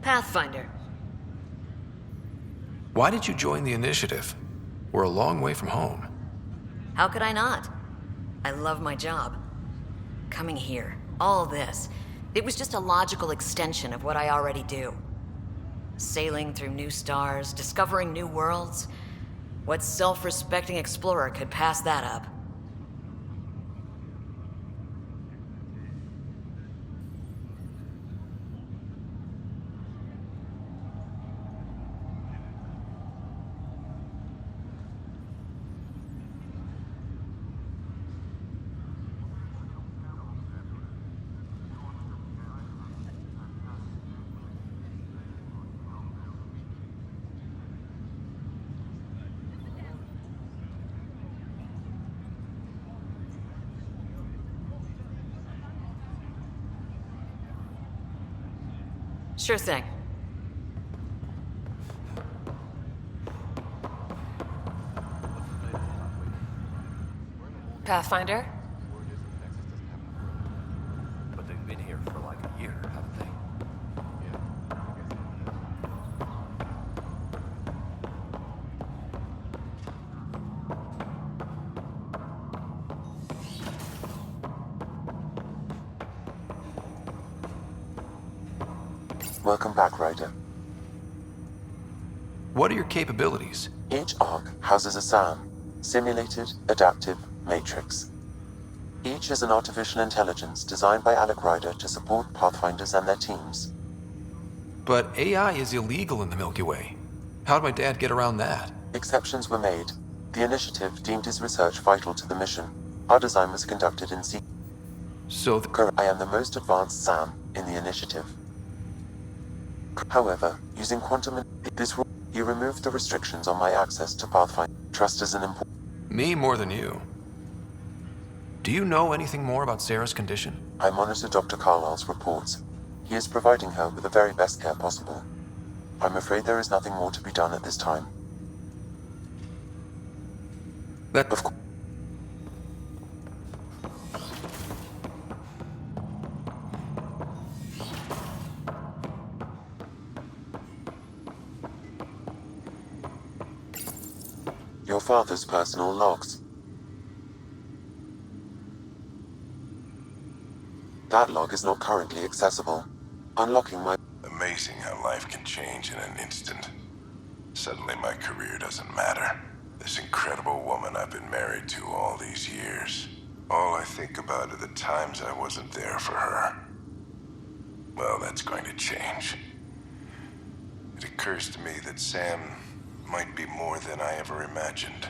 Pathfinder. Why did you join the initiative? We're a long way from home. How could I not? I love my job. Coming here, all this, it was just a logical extension of what I already do. Sailing through new stars, discovering new worlds. What self-respecting explorer could pass that up? Sure thing. Pathfinder? But they've been here for like a year, haven't they? Welcome back, Ryder. What are your capabilities? Each arc houses a SAM, Simulated Adaptive Matrix. Each is an artificial intelligence designed by Alec Ryder to support Pathfinders and their teams. But AI is illegal in the Milky Way. How'd my dad get around that? Exceptions were made. The initiative deemed his research vital to the mission. Our design was conducted in C. So I am the most advanced SAM in the initiative. However, using quantum you removed the restrictions on my access to Pathfinder. Trust is an important. Me more than you. Do you know anything more about Sarah's condition? I monitor Dr. Carlisle's reports. He is providing her with the very best care possible. I'm afraid there is nothing more to be done at this time. That Of course. Your father's personal logs. That log is not currently accessible. Unlocking my... Amazing how life can change in an instant. Suddenly my career doesn't matter. This incredible woman I've been married to all these years. All I think about are the times I wasn't there for her. Well, that's going to change. It occurs to me that Sam might be more than I ever imagined.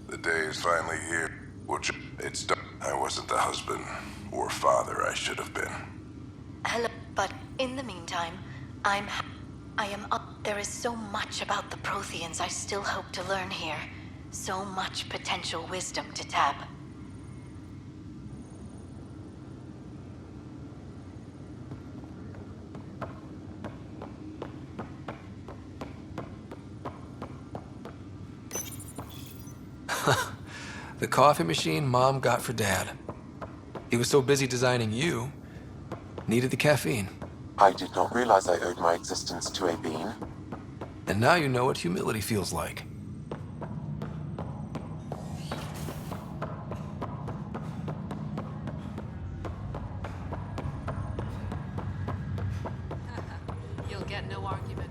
The day is finally here, which it's done. I wasn't the husband or father I should have been. Hello, but in the meantime, I am up. There is so much about the Protheans I still hope to learn here. So much potential wisdom to tap. The coffee machine Mom got for Dad. He was so busy designing you, needed the caffeine. I did not realize I owed my existence to a bean. And now you know what humility feels like. You'll get no argument.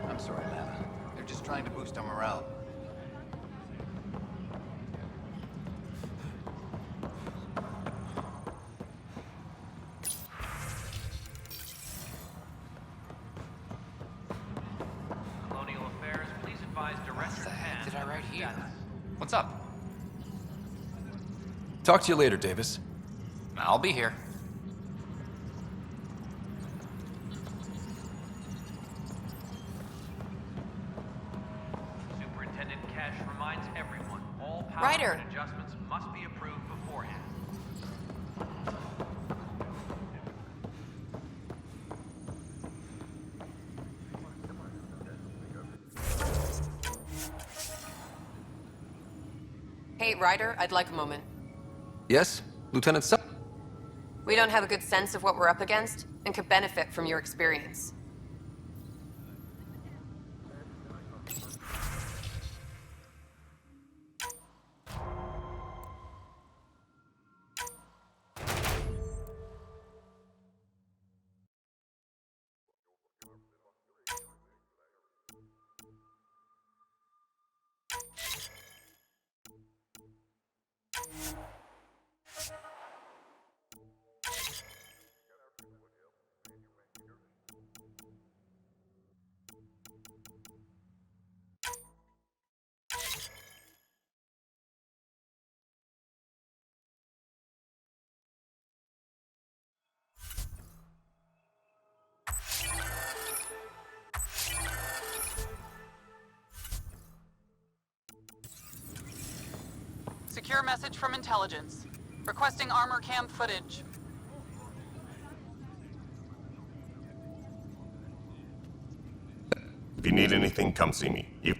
I'm sorry, Lana. They're just trying to boost our morale. Talk to you later, Davis. I'll be here. Superintendent Cash reminds everyone all power Ryder. and adjustments must be approved beforehand. Hey, Ryder, I'd like a moment. Yes, Lieutenant Sutton? We don't have a good sense of what we're up against, and could benefit from your experience. Secure message from intelligence. Requesting armor cam footage. If you need anything, come see me. You.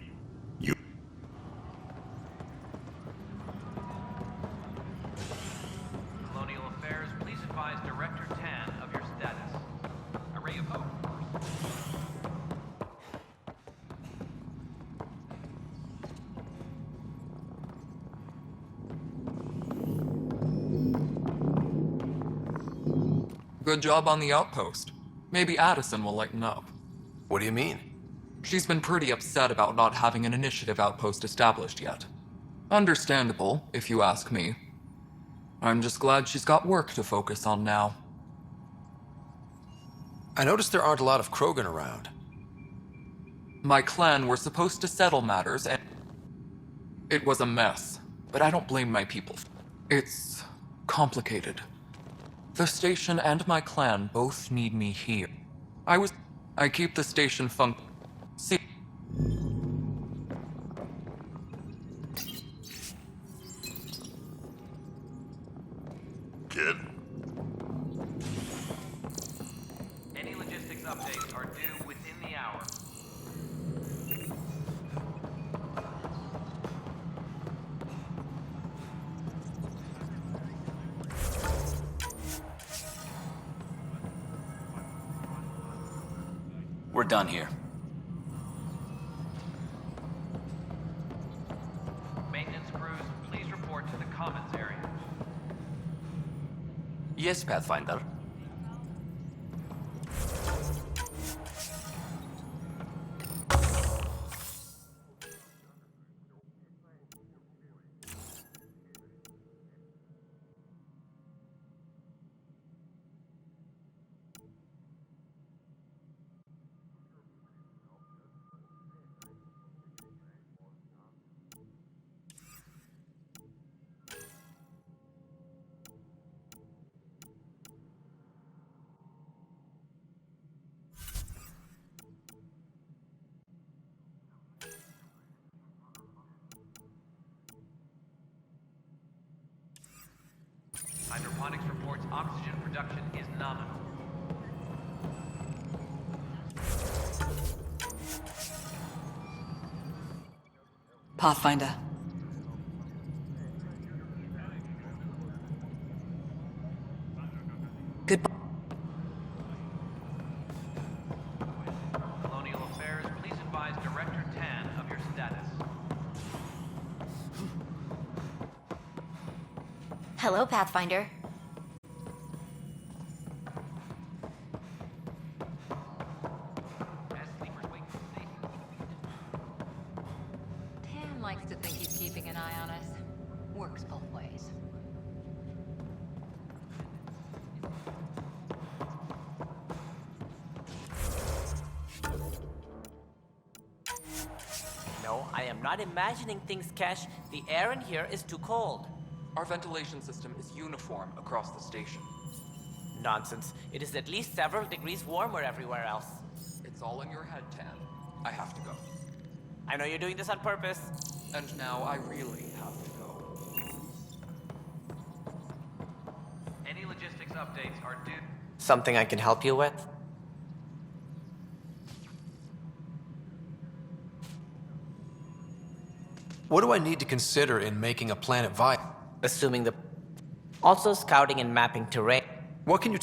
Colonial Affairs, please advise Director Tan of your status. A ray of hope. Good job on the outpost. Maybe Addison will lighten up. What do you mean? She's been pretty upset about not having an initiative outpost established yet. Understandable, if you ask me. I'm just glad she's got work to focus on now. I noticed there aren't a lot of Krogan around. My clan were supposed to settle matters and... It was a mess, but I don't blame my people. It's complicated. The station and my clan both need me here. I keep the station See... Kid? Any logistics updates are due within the hour. We're done here. Maintenance crews, please report to the commons area. Yes, Pathfinder. Hydroponics reports oxygen production is nominal. Pathfinder. Goodbye. Colonial Affairs, please advise Director Tan of your status. Hello, Pathfinder. As sleepers wake from sleep. Tam likes to think he's keeping an eye on us. Works both ways. No, I am not imagining things, Cash. The air in here is too cold. Our ventilation system is uniform across the station. Nonsense. It is at least several degrees warmer everywhere else. It's all in your head, Tan. I have to go. I know you're doing this on purpose. And now I really have to go. Any logistics updates are due. Something I can help you with? What do I need to consider in making a planet viable? Assuming the... Also scouting and mapping terrain. What can you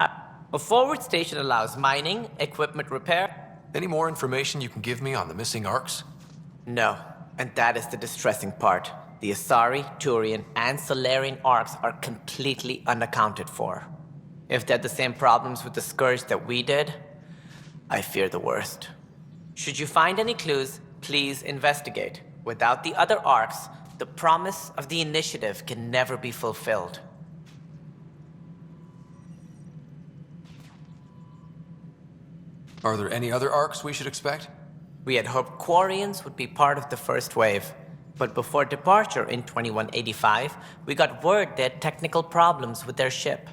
A forward station allows mining, equipment repair. Any more information you can give me on the missing arcs? No, and that is the distressing part. The Asari, Turian, and Solarian arcs are completely unaccounted for. If they had the same problems with the Scourge that we did, I fear the worst. Should you find any clues, please investigate. Without the other arcs, the promise of the Initiative can never be fulfilled. Are there any other arcs we should expect? We had hoped Quarians would be part of the first wave, but before departure in 2185, we got word they had technical problems with their ship.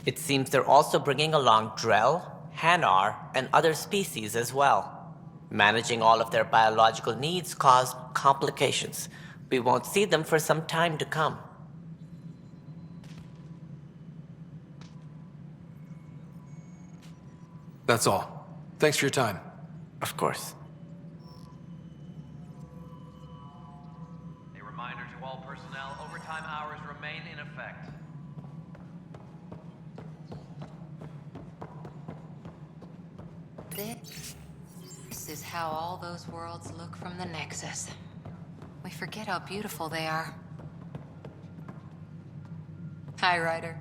It seems they're also bringing along Drell, Hanar, and other species as well. Managing all of their biological needs caused complications. We won't see them for some time to come. That's all. Thanks for your time. Of course. A reminder to all personnel, overtime hours remain in effect. This is how all those worlds look from the Nexus. We forget how beautiful they are. Hi, Ryder.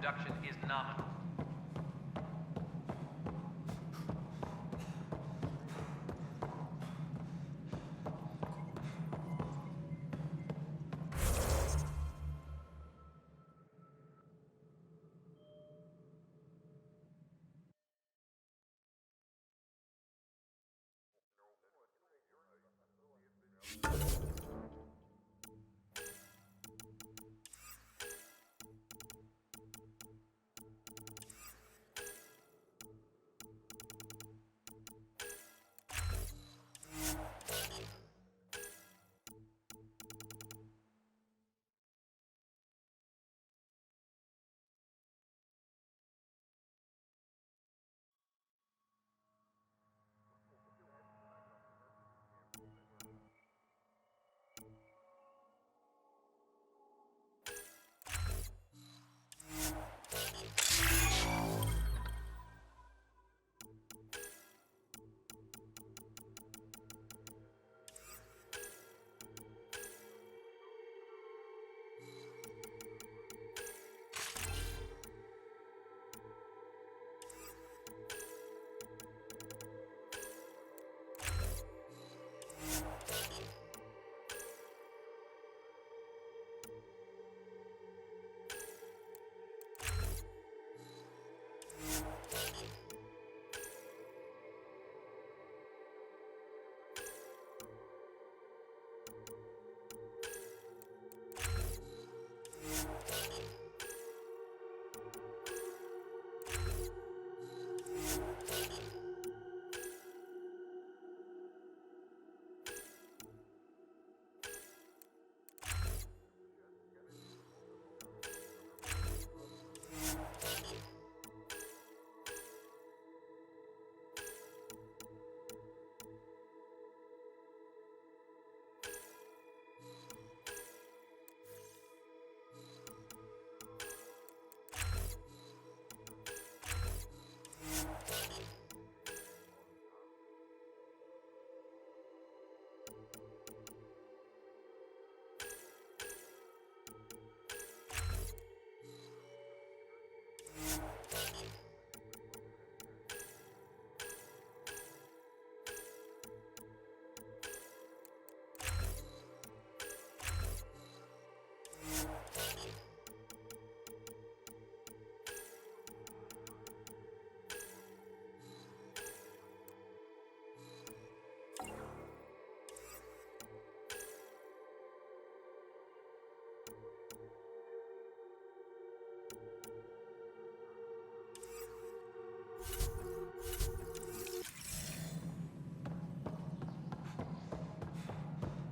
reduction is nominal.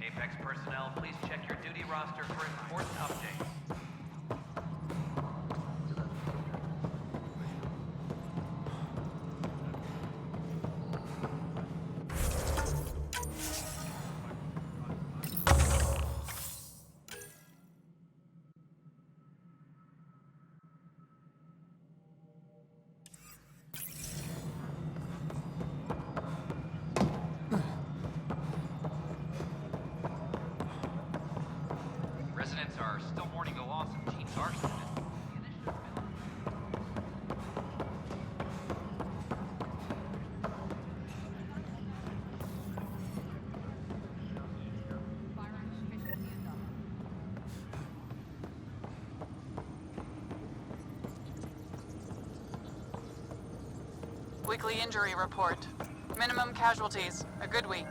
Apex personnel, please check your duty roster for important updates. Residents are still mourning the loss of Team Arson. Weekly injury report. Minimum casualties. A good week.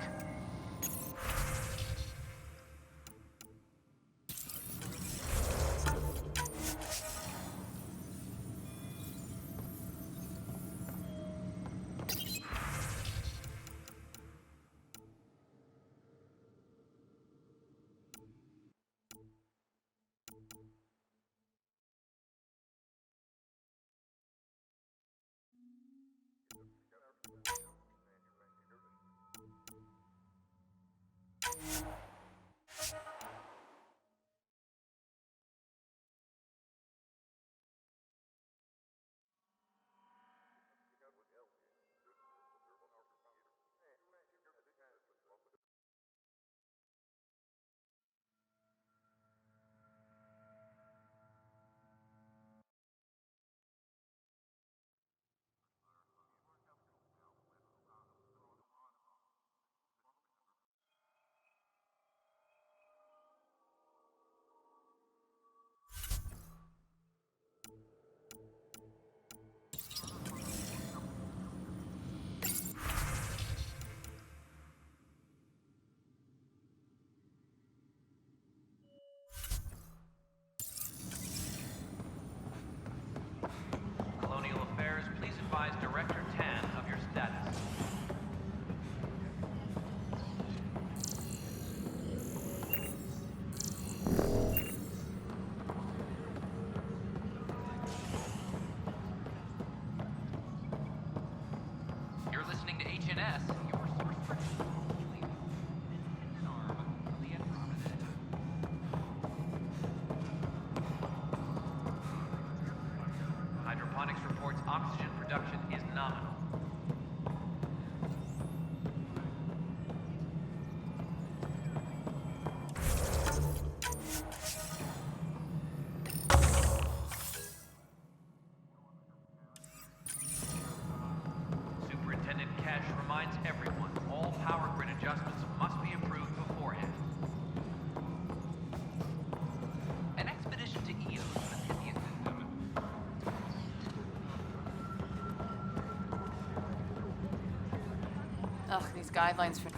These guidelines for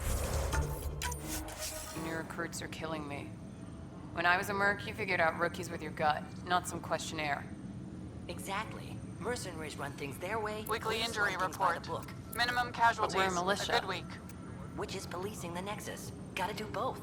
new recruits are killing me. When I was a merc, you figured out rookies with your gut, not some questionnaire. Exactly. Mercenaries run things their way. Weekly police injury run things by the report. book. Minimum casualties. we're militia. A good week. Which is policing the Nexus. Gotta do both.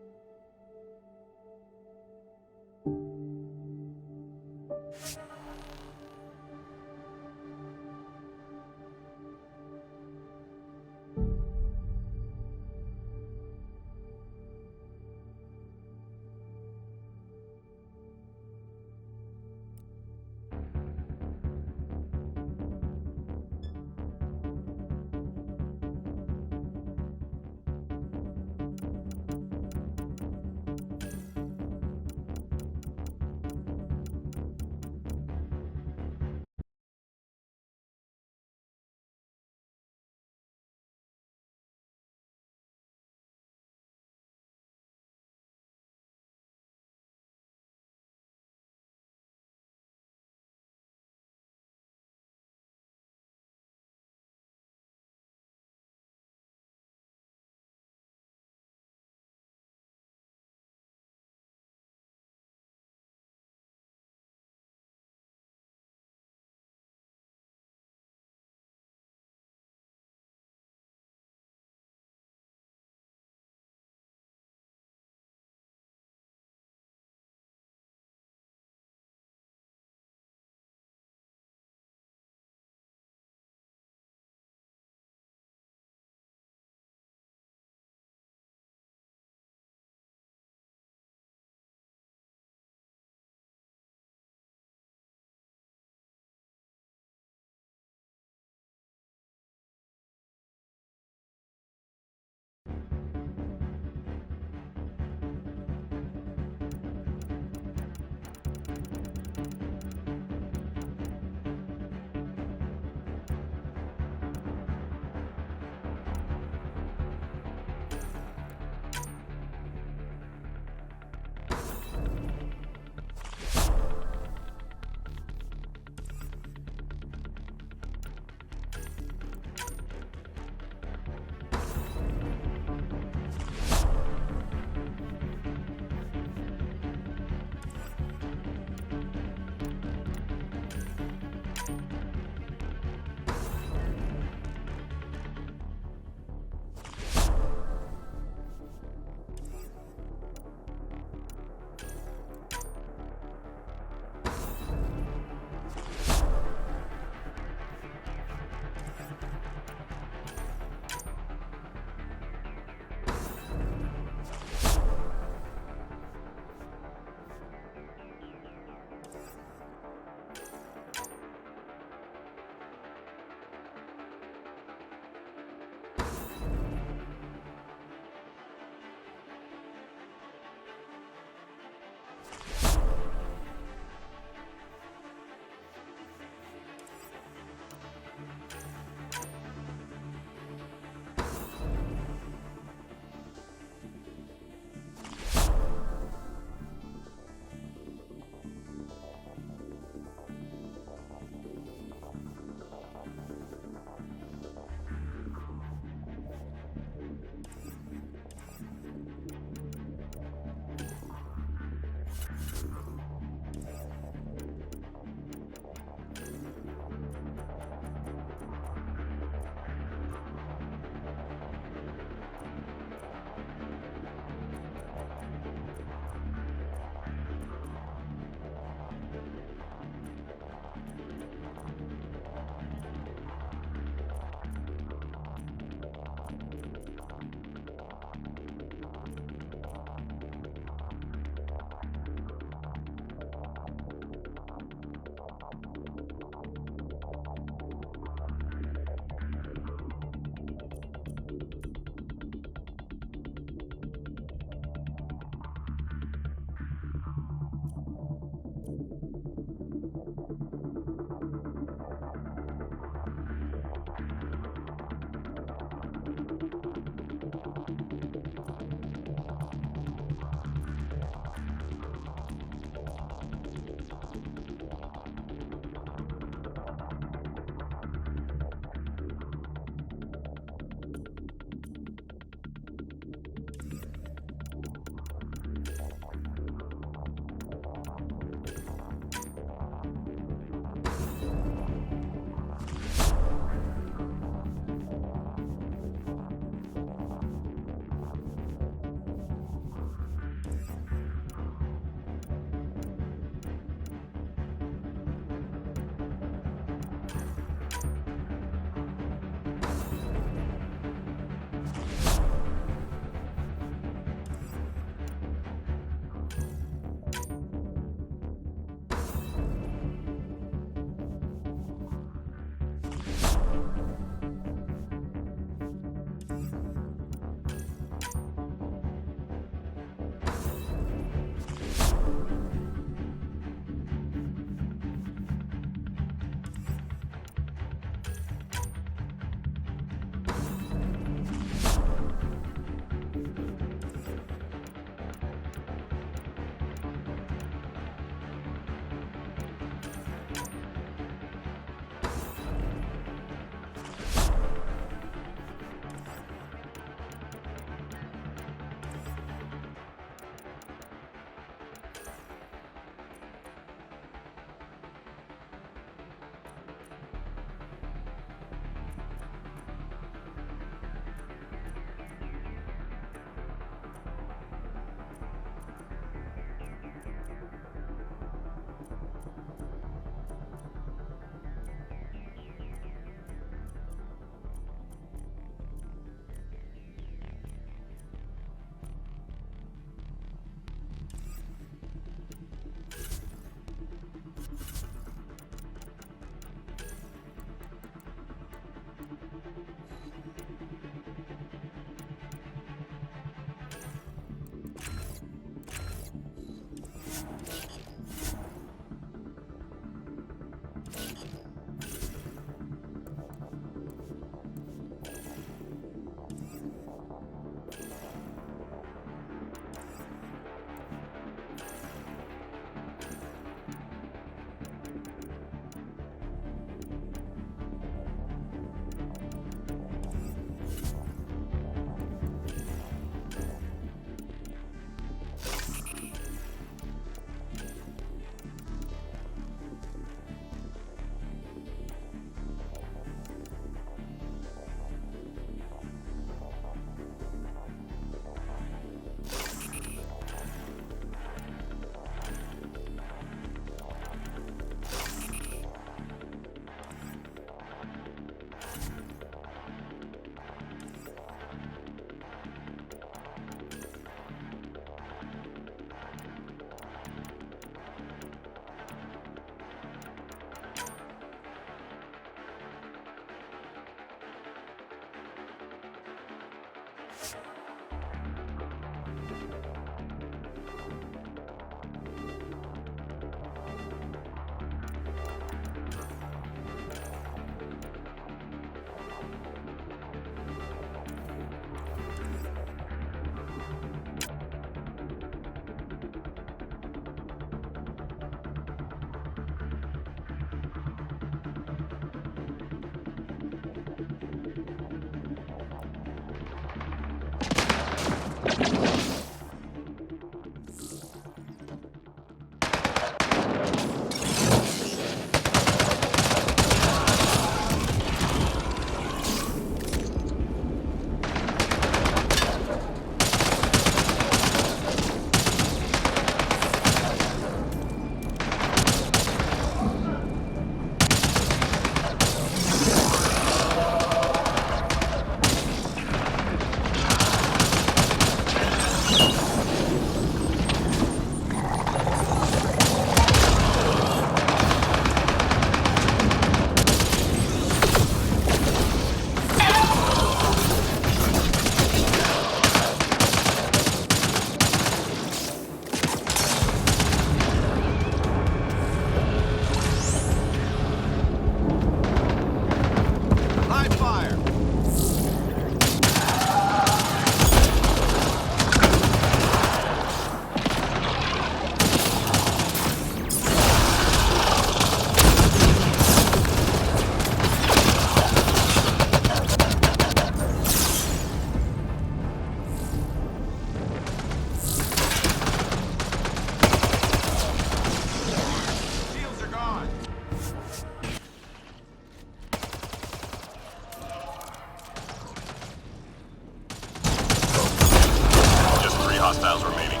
hostiles remaining.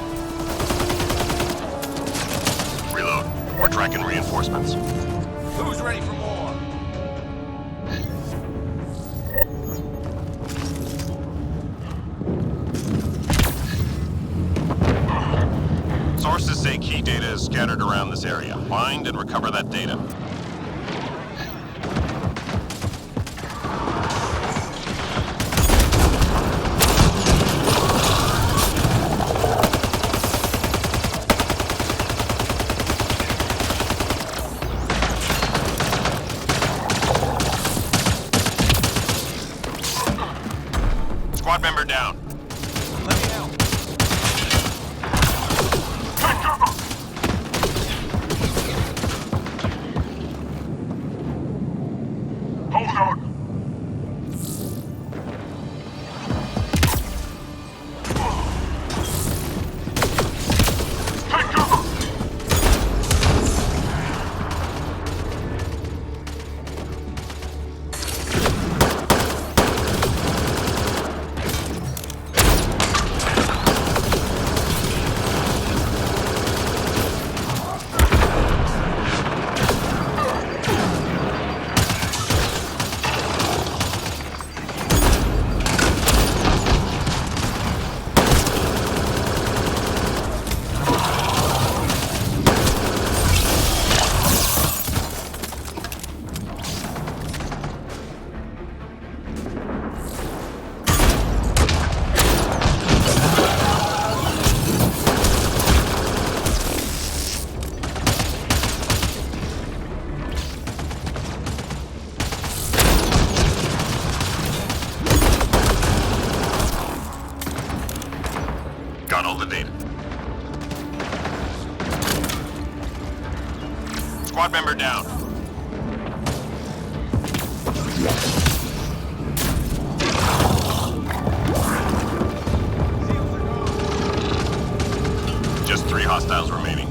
Reload. We're tracking reinforcements. Who's ready for more? Sources say key data is scattered around this area. Find and recover that data. Squad member down. Let me help. Hold on. Take cover. Got all the data. Squad member down. Just 3 hostiles remaining.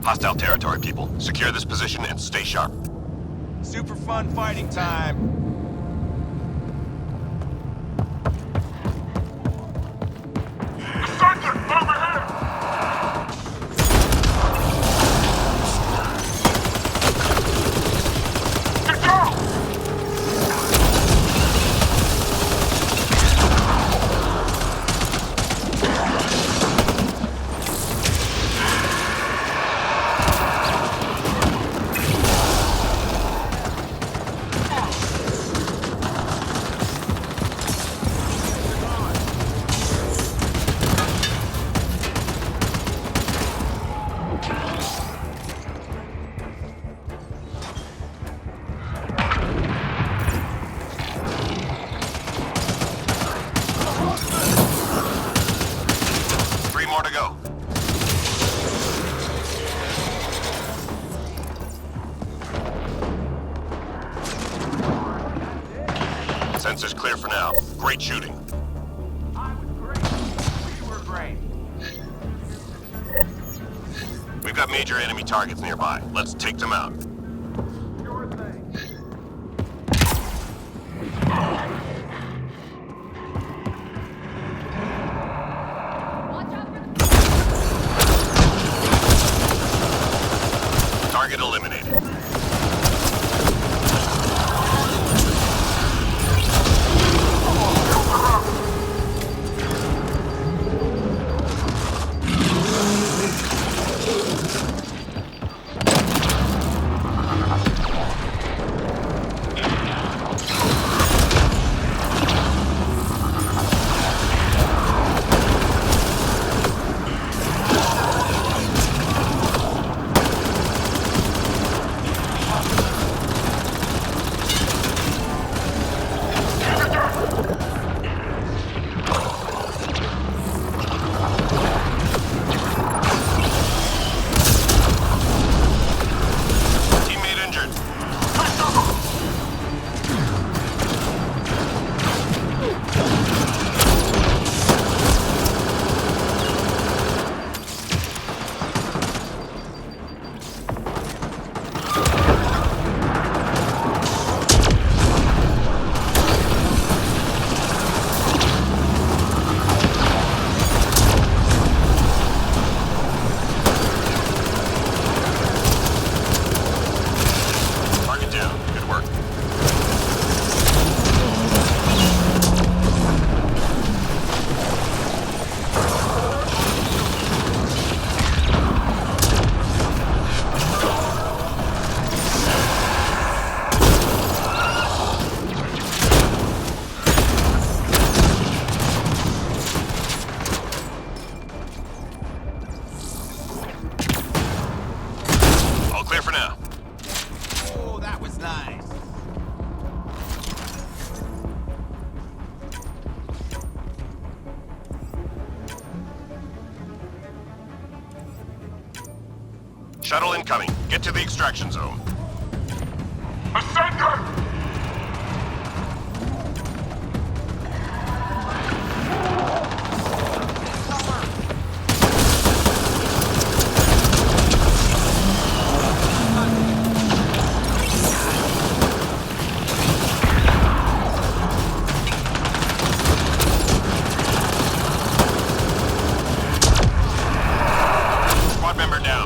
Hostile territory, people. Secure this position and stay sharp. Super fun fighting time. Sensors clear for now. Great shooting. I was great. We were great. We've got major enemy targets nearby. Let's take them out. Sure thing. Target eliminated. Clear for now. Oh, that was nice. Shuttle incoming. Get to the extraction zone. Squad member down.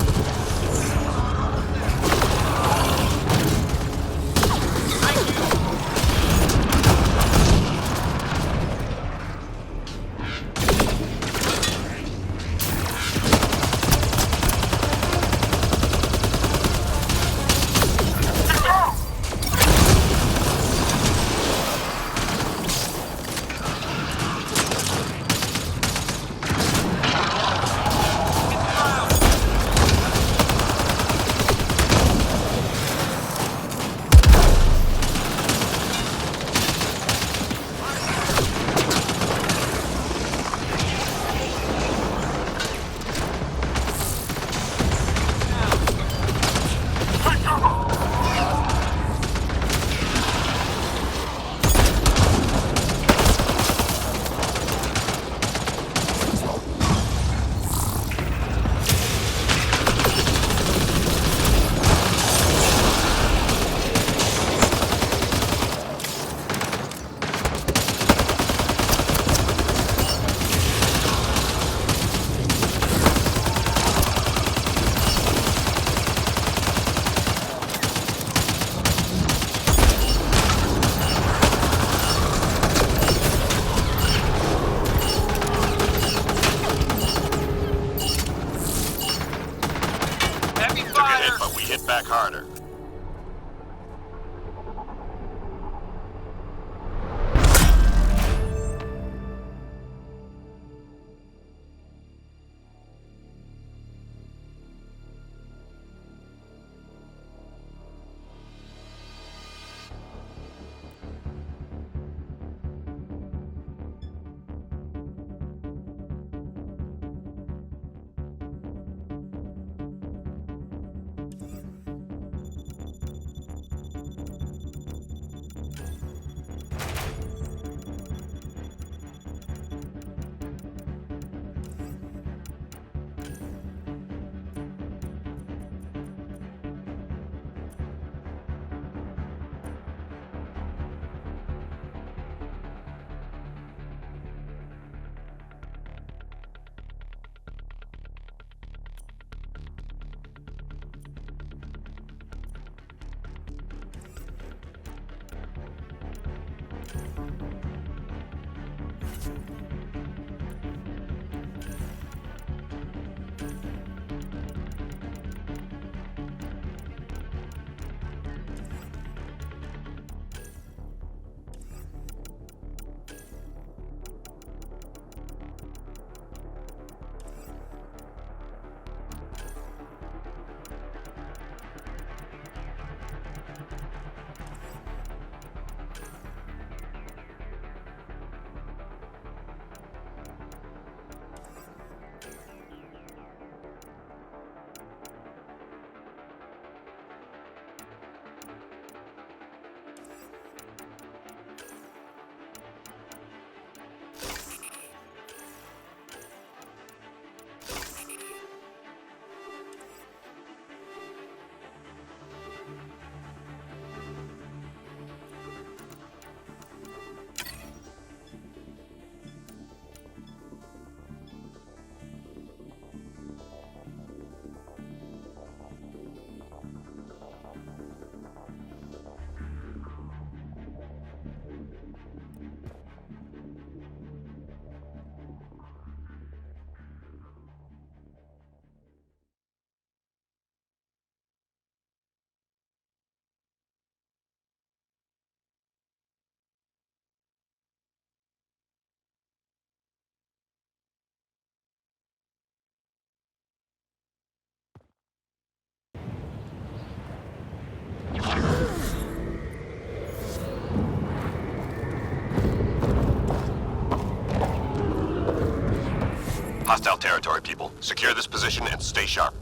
Hostile territory, people. Secure this position and stay sharp.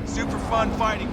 Super fun fighting.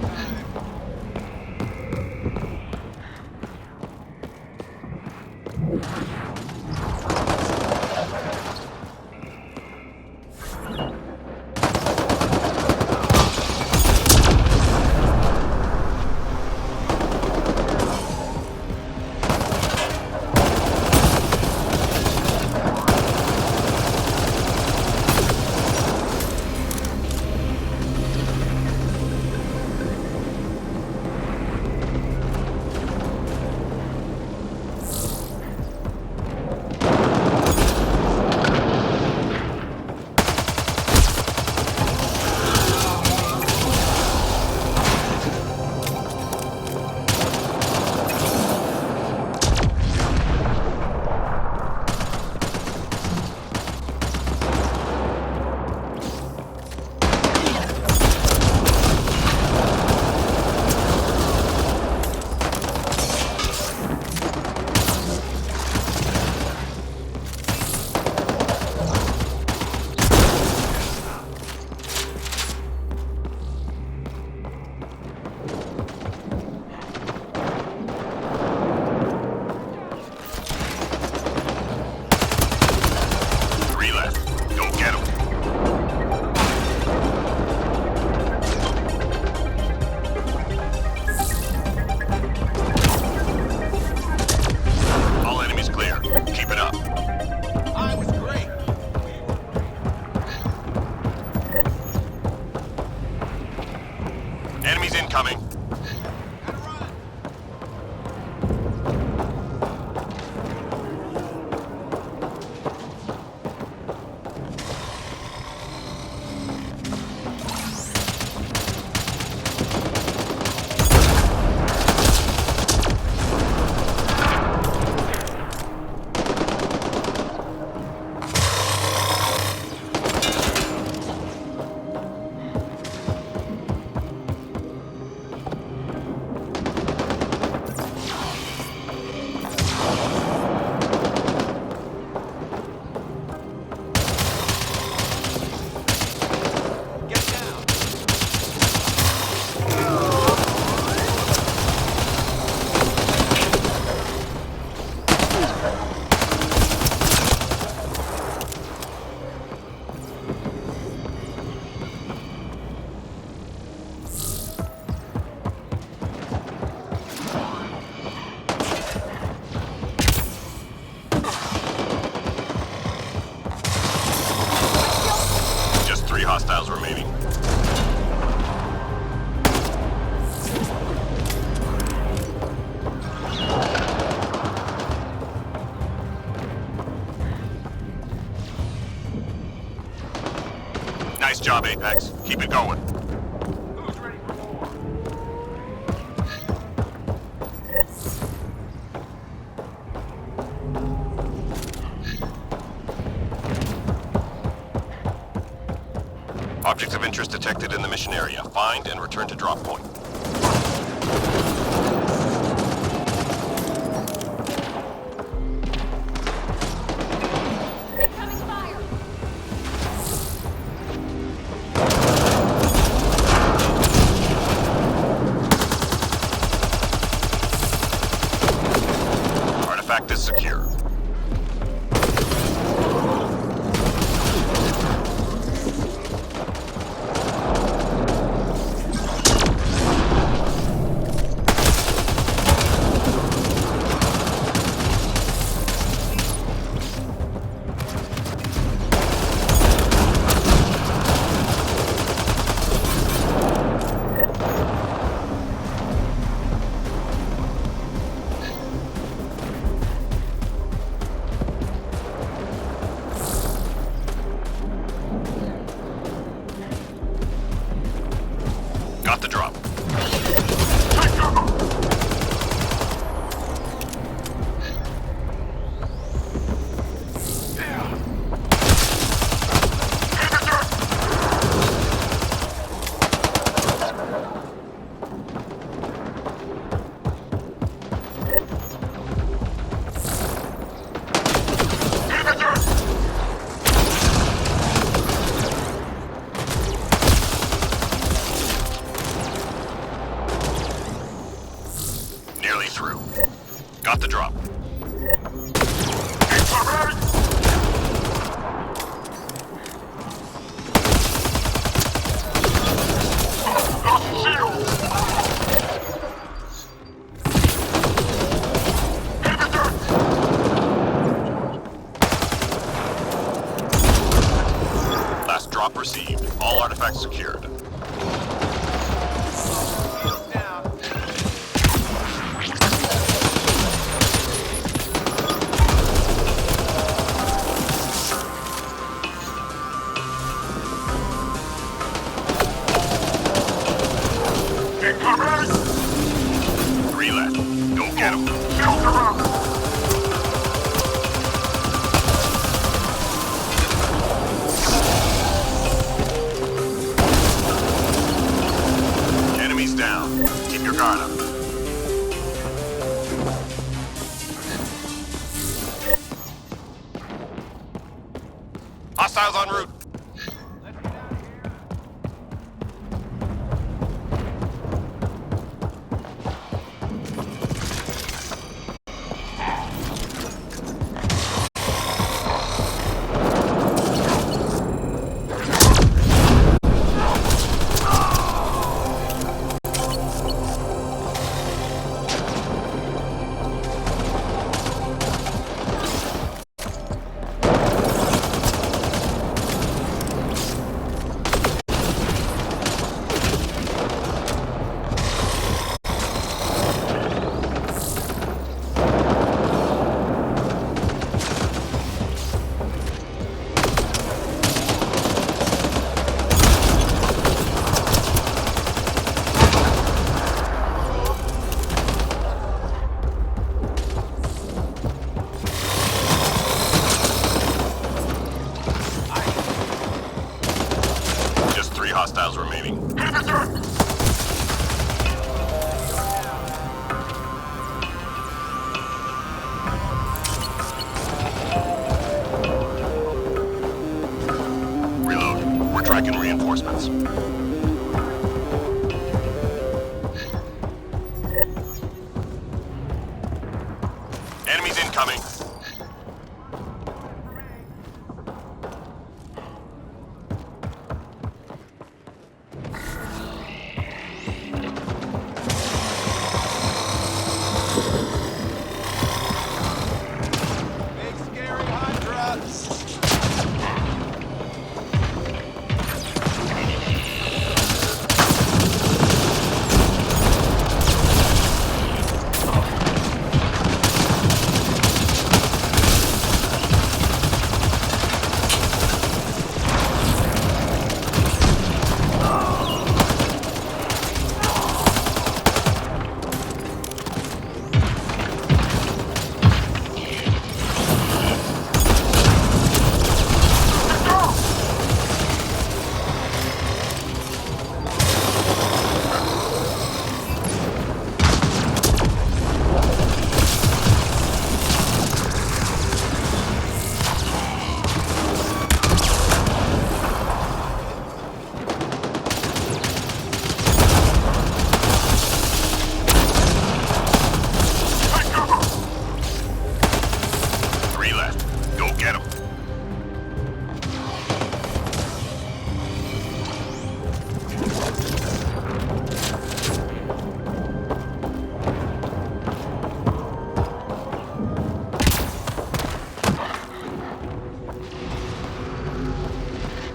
Incoming. Hostiles remaining. Nice job, Apex. Keep it going. Who's ready for more? Objects of interest detected in the mission area. Find and return to drop point. Incoming fire! Artifact is secure. Last drop received. All artifacts secured. Three left. Go get them. Enemies down. Keep your guard up. Hostiles en route. Hostiles remaining. Reload. We're tracking reinforcements. Enemies incoming.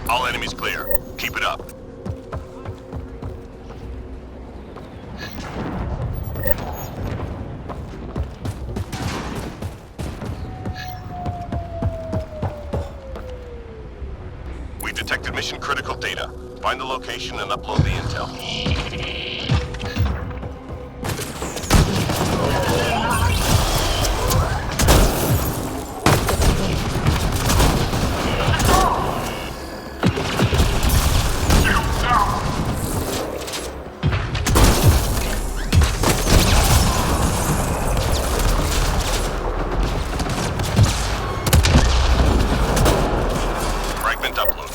All enemies clear. Keep it up. We detected mission-critical data. Find the location and upload the intel. Fragment upload.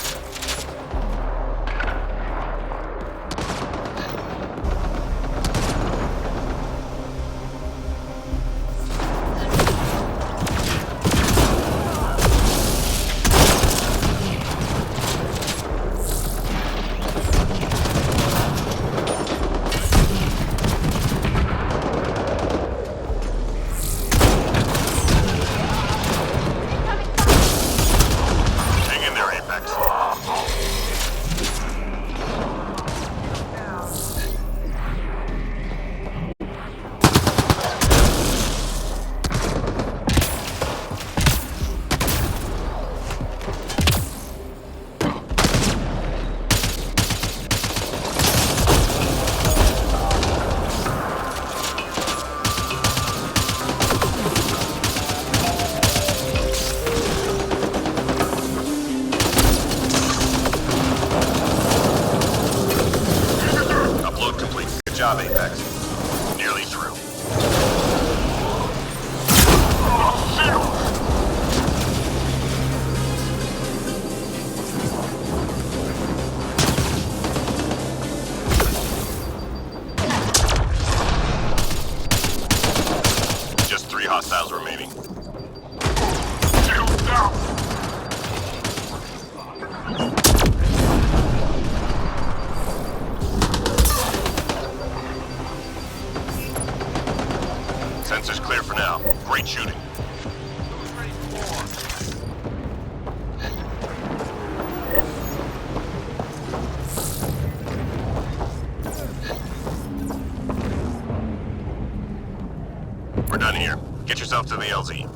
Great shooting. We're done here. Get yourself to the LZ.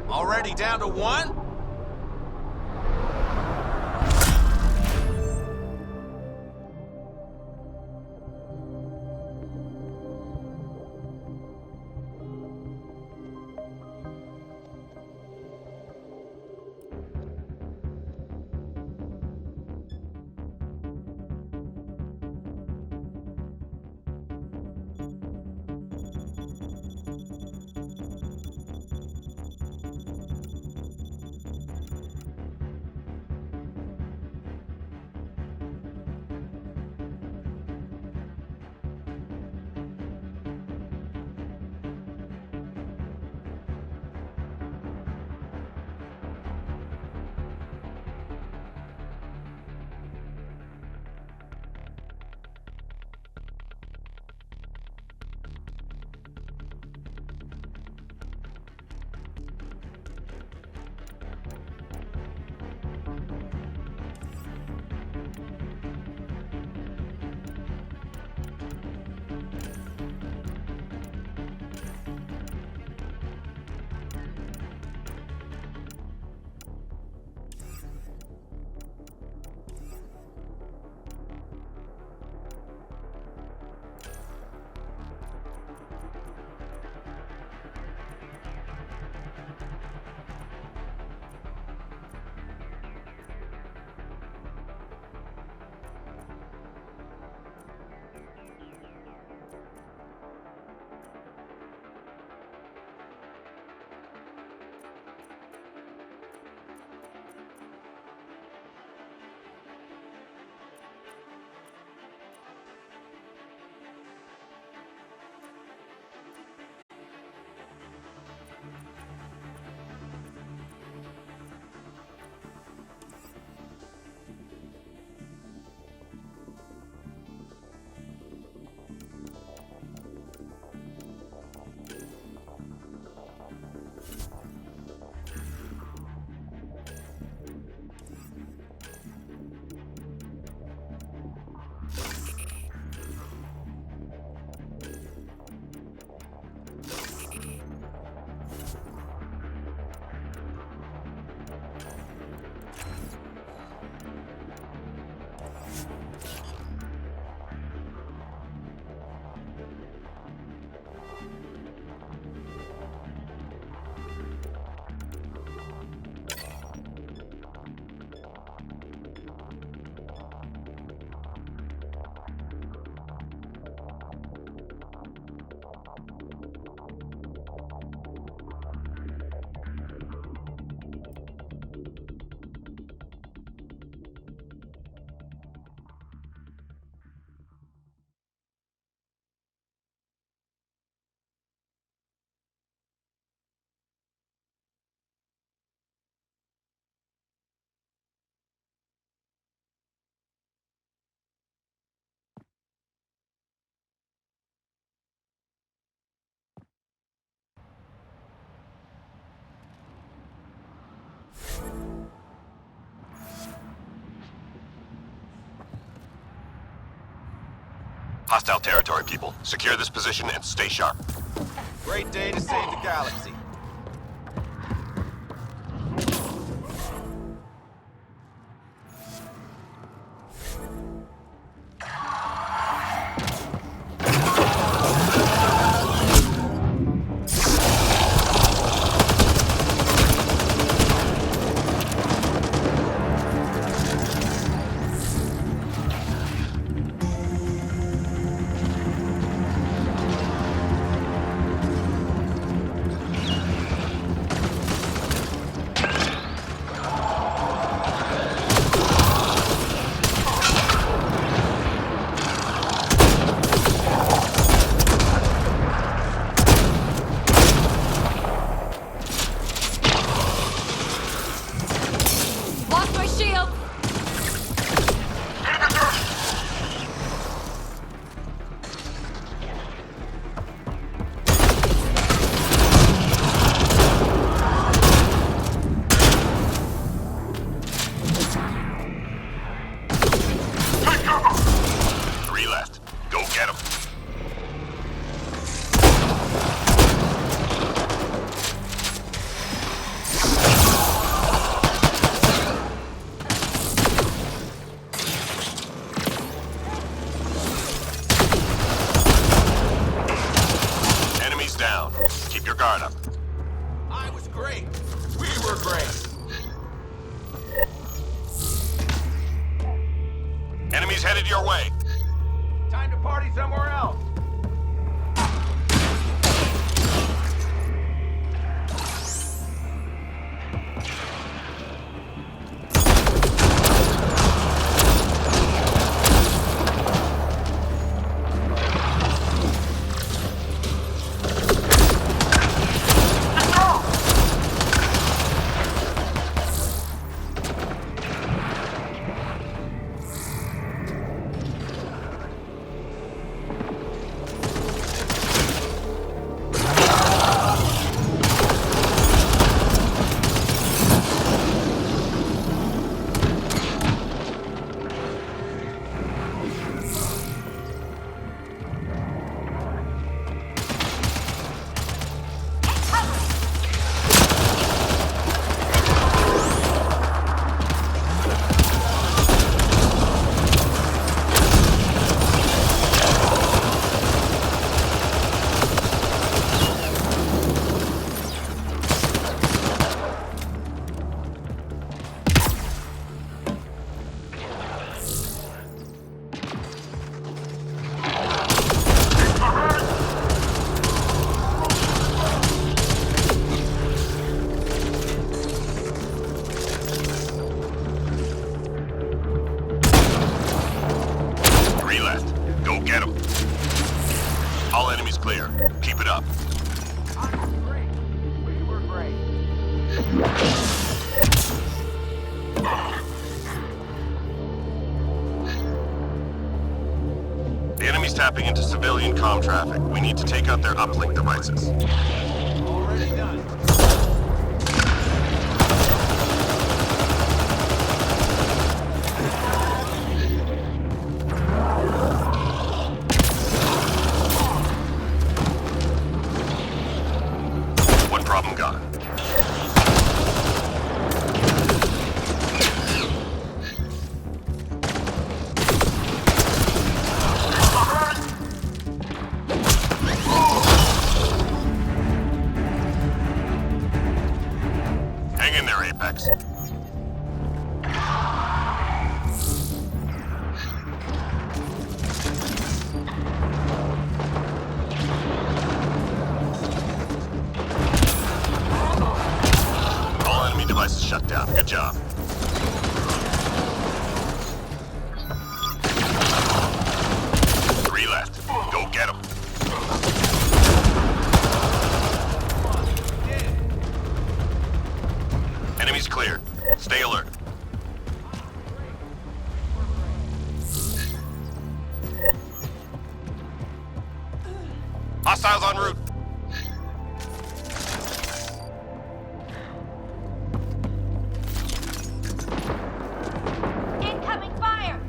Already down to one? Hostile territory, people. Secure this position and stay sharp. Great day to save the galaxy. Lost my shield! Three left. Go get them. Enemies down. Keep your guard up. I was great. We were great. Enemies headed your way. Time to party somewhere else. Three left. Go get them. All enemies clear. Keep it up. I was great. We were great. The enemy's tapping into civilian comm traffic. We need to take out their uplink devices. Already done. One problem gone. Hang in there, Apex. All enemy devices shut down. Good job. Three left. Go get them. Enemies cleared. Stay alert. Hostiles en route. Incoming fire!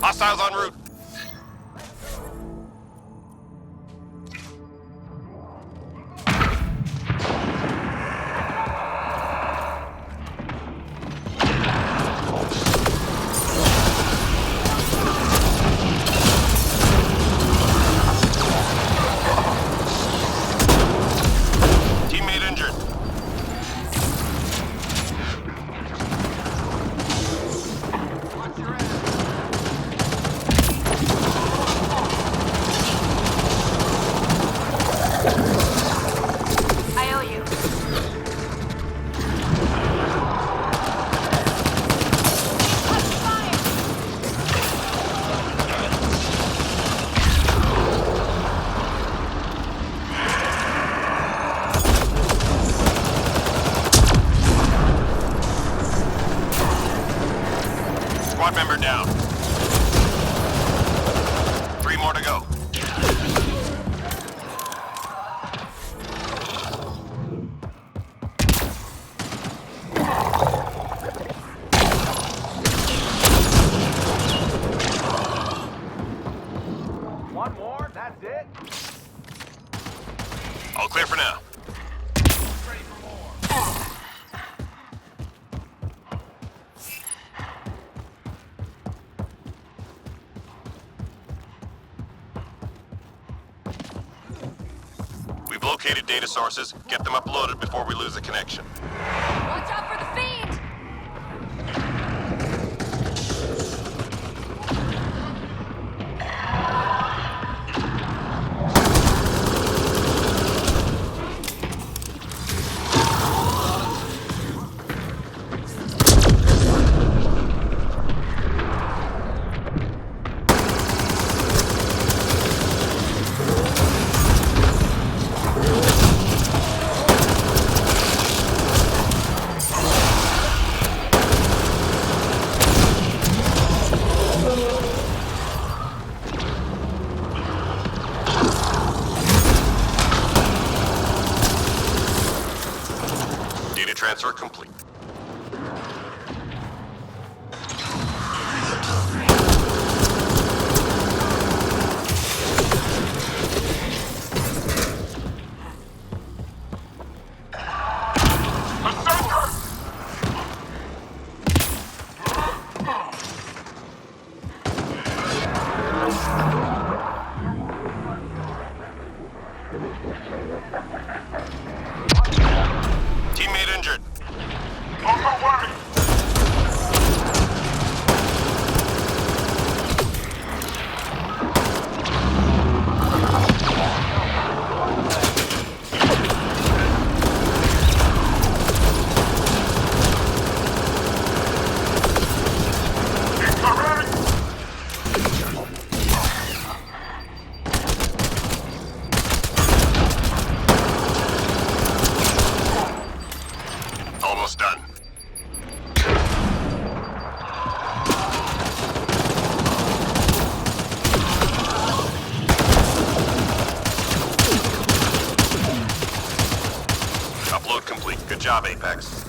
Hostiles en route. Teammate injured. I owe you. Squad member down. 3 more to go. One more, that's it? All clear for now. We've located data sources. Get them uploaded before we lose the connection. Watch out for the fiend! Data transfer complete. Teammate injured. Almost done. Upload complete. Good job, Apex.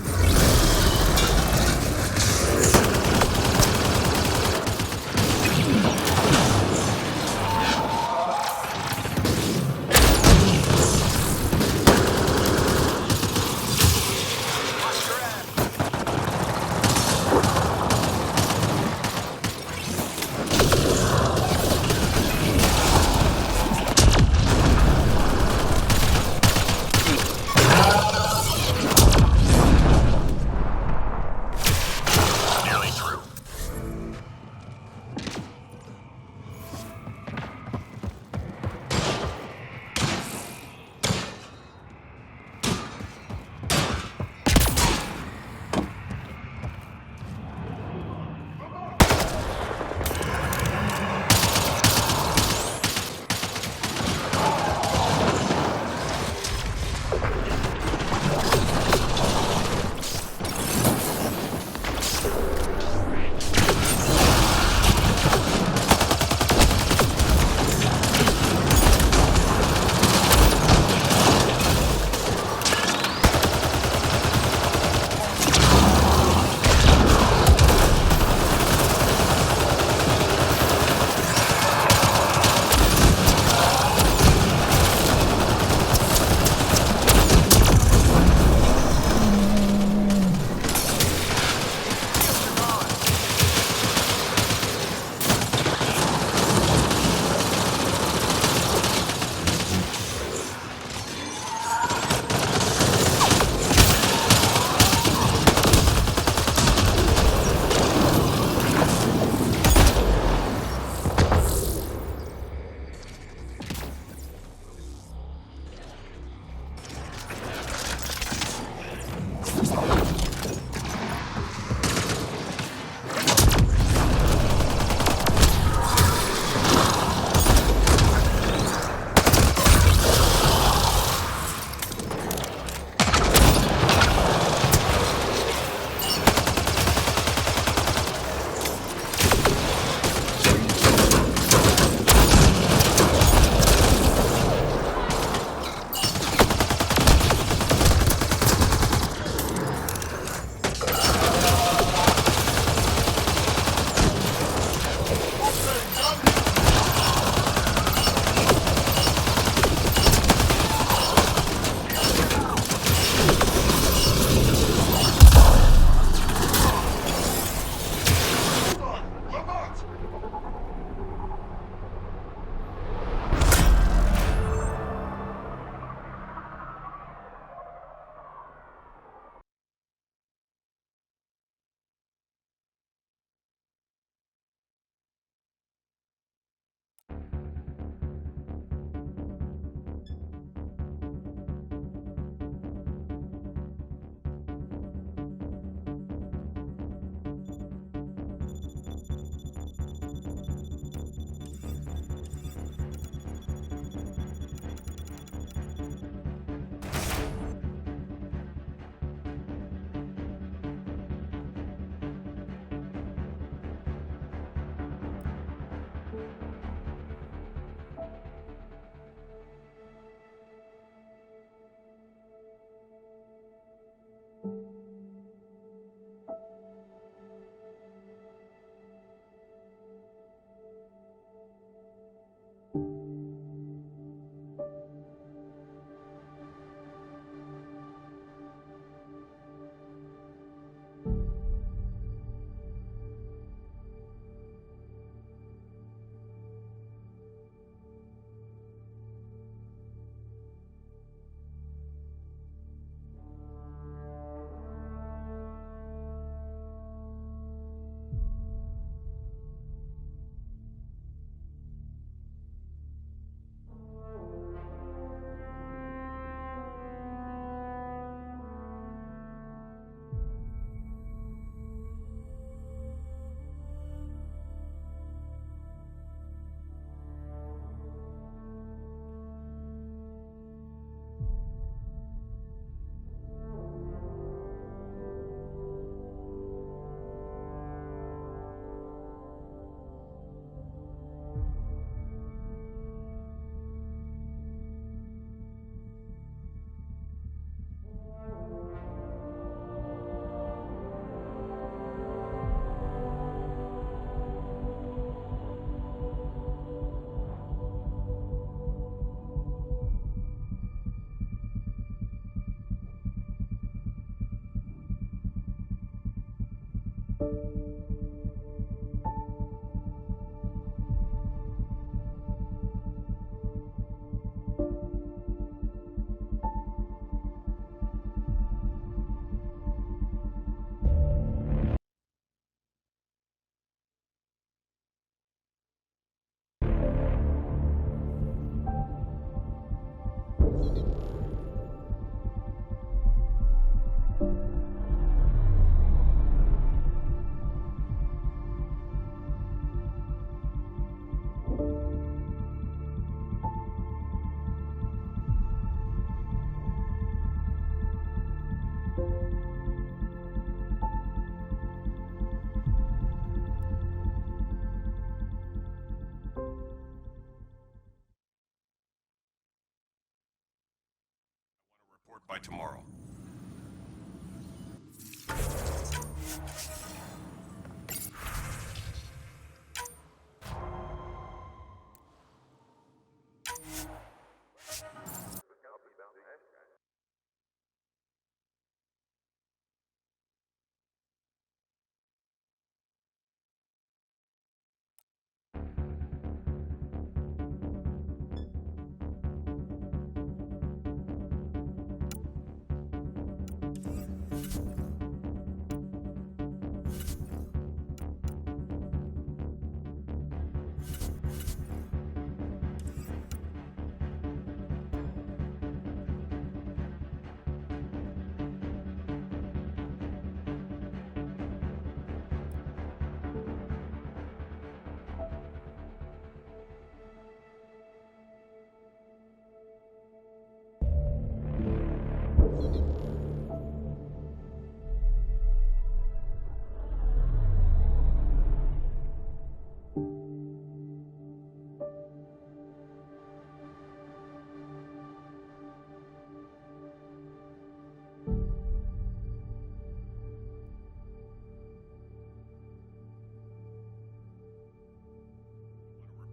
Report by tomorrow.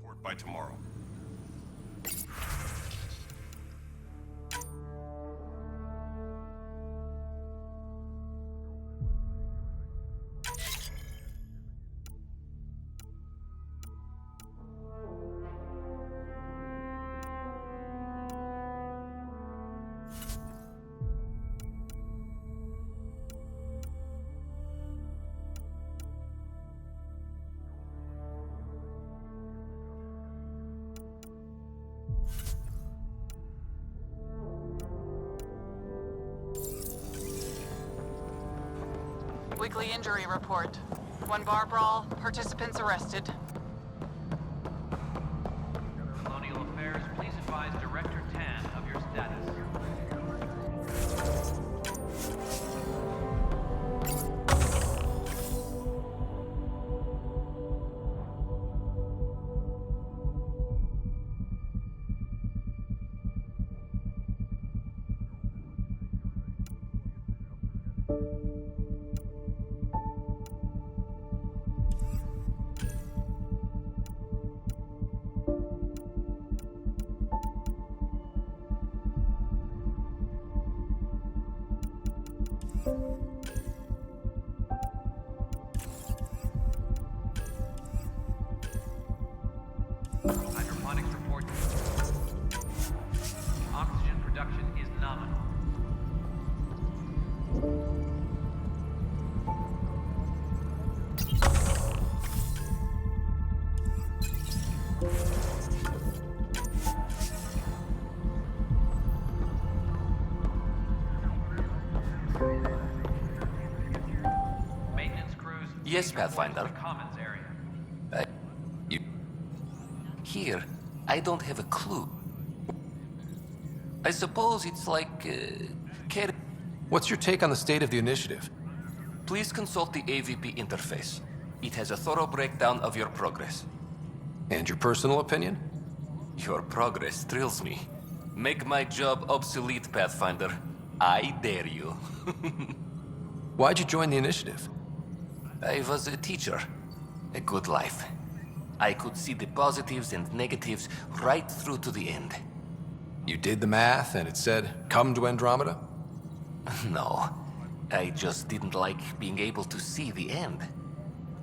Report by tomorrow. Weekly injury report. One bar brawl, participants arrested. Colonial Affairs, please advise Director Tan of your status. Hydroponics report. Oxygen production is nominal. Maintenance crews. Yes, Pathfinder. Commons area. Here, I don't have a clue. I suppose it's like, What's your take on the state of the initiative? Please consult the AVP interface. It has a thorough breakdown of your progress. And your personal opinion? Your progress thrills me. Make my job obsolete, Pathfinder. I dare you. Why'd you join the initiative? I was a teacher. A good life. I could see the positives and negatives right through to the end. You did the math and it said, come to Andromeda? No. I just didn't like being able to see the end.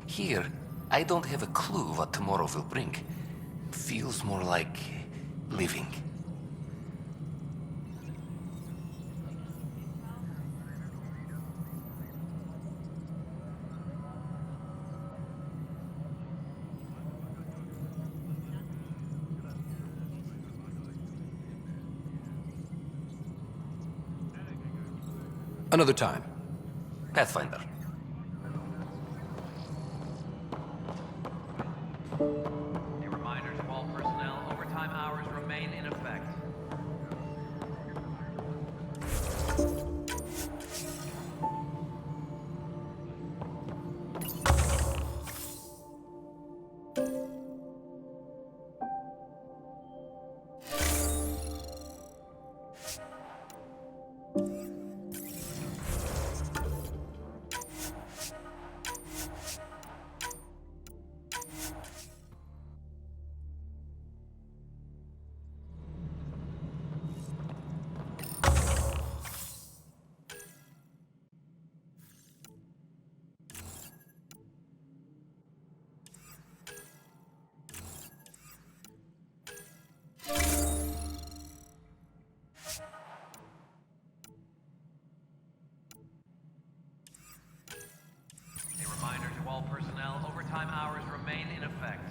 Here, I don't have a clue what tomorrow will bring. Feels more like living. Another time. Pathfinder. A reminder to all personnel, overtime hours remain in effect. A reminder to all personnel, overtime hours remain in effect.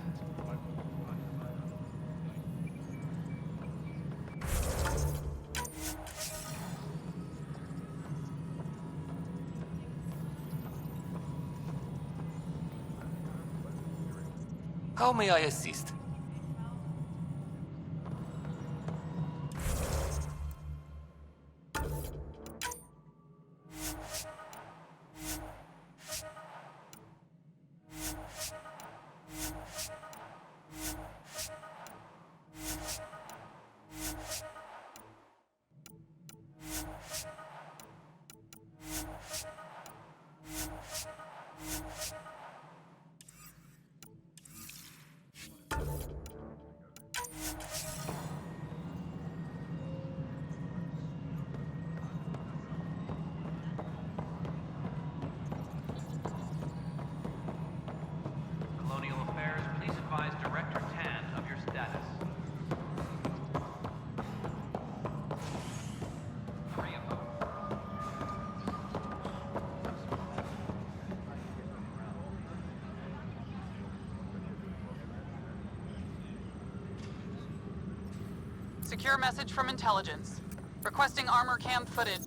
How may I assist? Colonial Affairs, please advise Director Tan of your status. Secure message from intelligence. Requesting armor cam footage.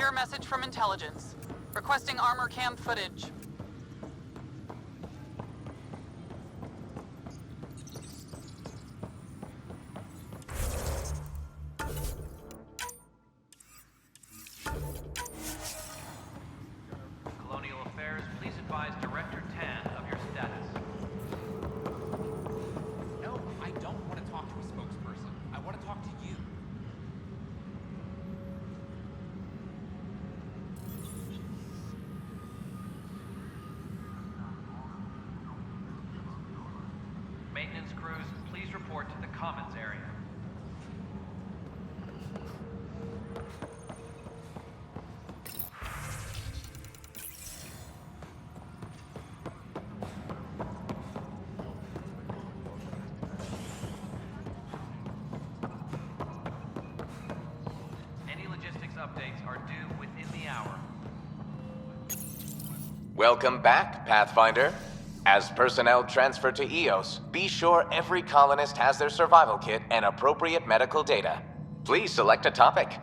secure message from intelligence. Requesting armor cam footage. Colonial Affairs, please advise Director Tan of your status. No, I don't want to talk to a spokesperson. I want to talk to you. Maintenance crews, please report to the Commons area. Any logistics updates are due within the hour. Welcome back, Pathfinder. As personnel transfer to EOS, be sure every colonist has their survival kit and appropriate medical data. Please select a topic.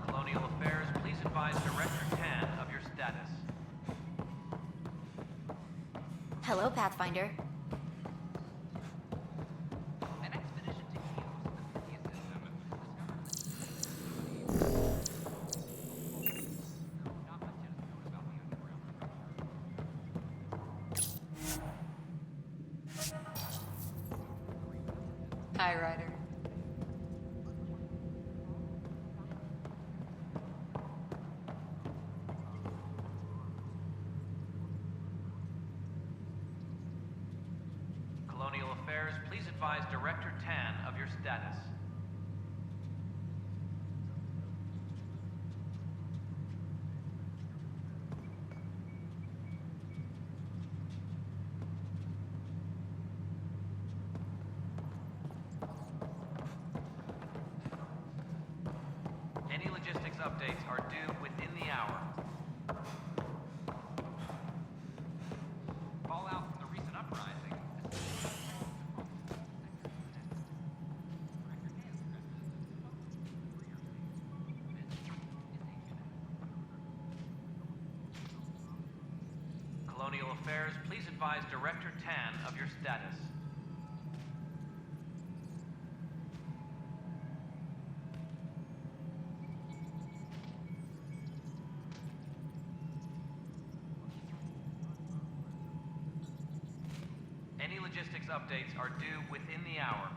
Colonial Affairs, please advise Director Tan of your status. Hello, Pathfinder. Hi, Ryder. Colonial Affairs, please advise Director Tan of your status. Any logistics updates are due within the hour. Fallout from the recent uprising. Colonial Affairs, please advise Director Tan of your status. Any logistics updates are due within the hour.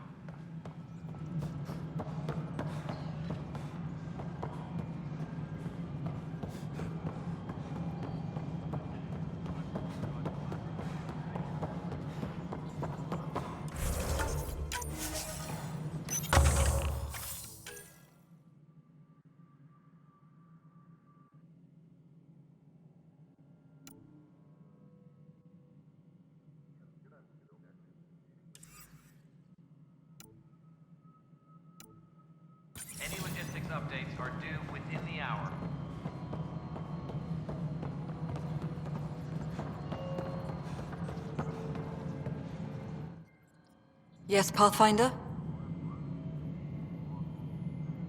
Any logistics updates are due within the hour. Yes, Pathfinder?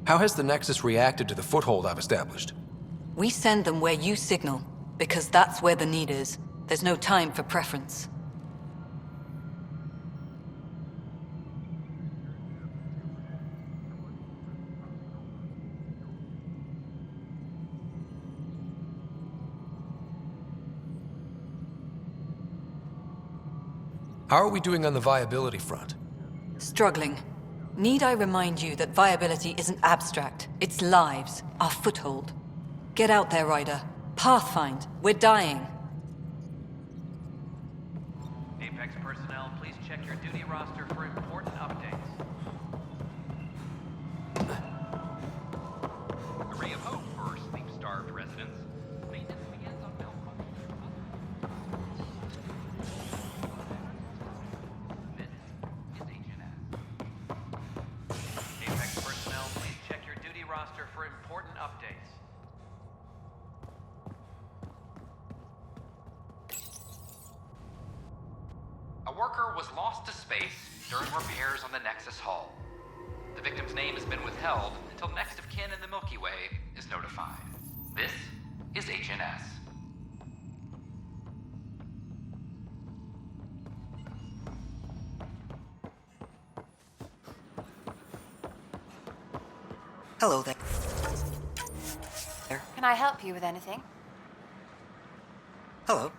How has the Nexus reacted to the foothold I've established? We send them where you signal, because that's where the need is. There's no time for preference. How are we doing on the viability front? Struggling. Need I remind you that viability isn't abstract, it's lives, our foothold. Get out there, Ryder. Pathfind, we're dying. Apex personnel, please check your duty roster for important updates. A ray of hope for sleep-starved residents. Maintenance begins on Belmont. This is HNS. Apex personnel, please check your duty roster for important updates. A worker was lost to space during repairs on the Nexus Hull. The victim's name has been withheld until next of kin in the Milky Way is notified. This is HNS. Hello there. Can I help you with anything? Hello.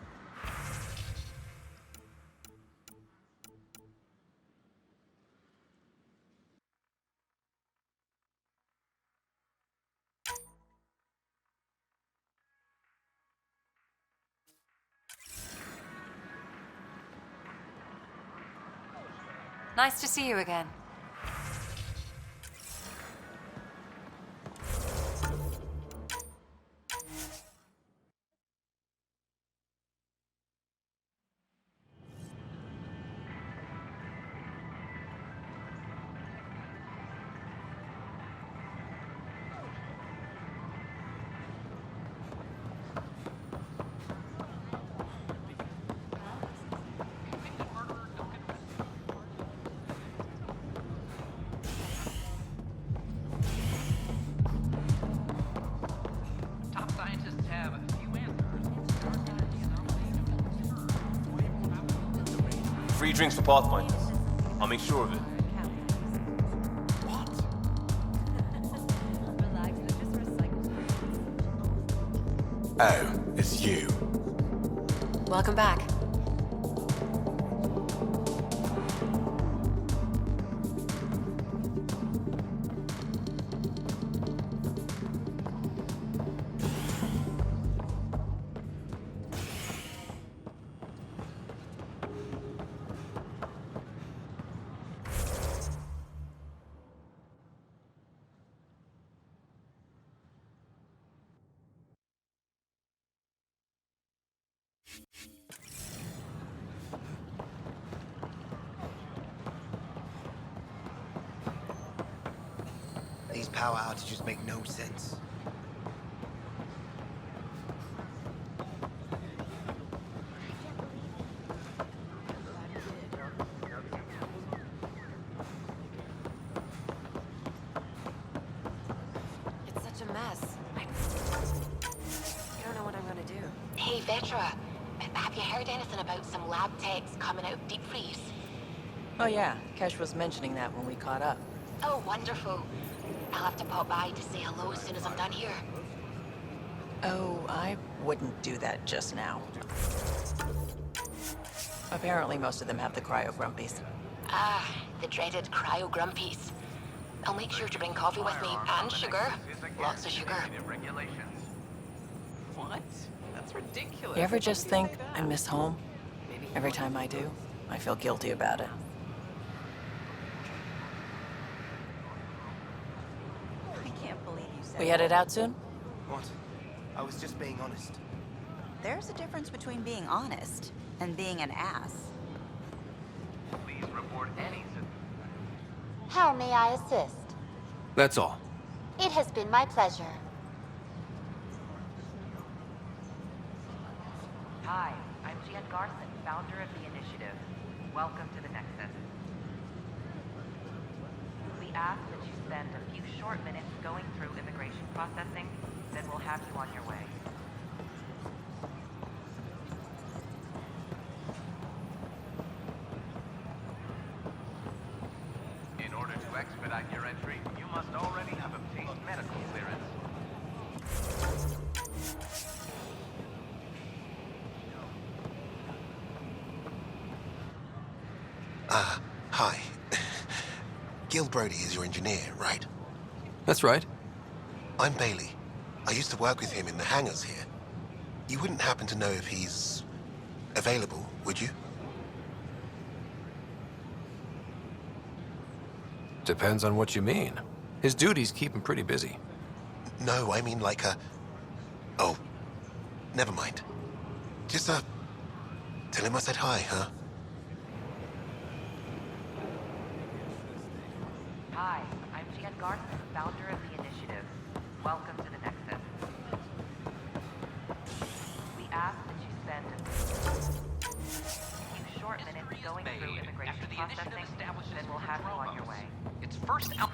Nice to see you again. Top scientists have a few answers. Free drinks for Pathfinders. I'll make sure of it. Oh, it's you. Welcome back. These power outages make no sense. It's such a mess. I don't know what I'm gonna do. Hey, Vetra, have you heard anything about some lab techs coming out of deep freeze? Oh yeah, Kesh was mentioning that when we caught up. Oh, wonderful. I'll have to pop by to say hello as soon as I'm done here. Oh, I wouldn't do that just now. Apparently most of them have the cryo-grumpies. Ah, the dreaded cryo-grumpies. I'll make sure to bring coffee with me, and sugar. Lots of sugar. What? That's ridiculous. You ever just think, I miss home? Every time I do, I feel guilty about it. I can't believe you said We headed out soon? What? I was just being honest. There's a difference between being honest and being an ass. Please report any... How may I assist? That's all. It has been my pleasure. Hi, I'm Jan Garson, founder of the initiative. Welcome to the Nexus. We ask that you spend a few short minutes going through immigration processing, then we'll have you on your way. In order to expedite your entry, you must already have obtained medical clearance. Hi. Gil Brody is your engineer, right? That's right. I'm Bailey. I used to work with him in the hangars here. You wouldn't happen to know if he's available, would you? Depends on what you mean. His duties keep him pretty busy. No, I mean like a... Oh, never mind. Just, tell him I said hi, huh? Hi, I'm Jan Garson, founder of the initiative. Welcome to the Nexus. We ask that you spend a few short short minutes going through immigration after the processing, initiative establishes then we'll have you on your way. Its first out.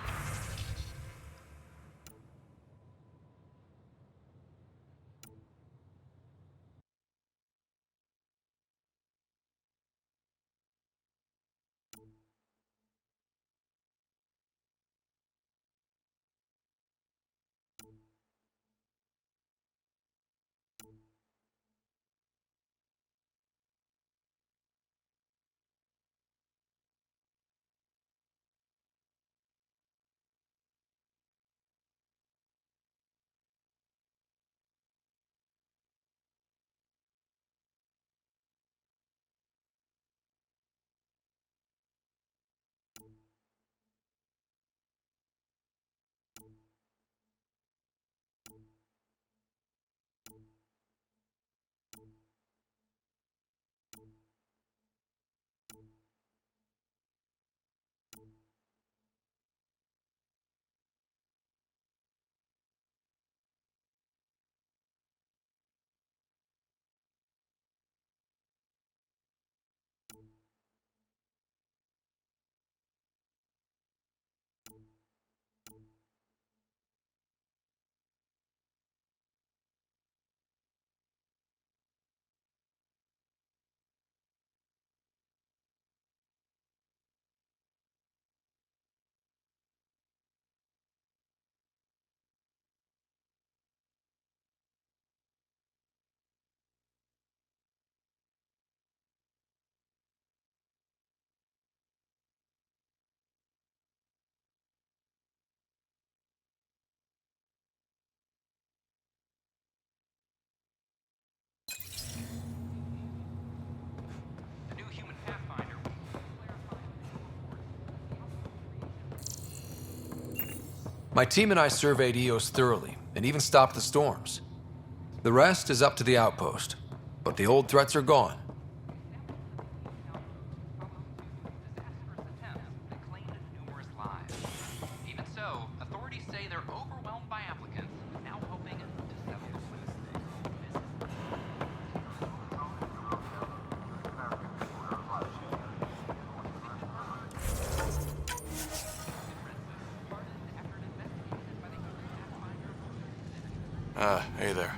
The new human pathfinder. My team and I surveyed Eos thoroughly, and even stopped the storms. The rest is up to the outpost, but the old threats are gone. Even so, authorities say they're overwhelmed by applicants, now hoping to settle the Hey there.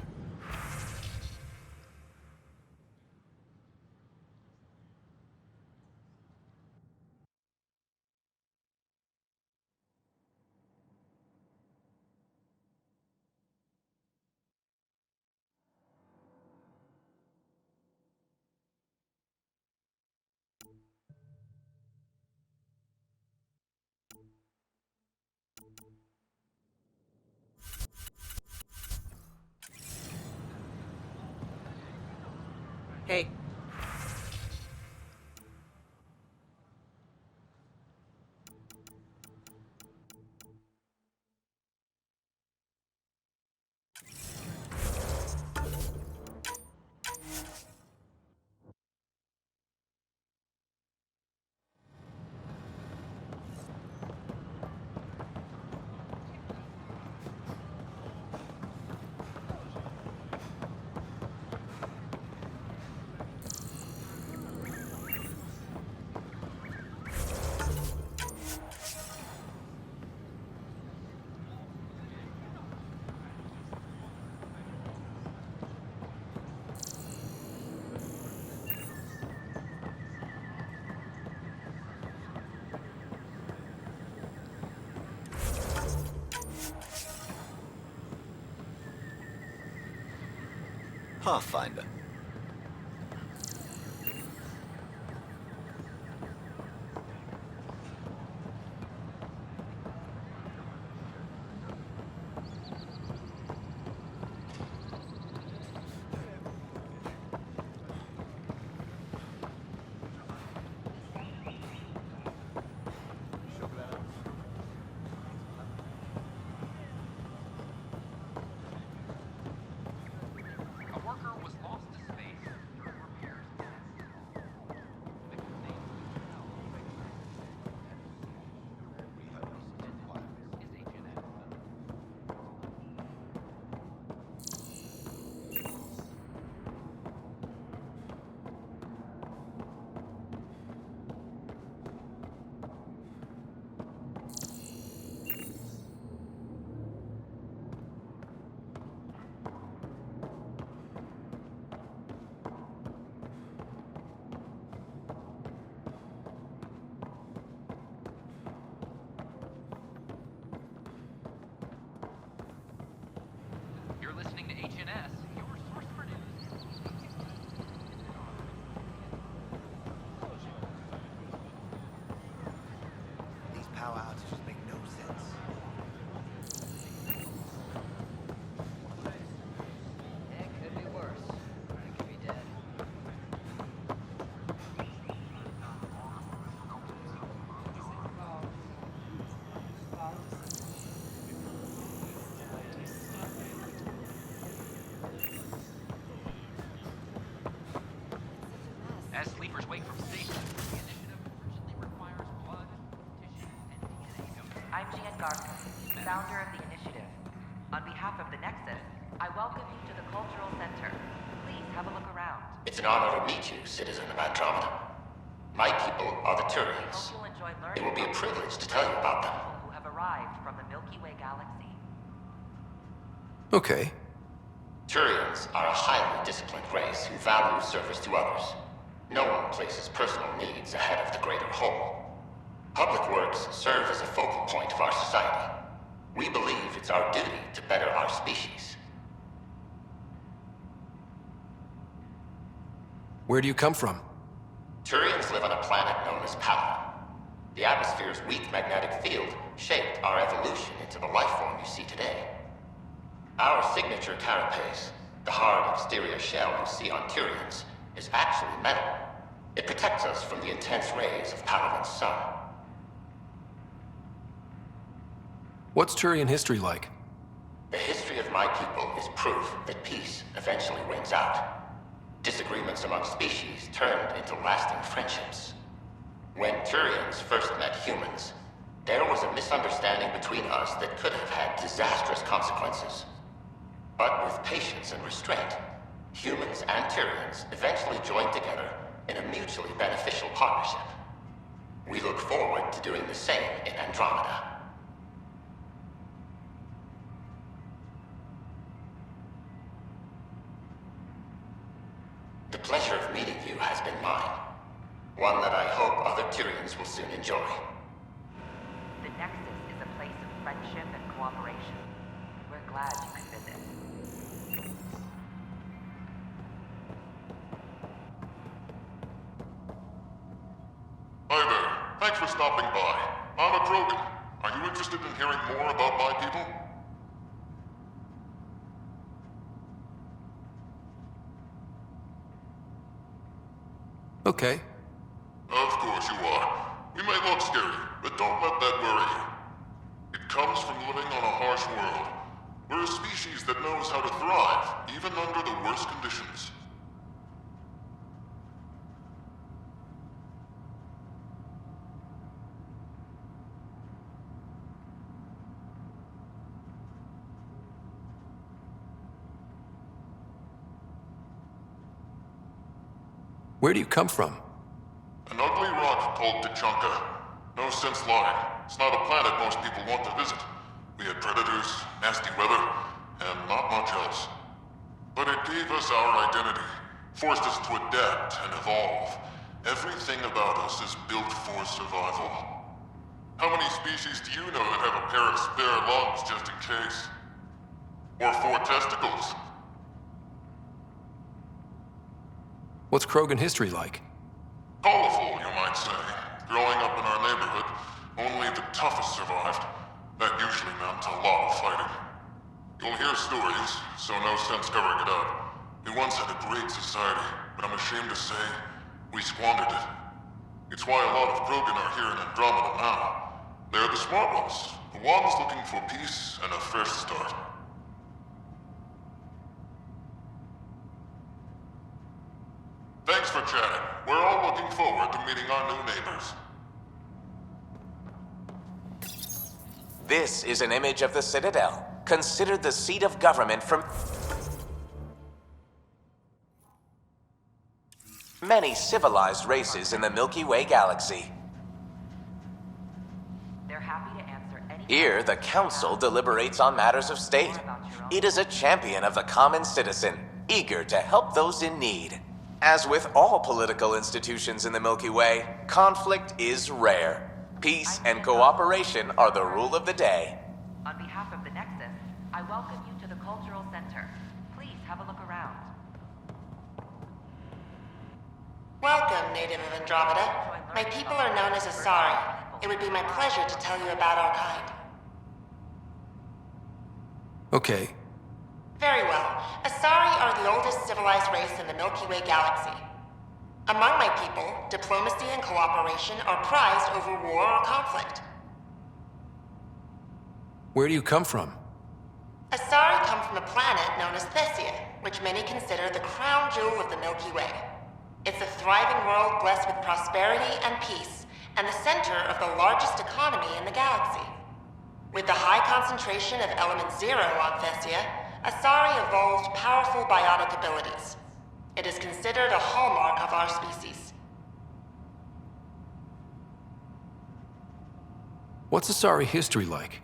Hey. Pathfinder. A worker was lost to as sleepers wake from sleep. The initiative urgently requires blood, tissue, and DNA donors. I'm Gian Garza, founder of the initiative. On behalf of the Nexus, I welcome you to the Cultural Center. Please have a look around. It's an honor to meet you, citizen of Andromeda. My people are the I Turians. hope you'll enjoy It learning will be a about privilege to tell you about them. people who have arrived from the Milky Way galaxy. Okay. Turians are a highly disciplined race who value service to others. No one places personal needs ahead of the greater whole. Public works serve as a focal point of our society. We believe it's our duty to better our species. Where do you come from? Turians live on a planet known as Palaven. The atmosphere's weak magnetic field shaped our evolution into the life form you see today. Our signature carapace, the hard exterior shell you see on Turians, is actually metal. It protects us from the intense rays of Palaven's sun. What's Turian history like? The history of my people is proof that peace eventually wins out. Disagreements among species turned into lasting friendships. When Turians first met humans, there was a misunderstanding between us that could have had disastrous consequences. But with patience and restraint, humans and Turians eventually joined together in a mutually beneficial partnership. We look forward to doing the same in Andromeda. The pleasure of meeting you has been mine. One that I hope other Turians will soon enjoy. The Nexus is a place of friendship and cooperation. We're glad you could visit. Hi there. Thanks for stopping by. I'm a Krogan. Are you interested in hearing more about my people? Okay. Of course you are. We may look scary, but don't let that worry you. It comes from living on a harsh world. We're a species that knows how to thrive, even under the worst conditions. Where do you come from? An ugly rock called Tachanka. No sense lying. It's not a planet most people want to visit. We had predators, nasty weather, and not much else. But it gave us our identity, forced us to adapt and evolve. Everything about us is built for survival. How many species do you know that have a pair of spare lungs just in case? Or 4 testicles? What's Krogan history like? Colorful, you might say. Growing up in our neighborhood, only the toughest survived. That usually meant a lot of fighting. You'll hear stories, so no sense covering it up. We once had a great society, but I'm ashamed to say, we squandered it. It's why a lot of Krogan are here in Andromeda now. They're the smart ones, the ones looking for peace and a fresh start. Thanks for chatting. We're all looking forward to meeting our new neighbors. This is an image of the Citadel, considered the seat of government from many civilized races in the Milky Way galaxy. They're happy to answer any Here, the Council deliberates on matters of state. It is a champion of the common citizen, eager to help those in need. As with all political institutions in the Milky Way, conflict is rare. Peace and cooperation are the rule of the day. On behalf of the Nexus, I welcome you to the Cultural Center. Please have a look around. Welcome, native of Andromeda. My people are known as Asari. It would be my pleasure to tell you about our kind. Okay. Very well. Asari are the oldest civilized race in the Milky Way galaxy. Among my people, diplomacy and cooperation are prized over war or conflict. Where do you come from? Asari come from a planet known as Thesia, which many consider the crown jewel of the Milky Way. It's a thriving world blessed with prosperity and peace, and the center of the largest economy in the galaxy. With the high concentration of Element Zero on Thessia, Asari evolved powerful biotic abilities. It is considered a hallmark of our species. What's Asari history like?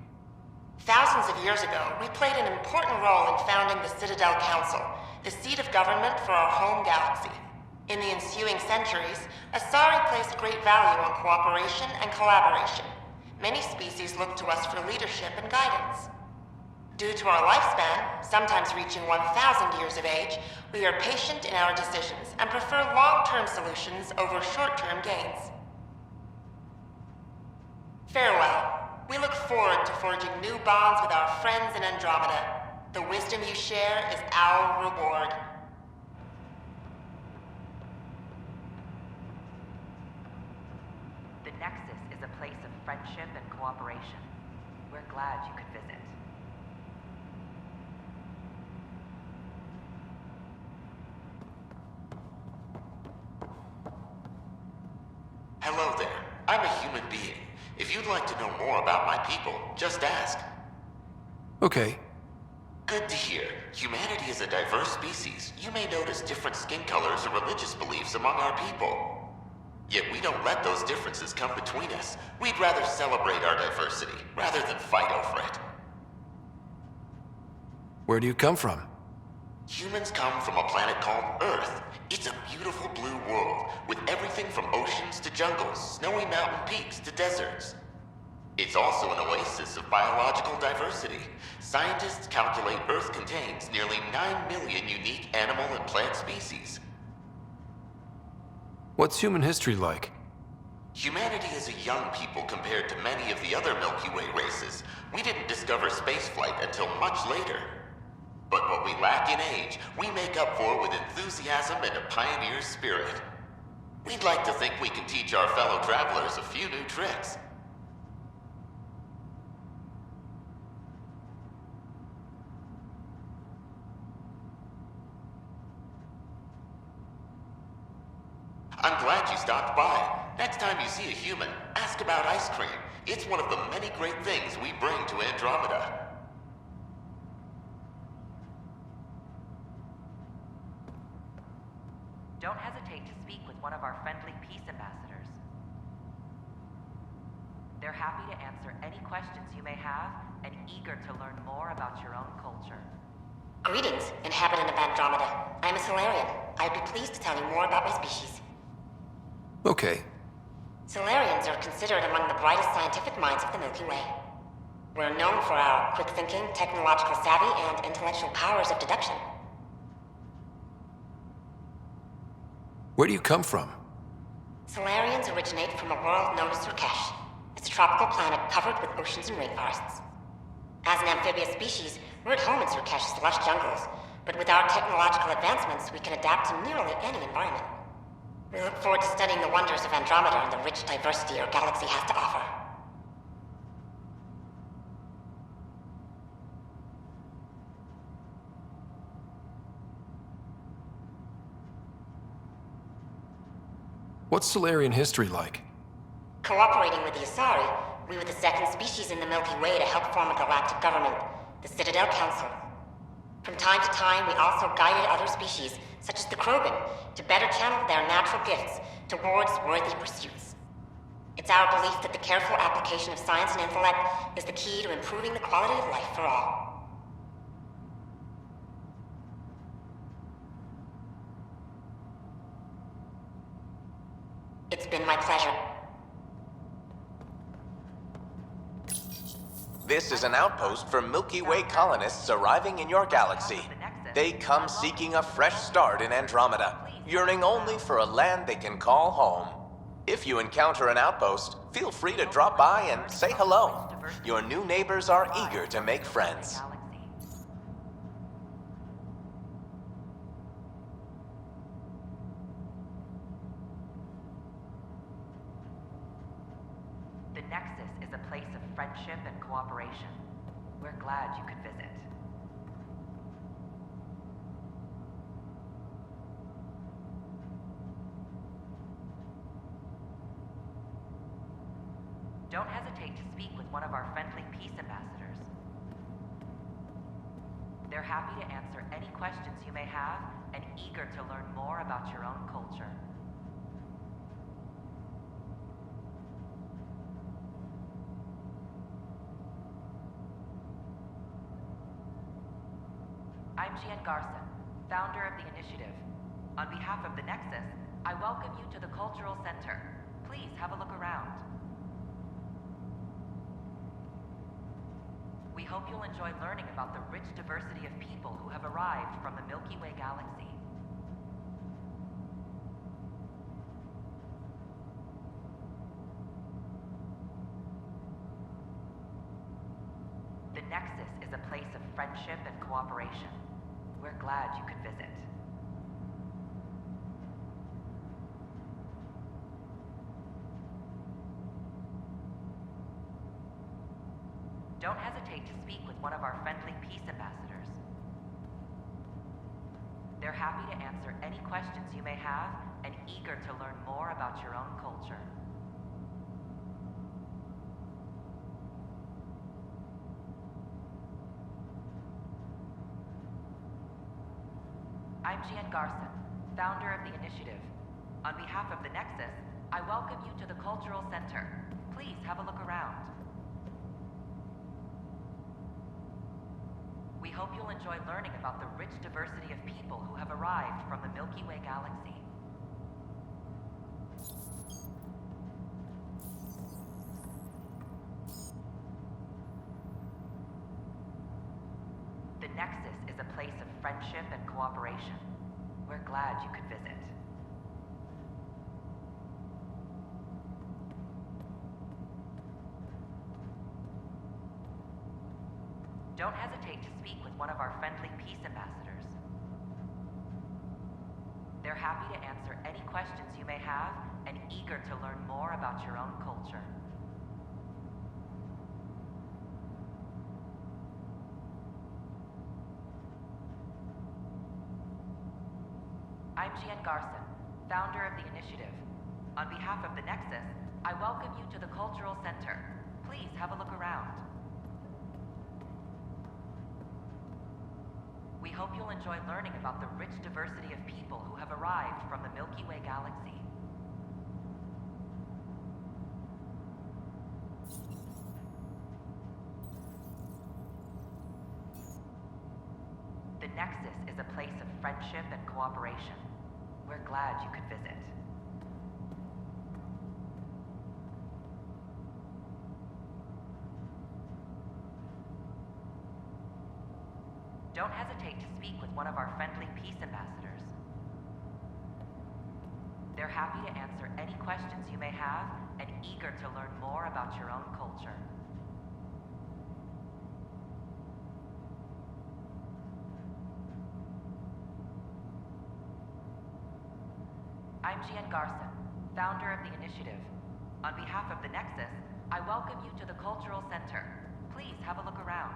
Thousands of years ago, we played an important role in founding the Citadel Council, the seat of government for our home galaxy. In the ensuing centuries, Asari placed great value on cooperation and collaboration. Many species look to us for leadership and guidance. Due to our lifespan, sometimes reaching 1,000 years of age, we are patient in our decisions and prefer long-term solutions over short-term gains. Farewell. We look forward to forging new bonds with our friends in Andromeda. The wisdom you share is our reward. The Nexus is a place of friendship and cooperation. We're glad you could visit. Hello there. I'm a human being. If you'd like to know more about my people, just ask. Okay. Good to hear. Humanity is a diverse species. You may notice different skin colors or religious beliefs among our people. Yet we don't let those differences come between us. We'd rather celebrate our diversity, rather than fight over it. Where do you come from? Humans come from a planet called Earth. It's a beautiful blue world, with everything from oceans to jungles, snowy mountain peaks to deserts. It's also an oasis of biological diversity. Scientists calculate Earth contains nearly 9 million unique animal and plant species. What's human history like? Humanity is a young people compared to many of the other Milky Way races. We didn't discover spaceflight until much later. But what we lack in age, we make up for with enthusiasm and a pioneer spirit. We'd like to think we can teach our fellow travelers a few new tricks. I'm glad you stopped by. Next time you see a human, ask about ice cream. It's one of the many great things we bring to Andromeda. Don't hesitate to speak with one of our friendly peace ambassadors. They're happy to answer any questions you may have and eager to learn more about your own culture. Greetings, inhabitant of Andromeda. I'm a Solarian. I'd be pleased to tell you more about my species. Okay. Solarians are considered among the brightest scientific minds of the Milky Way. We're known for our quick thinking, technological savvy, and intellectual powers of deduction. Where do you come from? Solarians originate from a world known as Surkesh. It's a tropical planet covered with oceans and rainforests. As an amphibious species, we're at home in Surkesh's lush jungles, but with our technological advancements, we can adapt to nearly any environment. We look forward to studying the wonders of Andromeda and the rich diversity our galaxy has to offer. What's Solarian history like? Cooperating with the Asari, we were the second species in the Milky Way to help form a galactic government, the Citadel Council. From time to time, we also guided other species, such as the Krogan, to better channel their natural gifts towards worthy pursuits. It's our belief that the careful application of science and intellect is the key to improving the quality of life for all. It's been my pleasure. This is an outpost for Milky Way colonists arriving in your galaxy. They come seeking a fresh start in Andromeda, yearning only for a land they can call home. If you encounter an outpost, feel free to drop by and say hello. Your new neighbors are eager to make friends. The Nexus is a place of friendship and cooperation. We're glad you could visit. Don't hesitate to speak with one of our friendly peace ambassadors. They're happy to answer any questions you may have and eager to learn more about your own culture. I'm Gian Garson, founder of the initiative. On behalf of the Nexus, I welcome you to the Cultural Center. Please have a look around. We hope you'll enjoy learning about the rich diversity of people who have arrived from the Milky Way galaxy. The Nexus is a place of friendship and cooperation. We're glad you could visit. Don't hesitate to speak with one of our friendly peace ambassadors. They're happy to answer any questions you may have and eager to learn more about your own culture. I'm Gian Garson, founder of the initiative. On behalf of the Nexus, I welcome you to the Cultural Center. Please have a look around. We hope you'll enjoy learning about the rich diversity of people who have arrived from the Milky Way galaxy. The Nexus is a place of friendship and cooperation. We're glad you could visit. Don't hesitate to speak with one of our friendly peace ambassadors. They're happy to answer any questions you may have and eager to learn more about your own culture. I'm Gian Garson, founder of the initiative. On behalf of the Nexus, I welcome you to the Cultural Center. Please have a look around. We hope you'll enjoy learning about the rich diversity of people who have arrived from the Milky Way galaxy. The Nexus is a place of friendship and cooperation. We're glad you could visit. Don't hesitate to speak with one of our friendly peace ambassadors. They're happy to answer any questions you may have and eager to learn more about your own culture. I'm Gian Garson, founder of the initiative. On behalf of the Nexus, I welcome you to the Cultural Center. Please have a look around.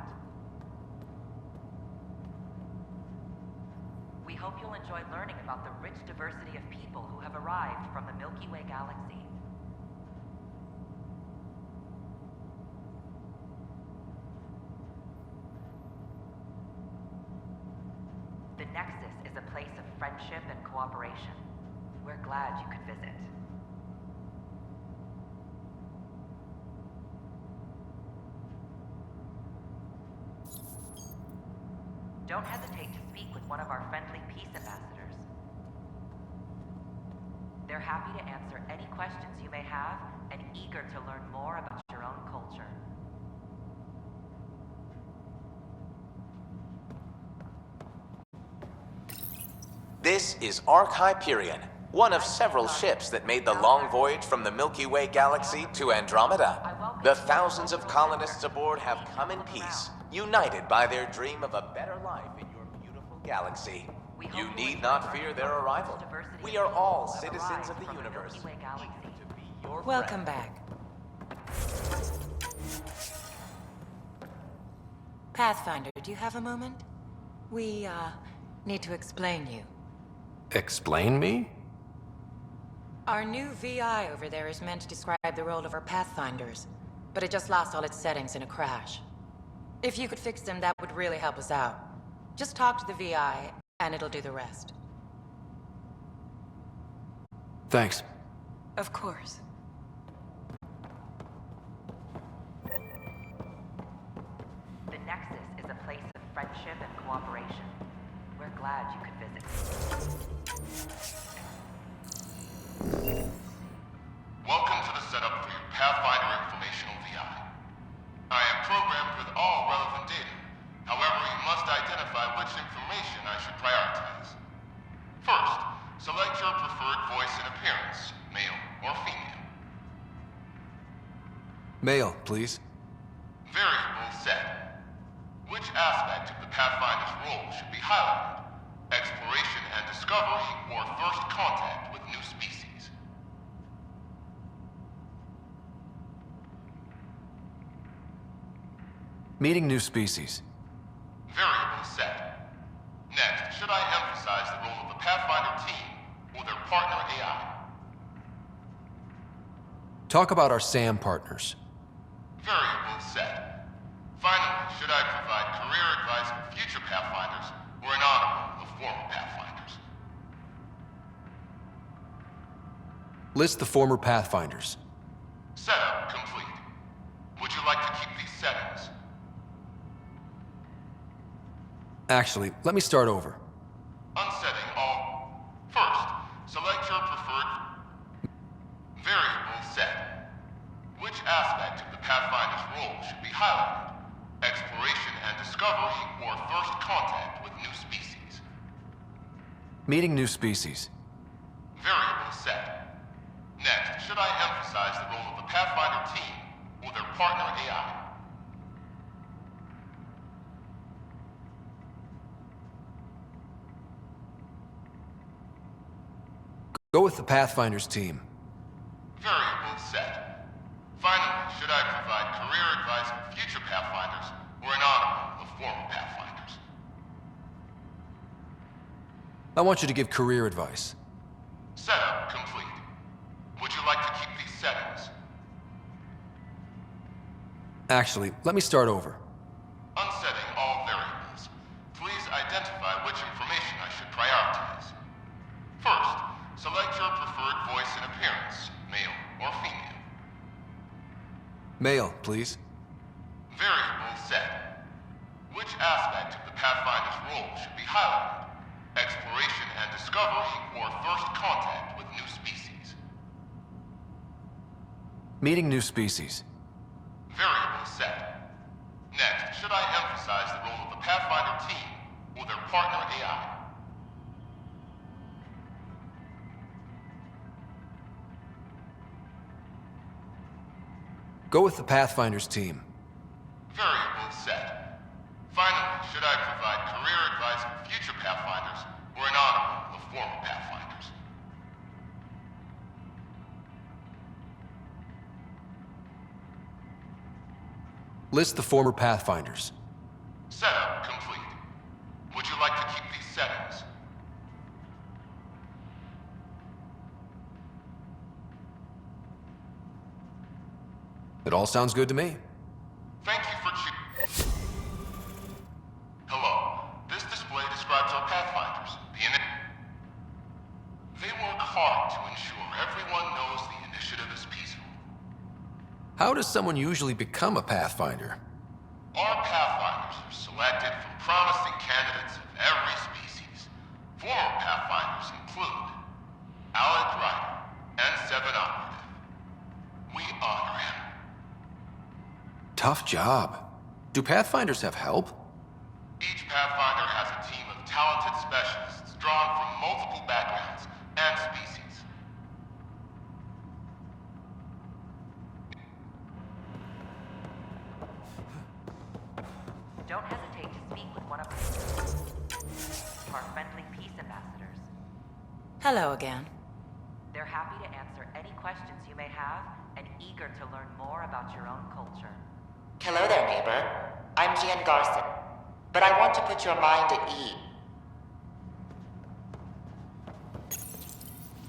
We hope you'll enjoy learning about the rich diversity of people who have arrived from the Milky Way galaxy. The Nexus is a place of friendship and cooperation. We're glad you could visit. Don't hesitate to speak with one of our friendly peace ambassadors. They're happy to answer any questions you may have and eager to learn more about your own culture. This is Ark Hyperion, one of several ships that made the long voyage from the Milky Way galaxy to Andromeda. The thousands of colonists aboard have come in peace, united by their dream of a better life in your beautiful galaxy. You need not fear their arrival. We are all citizens of the universe. Welcome back. Pathfinder, do you have a moment? We, need to explain you. Explain me? Our new VI over there is meant to describe the role of our Pathfinders. but it just lost all its settings in a crash. If you could fix them, that would really help us out. Just talk to the VI, and it'll do the rest. Thanks. Of course. The Nexus is a place of friendship and cooperation. We're glad you could visit. Welcome to the setup for your Pathfinder Informational VI. I am programmed with all relevant data. However, you must identify which information I should prioritize. First, select your preferred voice and appearance, male or female. Male, please. Variable set. Which aspect of the Pathfinder's role should be highlighted? Exploration and discovery, or first contact with new species? Meeting new species. Variable set. Next, should I emphasize the role of the Pathfinder team or their partner AI? Talk about our SAM partners. Variable set. Finally, should I provide career advice for future Pathfinders or an honorable of former Pathfinders? List the former Pathfinders. Setup complete. Would you like to keep these settings? Actually, let me start over. Unsetting all. First, select your preferred variable set. Which aspect of the Pathfinder's role should be highlighted? Exploration and discovery, or first contact with new species? Meeting new species. Variable set. Next, should I emphasize the role of the Pathfinder team or their partner AI? Go with the Pathfinders team. Variable set. Finally, should I provide career advice for future Pathfinders or an honorable of former Pathfinders? I want you to give career advice. Setup complete. Would you like to keep these settings? Actually, let me start over. Unsetting all variables. Please identify which information I should prioritize. First, select your preferred voice and appearance, male or female. Male, please. Variable set. Which aspect of the Pathfinder's role should be highlighted? Exploration and discovery, or first contact with new species? Meeting new species. Variable set. Next, should I emphasize the role of the Pathfinder team or their partner AI? Go with the Pathfinders team. Variable set. Finally, should I provide career advice for future Pathfinders or an honorable of former Pathfinders? List the former Pathfinders. Setup complete. Would you like to keep these settings? It all sounds good to me. Thank you for Hello. This display describes our Pathfinders. They work hard to ensure everyone knows the initiative is peaceful. How does someone usually become a Pathfinder? Our Pathfinders are selected from promising candidates of every species. Former Pathfinders include Alec Ryder and Seven Operative. We honor him. Tough job. Do Pathfinders have help? Each Pathfinder has a team of talented specialists drawn from multiple backgrounds and species. Don't hesitate to speak with one of our friendly peace ambassadors. Hello again. They're happy to answer any questions you may have and eager to learn more about your own culture. Hello there, neighbor. I'm Gian Garson, but I want to put your mind at ease.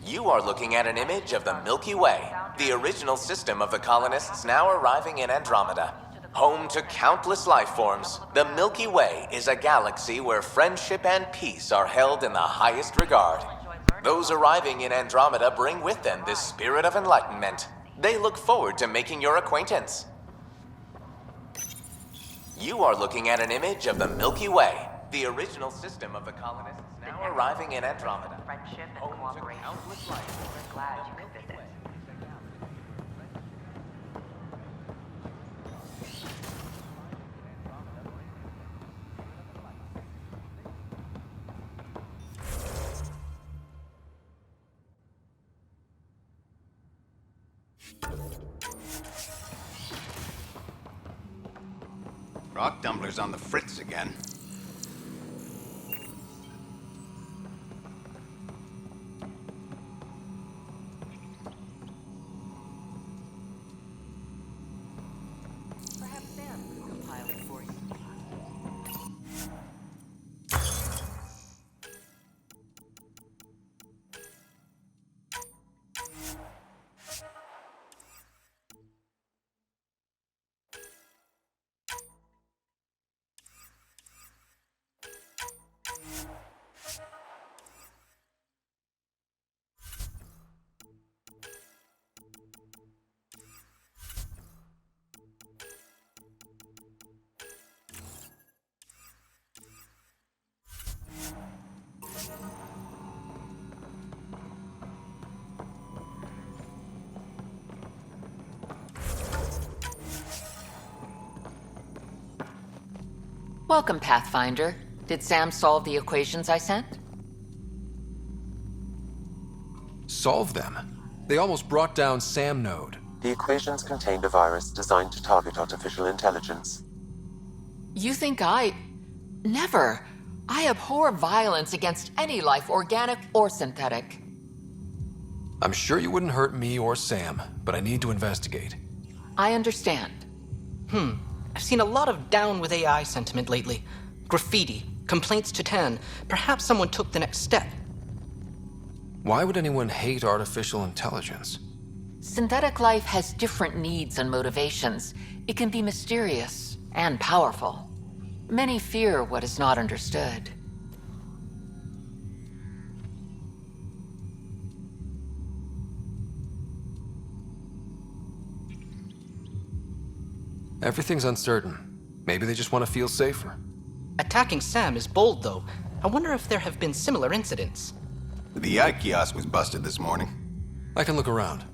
You are looking at an image of the Milky Way, the original system of the colonists now arriving in Andromeda. Home to countless life forms, the Milky Way is a galaxy where friendship and peace are held in the highest regard. Those arriving in Andromeda bring with them this spirit of enlightenment. They look forward to making your acquaintance. You are looking at an image of the Milky Way, the original system of the colonists now arriving in Andromeda. Friendship and cooperation. We're glad you could visit. Rock Dumbler's on the fritz again. Perhaps Sam could compile it for you. Welcome, Pathfinder. Did Sam solve the equations I sent? Solve them? They almost brought down Sam Node. The equations contained a virus designed to target artificial intelligence. You think Never. I abhor violence against any life, organic or synthetic. I'm sure you wouldn't hurt me or Sam, but I need to investigate. I understand. I've seen a lot of down with AI sentiment lately. Graffiti, complaints to 10. Perhaps someone took the next step. Why would anyone hate artificial intelligence? Synthetic life has different needs and motivations. It can be mysterious and powerful. Many fear what is not understood. Everything's uncertain. Maybe they just want to feel safer. Attacking Sam is bold, though. I wonder if there have been similar incidents. The AI kiosk was busted this morning. I can look around.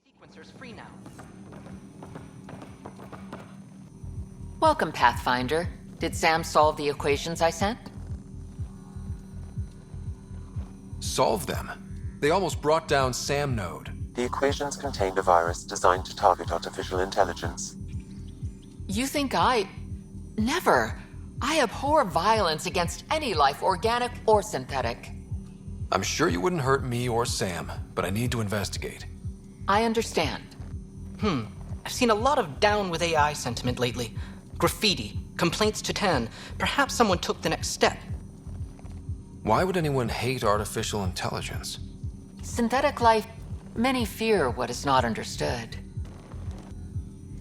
Sequencer's free now. Welcome, Pathfinder. Did Sam solve the equations I sent? Solve them? They almost brought down Sam Node. The equations contained a virus designed to target artificial intelligence. You think Never. I abhor violence against any life, organic or synthetic. I'm sure you wouldn't hurt me or Sam, but I need to investigate. I understand. I've seen a lot of down with AI sentiment lately. Graffiti, complaints to 10. Perhaps someone took the next step. Why would anyone hate artificial intelligence? Synthetic life, many fear what is not understood.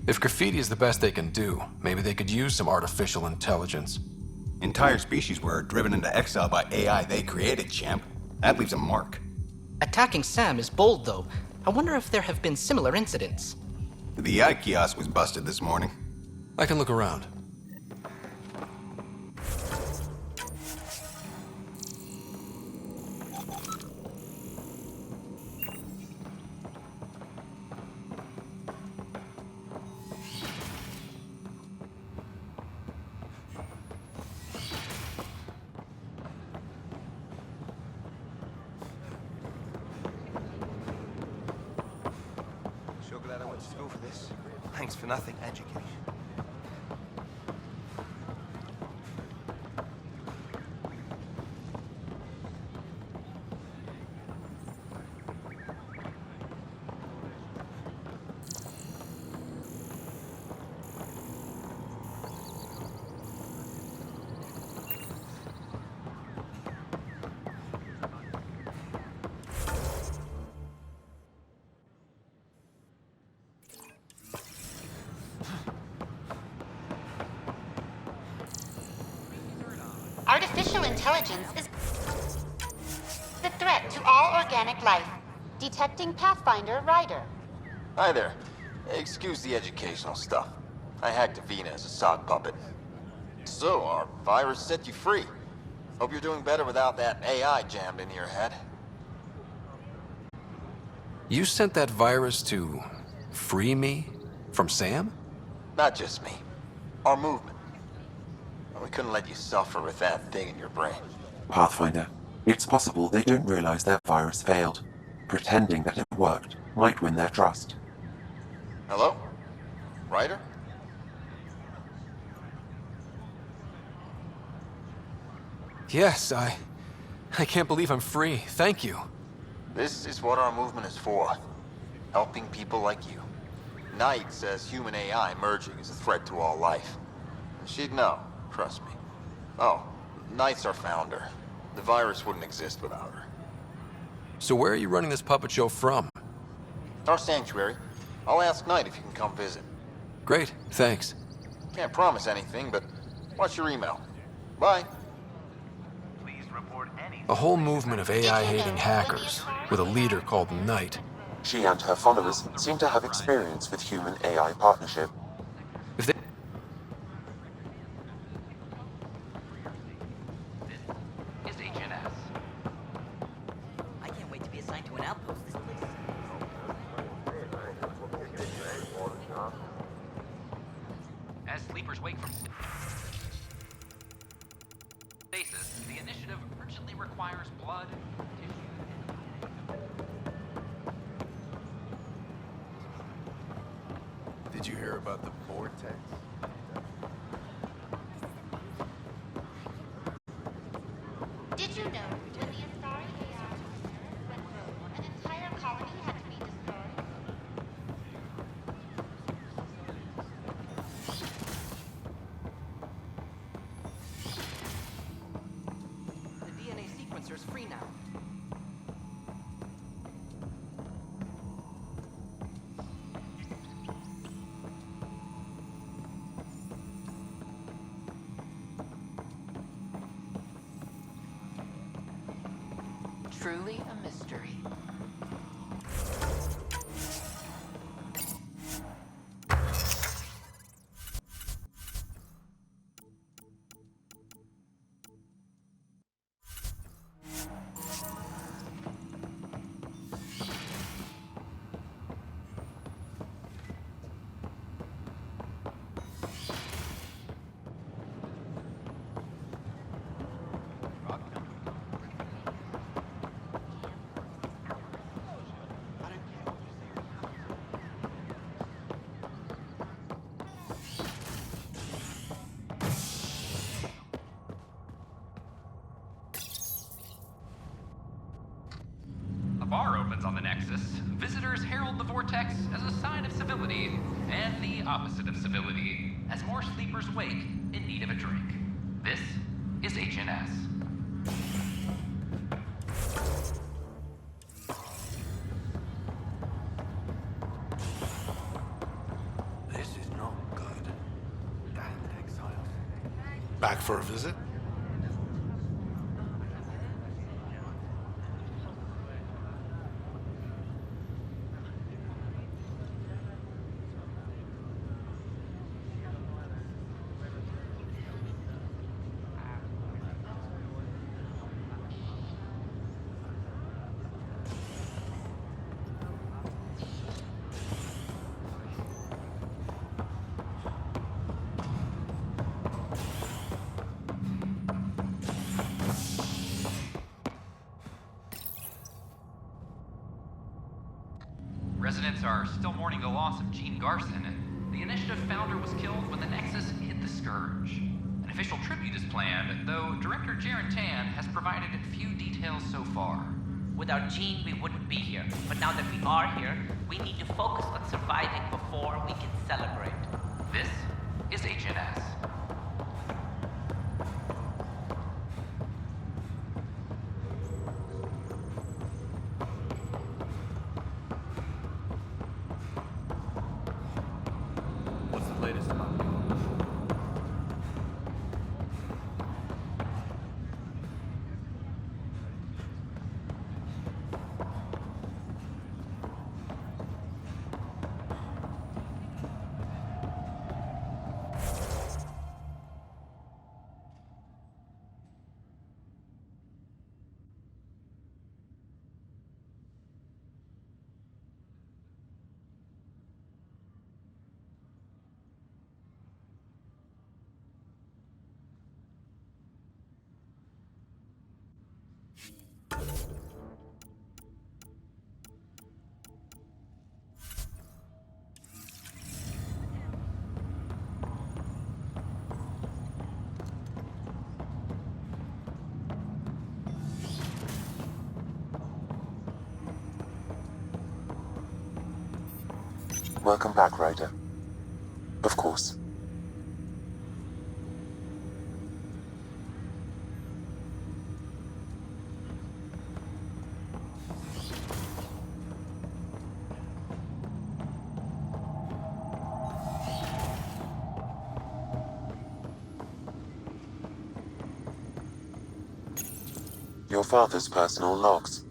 If graffiti is the best they can do, maybe they could use some artificial intelligence. Entire species were driven into exile by AI they created, champ. That leaves a mark. Attacking Sam is bold, though. I wonder if there have been similar incidents. The AI kiosk was busted this morning. I can look around. Sure glad I went to school for this. Thanks for nothing, education. Artificial intelligence is a threat to all organic life. Detecting Pathfinder Rider. Hi there. Excuse the educational stuff. I hacked Avina as a sock puppet. So, our virus set you free. Hope you're doing better without that AI jammed into your head. You sent that virus to free me from Sam? Not just me. Our movement. We couldn't let you suffer with that thing in your brain. Pathfinder, it's possible they don't realize their virus failed. Pretending that it worked might win their trust. Hello? Ryder? Yes, I can't believe I'm free. Thank you. This is what our movement is for. Helping people like you. Knight says human AI merging is a threat to all life. She'd know, trust me. Oh, Knight's our founder. The virus wouldn't exist without her. So where are you running this puppet show from? Our sanctuary. I'll ask Knight if you can come visit. Great, thanks. Can't promise anything, but watch your email. Bye. A whole movement of AI-hating hackers, with a leader called Knight. She and her followers seem to have experience with human-AI partnership. If they... This is HNS. I can't wait to be assigned to an outpost this place. As sleepers wake from stasis, the initiative urgently requires blood, Did you hear about the vortex? Did you know when the Astari AI went rogue, an entire colony had to be destroyed? The DNA sequencer's free now. Truly a mystery. A bar opens on the Nexus. Visitors herald the vortex as a sign of civility, and the opposite of civility, as more sleepers wake in need of a drink. This is HNS. This is not good. Damned exiles. Back for a visit? Residents are still mourning the loss of Gene Garson. The Initiative founder was killed when the Nexus hit the Scourge. An official tribute is planned, though Director Jaren Tan has provided few details so far. Without Gene, we wouldn't be here. But now that we are here, we need to focus on surviving before we can celebrate. This is HNS. What's the Welcome back, Ryder. Of course. Your father's personal logs.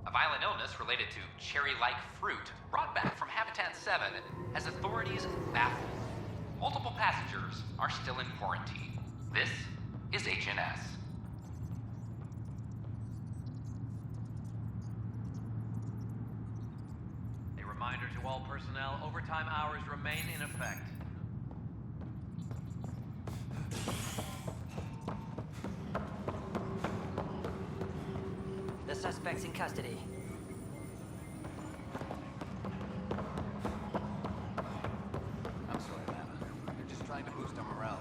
A violent illness related to cherry-like fruit brought back from Habitat 7 has authorities baffled. Multiple passengers are still in quarantine. This is HNS. A reminder to all personnel, overtime hours remain in effect. The suspect's in custody. I'm sorry, Lana. They're just trying to boost our morale.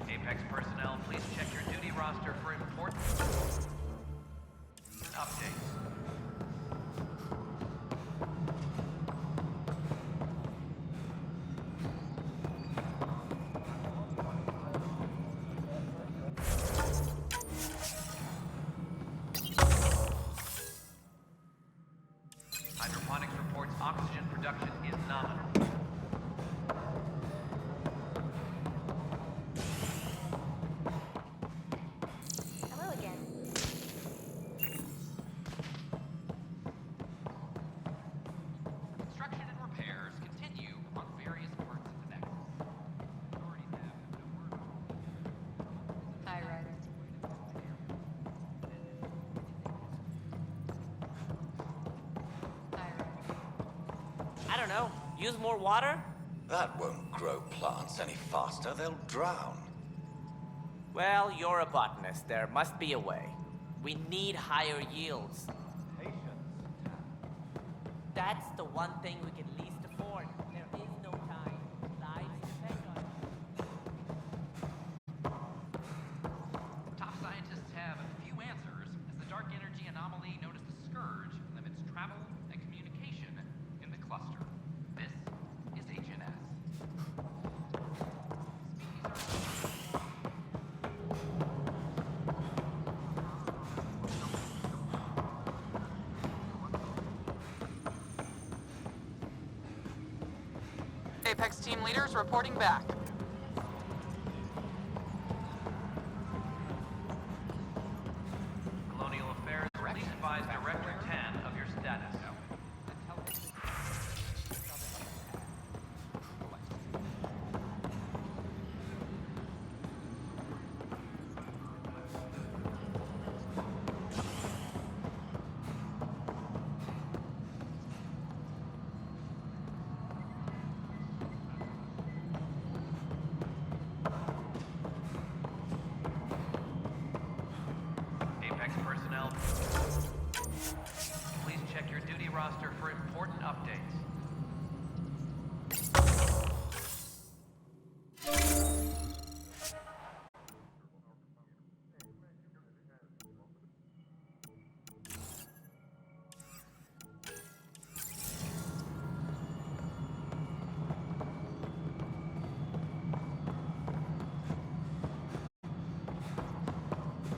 Apex personnel, please check your duty roster for important updates. Hydroponics reports oxygen production is nominal. Hello again. Construction and repairs continue on various parts of the nexus. Authorities have no word. Hi, Ryder. Hi, Ryder. I don't know. Use more water? That won't grow plants any faster. They'll drown. Well, you're a botanist. There must be a way. We need higher yields. That's the one thing we can least afford. There is no time. Lives depend on it. Top scientists have a few answers as the dark energy anomaly known as the Scourge limits travel and communication in the cluster. This is HNS. Apex team leaders reporting back. Colonial Affairs, please advise Director 10 of your status. roster for important updates.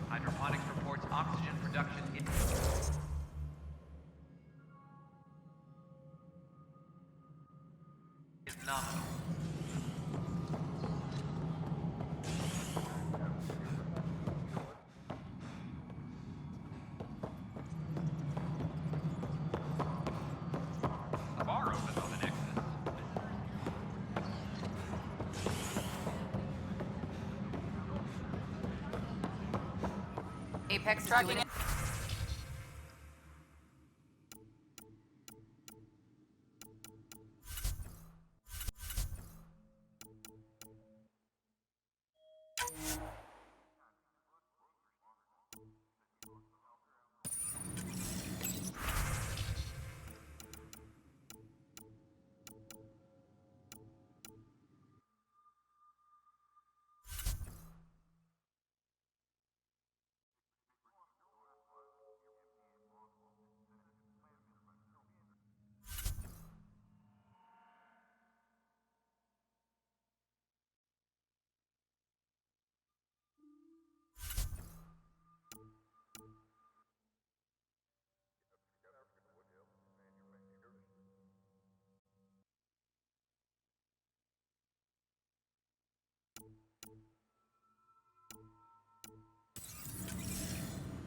Hydroponics reports oxygen production is nominal. The bar opened on the Nexus. Apex Tracking doing it.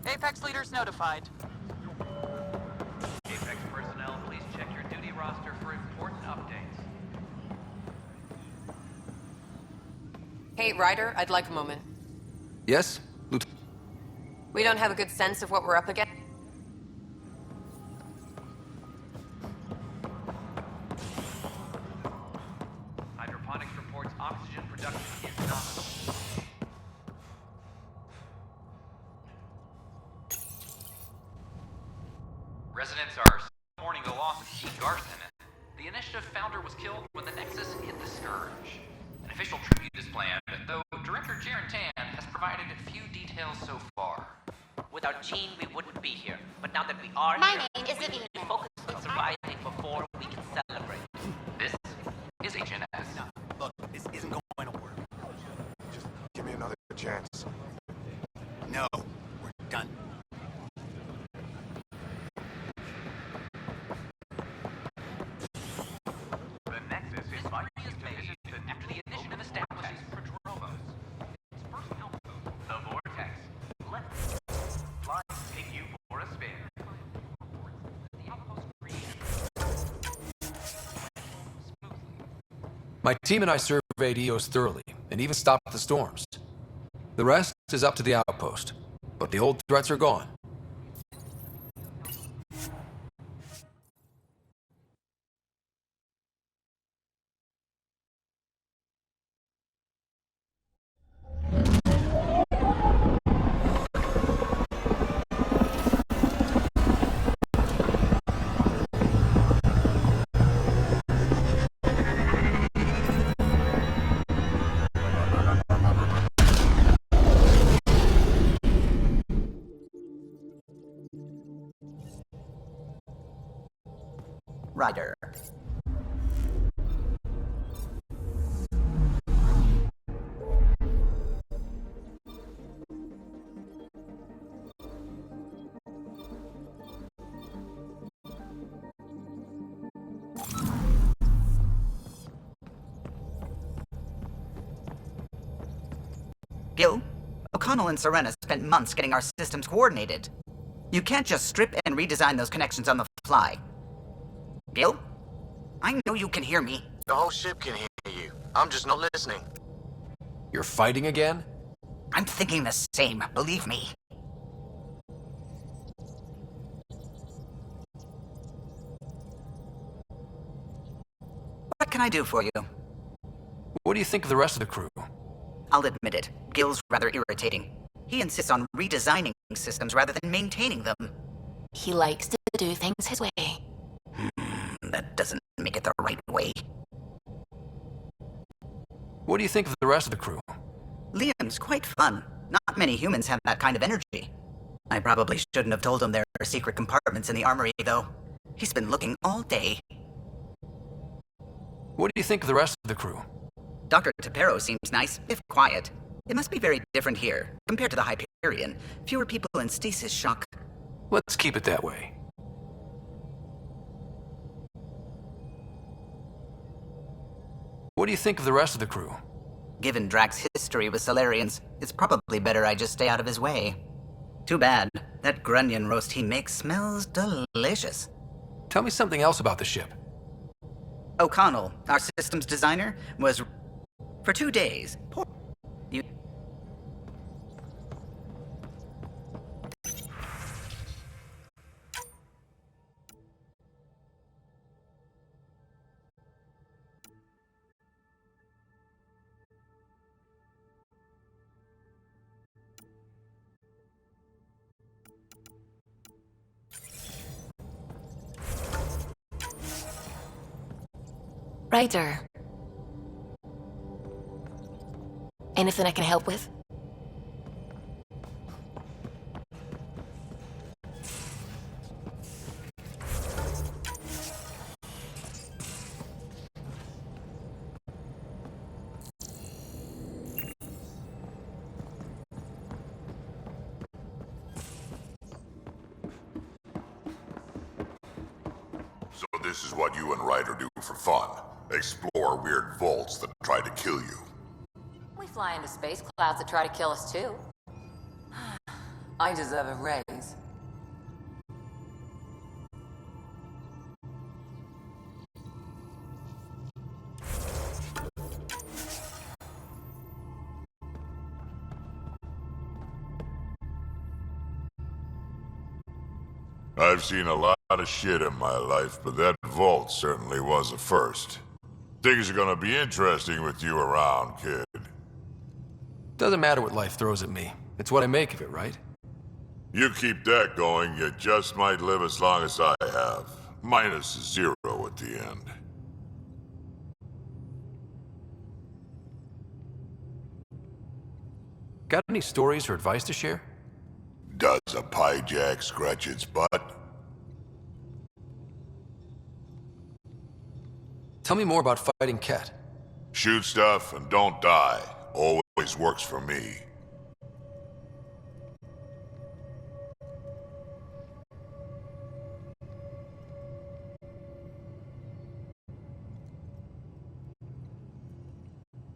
Apex leaders notified. Apex personnel, please check your duty roster for important updates. Hey, Ryder, I'd like a moment. Yes, Lieutenant? We don't have a good sense of what we're up against. Hydroponics reports oxygen production is nominal. Residents are mourning the loss of Gene Garson. The initiative founder was killed when the Nexus hit the Scourge. An official tribute is planned, though Director Jaren Tan has provided few details so far. Without Gene, we wouldn't be here. But now that we are My here, name we isn't need to focus on surviving before we can celebrate. This is HNS. Look, this isn't going to work. Just give me another chance. No, we're done. The Nexus invites you to visit after the initiative establishes Prodromos. Its first outpost, the Vortex. Let's fly take you for a spin. The outpost My team and I surveyed EOS thoroughly, and even stopped the storms. The rest is up to the outpost, but the old threats are gone. Ryder. Gil, O'Connell and Serena spent months getting our systems coordinated. You can't just strip and redesign those connections on the fly. Gil? I know you can hear me. The whole ship can hear you. I'm just not listening. You're fighting again? I'm thinking the same, believe me. What can I do for you? What do you think of the rest of the crew? I'll admit it, Gil's rather irritating. He insists on redesigning systems rather than maintaining them. He likes to do things his way. that doesn't make it the right way. What do you think of the rest of the crew? Liam's quite fun. Not many humans have that kind of energy. I probably shouldn't have told him there are secret compartments in the armory, though. He's been looking all day. What do you think of the rest of the crew? Dr. Tapero seems nice, if quiet. It must be very different here, compared to the Hyperion. Fewer people in stasis shock. Let's keep it that way. What do you think of the rest of the crew? Given Drax's history with Solarians, it's probably better I just stay out of his way. Too bad. That grunion roast he makes smells delicious. Tell me something else about the ship. O'Connell, our systems designer, was... for 2 days. You... Ryder. Anything I can help with? So this is what you and Ryder do for fun? Explore weird vaults that try to kill you. We fly into space clouds that try to kill us too. I deserve a raise. I've seen a lot of shit in my life, but that vault certainly was a first. Things are gonna be interesting with you around, kid. Doesn't matter what life throws at me. It's what I make of it, right? You keep that going, you just might live as long as I have. Minus a 0 at the end. Got any stories or advice to share? Does a pie jack scratch its butt? Tell me more about fighting Ket. Shoot stuff and don't die. Always works for me.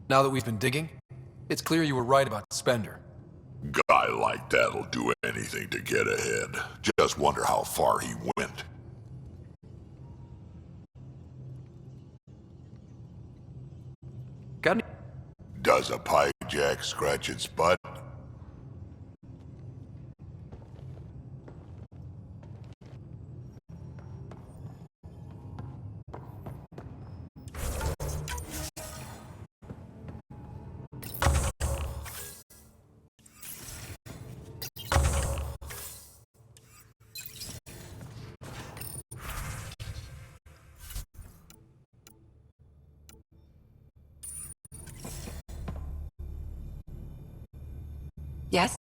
Now that we've been digging, it's clear you were right about Spender. Guy like that'll do anything to get ahead. Just wonder how far he went. Got any? Does a pie jack scratch its butt? Yes?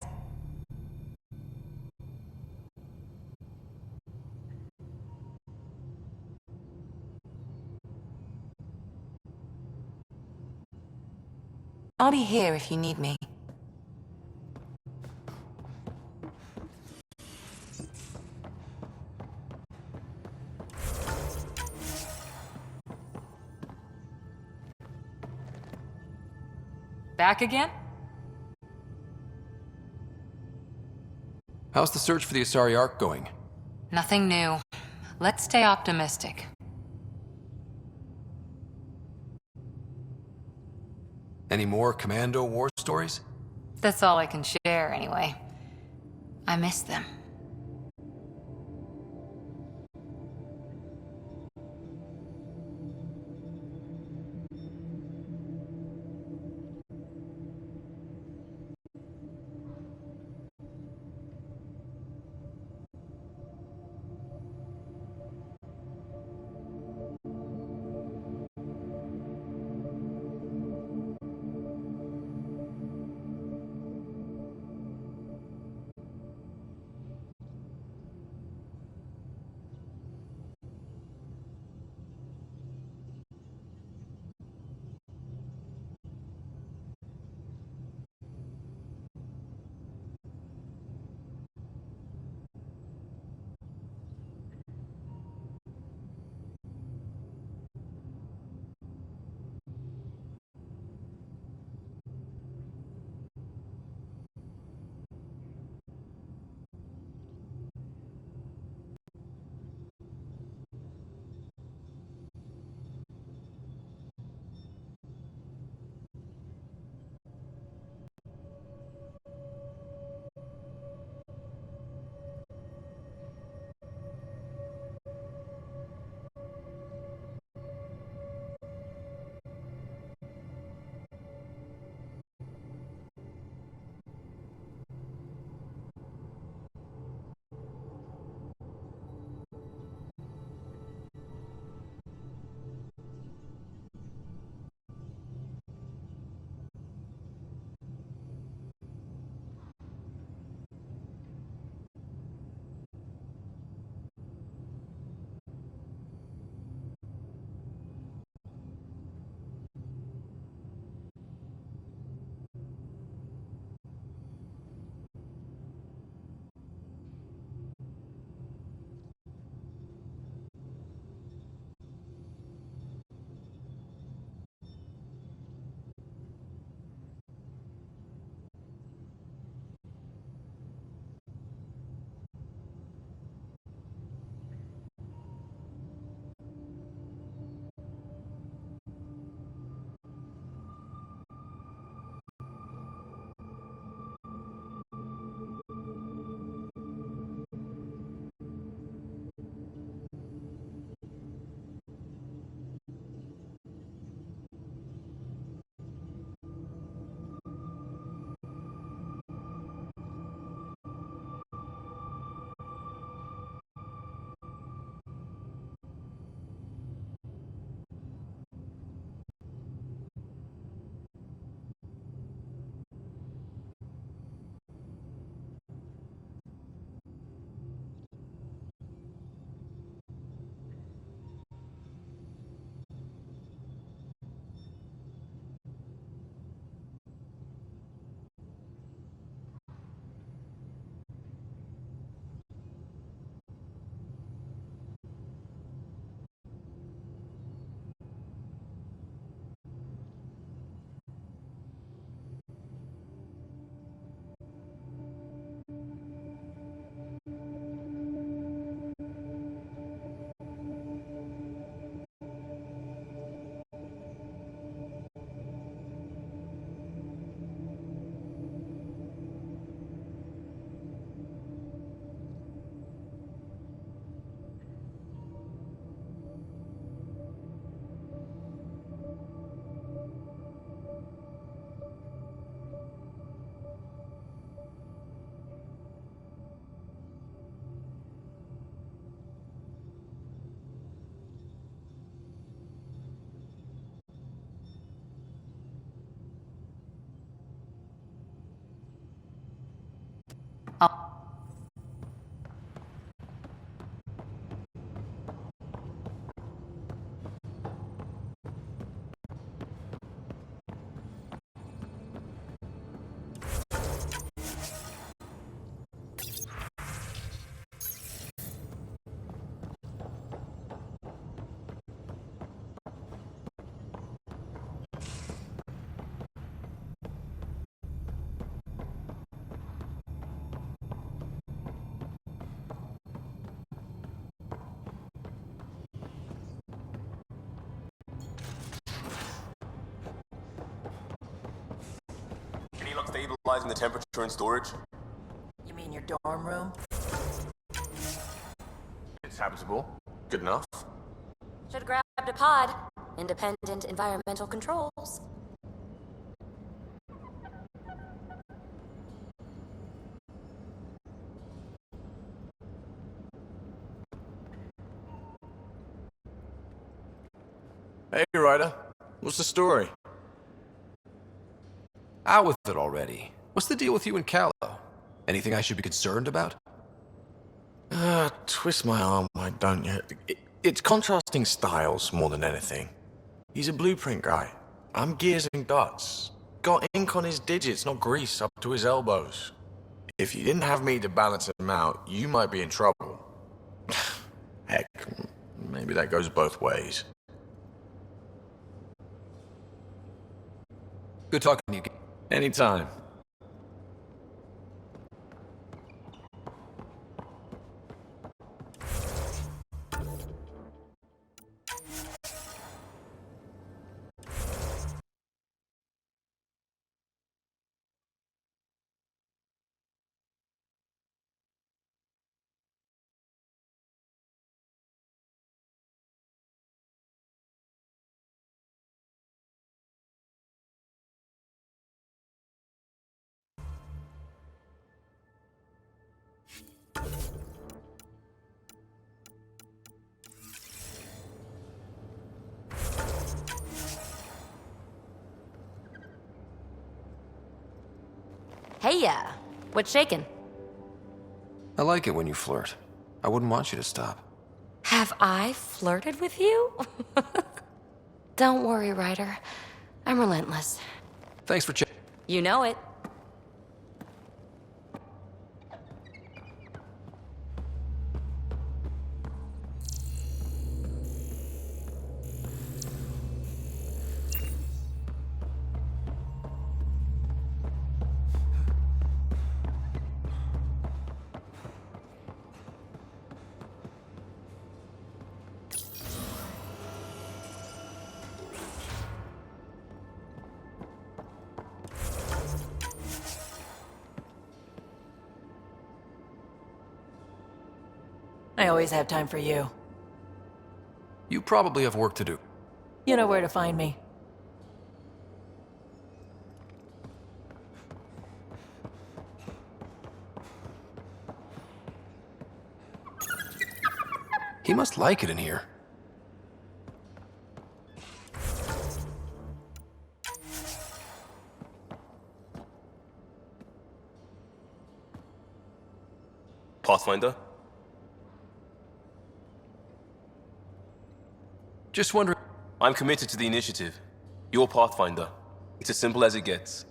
I'll be here if you need me. Back again? How's the search for the Asari Ark going? Nothing new. Let's stay optimistic. Any more Commando war stories? That's all I can share, anyway. I miss them. Optimizing the temperature and storage? You mean your dorm room? It's habitable. Good enough. Should have grabbed a pod. Independent environmental controls. Hey, Ryder. What's the story? Out with it already. What's the deal with you and Callow? Anything I should be concerned about? Twist my arm, why don't you? It's contrasting styles more than anything. He's a blueprint guy. I'm gears and guts. Got ink on his digits, not grease up to his elbows. If you didn't have me to balance him out, you might be in trouble. Heck, maybe that goes both ways. Good talking to you. Anytime. Hey, what's shaking? I like it when you flirt. I wouldn't want you to stop. Have I flirted with you? Don't worry, Ryder. I'm relentless. Thanks for checking. You know it. I always have time for you. You probably have work to do. You know where to find me. He must like it in here. Pathfinder? Just wondering. I'm committed to the initiative. You're Pathfinder. It's as simple as it gets.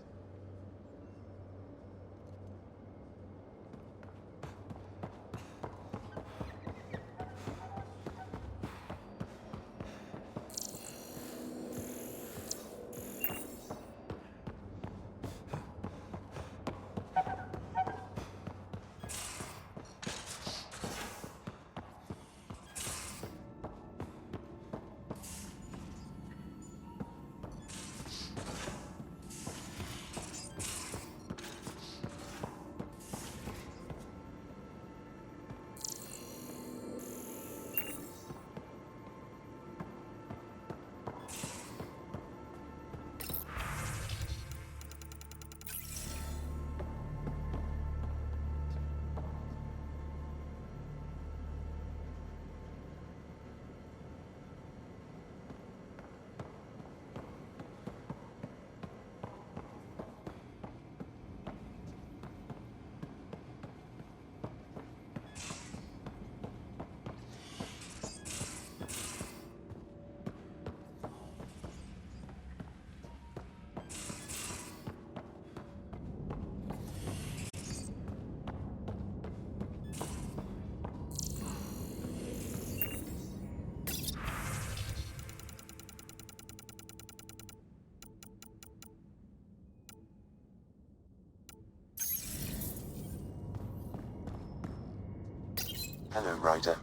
Hello, Ryder.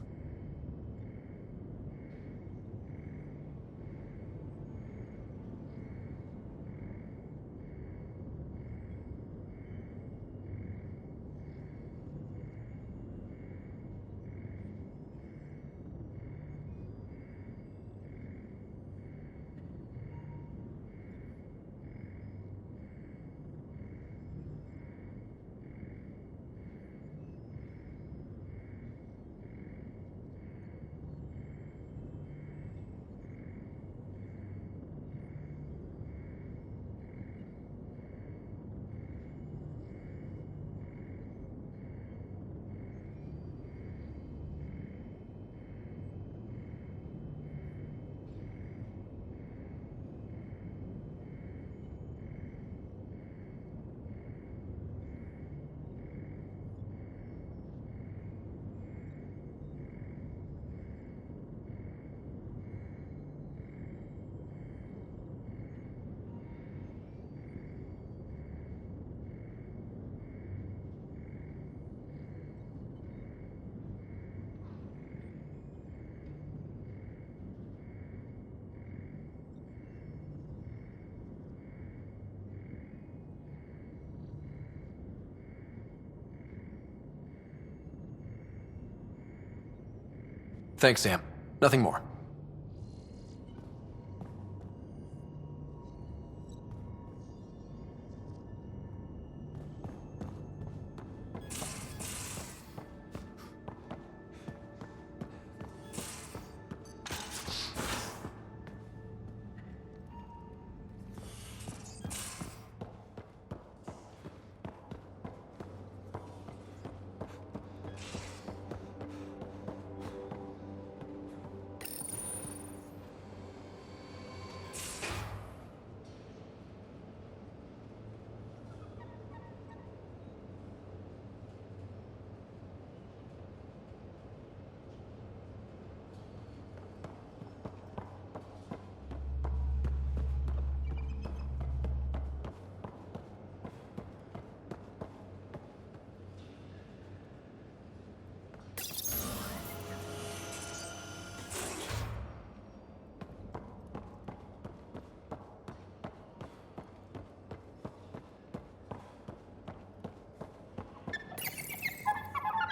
Thanks, Sam. Nothing more.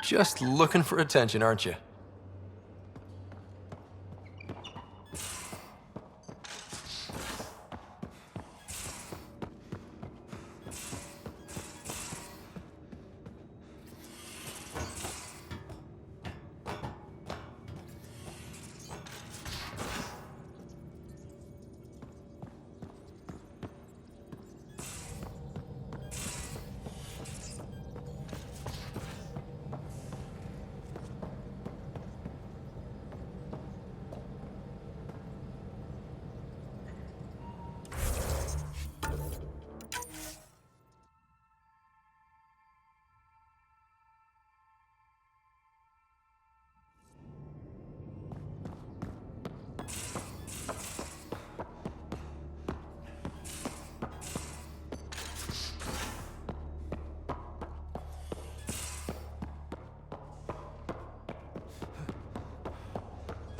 Just looking for attention, aren't you?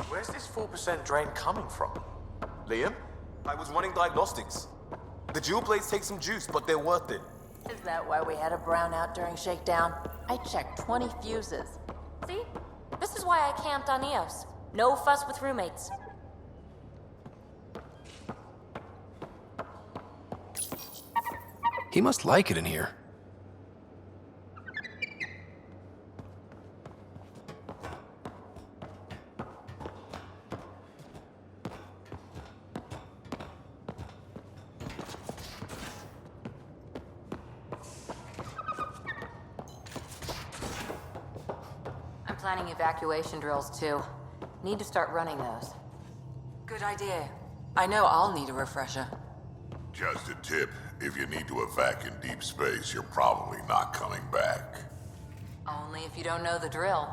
Where's this 4% drain coming from? Liam? I was running diagnostics. The jewel blades take some juice, but they're worth it. Is that why we had a brownout during shakedown? I checked 20 fuses. See? This is why I camped on Eos. No fuss with roommates. He must like it in here. I'm planning evacuation drills too. Need to start running those. Good idea. I know I'll need a refresher. Just a tip, if you need to evac in deep space, you're probably not coming back. Only if you don't know the drill.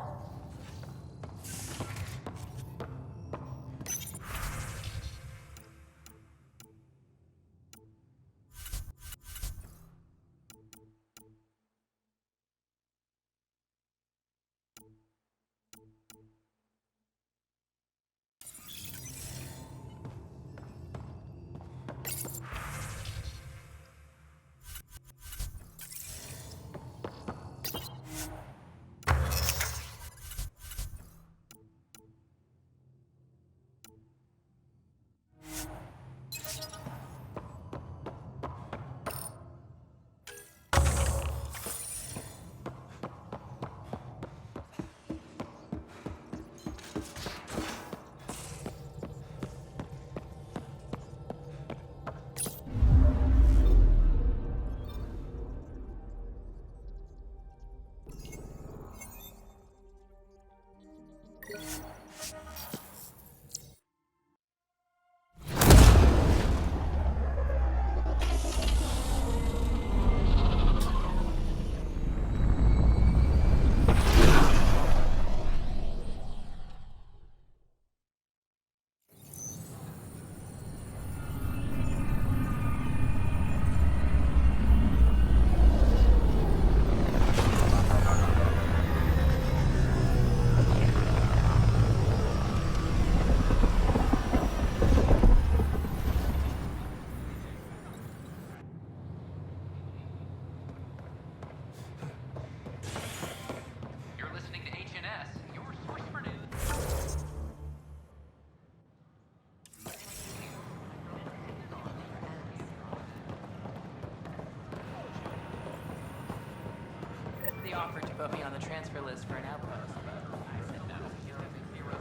offered to put me on the transfer list for an outpost, but I said no.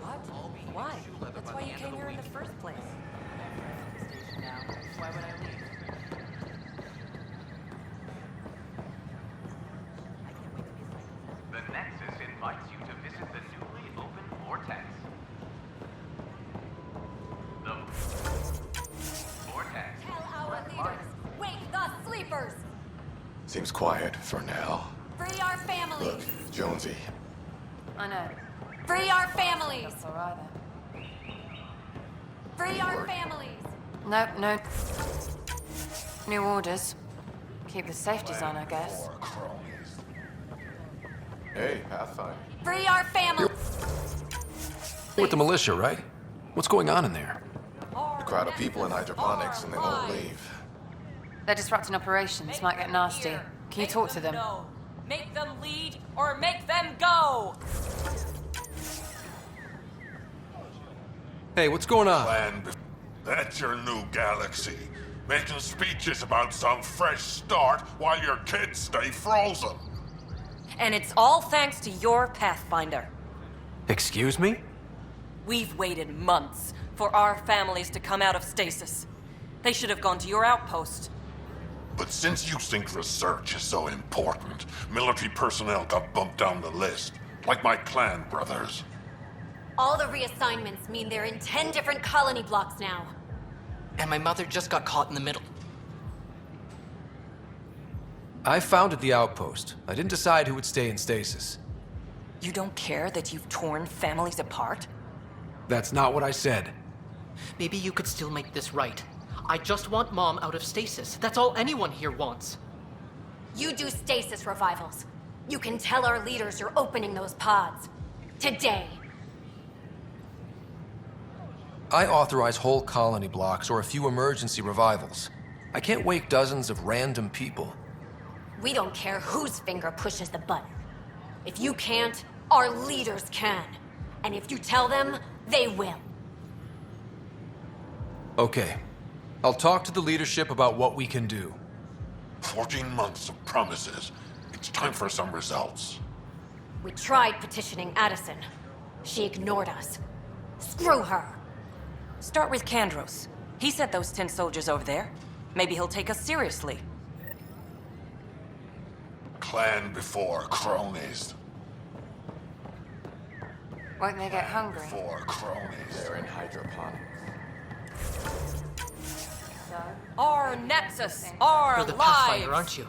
What? Why? That's why you came here in the first place. Station now. Why would I leave? The Nexus invites you to visit the newly opened Vortex. The Vortex. Tell our leaders, wake the sleepers! Seems quiet for now. Free our families! Look, Jonesy. I know. Free our families! That's alright then. Free our families! Nope, no. New orders. Keep the safeties on, I guess. Hey, Pathfinder. Free our families! You're with the militia, right? What's going on in there? A crowd of people in hydroponics and they won't leave. They're disrupting operations. Might get nasty. Can you talk to them? No. Make them lead or make them go! Hey, what's going on? That's your new galaxy. Making speeches about some fresh start while your kids stay frozen. And it's all thanks to your Pathfinder. Excuse me? We've waited months for our families to come out of stasis. They should have gone to your outpost. But since you think research is so important, military personnel got bumped down the list. Like my clan brothers. All the reassignments mean they're in 10 different colony blocks now. And my mother just got caught in the middle. I founded the outpost. I didn't decide who would stay in stasis. You don't care that you've torn families apart? That's not what I said. Maybe you could still make this right. I just want Mom out of stasis. That's all anyone here wants. You do stasis revivals. You can tell our leaders you're opening those pods. Today. I authorize whole colony blocks or a few emergency revivals. I can't wake dozens of random people. We don't care whose finger pushes the button. If you can't, our leaders can. And if you tell them, they will. Okay. I'll talk to the leadership about what we can do. 14 months of promises. It's time for some results. We tried petitioning Addison. She ignored us. Screw her. Start with Kandros. He sent those 10 soldiers over there. Maybe he'll take us seriously. Clan before cronies. Won't they get hungry? Before cronies. They're in hydroponics. Our Nexus, our You're the lives! Pathfinder, aren't you?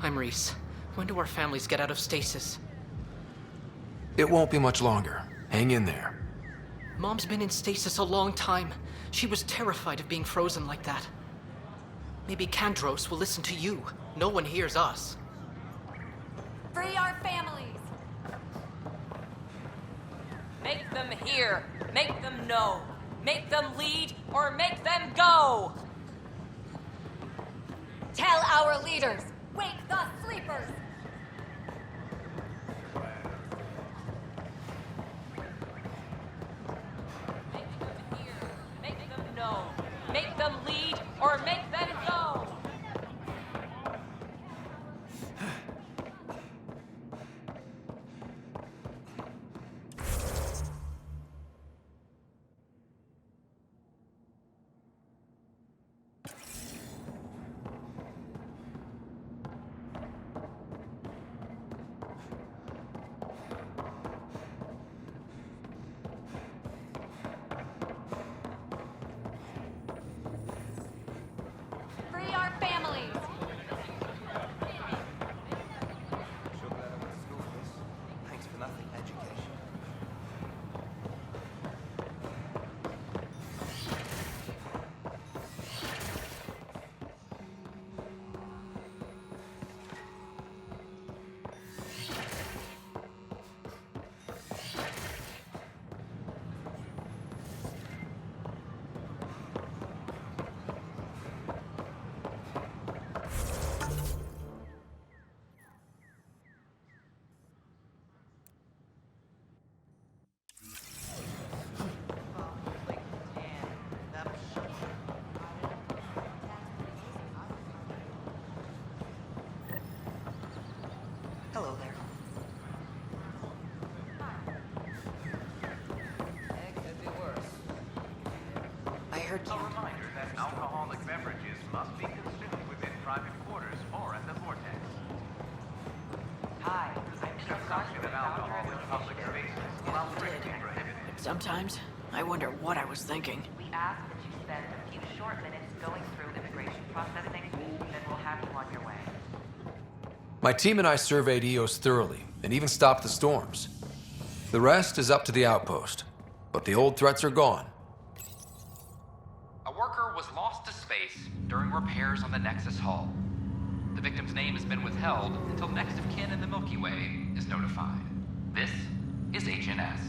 I'm Reese. When do our families get out of stasis? It won't be much longer. Hang in there. Mom's been in stasis a long time. She was terrified of being frozen like that. Maybe Kandros will listen to you. No one hears us. Free our families! Make them hear, make them know, make them lead or make them go! Tell our leaders, wake the sleepers! Make them know, make them lead or make them go! Free our families! Thanks for nothing, education. Hello there. heard you. A reminder that alcoholic beverages must be consumed within private quarters or at the vortex. Hi, I'm Consumption of alcohol in public spaces while strictly prohibited. Sometimes I wonder what I was thinking. We ask that you spend a few short minutes going through immigration processing, then we'll have you on your way. My team and I surveyed EOS thoroughly and even stopped the storms. The rest is up to the outpost, but the old threats are gone. A worker was lost to space during repairs on the Nexus hull. The victim's name has been withheld until next of kin in the Milky Way is notified. This is HNS.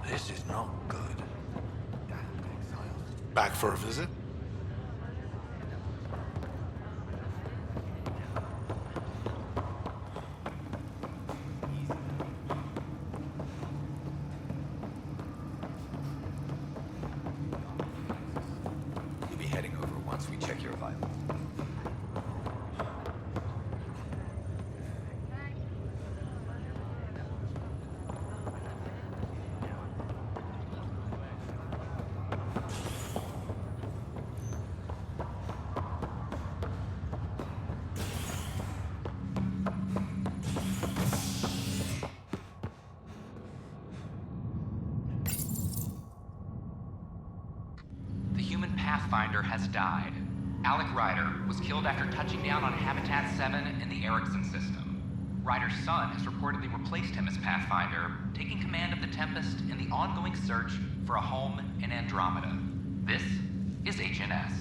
This is not good. Back for a visit? You'll be heading over once we check your vitals. The human Pathfinder has died. Alec Ryder was killed after touching down on Habitat 7 in the Erickson system. Ryder's son has reportedly replaced him as Pathfinder, taking command of the Tempest in the ongoing search for a home in Andromeda. This is HNS.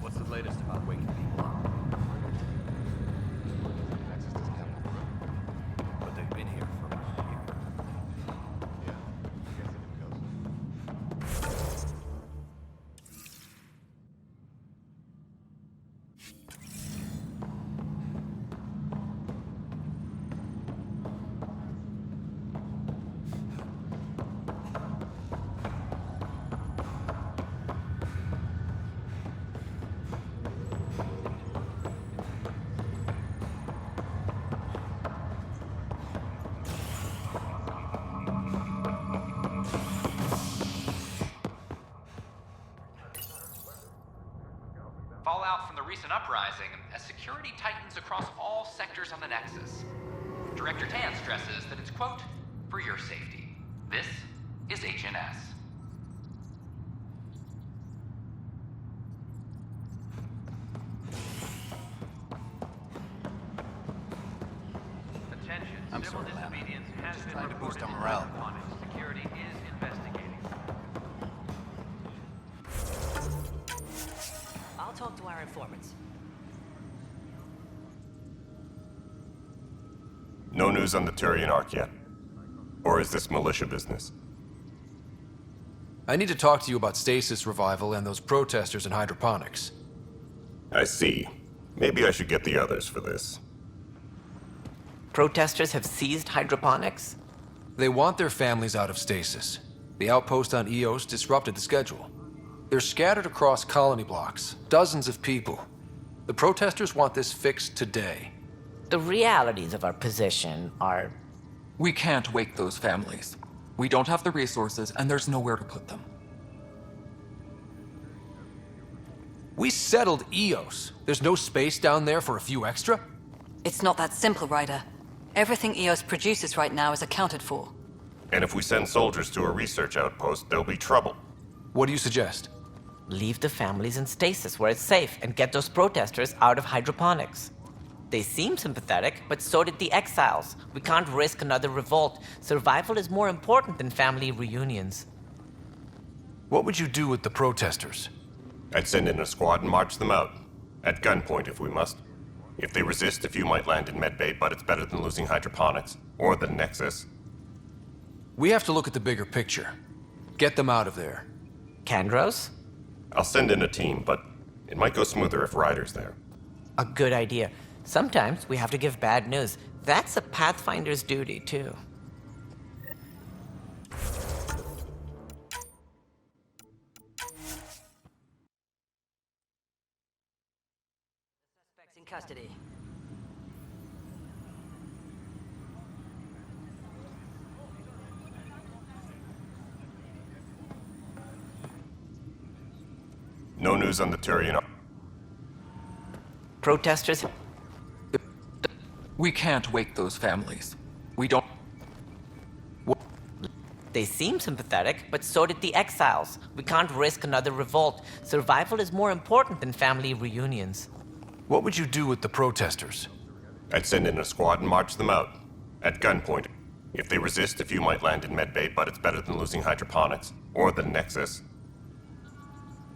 What's the latest about waking people up? Nexus doesn't have any room, but they've been here for about a year. Yeah, I guess it goes. Fallout from the recent uprising as security tightens across all sectors on the Nexus. Director Tan stresses that it's, quote, for your safety. This is HNS. Attention, I'm civil sorry, ma'am. disobedience has been trying to boost reported our morale. upon it. Security is investigating. I'll talk to our informants. No news on the Turian Ark yet? Or is this militia business? I need to talk to you about stasis revival and those protesters in hydroponics. I see. Maybe I should get the others for this. Protesters have seized hydroponics? They want their families out of stasis. The outpost on EOS disrupted the schedule. They're scattered across colony blocks, dozens of people. The protesters want this fixed today. The realities of our position are... We can't wake those families. We don't have the resources, and there's nowhere to put them. We settled EOS. There's no space down there for a few extra? It's not that simple, Ryder. Everything EOS produces right now is accounted for. And if we send soldiers to a research outpost, there'll be trouble. What do you suggest? Leave the families in stasis where it's safe and get those protesters out of hydroponics. They seem sympathetic, but so did the exiles. We can't risk another revolt. Survival is more important than family reunions. What would you do with the protesters? I'd send in a squad and march them out. At gunpoint if we must. If they resist, a few might land in Medbay, but it's better than losing hydroponics. Or the Nexus. We have to look at the bigger picture. Get them out of there. Kandros? I'll send in a team, but it might go smoother if Ryder's there. A good idea. Sometimes we have to give bad news. That's a Pathfinder's duty, too. Suspects in custody. No news on the Turian. Protesters? We can't wake those families. We don't... They seem sympathetic, but so did the exiles. We can't risk another revolt. Survival is more important than family reunions. What would you do with the protesters? I'd send in a squad and march them out. At gunpoint. If they resist, a few might land in Medbay, but it's better than losing hydroponics. Or the Nexus.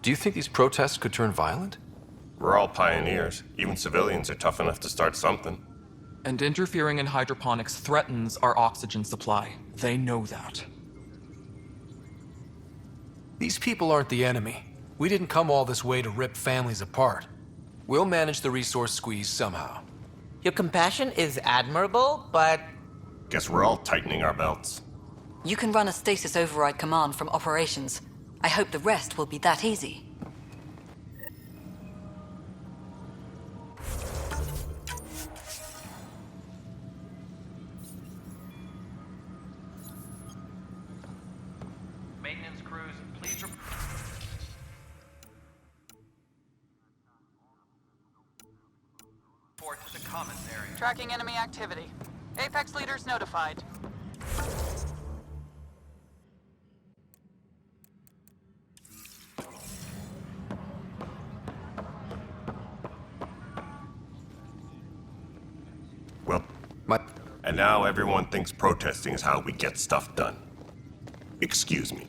Do you think these protests could turn violent? We're all pioneers. Even civilians are tough enough to start something. And interfering in hydroponics threatens our oxygen supply. They know that. These people aren't the enemy. We didn't come all this way to rip families apart. We'll manage the resource squeeze somehow. Your compassion is admirable, but... Guess we're all tightening our belts. You can run a stasis override command from operations. I hope the rest will be that easy. Maintenance crews, please report to the commissary. Tracking enemy activity. Apex leaders notified. Well, and now everyone thinks protesting is how we get stuff done. Excuse me.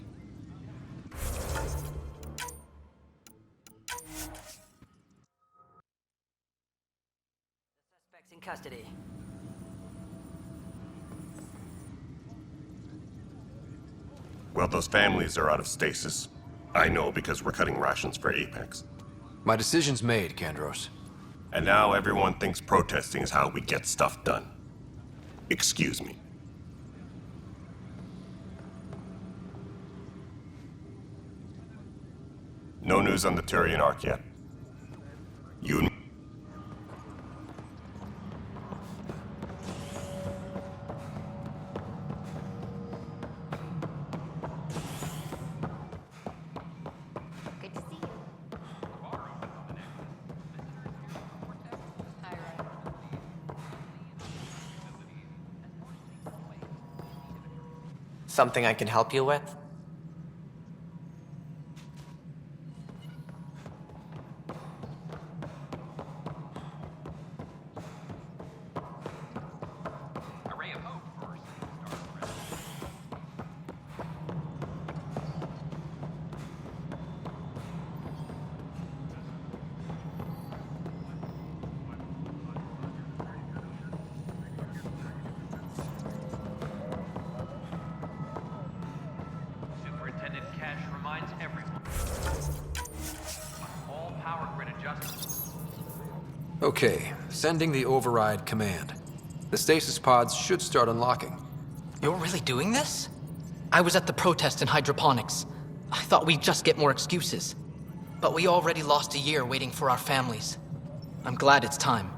Suspects in custody. Well, those families are out of stasis. I know because we're cutting rations for Apex. My decision's made, Kandros. And now everyone thinks protesting is how we get stuff done. Excuse me. No news on the Turian Arc yet. You... Something I can help you with? Superintendent Cash reminds everyone. All power grid adjustments. Okay, sending the override command. The stasis pods should start unlocking. You're really doing this? I was at the protest in hydroponics. I thought we'd just get more excuses. But we already lost a year waiting for our families. I'm glad it's time.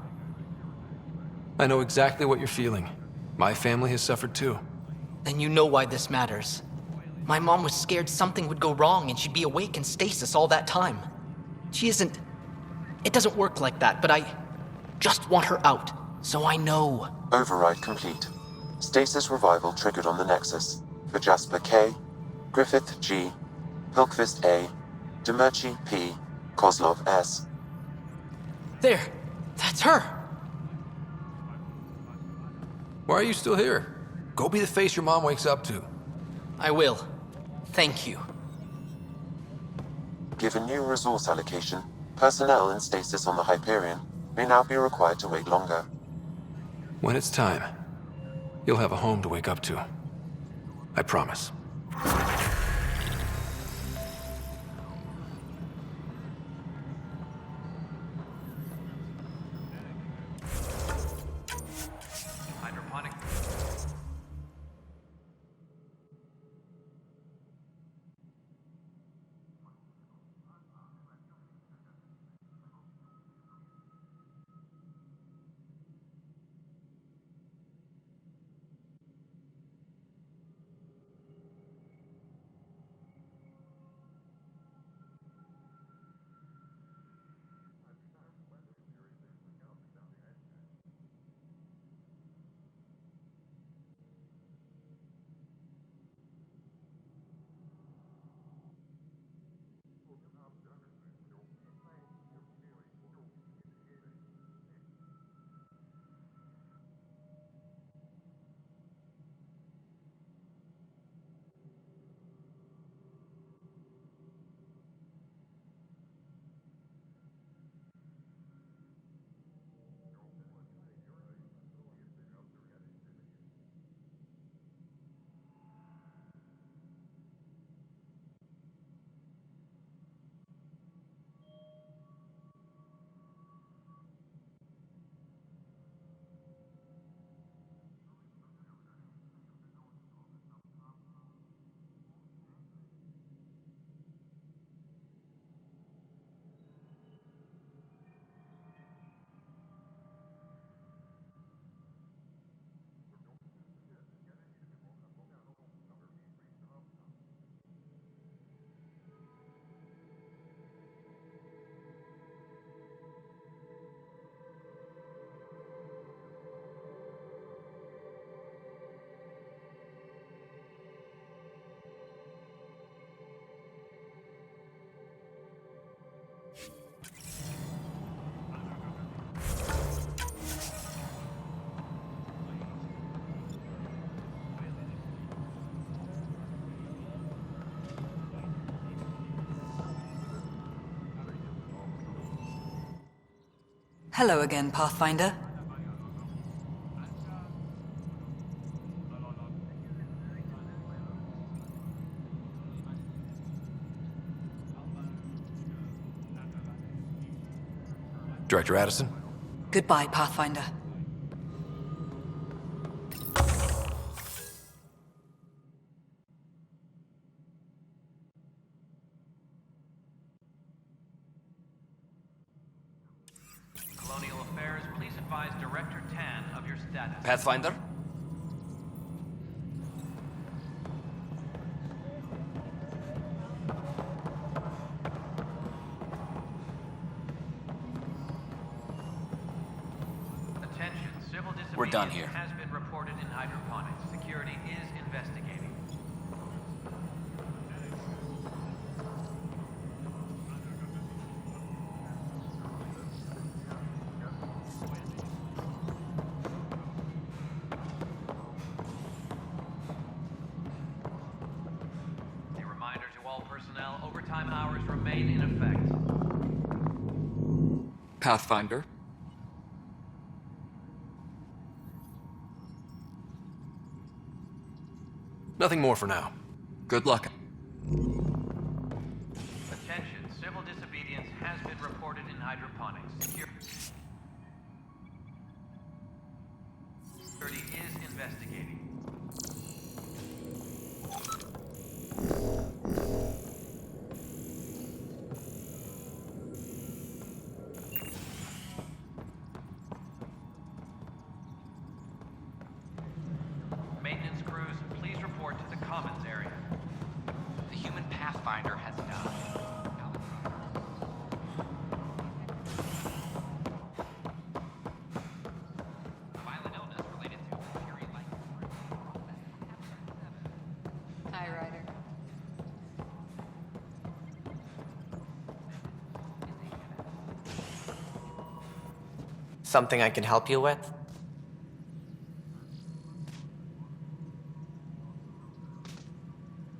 I know exactly what you're feeling. My family has suffered too. Then you know why this matters. My mom was scared something would go wrong and she'd be awake in stasis all that time. She isn't... It doesn't work like that, but I just want her out, so I know. Override complete. Stasis revival triggered on the Nexus. For Jasper K, Griffith G, Hilkvist A, Demerchi P, Kozlov S. There! That's her! Why are you still here? Go be the face your mom wakes up to. I will. Thank you. Given new resource allocation, personnel in stasis on the Hyperion may now be required to wait longer. When it's time, you'll have a home to wake up to. I promise. Hydroponic. Hello again, Pathfinder. Director Addison? Goodbye, Pathfinder. Colonial Affairs, please advise Director Tan of your status. Pathfinder? Attention, civil disobedience We're done here. has been reported in hydroponics. Security is investigating. A reminder to all personnel, overtime hours remain in effect. Pathfinder? Nothing more for now. Good luck. Attention, civil disobedience has been reported in hydroponics. Security is investigating. Maintenance crews, please report to the commons area. The human Pathfinder has died. Violent illness related to Fury-like. Hi, Ryder. Something I can help you with?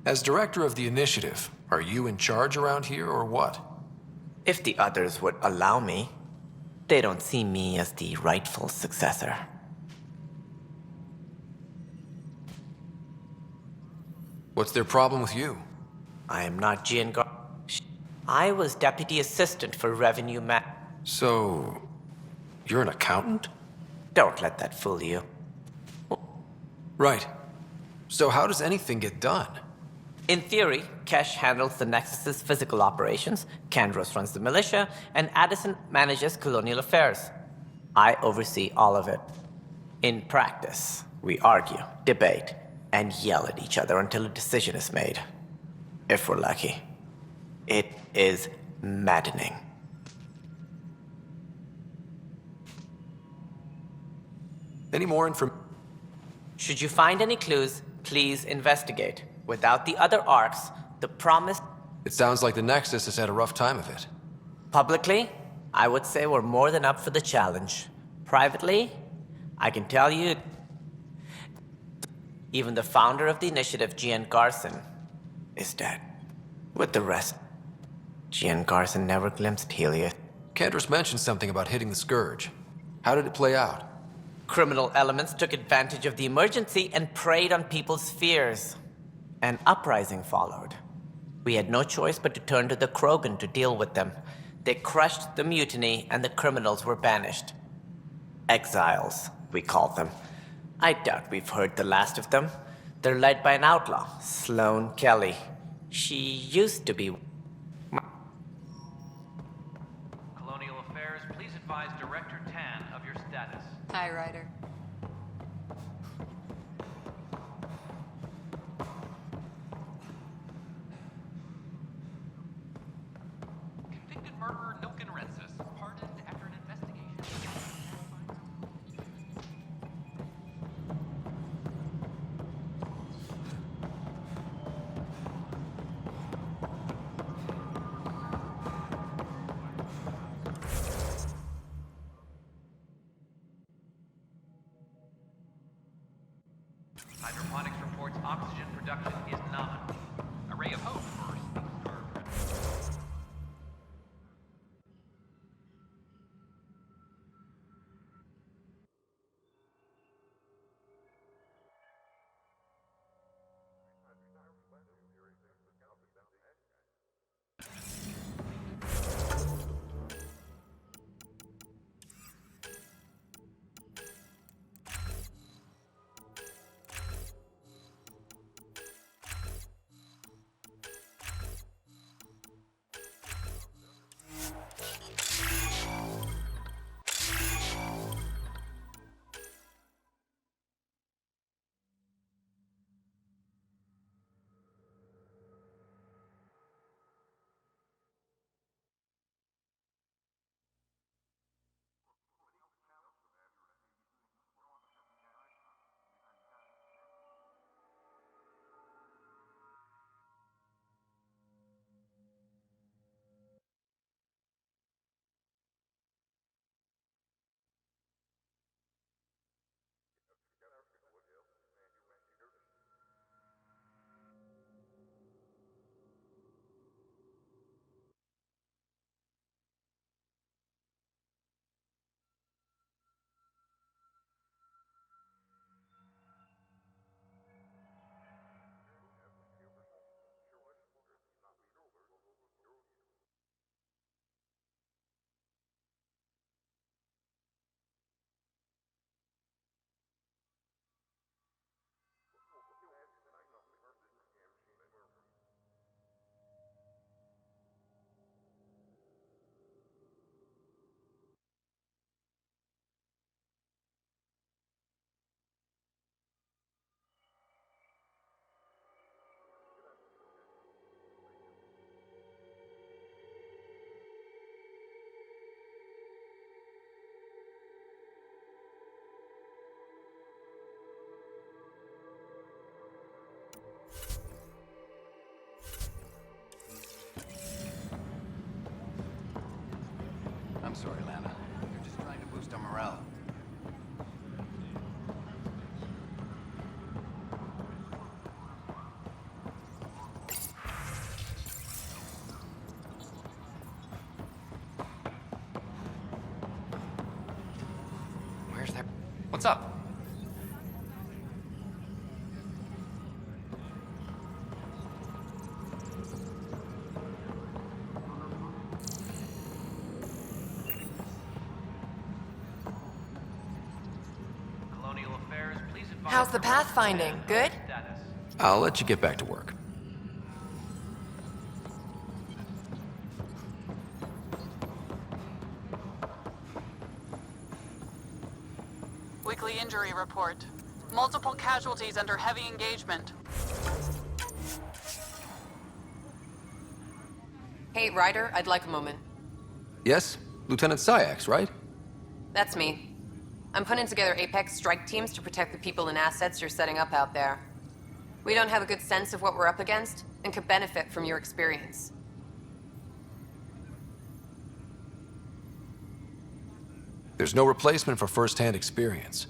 As director of the initiative, are you in charge around here or what? If the others would allow me, they don't see me as the rightful successor. What's their problem with you? I am not Giangar. I was deputy assistant for revenue So, you're an accountant? Don't let that fool you. Right. So how does anything get done? In theory, Kesh handles the Nexus's physical operations, Kandros runs the militia, and Addison manages colonial affairs. I oversee all of it. In practice, we argue, debate, and yell at each other until a decision is made. If we're lucky. It is maddening. Any more information? Should you find any clues, please investigate. Without the other arcs, the promise... It sounds like the Nexus has had a rough time of it. Publicly, I would say we're more than up for the challenge. Privately, I can tell you... Even the founder of the initiative, Gian Garson, is dead. With the rest, Gian Garson never glimpsed Helios. Kandros mentioned something about hitting the Scourge. How did it play out? Criminal elements took advantage of the emergency and preyed on people's fears. An uprising followed. We had no choice but to turn to the Krogan to deal with them. They crushed the mutiny and the criminals were banished. Exiles, we call them. I doubt we've heard the last of them. They're led by an outlaw, Sloane Kelly. She used to be... Colonial Affairs, please advise Director Tan of your status. Hi, Ryder. Convicted murderer Nilken Rensis, pardoned after an investigation. Hydroponics reports oxygen production is nominal. A ray of hope for Star. I'm sorry, Lana. You're just trying to boost our morale. What's up? Colonial Affairs, please advise. How's the pathfinding? Good? I'll let you get back to work. Weekly injury report. Multiple casualties under heavy engagement. Hey, Ryder, I'd like a moment. Yes? Lieutenant Syax, right? That's me. I'm putting together Apex strike teams to protect the people and assets you're setting up out there. We don't have a good sense of what we're up against, and could benefit from your experience. There's no replacement for first-hand experience.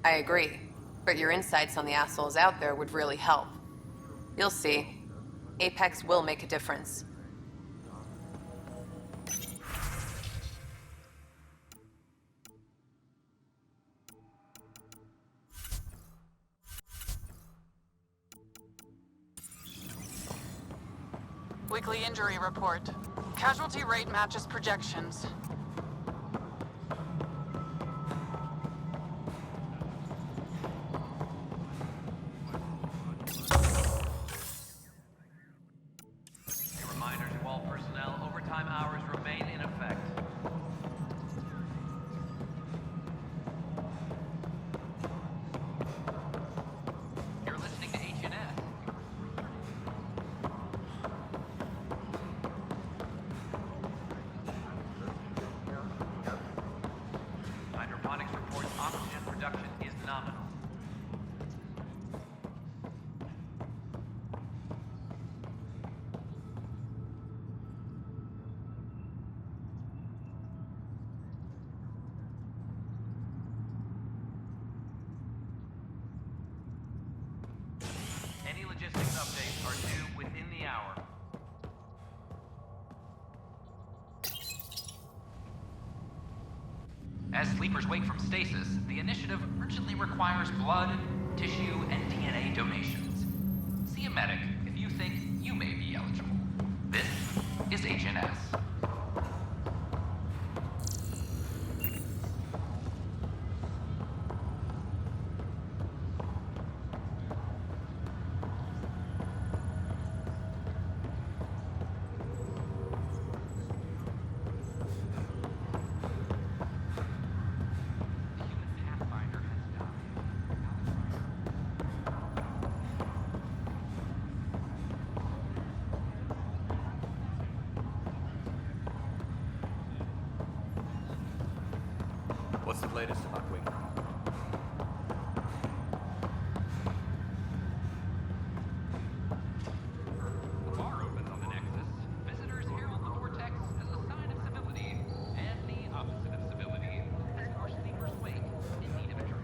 I agree, but your insights on the assholes out there would really help. You'll see. Apex will make a difference. Weekly injury report. Casualty rate matches projections. A reminder to all personnel, overtime hours remain in effect. You're listening to HNS. Hydroponics reports oxygen production is nominal. Any logistics updates are due within the hour. As sleepers wake from stasis, the initiative urgently requires blood, tissue, and DNA donations. See a medic if you think you may be eligible. This is HNS. What's the latest about Wing? A bar opens on the Nexus. Visitors herald the vortex as a sign of civility, and the opposite of civility, as more sleepers wake in need of a drink.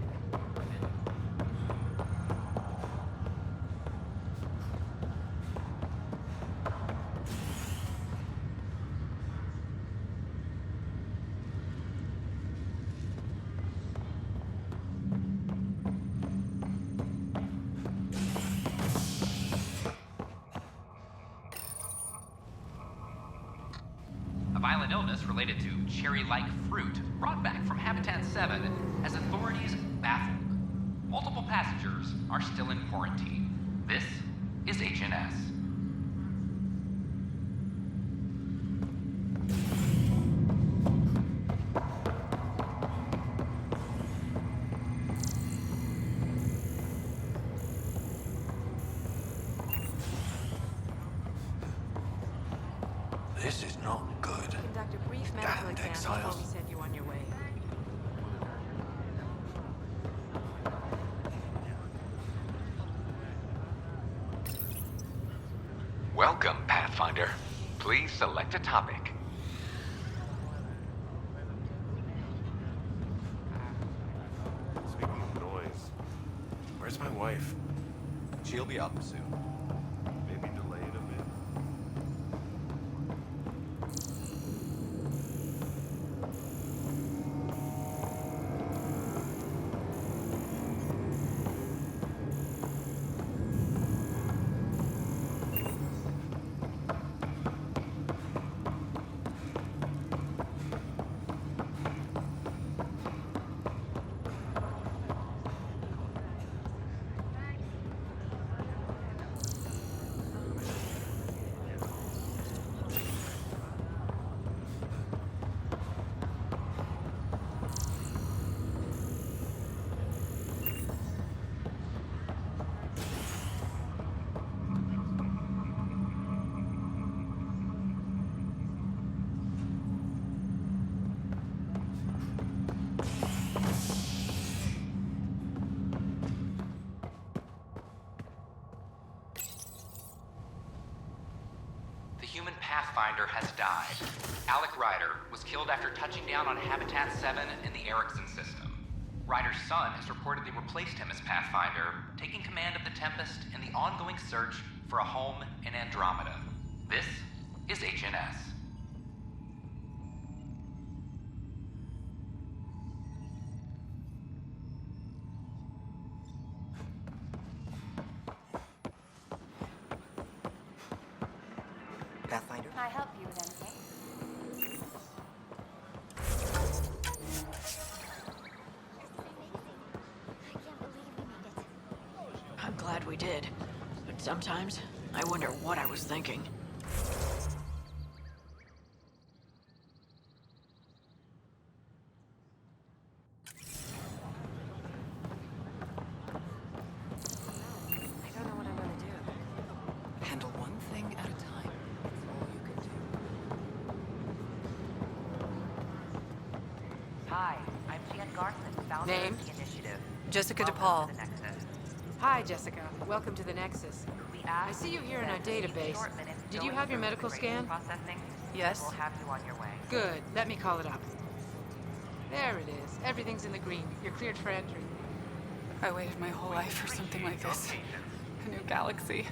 A violent illness related to cherry-like fruit brought back from Habitat 7 has authorities baffled. Multiple passengers are still in quarantine. This is HNS. This is not good. Conduct a brief medical Damned exam exiles. before we send you on your way. Welcome, Pathfinder. Please select a topic. Speaking of noise, where's my wife? She'll be up soon. Maybe delayed a bit. Pathfinder has died. Alec Ryder was killed after touching down on Habitat 7 in the Erickson system. Ryder's son has reportedly replaced him as Pathfinder, taking command of the Tempest in the ongoing search for a home in Andromeda. This is HNS. Pathfinder? Can I help you with anything? I'm glad we did. But sometimes, I wonder what I was thinking. I don't know what I'm gonna do. Handle one thing at a time. That's all you can do. Hi, I'm Jan Garson, founder Name? of the initiative. Jessica Welcome DePaul. to the Nexus. Hi, Jessica. Welcome to the Nexus. I see you here in our database. Did you have your medical scan? Processing. Yes. We'll have you on your way. Good. Let me call it up. There it is. Everything's in the green. You're cleared for entry. I waited my whole life for something like this. A new galaxy.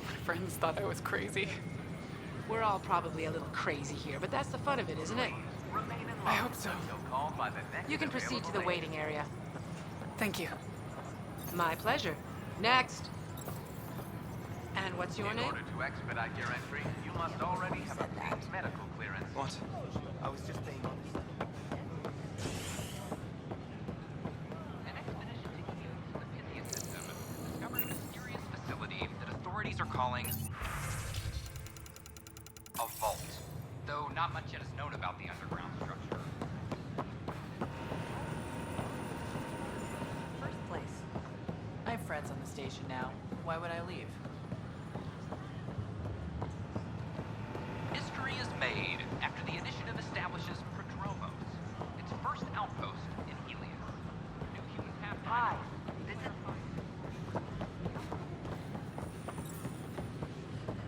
My friends thought I was crazy. We're all probably a little crazy here, but that's the fun of it, isn't it? I hope so. You can proceed to the waiting area. Thank you. My pleasure. Next. And what's your In name? order to expedite your entry, you must already have obtained medical clearance. What? I was just being honest. An expedition taking you to the Pythia system discovered a mysterious facility that authorities are calling a vault. Though not much yet is known about the underground structure. First place. I have friends on the station now. Why would I leave? History is made after the initiative establishes Prodromos, its first outpost in Helios. New human pathfinder. Hi, this is...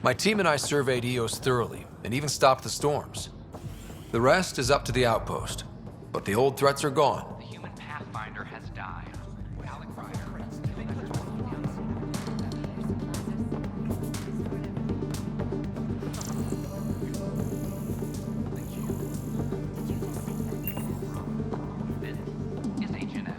My team and I surveyed EOS thoroughly and even stopped the storms. The rest is up to the outpost, but the old threats are gone. The human pathfinder has died. Alec Ryder. This is HNS.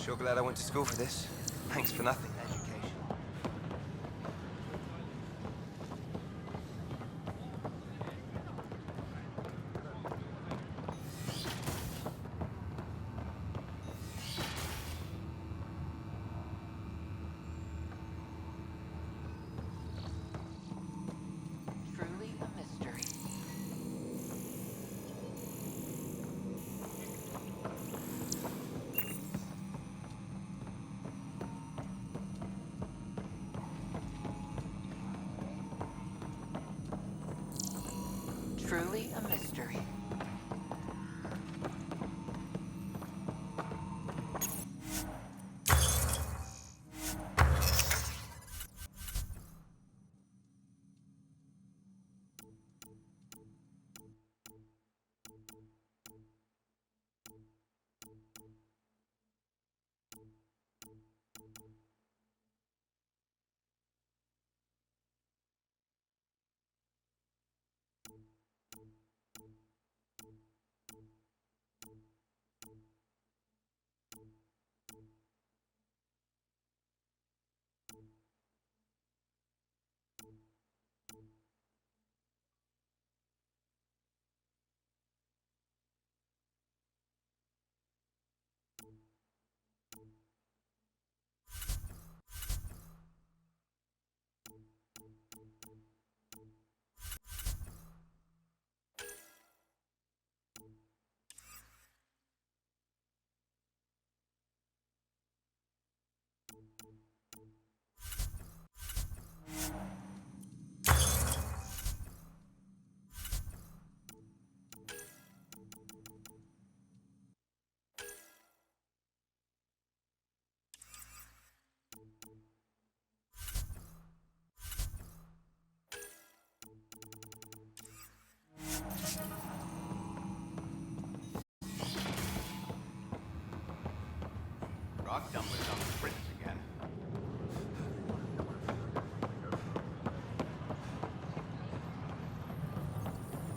Sure glad I went to school for this. Thanks for nothing, education. Truly a mystery. Truly a mystery.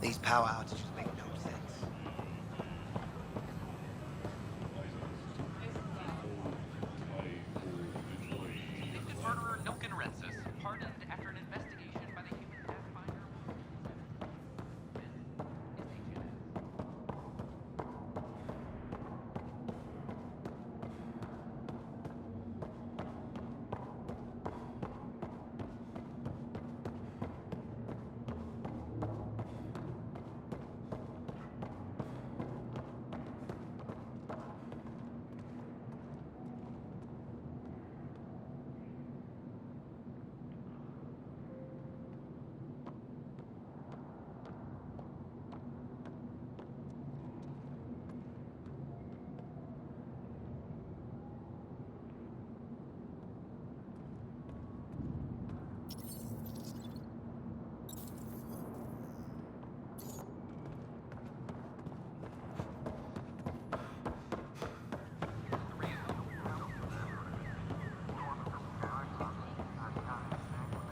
These power outages make no sense. Convicted murderer Nilken Rensis, pardoned after an investigation by the human pathfinder.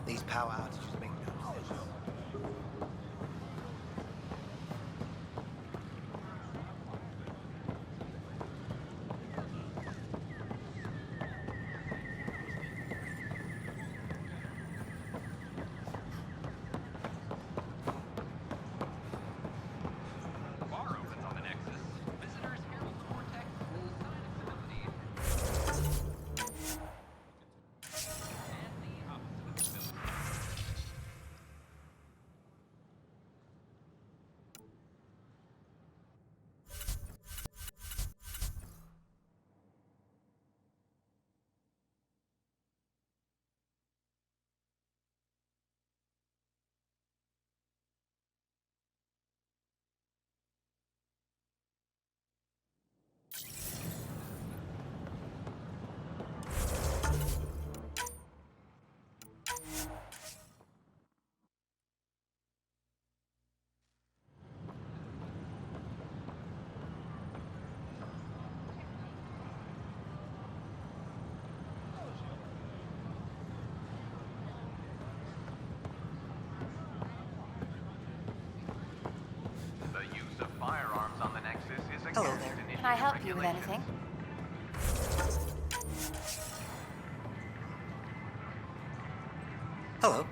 These power outages make no sense. Bar opens on the Nexus. Visitors herald the vortex as a sign of civility. And the opposite of civility. The use of firearms on the Nexus is Hello against there. initiative Can I help you with regulations. anything? Hello.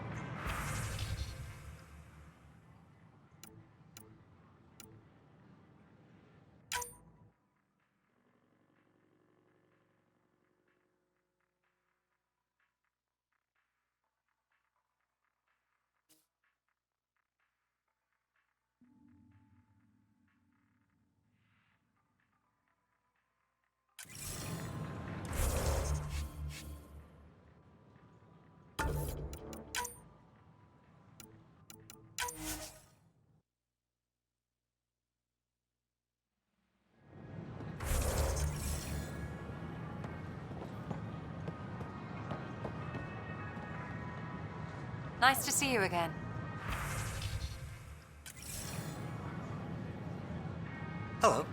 Nice to see you again. Hello.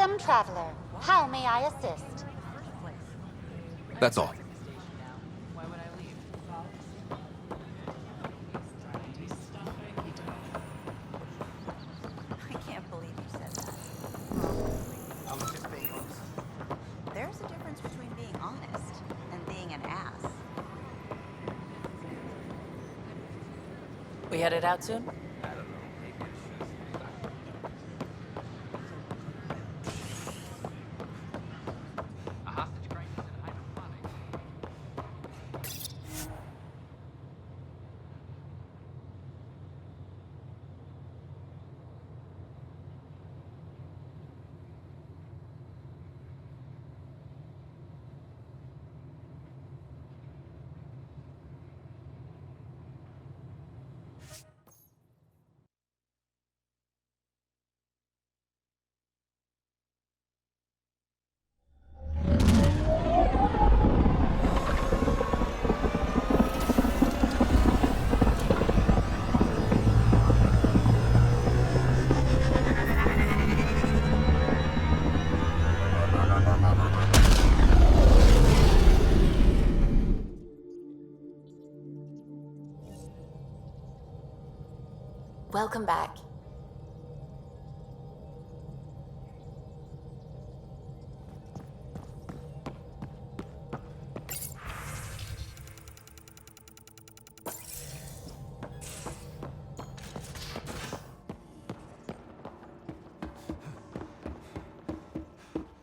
Welcome, traveler. How may I assist? That's all. I can't believe you said that. I was just being honest. There's a difference between being honest and being an ass. We headed out soon? Welcome back.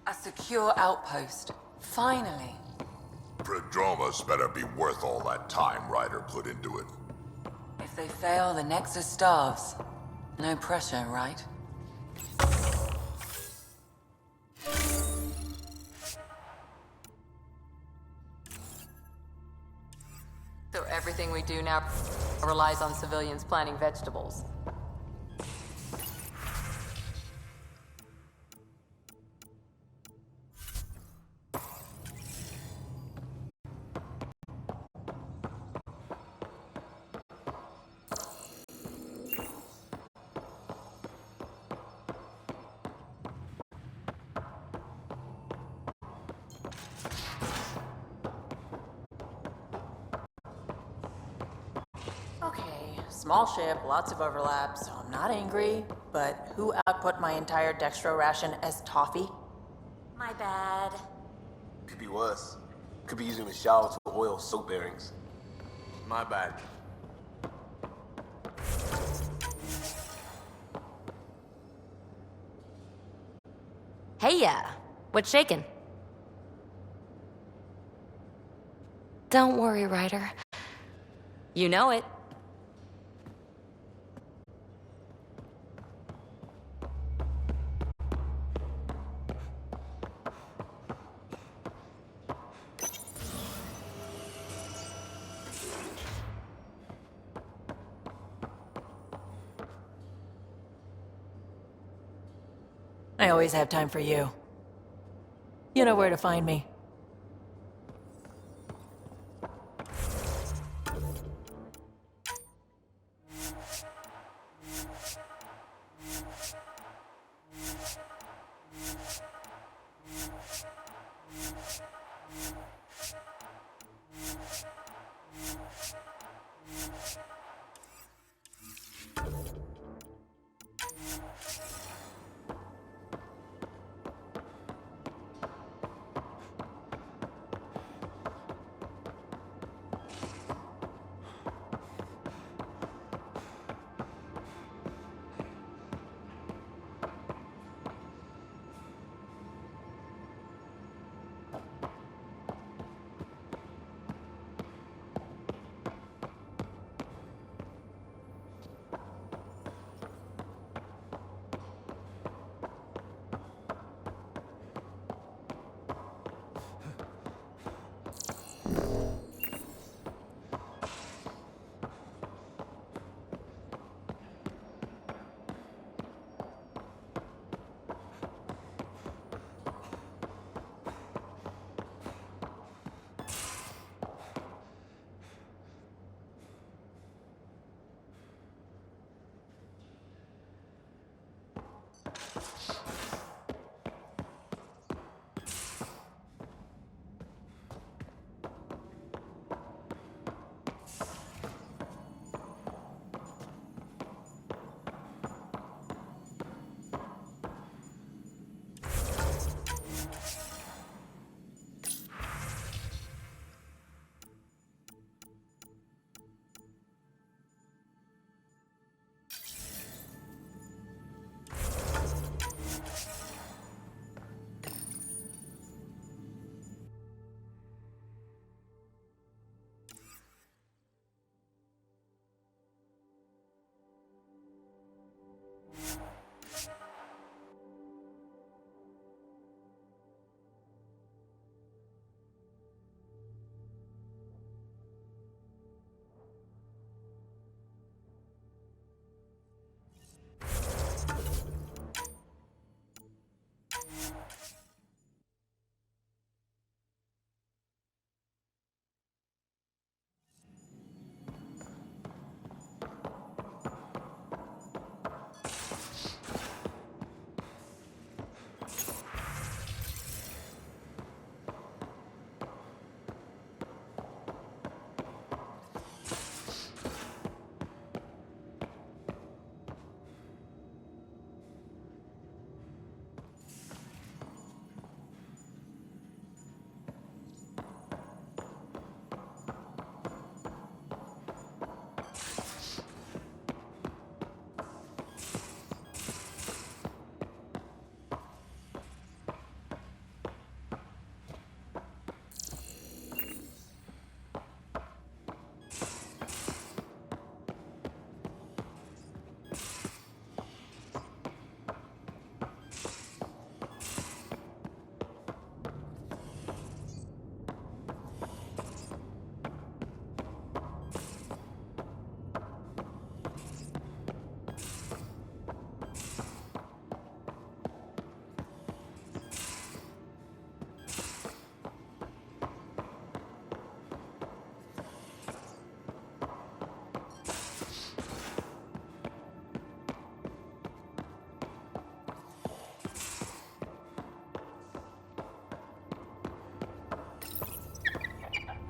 A secure outpost. Finally. Prodromus better be worth all that time Ryder put into it. If they fail, the Nexus starves. No pressure, right? So everything we do now relies on civilians planting vegetables. Okay, small ship, lots of overlap, so I'm not angry, but who output my entire dextro ration as toffee? My bad. Could be worse. Could be using the shower to oil soap bearings. My bad. Hey, what's shaking? Don't worry, Ryder. You know it. I always have time for you. You know where to find me.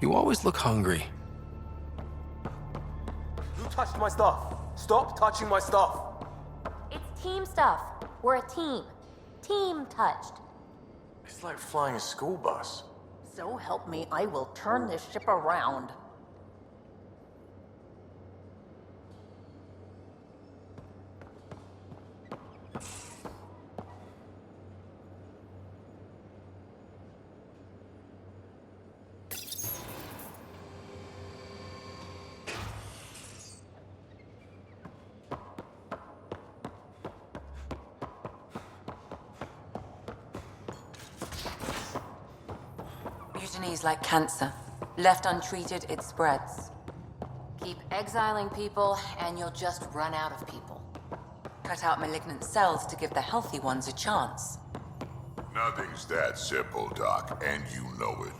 You always look hungry. Who touched my stuff? Stop touching my stuff! It's team stuff. We're a team. Team touched. It's like flying a school bus. So help me, I will turn this ship around. Mutiny's like cancer. Left untreated, it spreads. Keep exiling people, and you'll just run out of people. Cut out malignant cells to give the healthy ones a chance. Nothing's that simple, Doc, and you know it.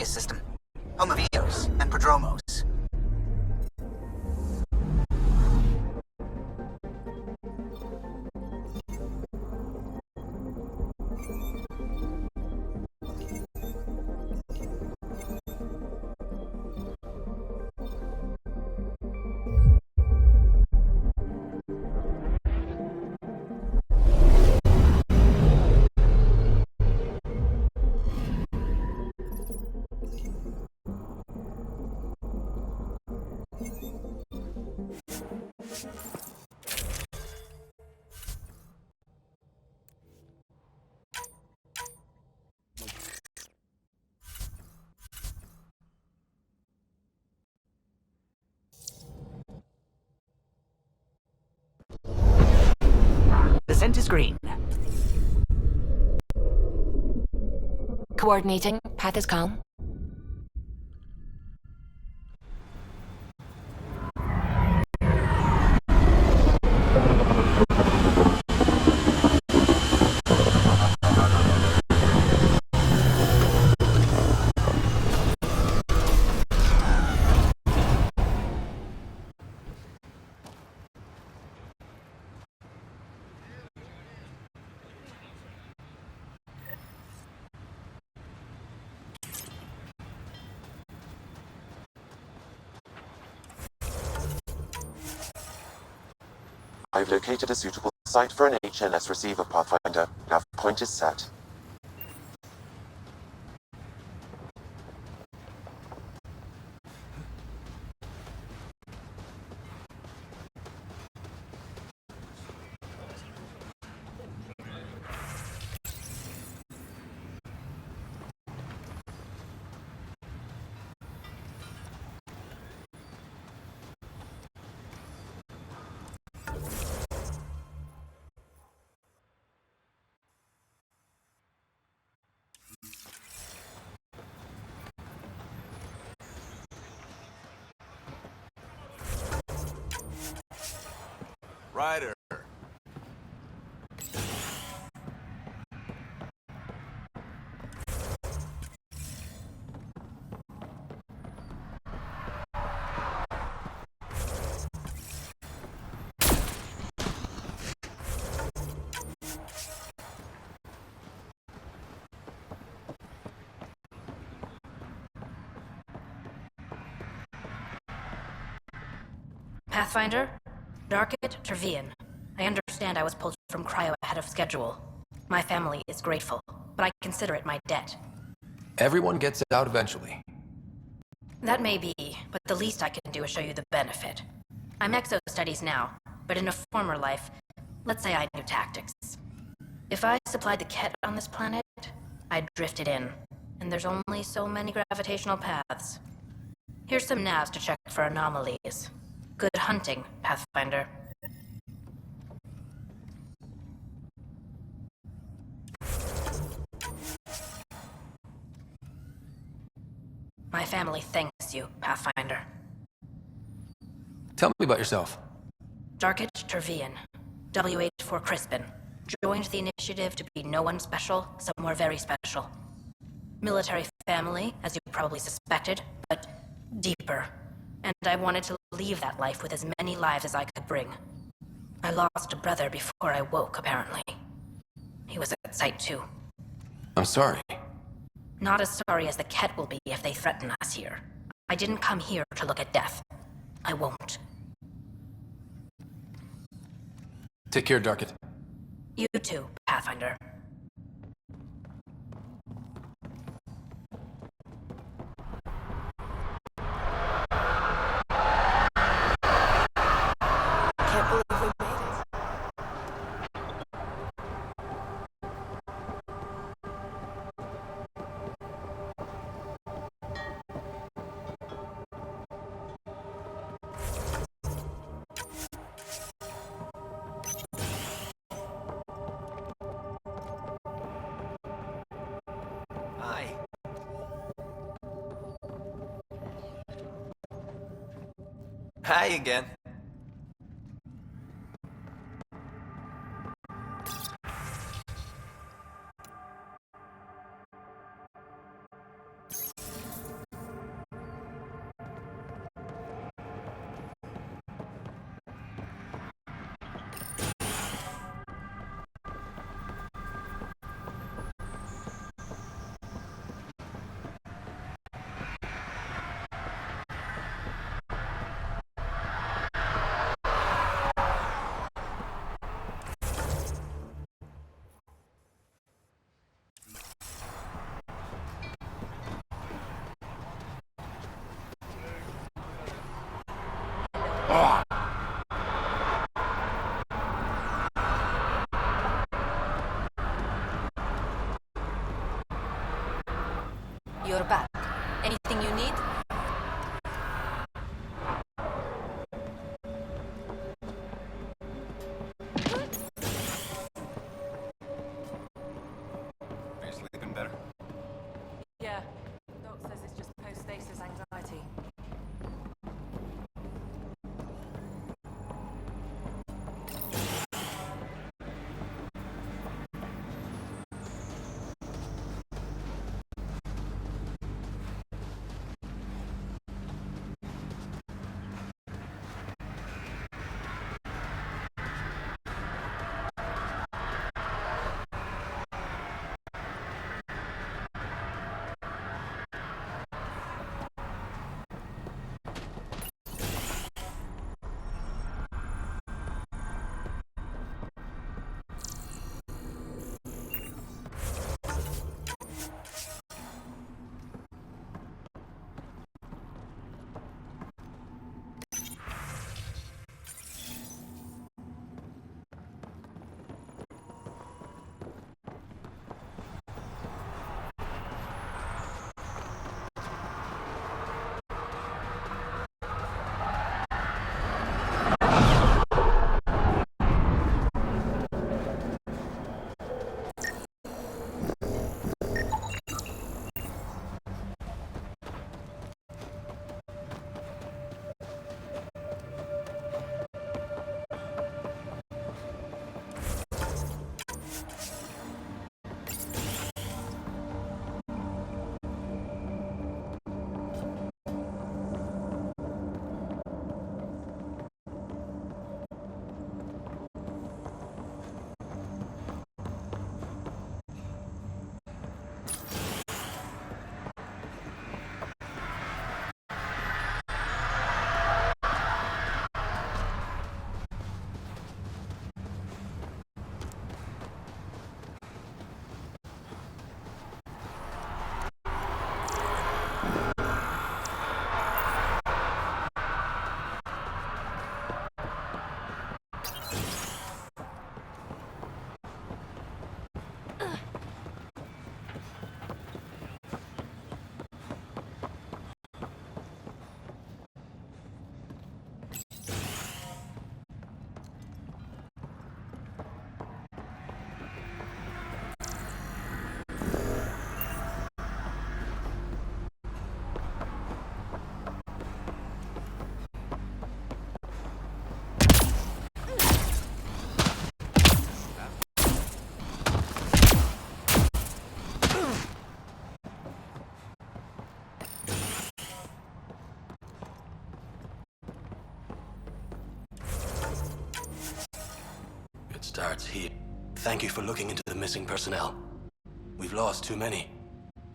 System, home of Eos and Prodromos. The scent is green. Coordinating. Path is calm. I've located a suitable site for an HNS receiver, Pathfinder. Nav point is set. Ryder. Pathfinder? Darket Trevian. I understand I was pulled from cryo ahead of schedule. My family is grateful, but I consider it my debt. Everyone gets out eventually. That may be, but the least I can do is show you the benefit. I'm exo-studies now, but in a former life, let's say I knew tactics. If I supplied the Ket on this planet, I'd drifted in, and there's only so many gravitational paths. Here's some navs to check for anomalies. Good hunting, Pathfinder. My family thanks you, Pathfinder. Tell me about yourself. Darkage Tervian, W84 Crispin. Joined the initiative to be no one special, somewhere very special. Military family, as you probably suspected, but deeper. And I wanted to leave that life with as many lives as I could bring. I lost a brother before I woke, apparently. He was at site too. I'm sorry. Not as sorry as the Ket will be if they threaten us here. I didn't come here to look at death. I won't. Take care, Darkit. You too, Pathfinder. Can't believe we made it. Hi. Hi again. You're back. Anything you need? Are you sleeping better? Yeah. Doc says it's just post-stasis anxiety. starts here. Thank you for looking into the missing personnel. We've lost too many.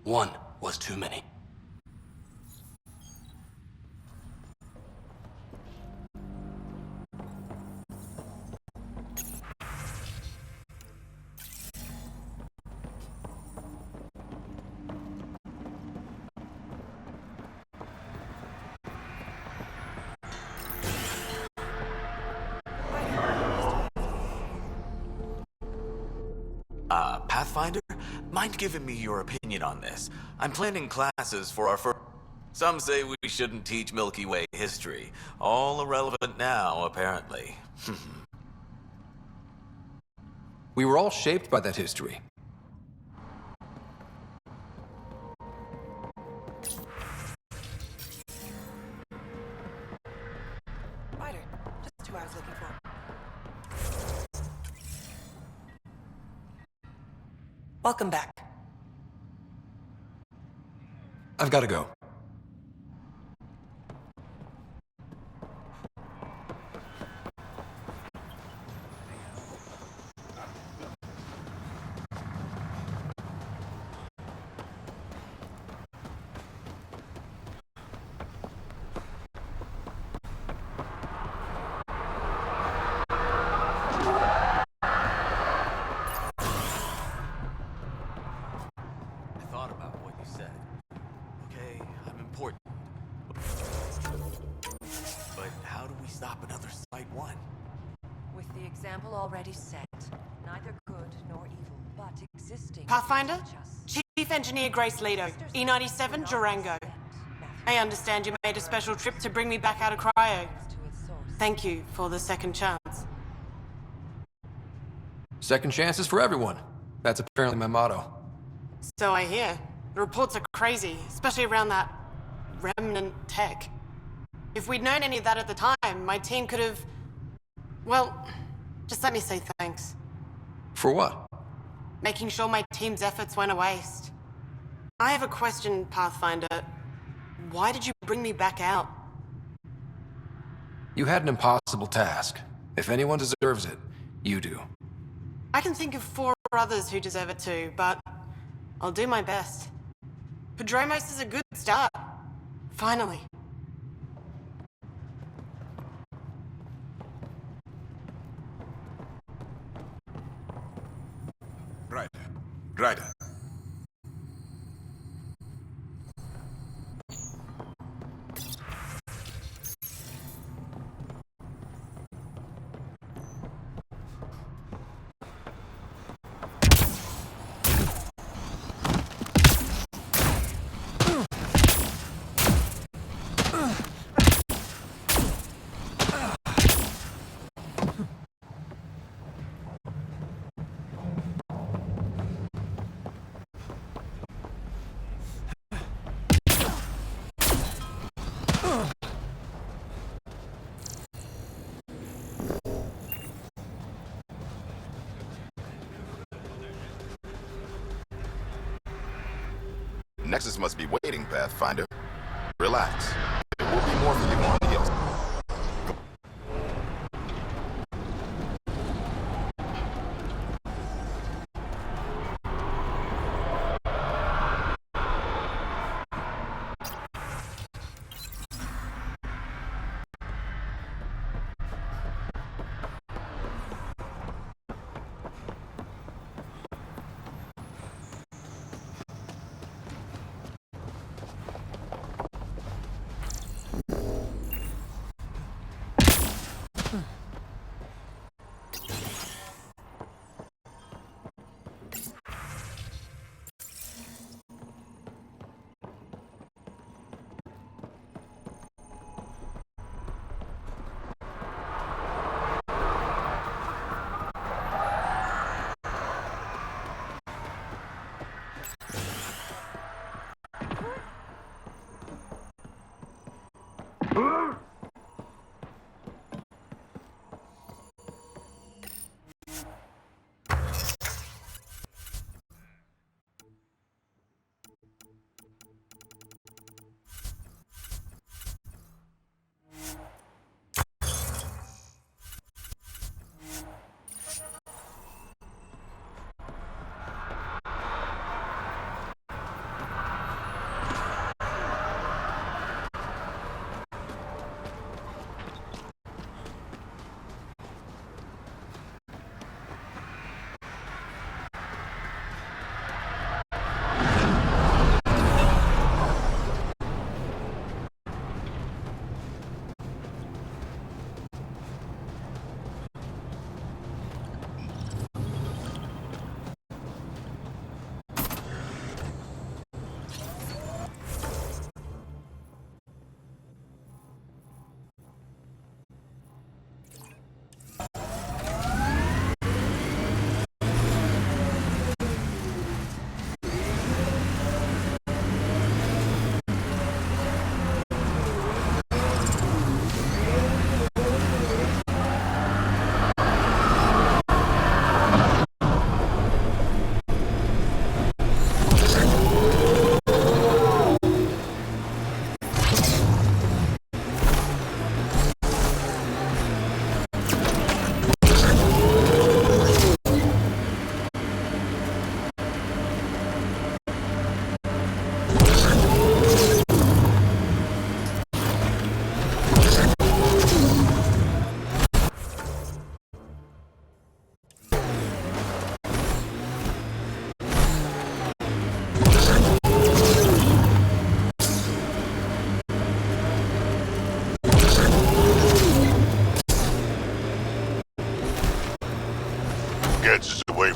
One was too many. Pathfinder? Mind giving me your opinion on this? I'm planning classes for our first... Some say we shouldn't teach Milky Way history. All irrelevant now, apparently. We were all shaped by that history. Ryder, just who I was looking for. Welcome back. I've got to go. Already set. Neither good nor evil, but existing. Pathfinder? Chief Engineer Grace Leto, E97 Durango. I understand you made a special trip to bring me back out of cryo. Thank you for the second chance. Second chances for everyone. That's apparently my motto. So I hear. The reports are crazy, especially around that remnant tech. If we'd known any of that at the time, my team could have... Well... Just let me say thanks. For what? Making sure my team's efforts weren't a waste. I have a question, Pathfinder. Why did you bring me back out? You had an impossible task. If anyone deserves it, you do. I can think of 4 others who deserve it too, but I'll do my best. Padromos is a good start. Finally. Ryder. Nexus must be waiting, Pathfinder. Relax. There will be more for you on the outside.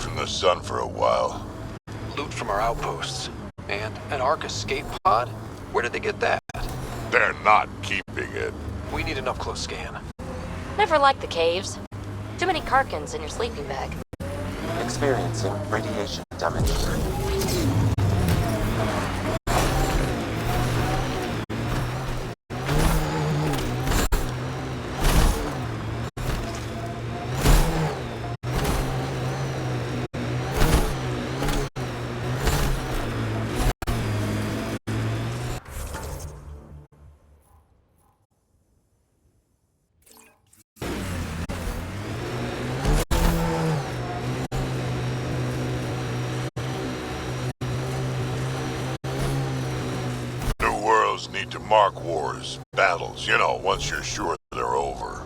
from the sun for a while. Loot from our outposts. And an Ark escape pod? Where did they get that? They're not keeping it. We need an up-close scan. Never liked the caves. Too many Karkins in your sleeping bag. Experiencing radiation damage. New worlds need to mark wars, battles, you know, once you're sure they're over.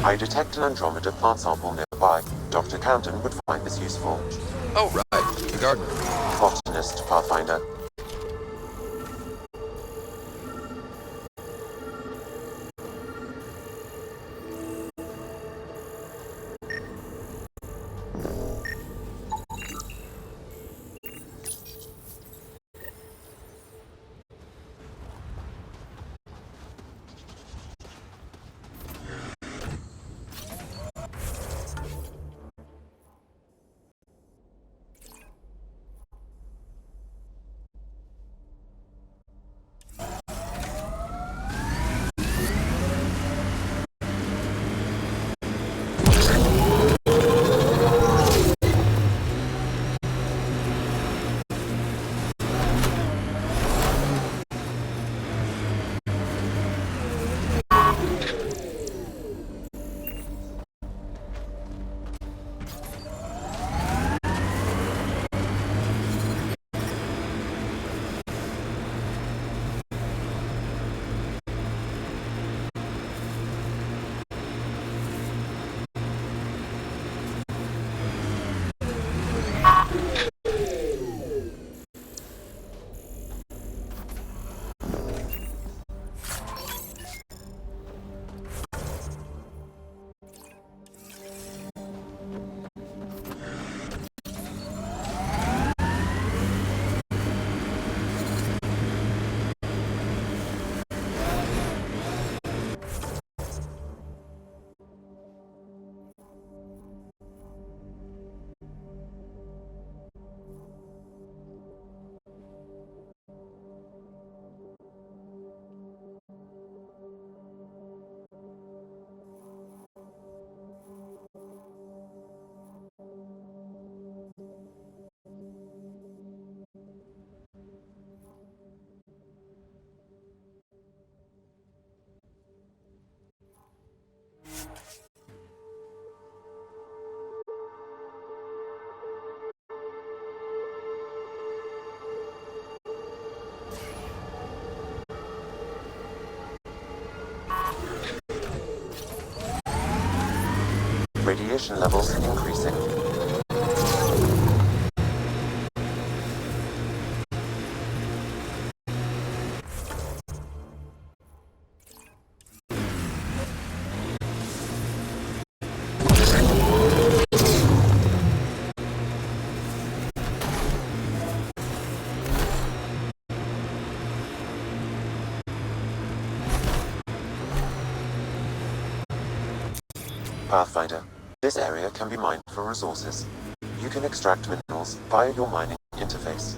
I detect an Andromeda plant sample nearby. Dr. Camden would find this useful. Oh, right. The gardener. Botanist, Pathfinder. Radiation levels increasing. Pathfinder. This area can be mined for resources. You can extract minerals via your mining interface.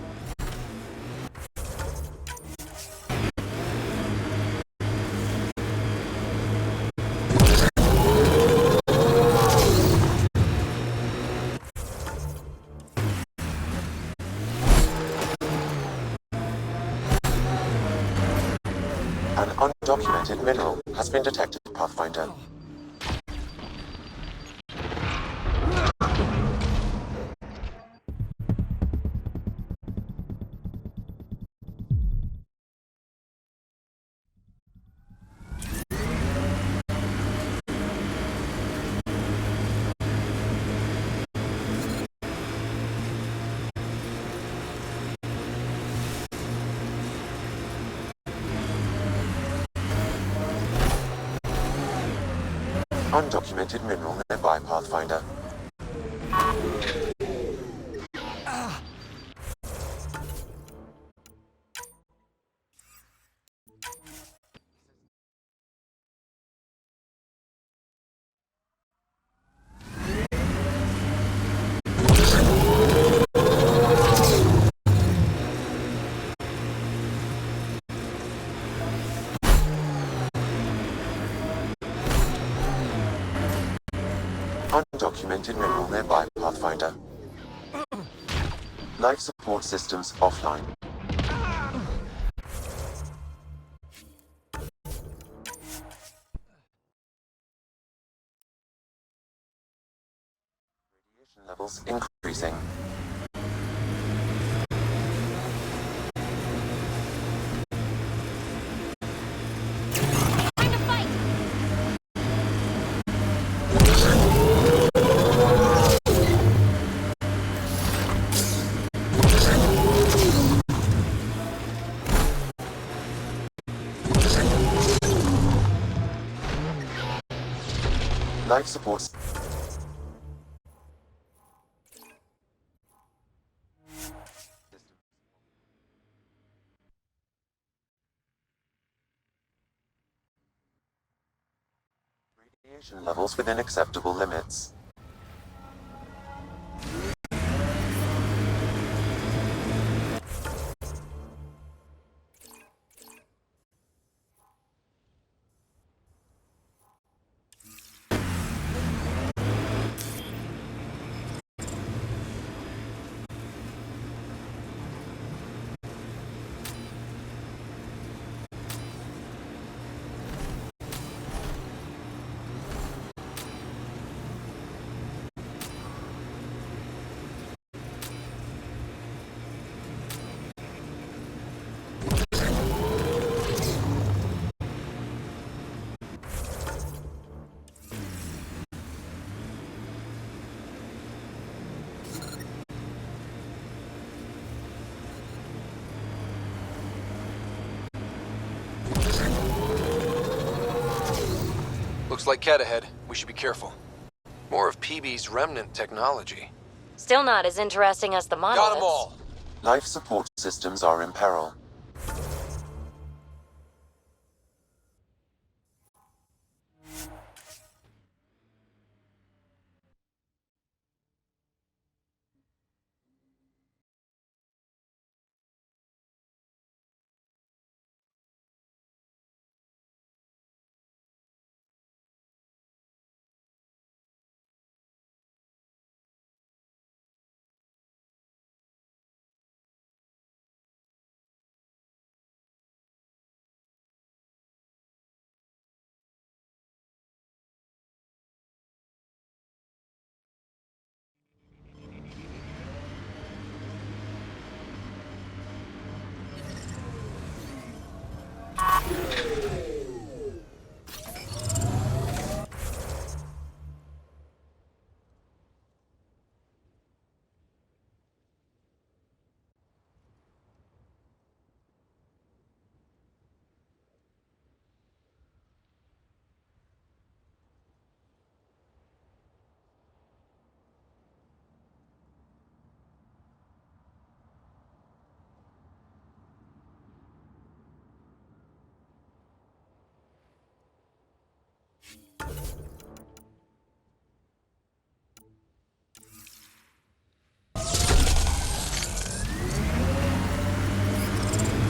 Undocumented mineral has been detected, Pathfinder. Undocumented mineral nearby, Pathfinder. Undocumented mineral nearby, Pathfinder. Life support systems offline. Radiation levels increasing. Life support. Radiation levels within acceptable limits. Looks like Cat ahead. We should be careful. More of PB's remnant technology. Still not as interesting as the monoliths. Got them all! Life support systems are in peril.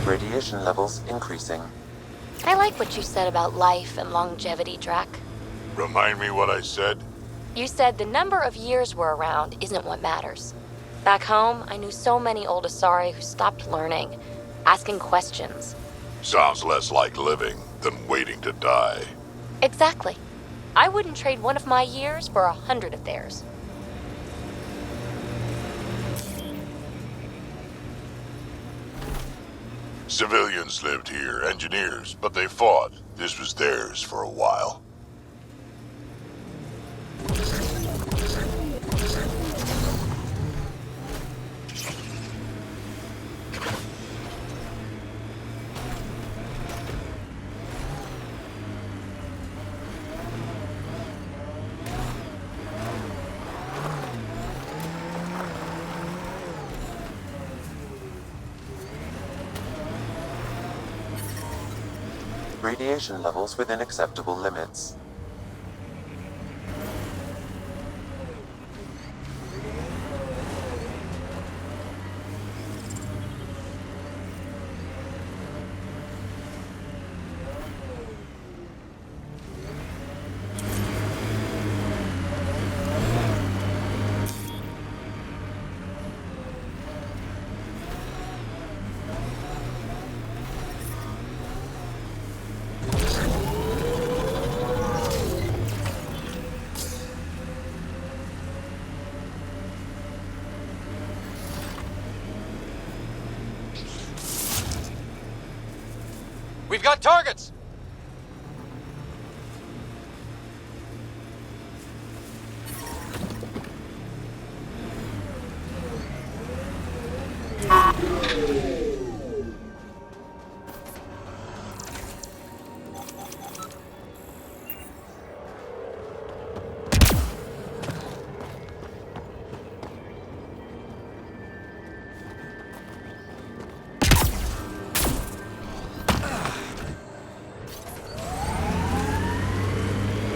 Radiation levels increasing. I like what you said about life and longevity, Drac. Remind me what I said? You said the number of years we're around isn't what matters. Back home, I knew so many old Asari who stopped learning, asking questions. Sounds less like living. than waiting to die. Exactly. I wouldn't trade one of my years for 100 of theirs. Civilians lived here, engineers, but they fought. This was theirs for a while. Radiation levels within acceptable limits. We've got targets!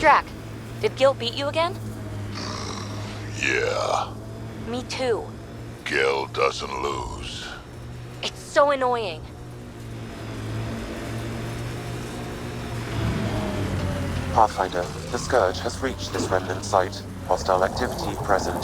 Drac, did Gil beat you again? Yeah, Me too. Gil doesn't lose. It's so annoying. Pathfinder, the Scourge has reached this remnant site. Hostile activity present.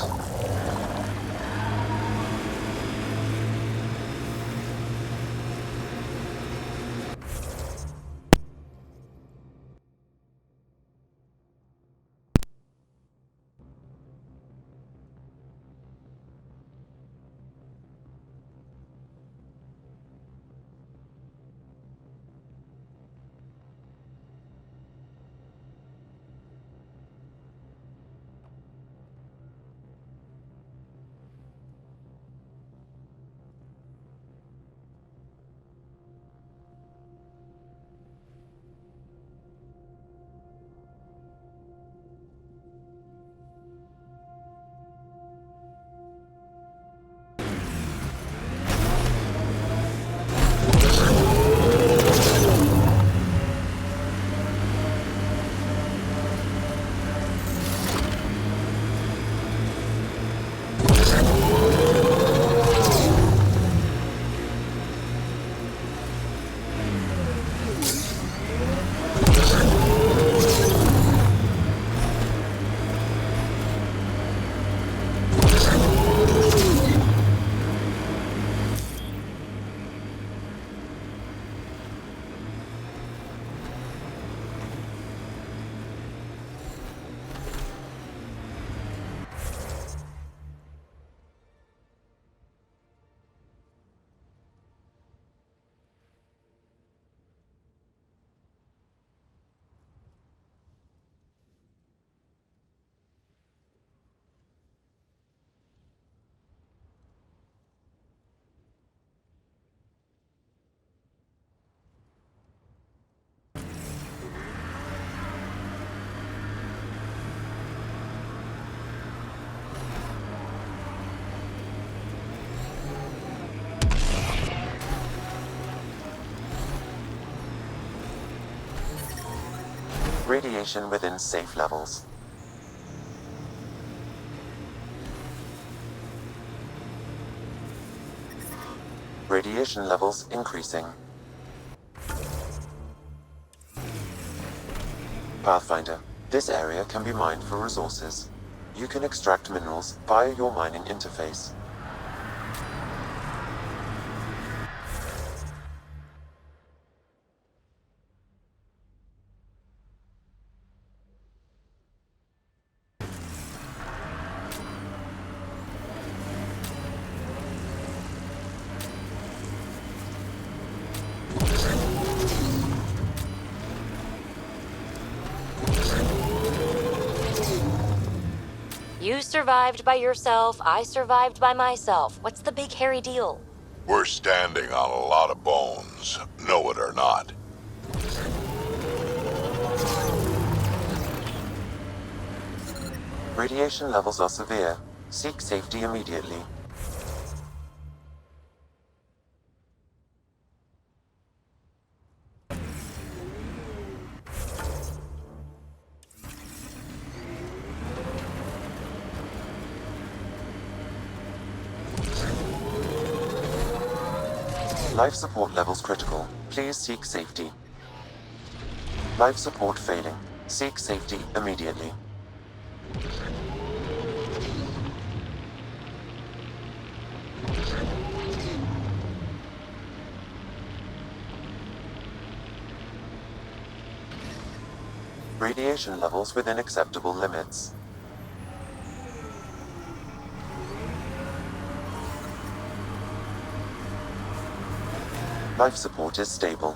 Radiation within safe levels. Radiation levels increasing. Pathfinder, this area can be mined for resources. You can extract minerals via your mining interface. You survived by yourself, I survived by myself. What's the big hairy deal? We're standing on a lot of bones, know it or not. Radiation levels are severe. Seek safety immediately. Life support levels critical. Please seek safety. Life support failing. Seek safety immediately. Radiation levels within acceptable limits. Life support is stable.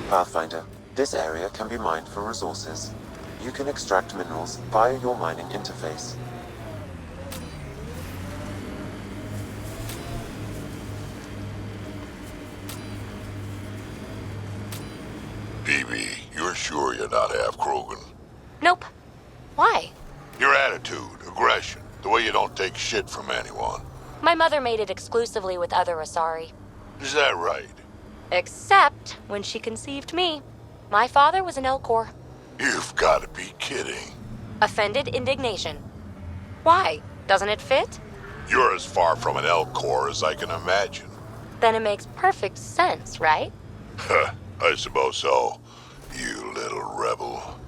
Pathfinder, this area can be mined for resources. You can extract minerals via your mining interface. BB, you're sure you're not half Krogan? Nope. Why? Your attitude, aggression, the way you don't take shit from anyone. My mother made it exclusively with other Asari. Is that right? Except when she conceived me. My father was an Elcor. You've got to be kidding. Offended indignation. Why? Doesn't it fit? You're as far from an Elcor as I can imagine. Then it makes perfect sense, right? I suppose so, you little rebel.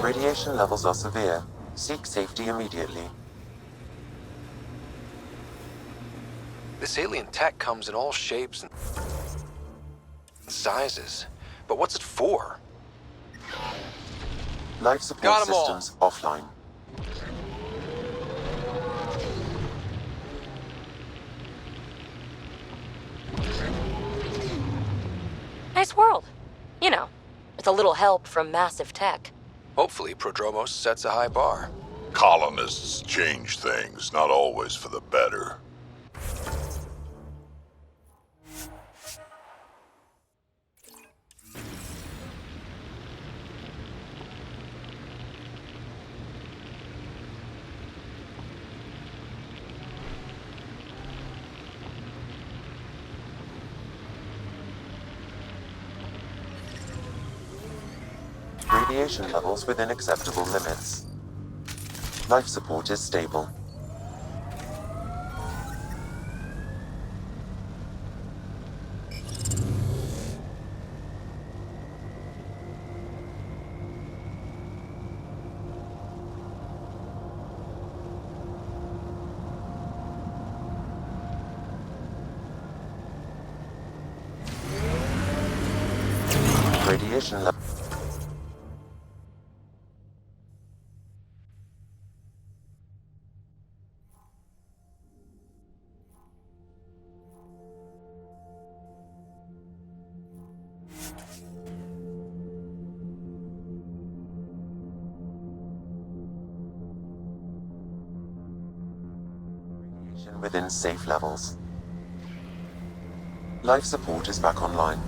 Radiation levels are severe. Seek safety immediately. This alien tech comes in all shapes and sizes. But what's it for? Life support systems offline. this world. You know, with a little help from massive tech. Hopefully, Prodromos sets a high bar. Colonists change things, not always for the better. Radiation levels within acceptable limits. Life support is stable. Radiation level. Within safe levels. Life support is back online.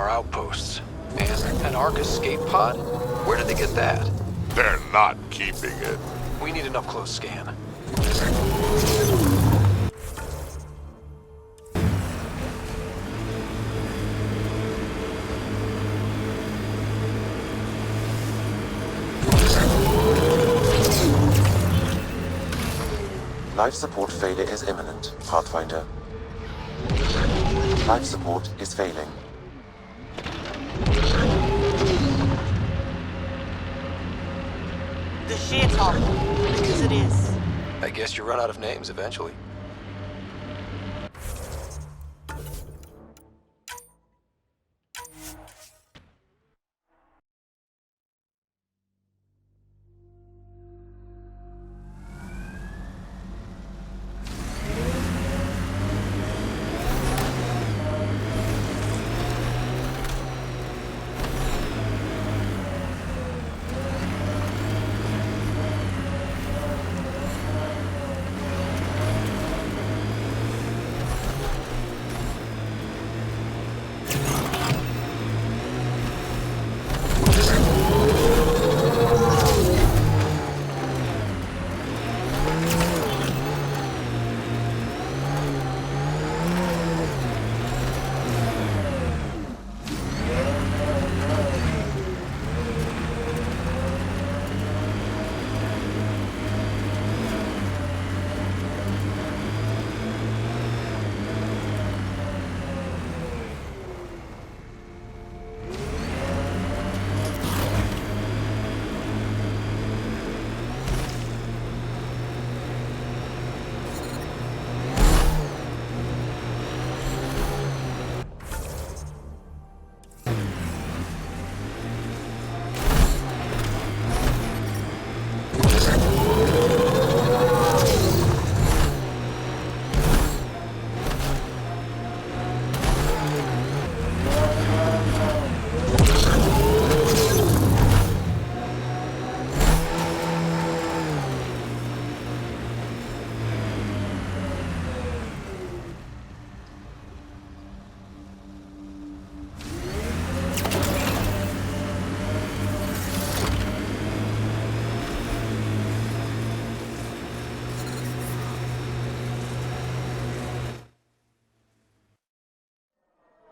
Outposts. And an Ark escape pod? Where did they get that? They're not keeping it. We need an up-close scan. Life support failure is imminent, Pathfinder. Life support is failing. The sheer top, because it is. I guess you run out of names eventually.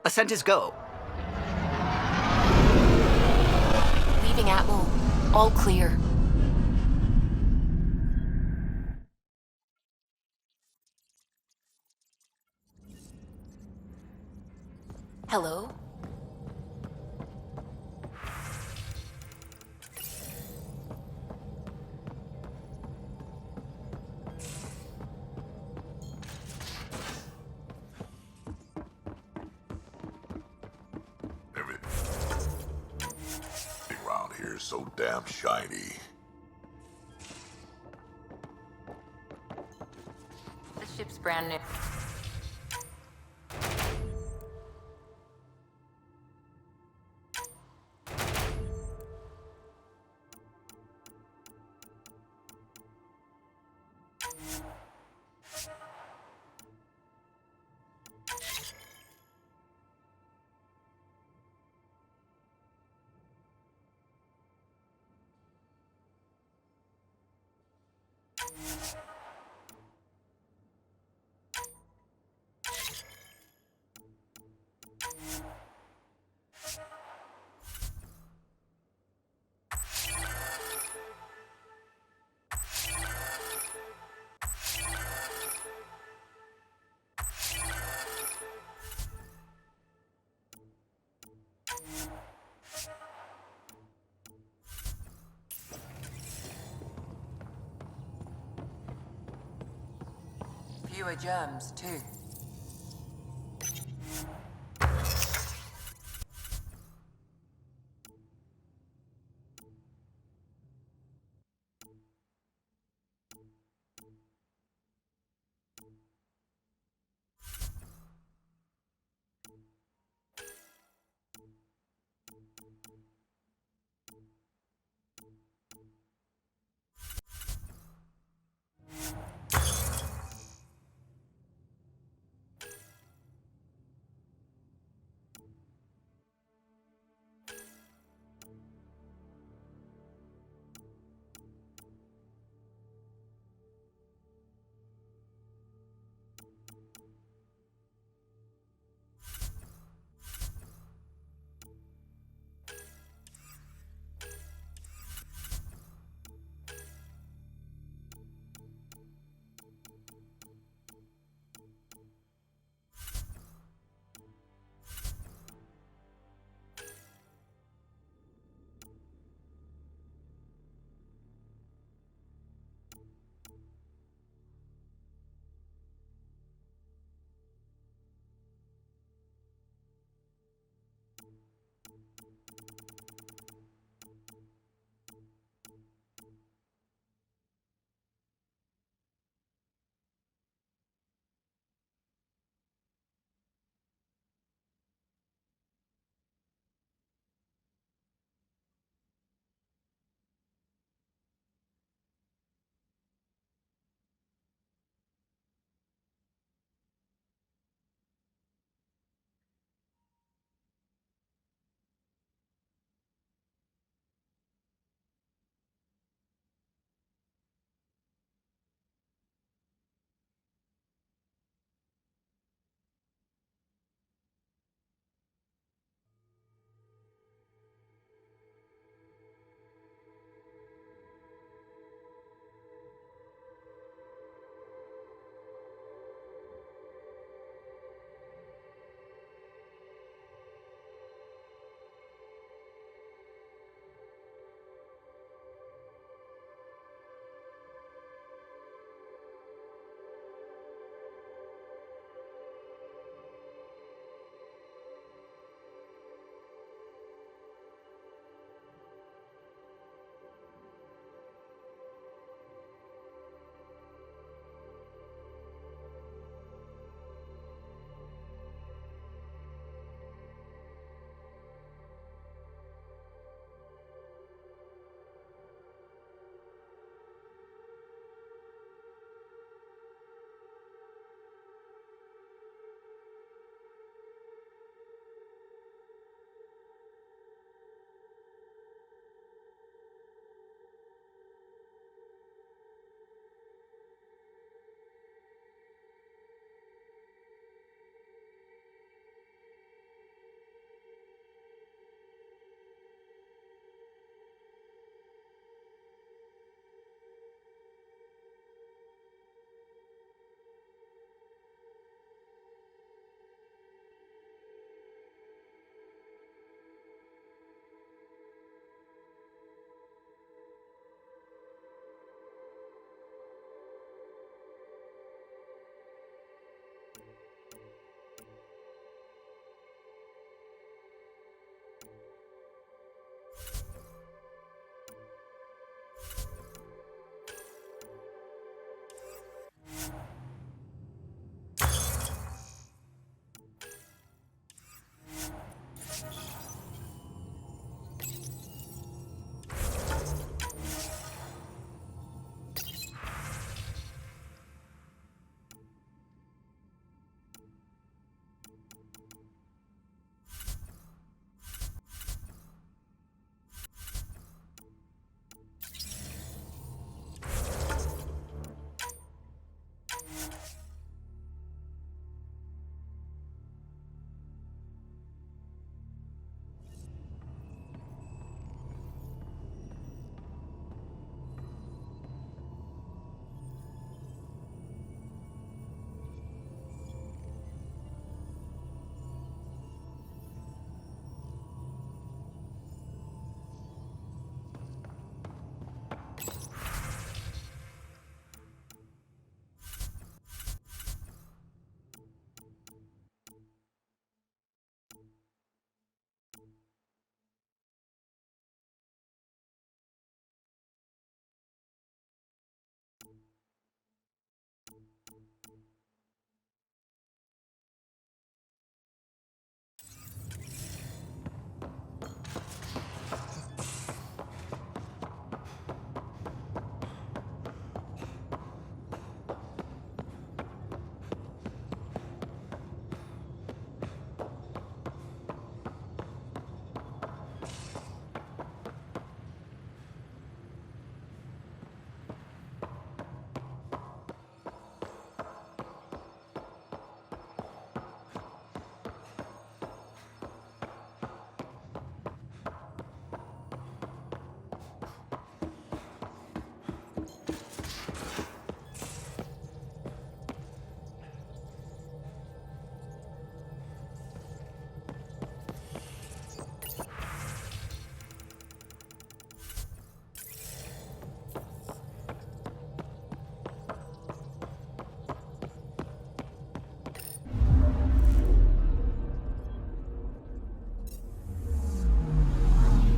Ascent is go. Leaving Atmo. All clear. Hello? Everything around here is so damn shiny. The ship's brand new. Fewer germs, too.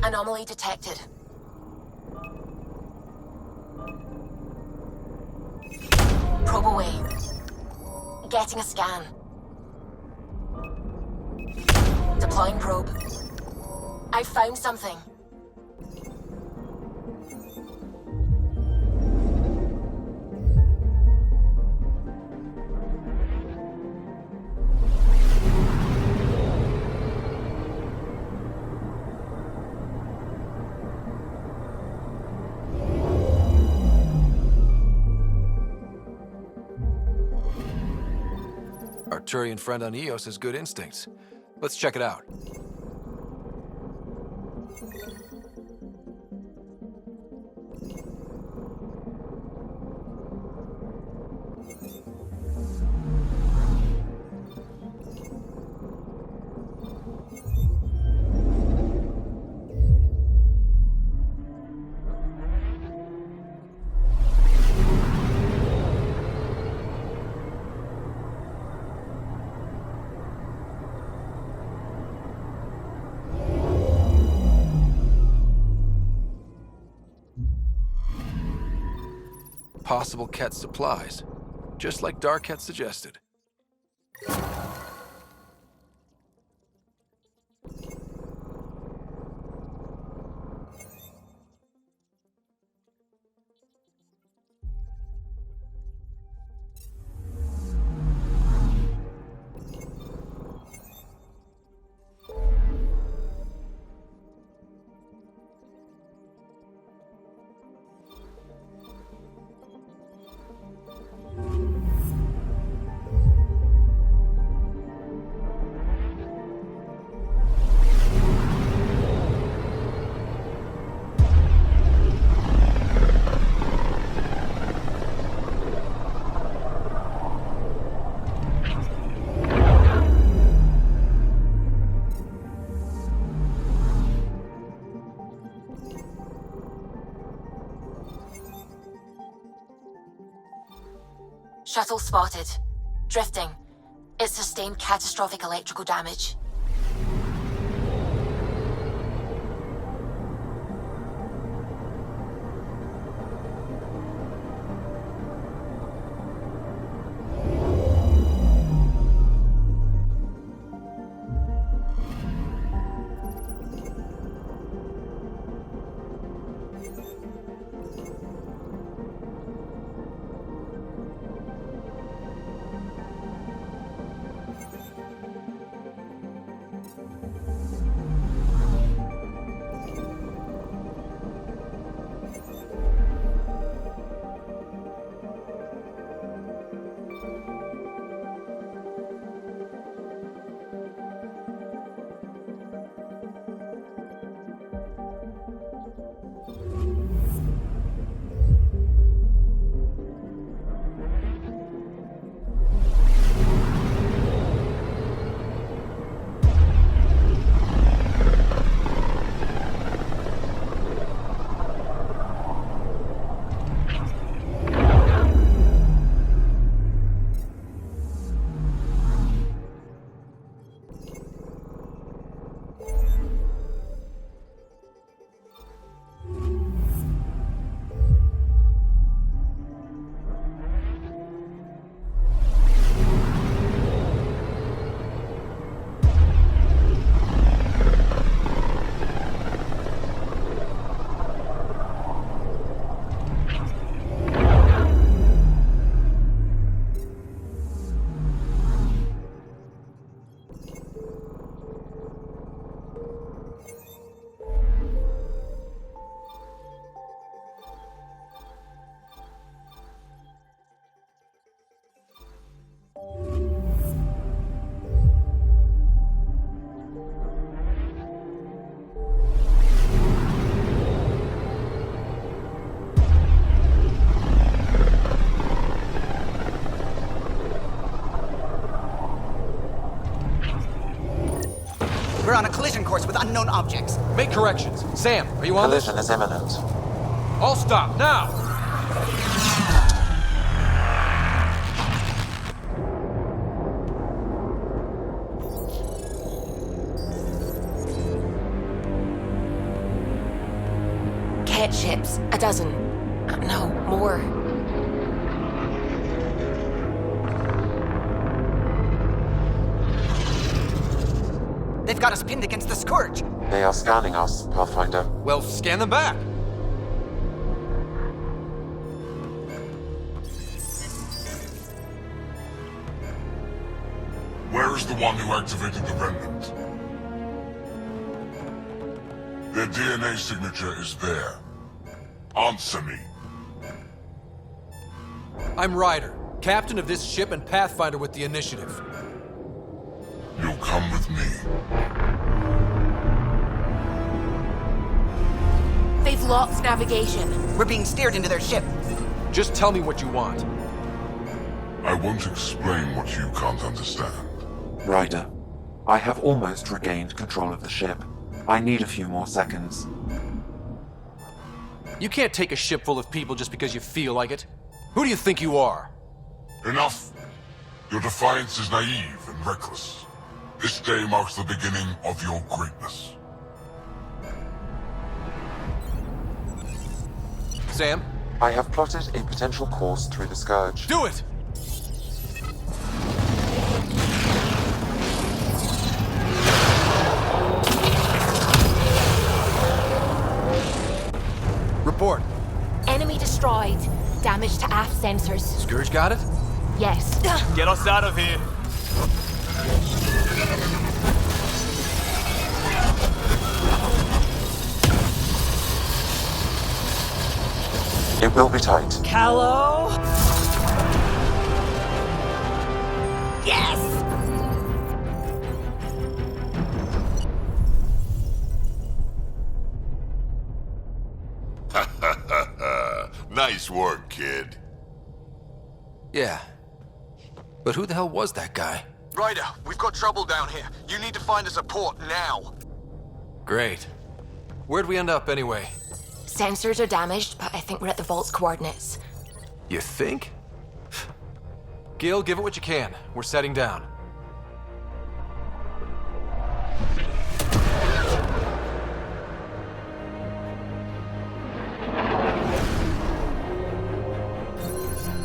Anomaly detected. Probe away. Getting a scan. Deploying probe. I found something. Arturian friend on Eos has good instincts. Let's check it out. Possible Ket supplies, just like Darket suggested. Shuttle spotted. Drifting. It sustained catastrophic electrical damage. We're on a collision course with unknown objects. Make corrections. Sam, are you on this? Collision is imminent. All stop, now! dead ships. A dozen. No, more. They've got us pinned against the Scourge. They are scanning us, Pathfinder. Well, scan them back. Where is the one who activated the remnant? Their DNA signature is there. Answer me. I'm Ryder, captain of this ship and Pathfinder with the initiative. You'll come with me. They've lost navigation. We're being steered into their ship. Just tell me what you want. I won't explain what you can't understand. Ryder, I have almost regained control of the ship. I need a few more seconds. You can't take a ship full of people just because you feel like it. Who do you think you are? Enough! Your defiance is naive and reckless. This day marks the beginning of your greatness. Sam? I have plotted a potential course through the Scourge. Do it! Report. Enemy destroyed. Damage to aft sensors. Scourge got it? Yes. Get us out of here. It will be tight. Callow? Yes! Nice work, kid. Yeah. But who the hell was that guy? Ryder, we've got trouble down here. You need to find us a port now. Great. Where'd we end up anyway? Sensors are damaged, but I think we're at the vault's coordinates. You think? Gil, give it what you can. We're setting down.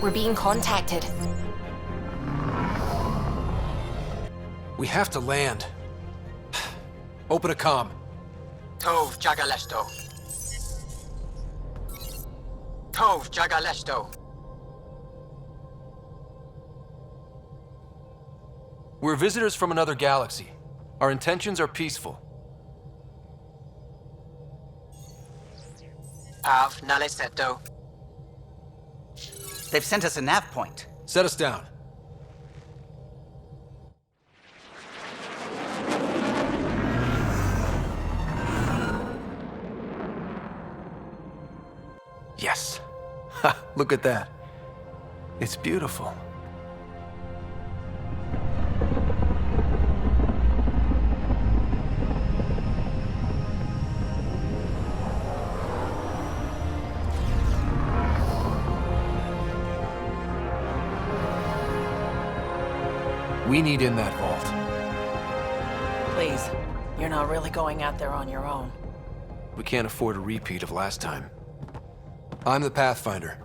We're being contacted. We have to land. Open a comm. Tov Jagaleshto. Tov Jagaleshto. We're visitors from another galaxy. Our intentions are peaceful. Av Naleseto. They've sent us a nav point. Set us down. Yes. Ha, look at that. It's beautiful. We need in that vault. Please, you're not really going out there on your own. We can't afford a repeat of last time. I'm the Pathfinder.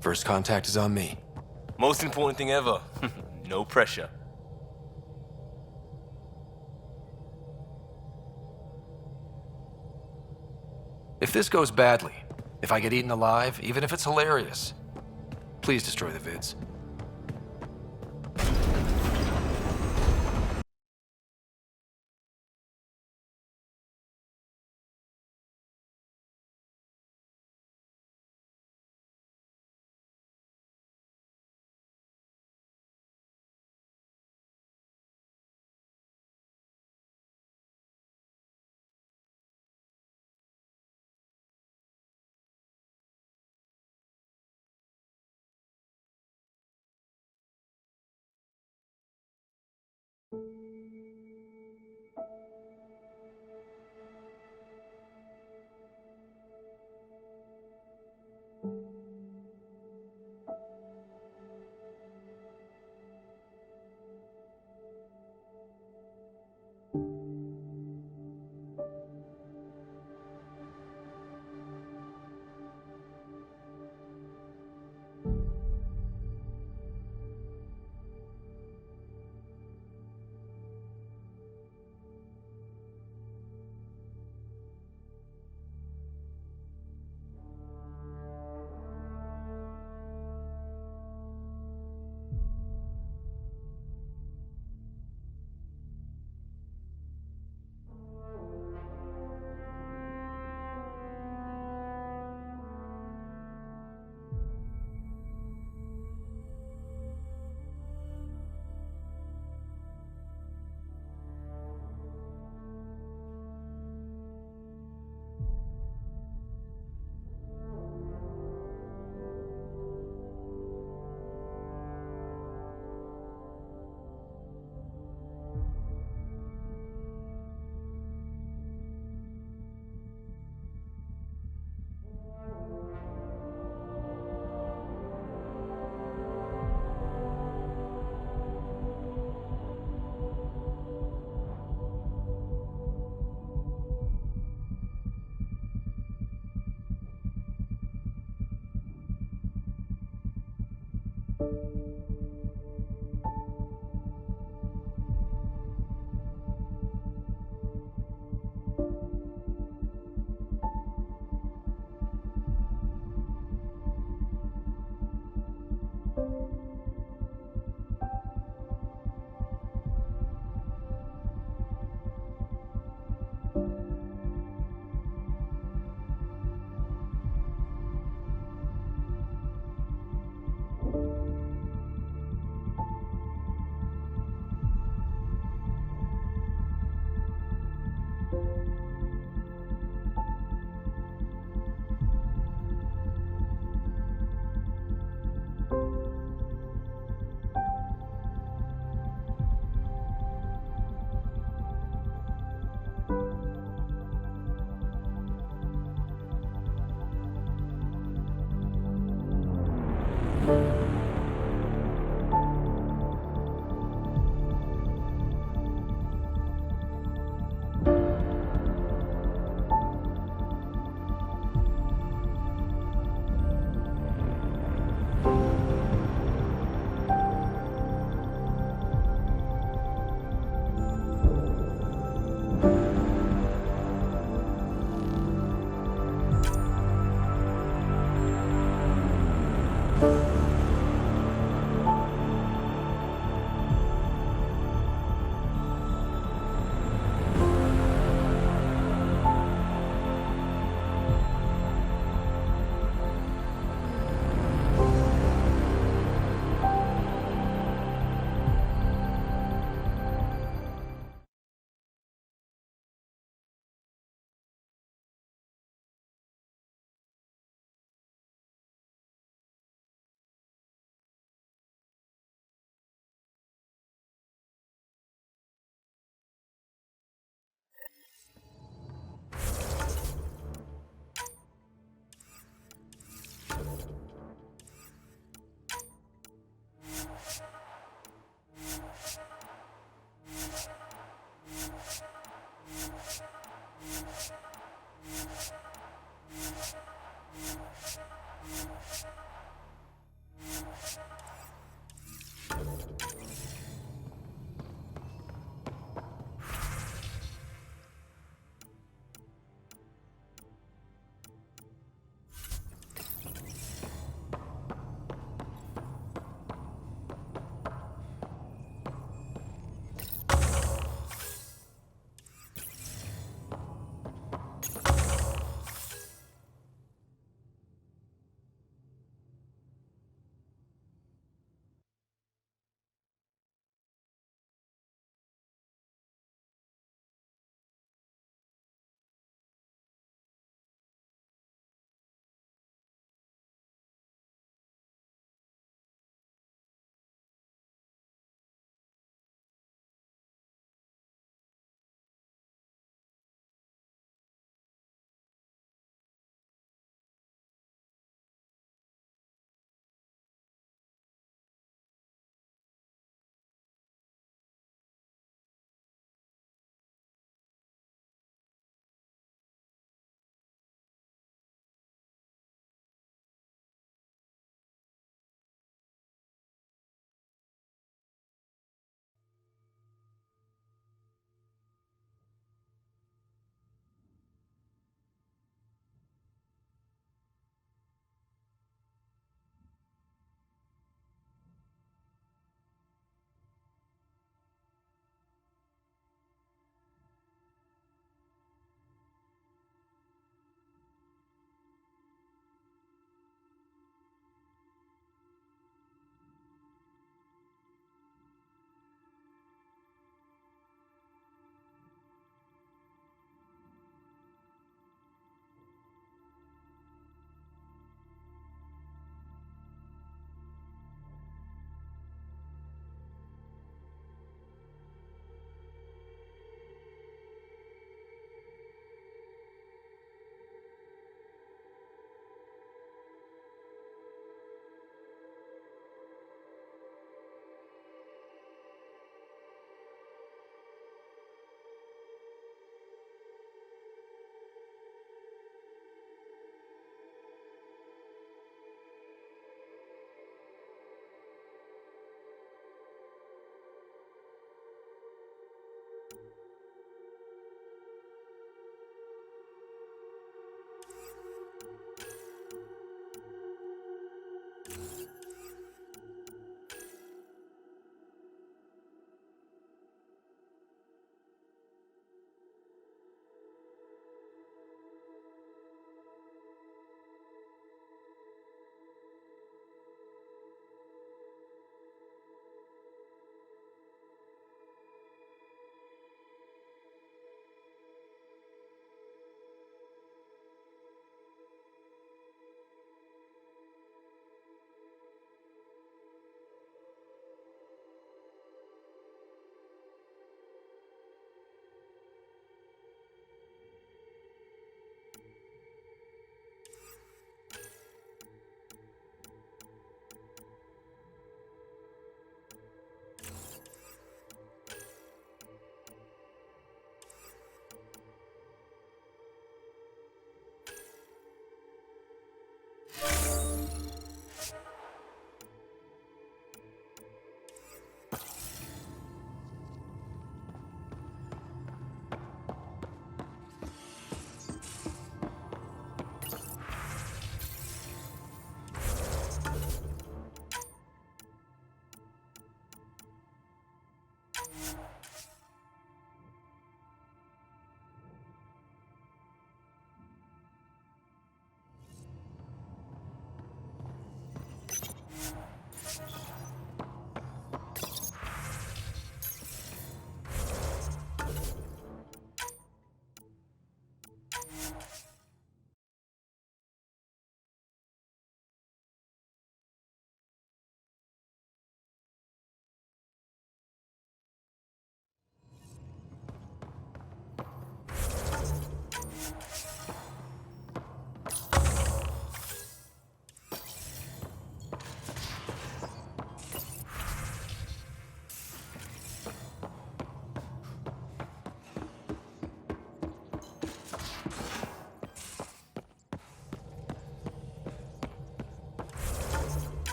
First contact is on me. Most important thing ever. No pressure. If this goes badly, if I get eaten alive, even if it's hilarious, please destroy the vids.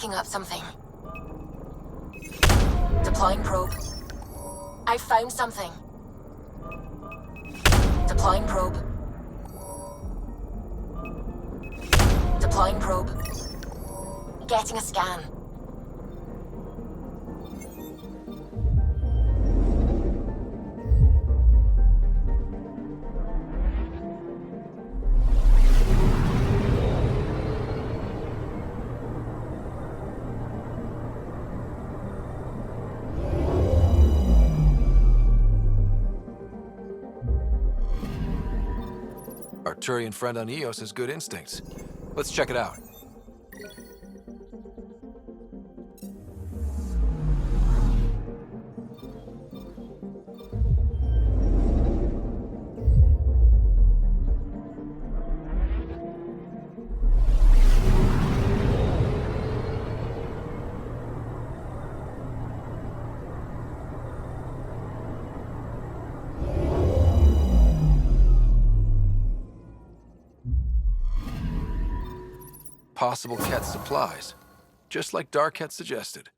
picking up something. Deploying probe. I found something. Deploying probe. Deploying probe. Getting a scan. Arturian friend on Eos has good instincts. Let's check it out. Possible Ket supplies, just like Dark had suggested.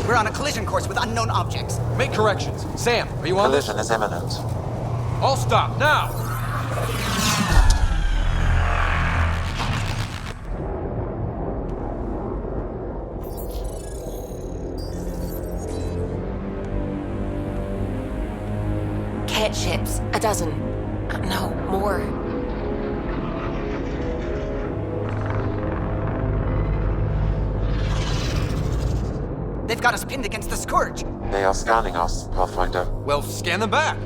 We're on a collision course with unknown objects. Make corrections. Sam, are you on this? Collision is imminent. All stop, now! Ket ships. 12. No, more. They've got us pinned against the Scourge. They are scanning us, Pathfinder. Well, scan them back.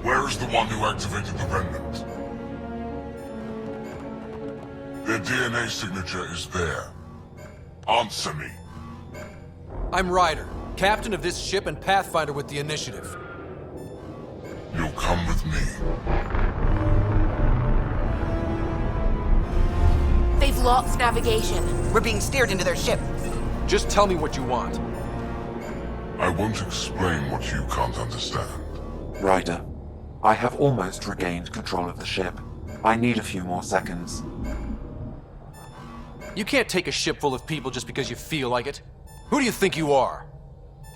Where is the one who activated the remnant? Their DNA signature is there. Answer me. I'm Ryder, captain of this ship and Pathfinder with the initiative. You'll come with me. They've lost navigation. We're being steered into their ship. Just tell me what you want. I won't explain what you can't understand. Ryder, I have almost regained control of the ship. I need a few more seconds. You can't take a ship full of people just because you feel like it. Who do you think you are?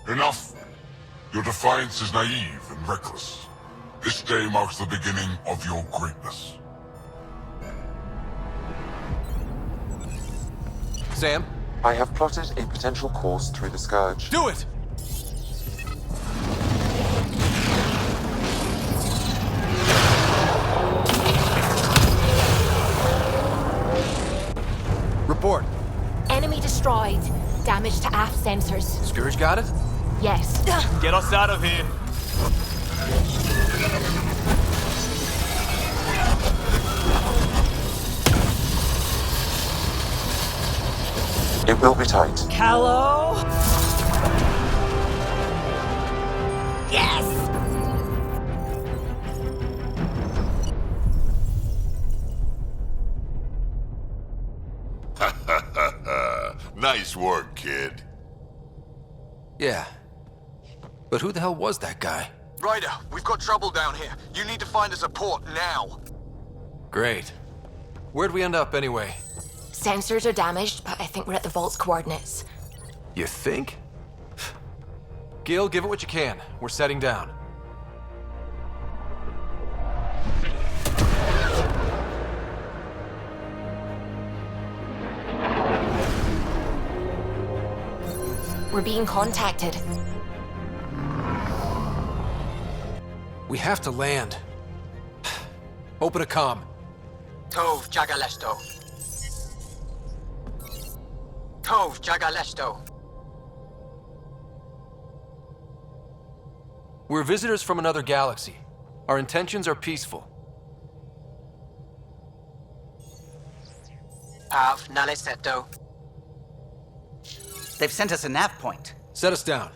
Enough! Your defiance is naive and reckless. This day marks the beginning of your greatness. Sam? I have plotted a potential course through the Scourge. Do it! Report. Enemy destroyed. Damage to aft sensors. Scourge got it? Yes. Get us out of here. It will be tight. Callow? Yes! Nice work, kid. Yeah. But who the hell was that guy? Ryder, we've got trouble down here. You need to find us a port now. Great. Where'd we end up anyway? Sensors are damaged, but I think we're at the vault's coordinates. You think? Gil, give it what you can. We're setting down. We're being contacted. We have to land. Open a comm. Tov Jagaleshto. Tov Jagaleshto. We're visitors from another galaxy. Our intentions are peaceful. Av Naleseto. They've sent us a nav point. Set us down.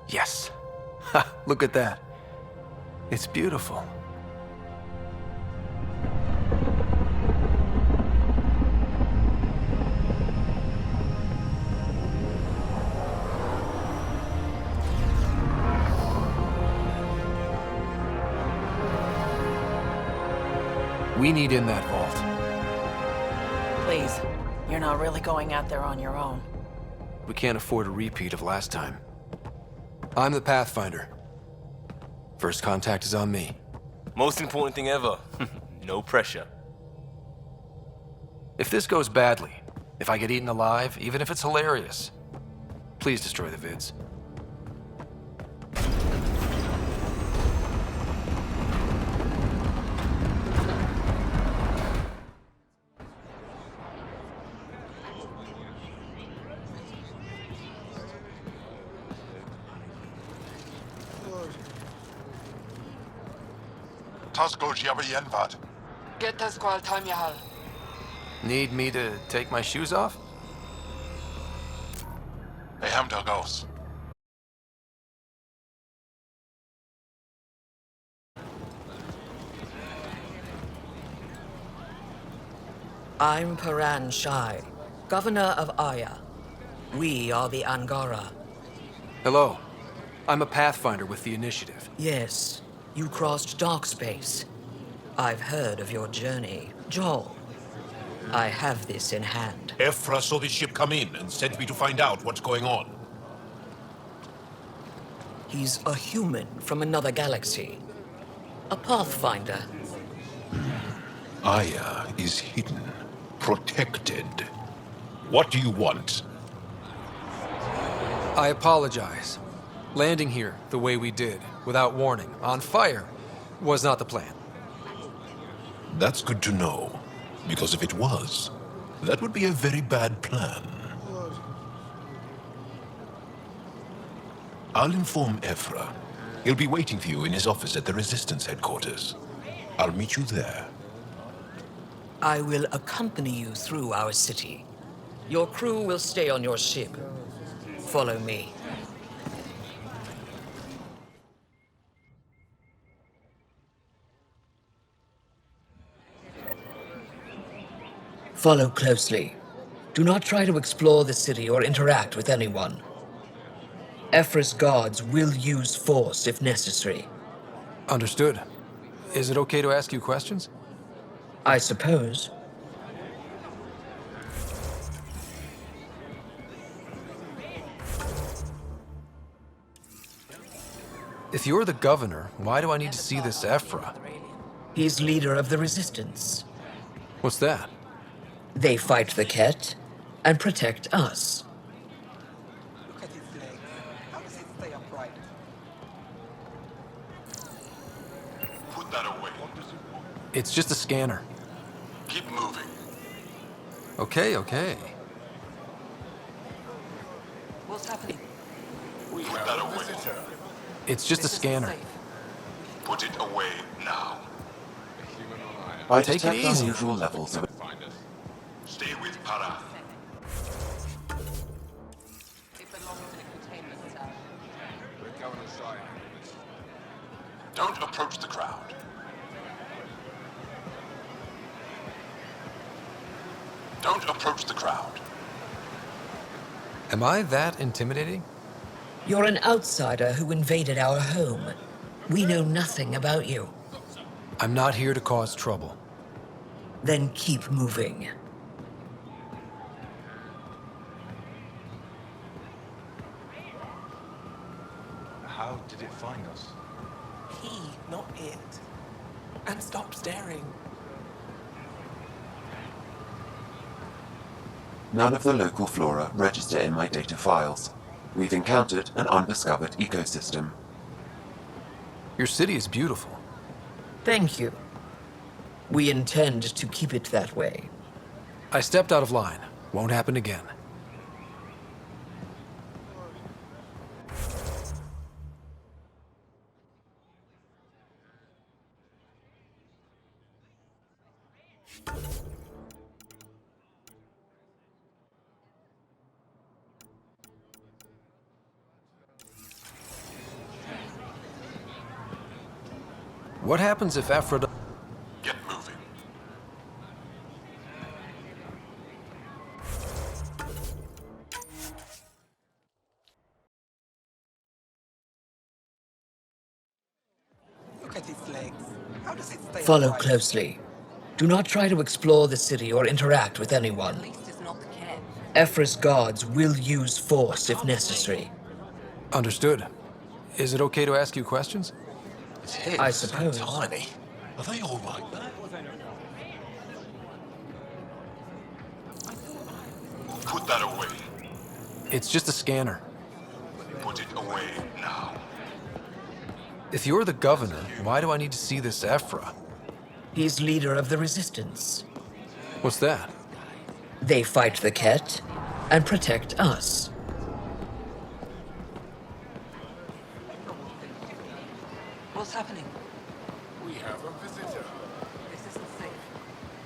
Yes. Ha, look at that. It's beautiful. We need in that vault. Please, you're not really going out there on your own. We can't afford a repeat of last time. I'm the Pathfinder. First contact is on me. Most important thing ever. No pressure. If this goes badly, if I get eaten alive, even if it's hilarious, please destroy the vids. Tasko Jiabayenvat. Get the squad time, Yahal. Need me to take my shoes off? Hamda goes. I'm Paran Shai, Governor of Aya. We are the Angara. Hello. I'm a Pathfinder with the Initiative. Yes, you crossed dark space. I've heard of your journey, Joel. I have this in hand. Ephra saw this ship come in and sent me to find out what's going on. He's a human from another galaxy. A Pathfinder. Aya is hidden, protected. What do you want? I apologize. Landing here the way we did, without warning, on fire, was not the plan. That's good to know. Because if it was, that would be a very bad plan. I'll inform Ephra. He'll be waiting for you in his office at the Resistance headquarters. I'll meet you there. I will accompany you through our city. Your crew will stay on your ship. Follow me. Follow closely. Do not try to explore the city or interact with anyone. Ephra's guards will use force if necessary. Understood. Is it okay to ask you questions? I suppose. If you're the governor, why do I need to see this Ephra? He's leader of the Resistance. What's that? They fight the Ket and protect us. Look at his leg. How does it stay upright? Put that away. It's just a scanner. Keep moving. Okay, okay. What's happening? Put that away. It's just a scanner. Put it away now. I Take it detect easy. unusual levels of... Stay with Para. Don't approach the crowd. Don't approach the crowd. Am I that intimidating? You're an outsider who invaded our home. We know nothing about you. I'm not here to cause trouble. Then keep moving. How did it find us? He not it. And stop staring. None of the local flora register in my data files. We've encountered an undiscovered ecosystem. Your city is beautiful. Thank you. We intend to keep it that way. I stepped out of line. Won't happen again. What happens if Aphrodite... Get moving. Look at its legs. How does it stay Follow upright? closely. Do not try to explore the city or interact with anyone. At least it's not the cat. Ephra's guards will use force if necessary. Understood. Is it okay to ask you questions? I suppose. Tiny. Are they all like that? Put that away. It's just a scanner. Put it away now. If you're the governor, why do I need to see this Ephra? He's leader of the resistance. What's that? They fight the Ket and protect us. What's happening? We have a visitor. This isn't safe.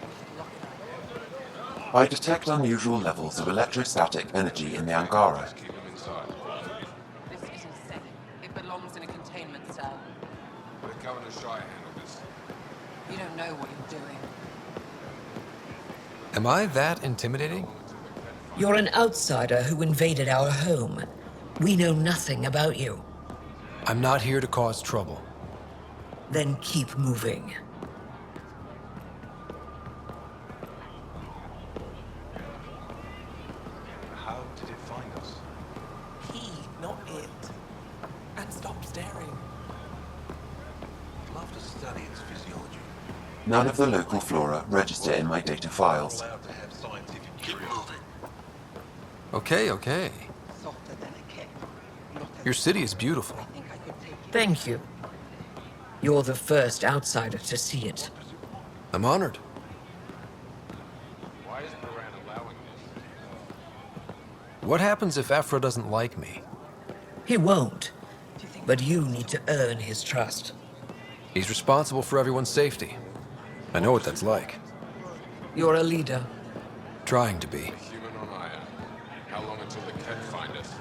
We should lock it up. I detect unusual levels of electrostatic energy in the Angara. Keep him inside. This isn't safe. It belongs in a containment cell. Let Governor Shire handle this. You don't know what you're doing. Am I that intimidating? You're an outsider who invaded our home. We know nothing about you. I'm not here to cause trouble. Then keep moving. How did it find us? He, not it. And stop staring. I'd love to study its physiology. None of the local flora register in my data files. Allowed to have scientific Keep curiosity. moving. Okay. Softer than a cat. Your city is beautiful. Thank you. You're the first outsider to see it. I'm honored. Why isn't Moran allowing this? What happens if Ephra doesn't like me? He won't. But you need to earn his trust. He's responsible for everyone's safety. I know what that's like. You're a leader. Trying to be. Human on Aya. How long until the Ket find us?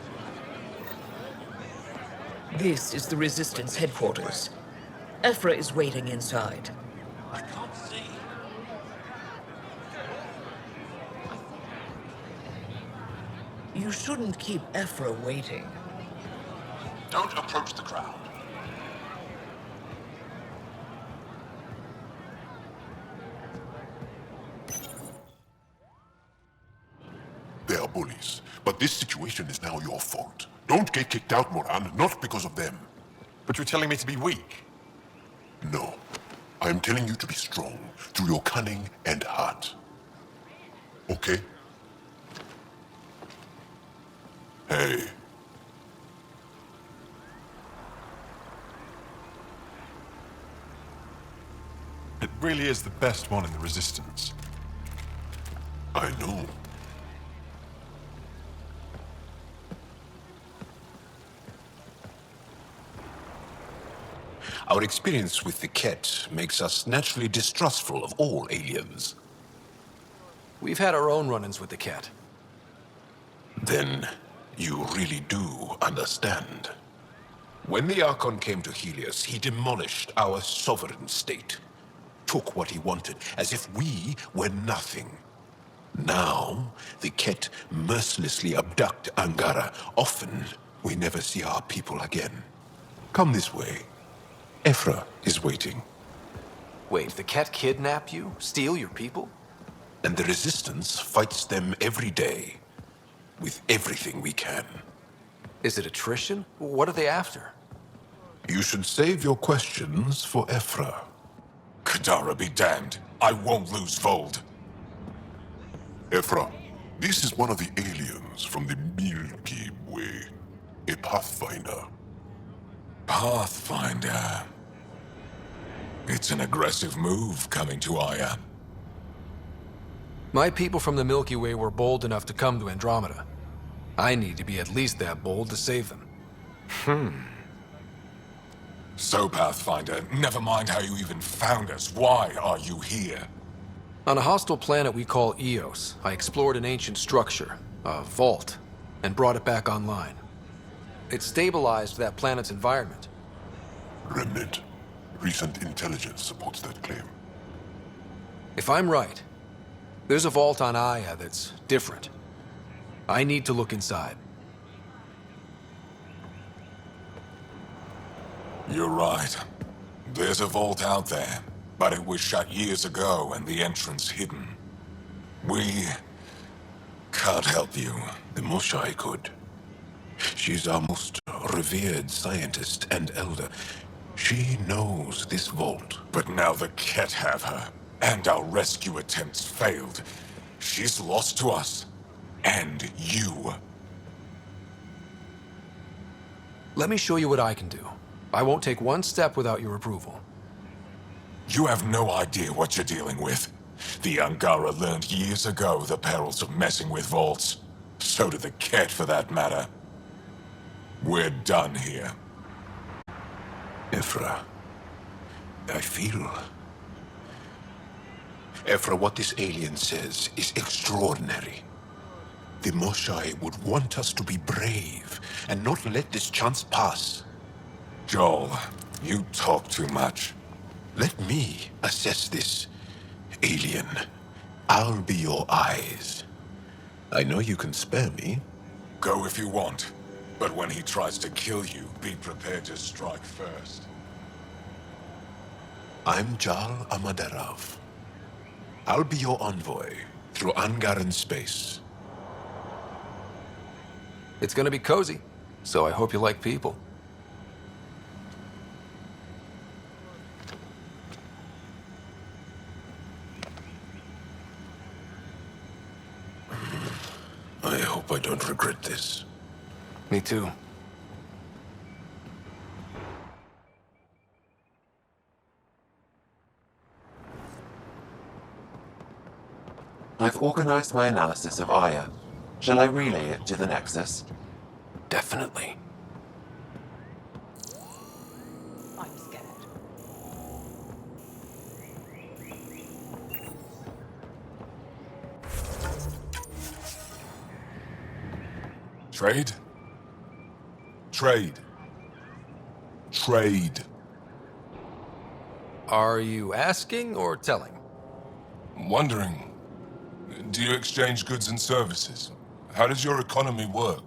This is the Resistance headquarters. Ephra is waiting inside. I can't see. You shouldn't keep Ephra waiting. Don't approach the crowd. They are bullies, but this situation is now your fault. Don't get kicked out, Moran, not because of them. But you're telling me to be weak. No. I am telling you to be strong through your cunning and heart. Okay? Hey. It really is the best one in the Resistance. I know. Our experience with the Ket makes us naturally distrustful of all aliens. We've had our own run-ins with the Ket. Then you really do understand. When the Archon came to Helios, he demolished our sovereign state. Took what he wanted, as if we were nothing. Now, the Ket mercilessly abduct Angara. Often, we never see our people again. Come this way. Ephra is waiting. Wait, the Ket kidnap you? Steal your people? And the Resistance fights them every day. With everything we can. Is it attrition? What are they after? You should save your questions for Ephra. Kadara be damned. I won't lose Vold. Ephra, this is one of the aliens from the Milky Way. A Pathfinder. Pathfinder. It's an aggressive move coming to Aya. My people from the Milky Way were bold enough to come to Andromeda. I need to be at least that bold to save them. So, Pathfinder, never mind how you even found us. Why are you here? On a hostile planet we call Eos, I explored an ancient structure, a vault, and brought it back online. It stabilized that planet's environment. Remnant. Recent intelligence supports that claim. If I'm right, there's a vault on Aya that's different. I need to look inside. You're right. There's a vault out there, but it was shut years ago and the entrance hidden. We can't help you. The Moshai could. She's our most revered scientist and elder. She knows this vault. But now the Ket have her, and our rescue attempts failed. She's lost to us. And you. Let me show you what I can do. I won't take one step without your approval. You have no idea what you're dealing with. The Angara learned years ago the perils of messing with vaults. So did the Ket, for that matter. We're done here. Ephra, I feel... Ephra, what this alien says is extraordinary. The Moshai would want us to be brave and not let this chance pass. Joel, you talk too much. Let me assess this, alien. I'll be your eyes. I know you can spare me. Go if you want. But when he tries to kill you, be prepared to strike first. I'm Jal Amaderov. I'll be your envoy through Angaran space. It's gonna be cozy, so I hope you like people. I hope I don't regret this. Me too. I've organized my analysis of Aya. Shall I relay it to the Nexus? Definitely. I'm scared. Trade? Trade. Trade. Are you asking or telling? Wondering, do you exchange goods and services? How does your economy work?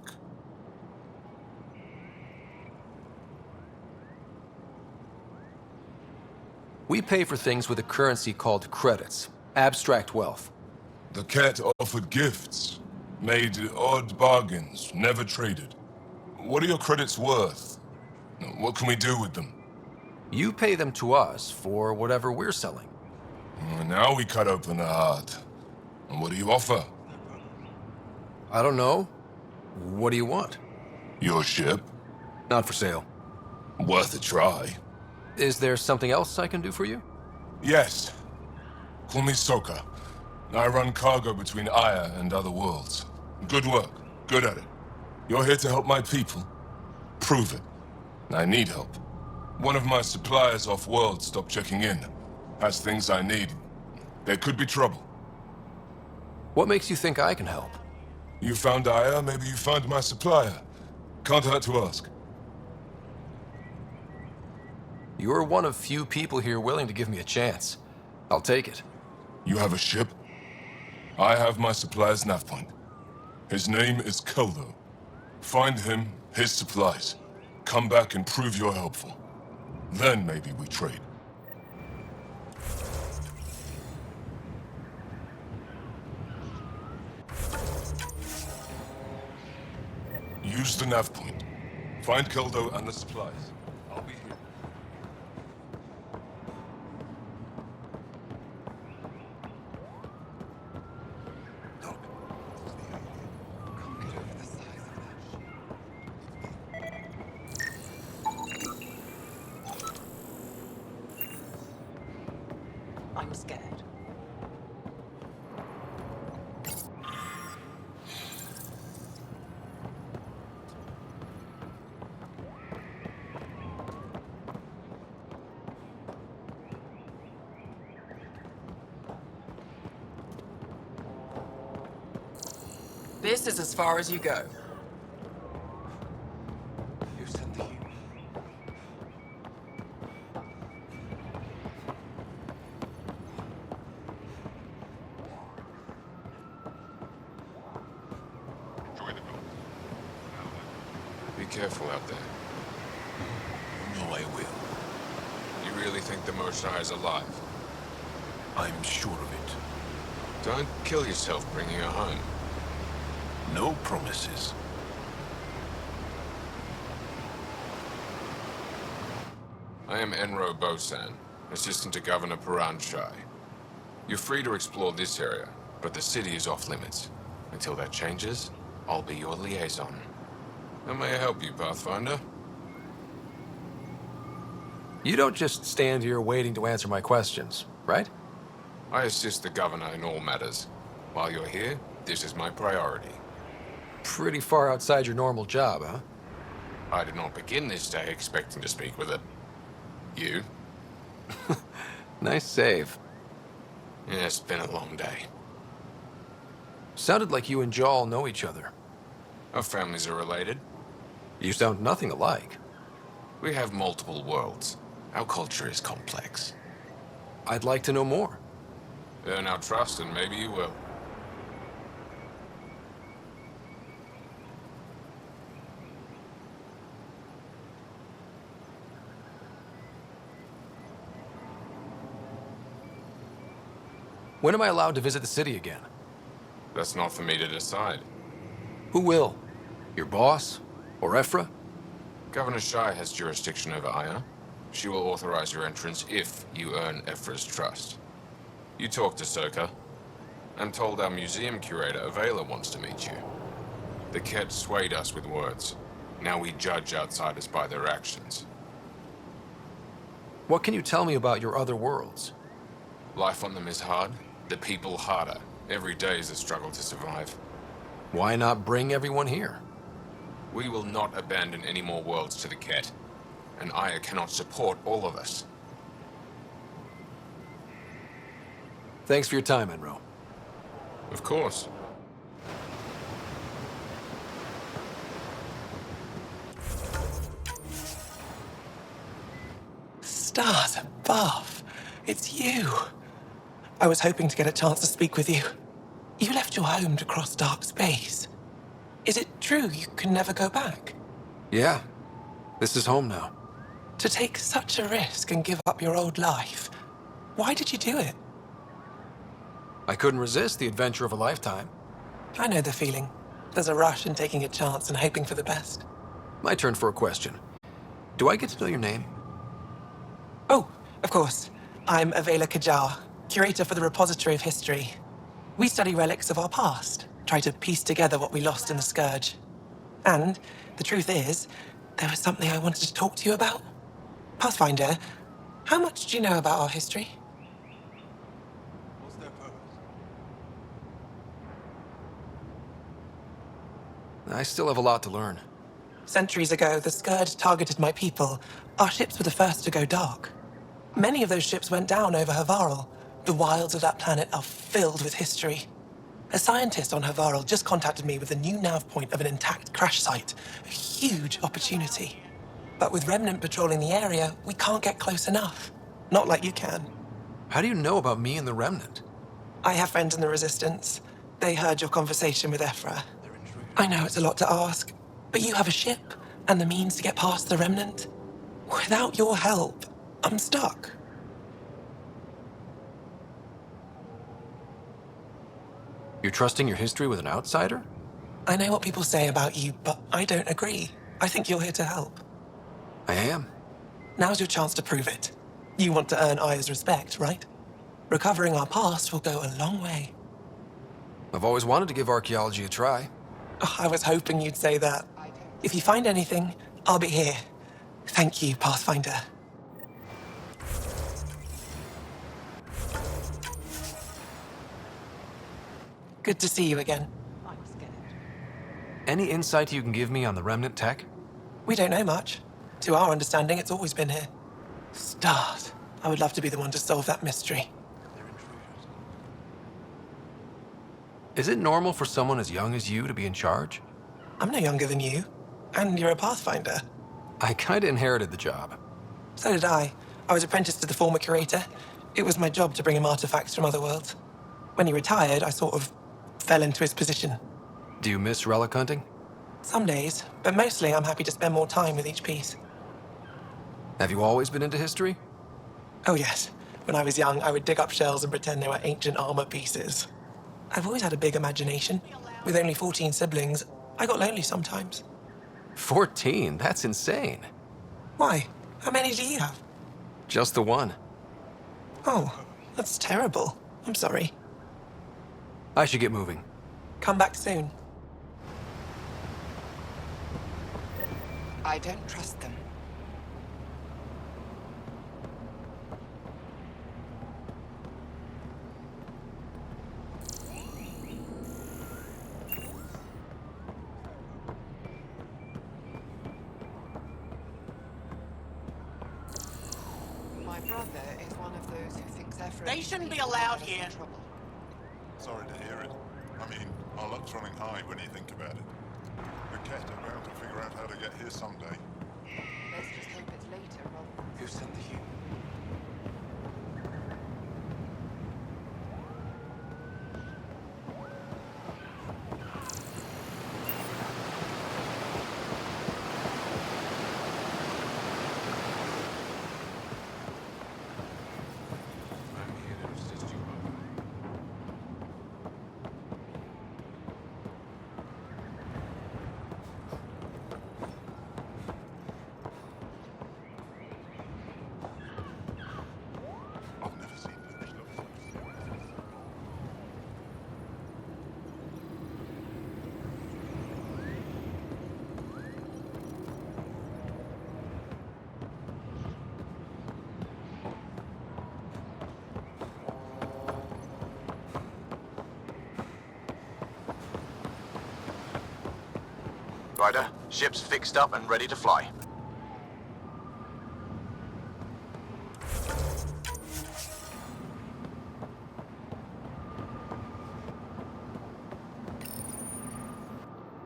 We pay for things with a currency called credits, abstract wealth. The Ket offered gifts, made odd bargains, never traded. What are your credits worth? What can we do with them? You pay them to us for whatever we're selling. Now we cut open the heart. And what do you offer? I don't know. What do you want? Your ship? Not for sale. Worth a try. Is there something else I can do for you? Yes. Call me Soka. I run cargo between Aya and other worlds. Good work. Good at it. You're here to help my people. Prove it. I need help. One of my suppliers off-world stopped checking in. Has things I need. There could be trouble. What makes you think I can help? You found Aya, maybe you found my supplier. Can't hurt to ask. You're one of few people here willing to give me a chance. I'll take it. You have a ship? I have my supplier's nav point. His name is Koldo. Find him, his supplies. Come back and prove you're helpful. Then maybe we trade. Use the nav point. Find Koldo and the supplies. I'll be here. This is as far as you go. You sent the heat. Be careful out there. No, I will. You really think the Mosai is alive? I'm sure of it. Don't kill yourself bringing her home. No promises. I am Enro Bosan, assistant to Governor Paran Shai. You're free to explore this area, but the city is off limits. Until that changes, I'll be your liaison. How may I help you, Pathfinder? You don't just stand here waiting to answer my questions, right? I assist the governor in all matters. While you're here, this is my priority. Pretty far outside your normal job, huh? I did not begin this day expecting to speak with it. You? Nice save. Yeah, it's been a long day. Sounded like you and Jal know each other. Our families are related. You sound nothing alike. We have multiple worlds. Our culture is complex. I'd like to know more. Earn our trust and maybe you will. When am I allowed to visit the city again? That's not for me to decide. Who will? Your boss? Or Ephra? Governor Shai has jurisdiction over Aya. She will authorize your entrance if you earn Ephra's trust. You talk to Soka. I'm told our museum curator, Avela, wants to meet you. The Ket swayed us with words. Now we judge outsiders by their actions. What can you tell me about your other worlds? Life on them is hard. The people harder. Every day is a struggle to survive. Why not bring everyone here? We will not abandon any more worlds to the Ket. And Aya cannot support all of us. Thanks for your time, Enro. Of course. Stars above. It's you. I was hoping to get a chance to speak with you. You left your home to cross dark space. Is it true you can never go back? Yeah. This is home now. To take such a risk and give up your old life, why did you do it? I couldn't resist the adventure of a lifetime. I know the feeling. There's a rush in taking a chance and hoping for the best. My turn for a question. Do I get to know your name? Oh, of course. I'm Avela Kajar, curator for the Repository of History. We study relics of our past, try to piece together what we lost in the Scourge. And the truth is, there was something I wanted to talk to you about. Pathfinder, how much do you know about our history? What's their purpose? I still have a lot to learn. Centuries ago, the Scourge targeted my people. Our ships were the first to go dark. Many of those ships went down over Havarl. The wilds of that planet are filled with history. A scientist on Havarl just contacted me with a new nav point of an intact crash site. A huge opportunity. But with Remnant patrolling the area, we can't get close enough. Not like you can. How do you know about me and the Remnant? I have friends in the Resistance. They heard your conversation with Ephra. I know it's a lot to ask, but you have a ship and the means to get past the Remnant. Without your help, I'm stuck. You're trusting your history with an outsider? I know what people say about you, but I don't agree. I think you're here to help. I am. Now's your chance to prove it. You want to earn Aya's respect, right? Recovering our past will go a long way. I've always wanted to give archaeology a try. Oh, I was hoping you'd say that. If you find anything, I'll be here. Thank you, Pathfinder. Good to see you again. Any insight you can give me on the Remnant tech? We don't know much. To our understanding, it's always been here. Stars. I would love to be the one to solve that mystery. Is it normal for someone as young as you to be in charge? I'm no younger than you. And you're a Pathfinder. I kinda inherited the job. So did I. I was apprenticed to the former curator. It was my job to bring him artifacts from other worlds. When he retired, I sort of fell into his position. Do you miss relic hunting? Some days, but mostly I'm happy to spend more time with each piece. Have you always been into history? Oh yes. When I was young, I would dig up shells and pretend they were ancient armor pieces. I've always had a big imagination. With only 14 siblings, I got lonely sometimes. 14? That's insane. Why? How many do you have? Just the one. Oh, that's terrible. I'm sorry. I should get moving. Come back soon. I don't trust them. My brother is one of those who thinks Ephraim... They shouldn't be allowed here. Sorry to hear it. I mean, our luck's running high when you think about it. The cat are bound to figure out how to get here someday. Let's just hope it's later rather than... Who sent the human? Ryder, ship's fixed up and ready to fly.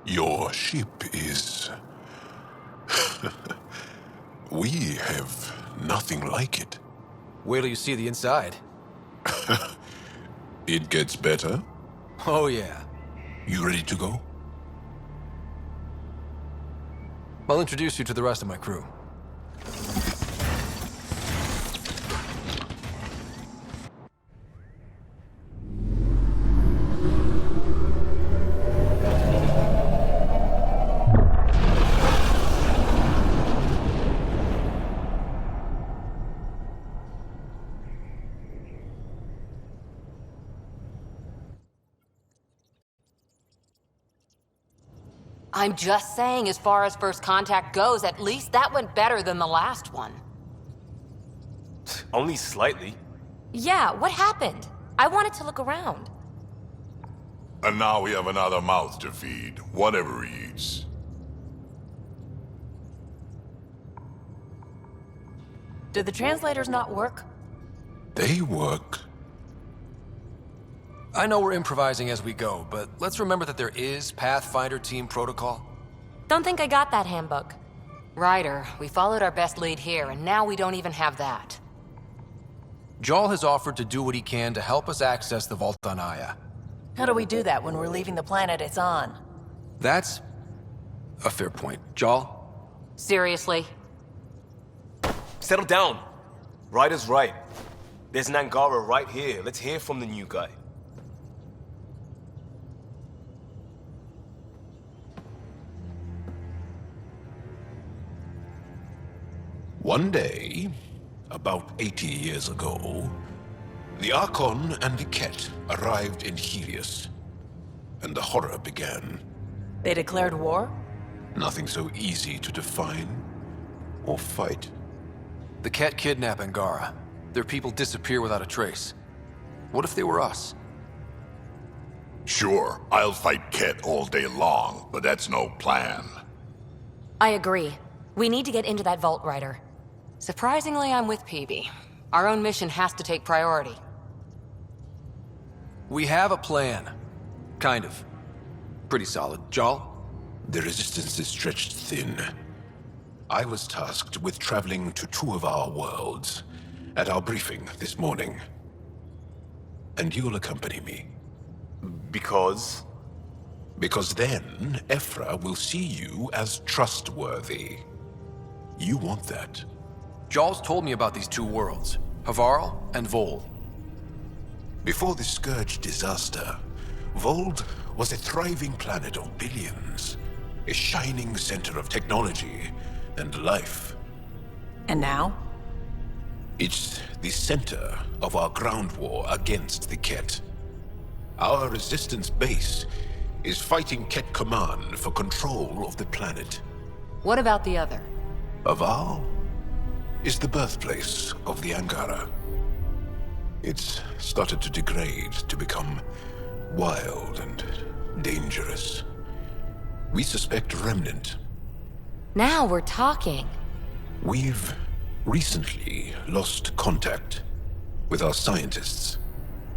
Your ship is... We have nothing like it. Wait till you see the inside. It gets better. Oh yeah. You ready to go? I'll introduce you to the rest of my crew. I'm just saying, as far as first contact goes, at least that went better than the last one. Only slightly. Yeah, what happened? I wanted to look around. And now we have another mouth to feed, whatever he eats. Did the translators not work? They work. I know we're improvising as we go, but let's remember that there is Pathfinder team protocol. Don't think I got that handbook. Ryder, we followed our best lead here, and now we don't even have that. Jarl has offered to do what he can to help us access the vault on Aya. How do we do that when we're leaving the planet it's on? That's a fair point. Jarl? Seriously? Settle down. Ryder's right. There's an Angara right here. Let's hear from the new guy. One day, about 80 years ago, the Archon and the Ket arrived in Helios, and the horror began. They declared war? Nothing so easy to define or fight. The Ket kidnap Angara. Their people disappear without a trace. What if they were us? Sure, I'll fight Ket all day long, but that's no plan. I agree. We need to get into that vault, Ryder. Surprisingly, I'm with Peavy. Our own mission has to take priority. We have a plan. Kind of. Pretty solid. Jal? The resistance is stretched thin. I was tasked with traveling to two of our worlds at our briefing this morning. And you'll accompany me. Because? Because then, Ephra will see you as trustworthy. You want that. Jal's told me about these two worlds, Havarl and Vold. Before the Scourge disaster, Vold was a thriving planet of billions. A shining center of technology and life. And now? It's the center of our ground war against the Ket. Our resistance base is fighting Ket Command for control of the planet. What about the other? Aval is the birthplace of the Angara. It's started to degrade, to become wild and dangerous. We suspect Remnant. Now we're talking. We've recently lost contact with our scientists.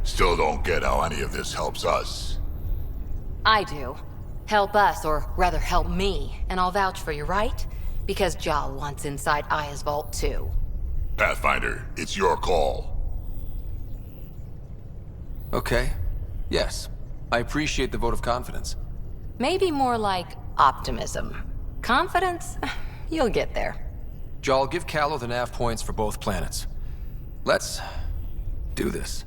Still don't get how any of this helps us. I do. Help us, or rather help me, and I'll vouch for you, right? Because Jal wants inside Aya's vault too. Pathfinder, it's your call. Okay. Yes. I appreciate the vote of confidence. Maybe more like optimism. Confidence? You'll get there. Jal, give Callow the nav points for both planets. Let's do this.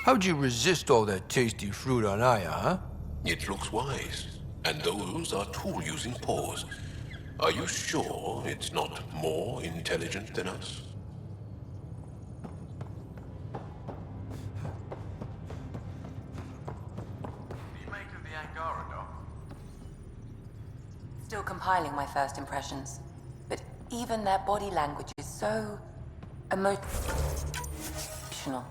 How'd you resist all that tasty fruit on Aya, huh? It looks wise, and those are tool-using paws. Are you sure it's not more intelligent than us? Still compiling my first impressions. But even their body language is so emotional.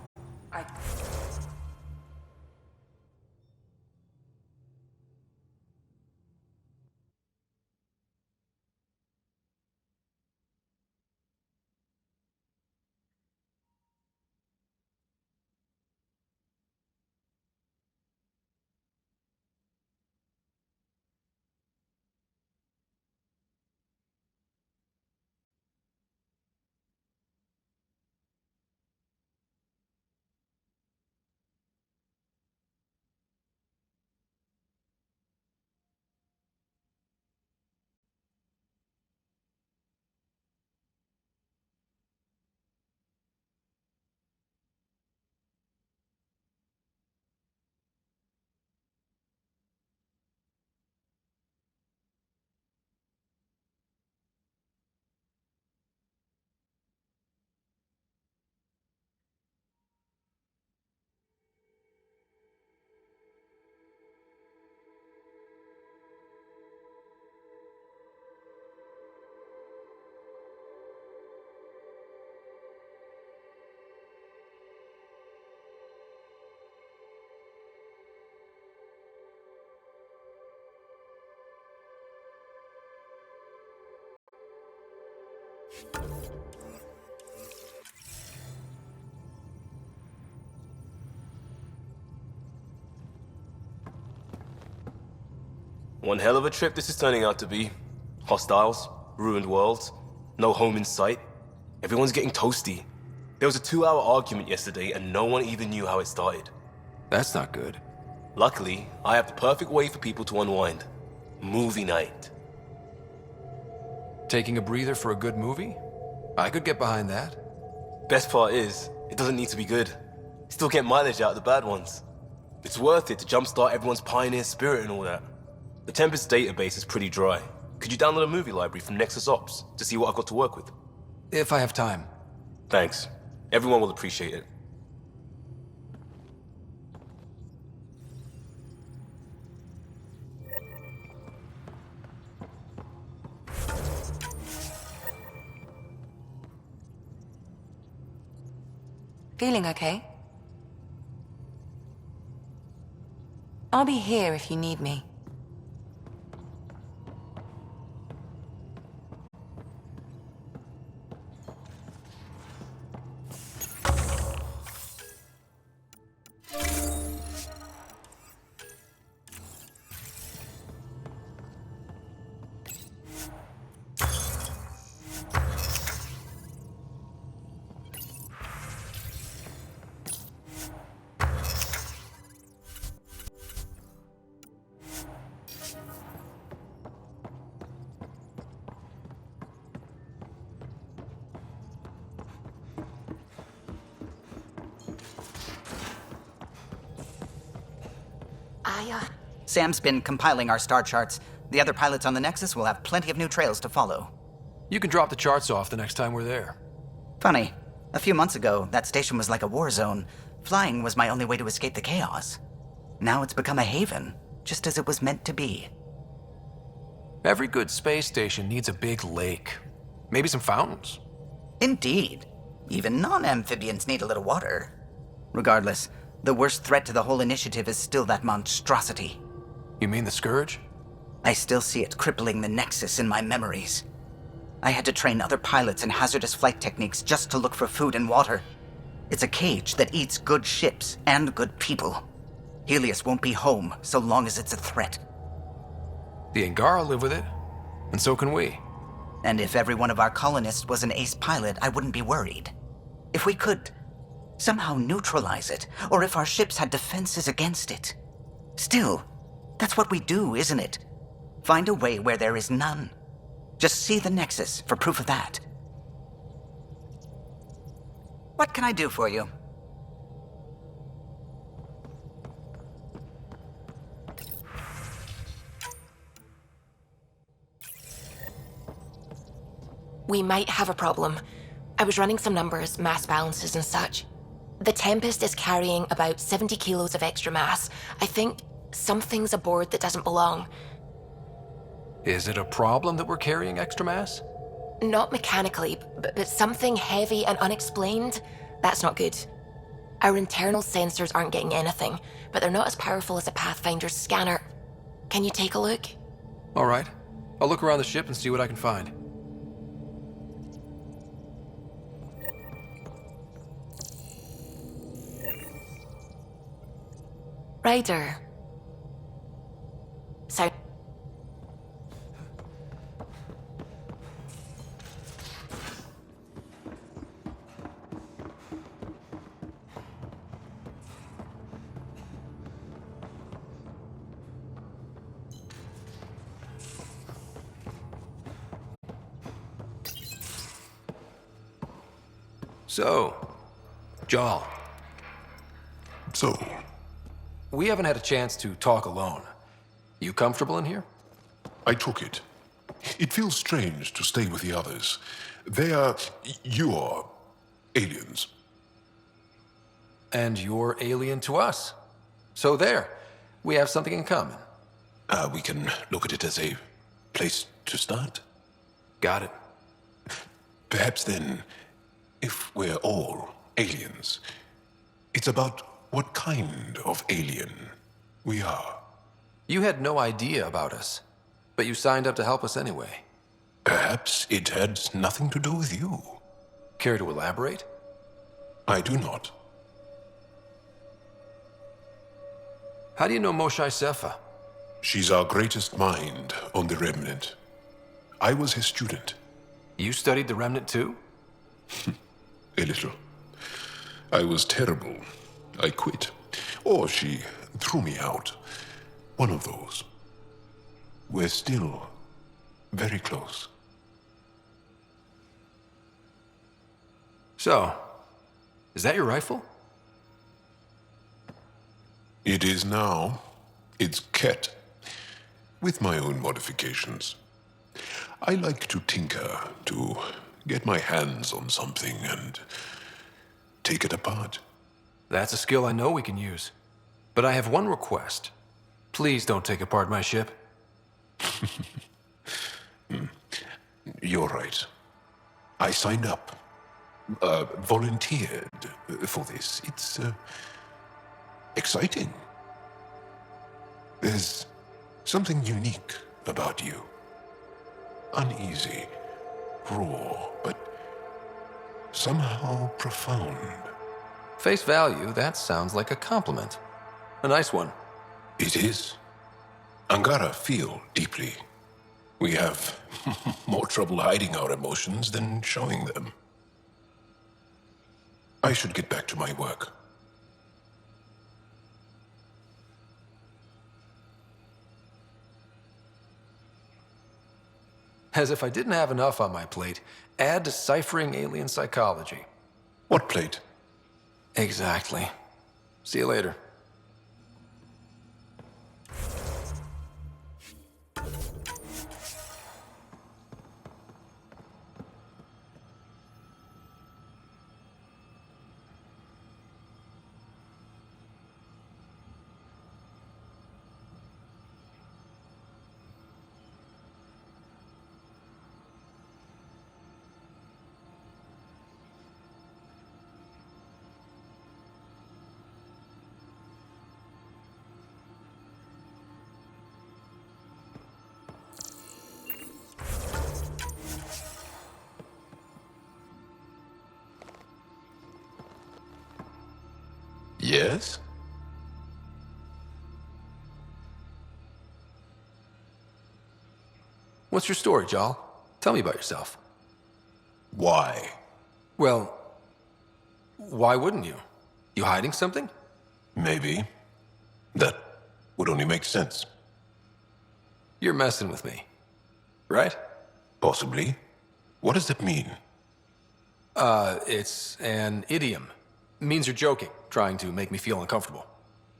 One hell of a trip this is turning out to be. Hostiles, ruined worlds, no home in sight. Everyone's getting toasty. There was a 2-hour argument yesterday and no one even knew how it started. That's not good. Luckily, I have the perfect way for people to unwind. Movie night. Taking a breather for a good movie? I could get behind that. Best part is, it doesn't need to be good. Still get mileage out of the bad ones. It's worth it to jumpstart everyone's pioneer spirit and all that. The Tempest database is pretty dry. Could you download a movie library from Nexus Ops to see what I've got to work with? If I have time. Thanks. Everyone will appreciate it. Feeling okay? I'll be here if you need me. Sam's been compiling our star charts. The other pilots on the Nexus will have plenty of new trails to follow. You can drop the charts off the next time we're there. Funny. A few months ago, that station was like a war zone. Flying was my only way to escape the chaos. Now it's become a haven, just as it was meant to be. Every good space station needs a big lake. Maybe some fountains. Indeed. Even non-amphibians need a little water. Regardless, the worst threat to the whole initiative is still that monstrosity. You mean the Scourge? I still see it crippling the Nexus in my memories. I had to train other pilots in hazardous flight techniques just to look for food and water. It's a cage that eats good ships and good people. Helios won't be home so long as it's a threat. The Angara live with it, and so can we. And if every one of our colonists was an ace pilot, I wouldn't be worried. If we could somehow neutralize it, or if our ships had defenses against it. Still, that's what we do, isn't it? Find a way where there is none. Just see the Nexus for proof of that. What can I do for you? We might have a problem. I was running some numbers, mass balances and such. The Tempest is carrying about 70 kilos of extra mass. I think something's aboard that doesn't belong. Is it a problem that we're carrying extra mass? Not mechanically, but something heavy and unexplained. That's not good. Our internal sensors aren't getting anything, but they're not as powerful as a Pathfinder's scanner. Can you take a look? All right. I'll look around the ship and see what I can find. Ryder. So... So, Jal. So? We haven't had a chance to talk alone. You comfortable in here? I took it. It feels strange to stay with the others. You are aliens. And you're alien to us. So there, we have something in common. We can look at it as a place to start. Got it. Perhaps then, if we're all aliens, it's about what kind of alien we are. You had no idea about us, but you signed up to help us anyway. Perhaps it had nothing to do with you. Care to elaborate? I do not. How do you know Moshae Sefa? She's our greatest mind on the Remnant. I was his student. You studied the Remnant too? A little. I was terrible. I quit. Or she threw me out. One of those. We're still very close. So, is that your rifle? It is now. It's Ket. With my own modifications. I like to tinker, to get my hands on something and take it apart. That's a skill I know we can use. But I have one request. Please don't take apart my ship. You're right. I signed up. volunteered for this. It's exciting. There's something unique about you. Uneasy, raw, but somehow profound. Face value, that sounds like a compliment. A nice one. It is. Angara feel deeply. We have more trouble hiding our emotions than showing them. I should get back to my work. As if I didn't have enough on my plate, add deciphering alien psychology. What plate? Exactly. See you later. Yes? What's your story, Jal? Tell me about yourself. Why? Well, why wouldn't you? You hiding something? Maybe. That would only make sense. You're messing with me, right? Possibly. What does that mean? It's an idiom. Means you're joking, trying to make me feel uncomfortable.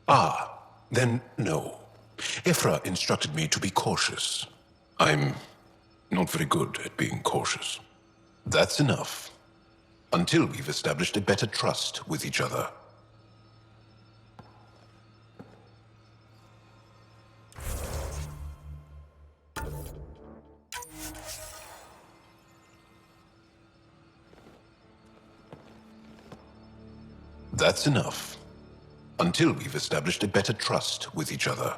Ah, then no. Ephra instructed me to be cautious. I'm not very good at being cautious. That's enough. Until we've established a better trust with each other. That's enough. Until we've established a better trust with each other.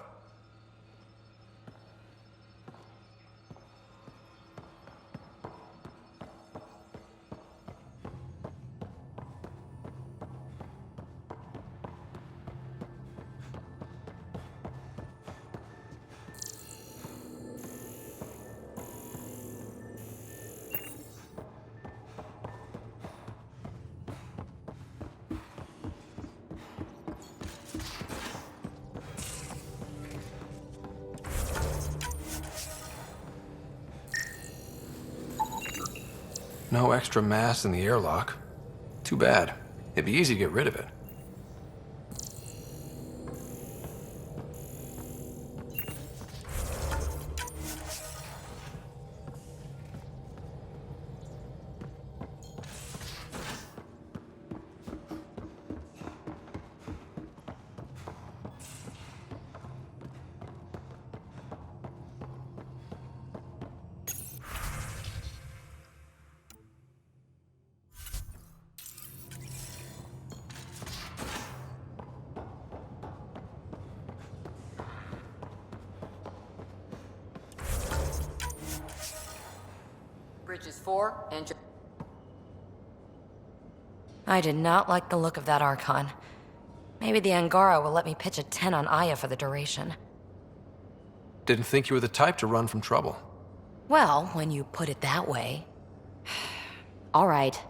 No extra mass in the airlock. Too bad. It'd be easy to get rid of it. Bridges 4 and... I did not like the look of that Archon. Maybe the Angara will let me pitch a 10 on Aya for the duration. Didn't think you were the type to run from trouble. Well, when you put it that way. All right.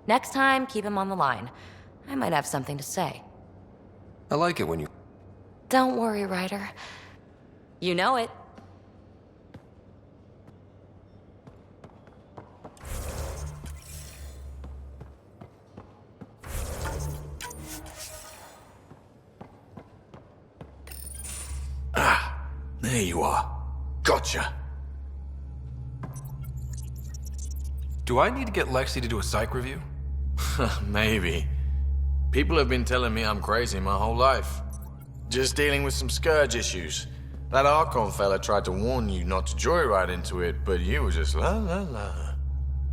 Next time, keep him on the line. I might have something to say. I like it when you... Don't worry, Ryder. You know it. There you are. Gotcha. Do I need to get Lexi to do a psych review? Maybe. People have been telling me I'm crazy my whole life. Just dealing with some scourge issues. That Archon fella tried to warn you not to joyride into it, but you were just la la la.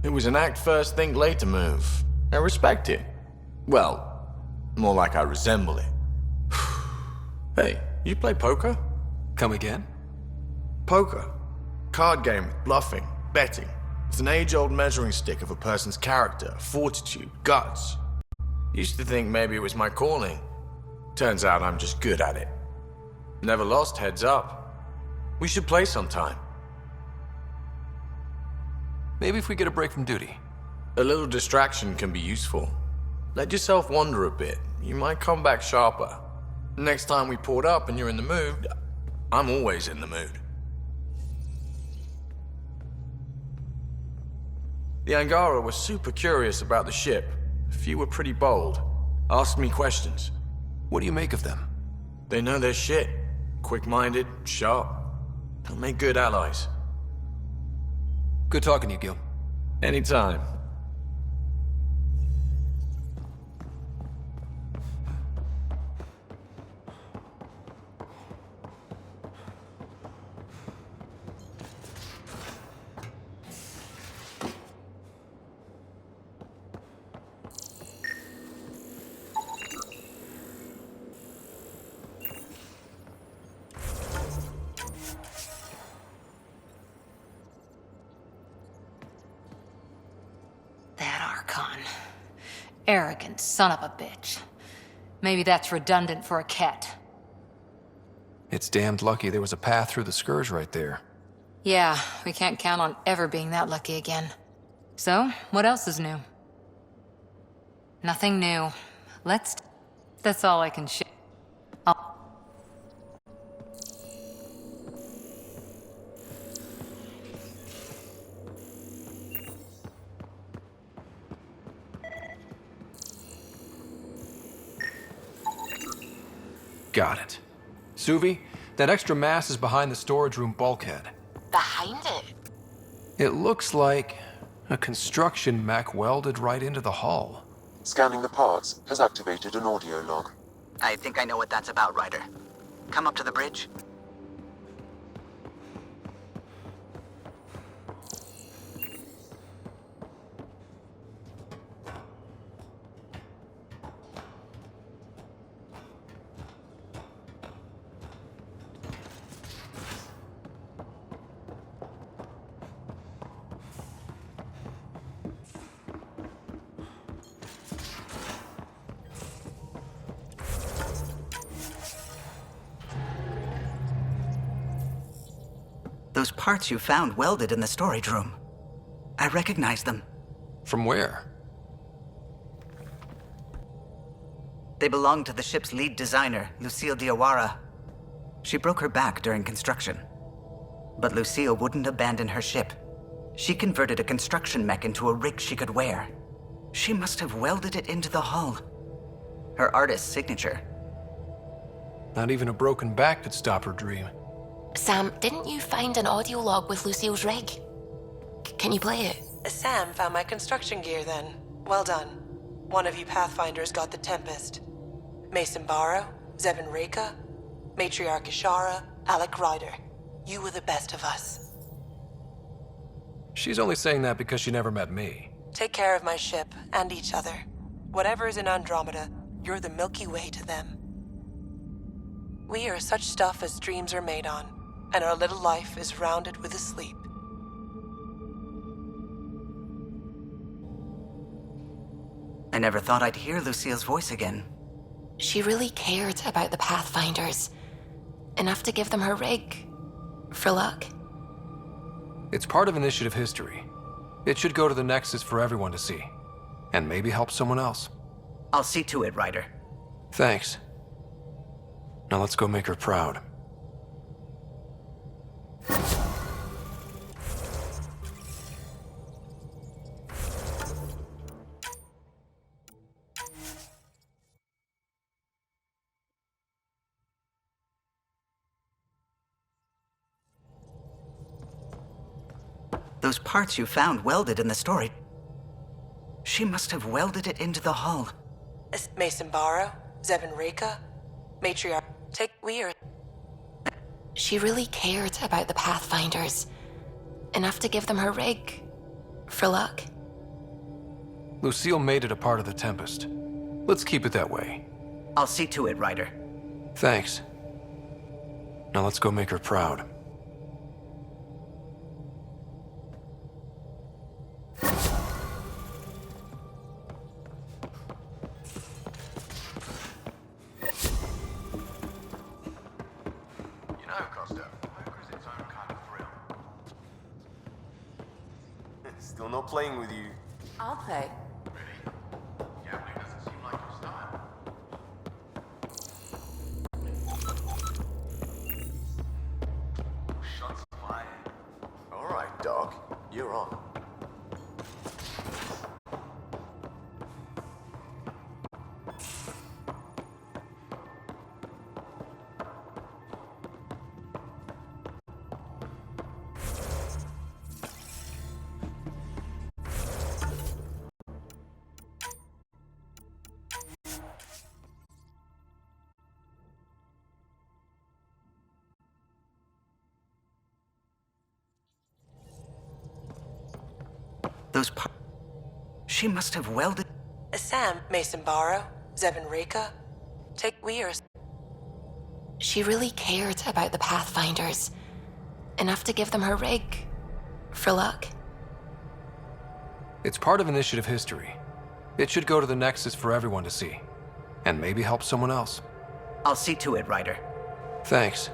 It was an act first, think later move. I respect it. Well, more like I resemble it. Hey, you play poker? Come again? Poker. Card game with bluffing, betting. It's an age-old measuring stick of a person's character, fortitude, guts. Used to think maybe it was my calling. Turns out I'm just good at it. Never lost, heads up. We should play sometime. Maybe if we get a break from duty. A little distraction can be useful. Let yourself wander a bit. You might come back sharper. Next time we port up and you're in the mood, I'm always in the mood. The Angara were super curious about the ship. A few were pretty bold. Asked me questions. What do you make of them? They know their shit. Quick-minded, sharp. They'll make good allies. Good talking to you, Gil. Anytime. Arrogant son of a bitch. Maybe that's redundant for a cat. It's damned lucky there was a path through the Scourge right there. Yeah, we can't count on ever being that lucky again. So, what else is new? Nothing new. That's all I can share. Got it. Suvi, that extra mass is behind the storage room bulkhead. Behind it? It looks like a construction mech welded right into the hull. Scanning the parts has activated an audio log. I think I know what that's about, Ryder. Come up to the bridge. Those parts you found welded in the storage room. I recognize them. From where? They belong to the ship's lead designer, Lucille Diawara. She broke her back during construction. But Lucille wouldn't abandon her ship. She converted a construction mech into a rig she could wear. She must have welded it into the hull. Her artist's signature. Not even a broken back could stop her dream. Sam, didn't you find an audio log with Lucille's rig? Can you play it? Sam found my construction gear then. Well done. One of you Pathfinders got the Tempest. Mason Barrow, Zevin Reka, Matriarch Ishara, Alec Ryder. You were the best of us. She's only saying that because she never met me. Take care of my ship and each other. Whatever is in Andromeda, you're the Milky Way to them. We are such stuff as dreams are made on, and our little life is rounded with a sleep. I never thought I'd hear Lucille's voice again. She really cared about the Pathfinders. Enough to give them her rig. For luck. It's part of Initiative history. It should go to the Nexus for everyone to see. And maybe help someone else. I'll see to it, Ryder. Thanks. Now let's go make her proud. Those parts you found welded in the storage. She must have welded it into the hull. Mason Barrow, Zevin Reka, Matriarch. She really cared about the Pathfinders. Enough to give them her rig. For luck. Lucille made it a part of the Tempest. Let's keep it that way. I'll see to it, Ryder. Thanks. Now let's go make her proud. You know, Costa, poker is its own kind of thrill. Still not playing with you. I'll play. Really? Gambling doesn't seem like your style. Shots fired. All right, Doc. You're on. Those She must have welded. Sam, Mason Barrow, Zevin Reka. Take Weir's. She really cared about the Pathfinders. Enough to give them her rig. For luck. It's part of initiative history. It should go to the Nexus for everyone to see. And maybe help someone else. I'll see to it, Ryder. Thanks.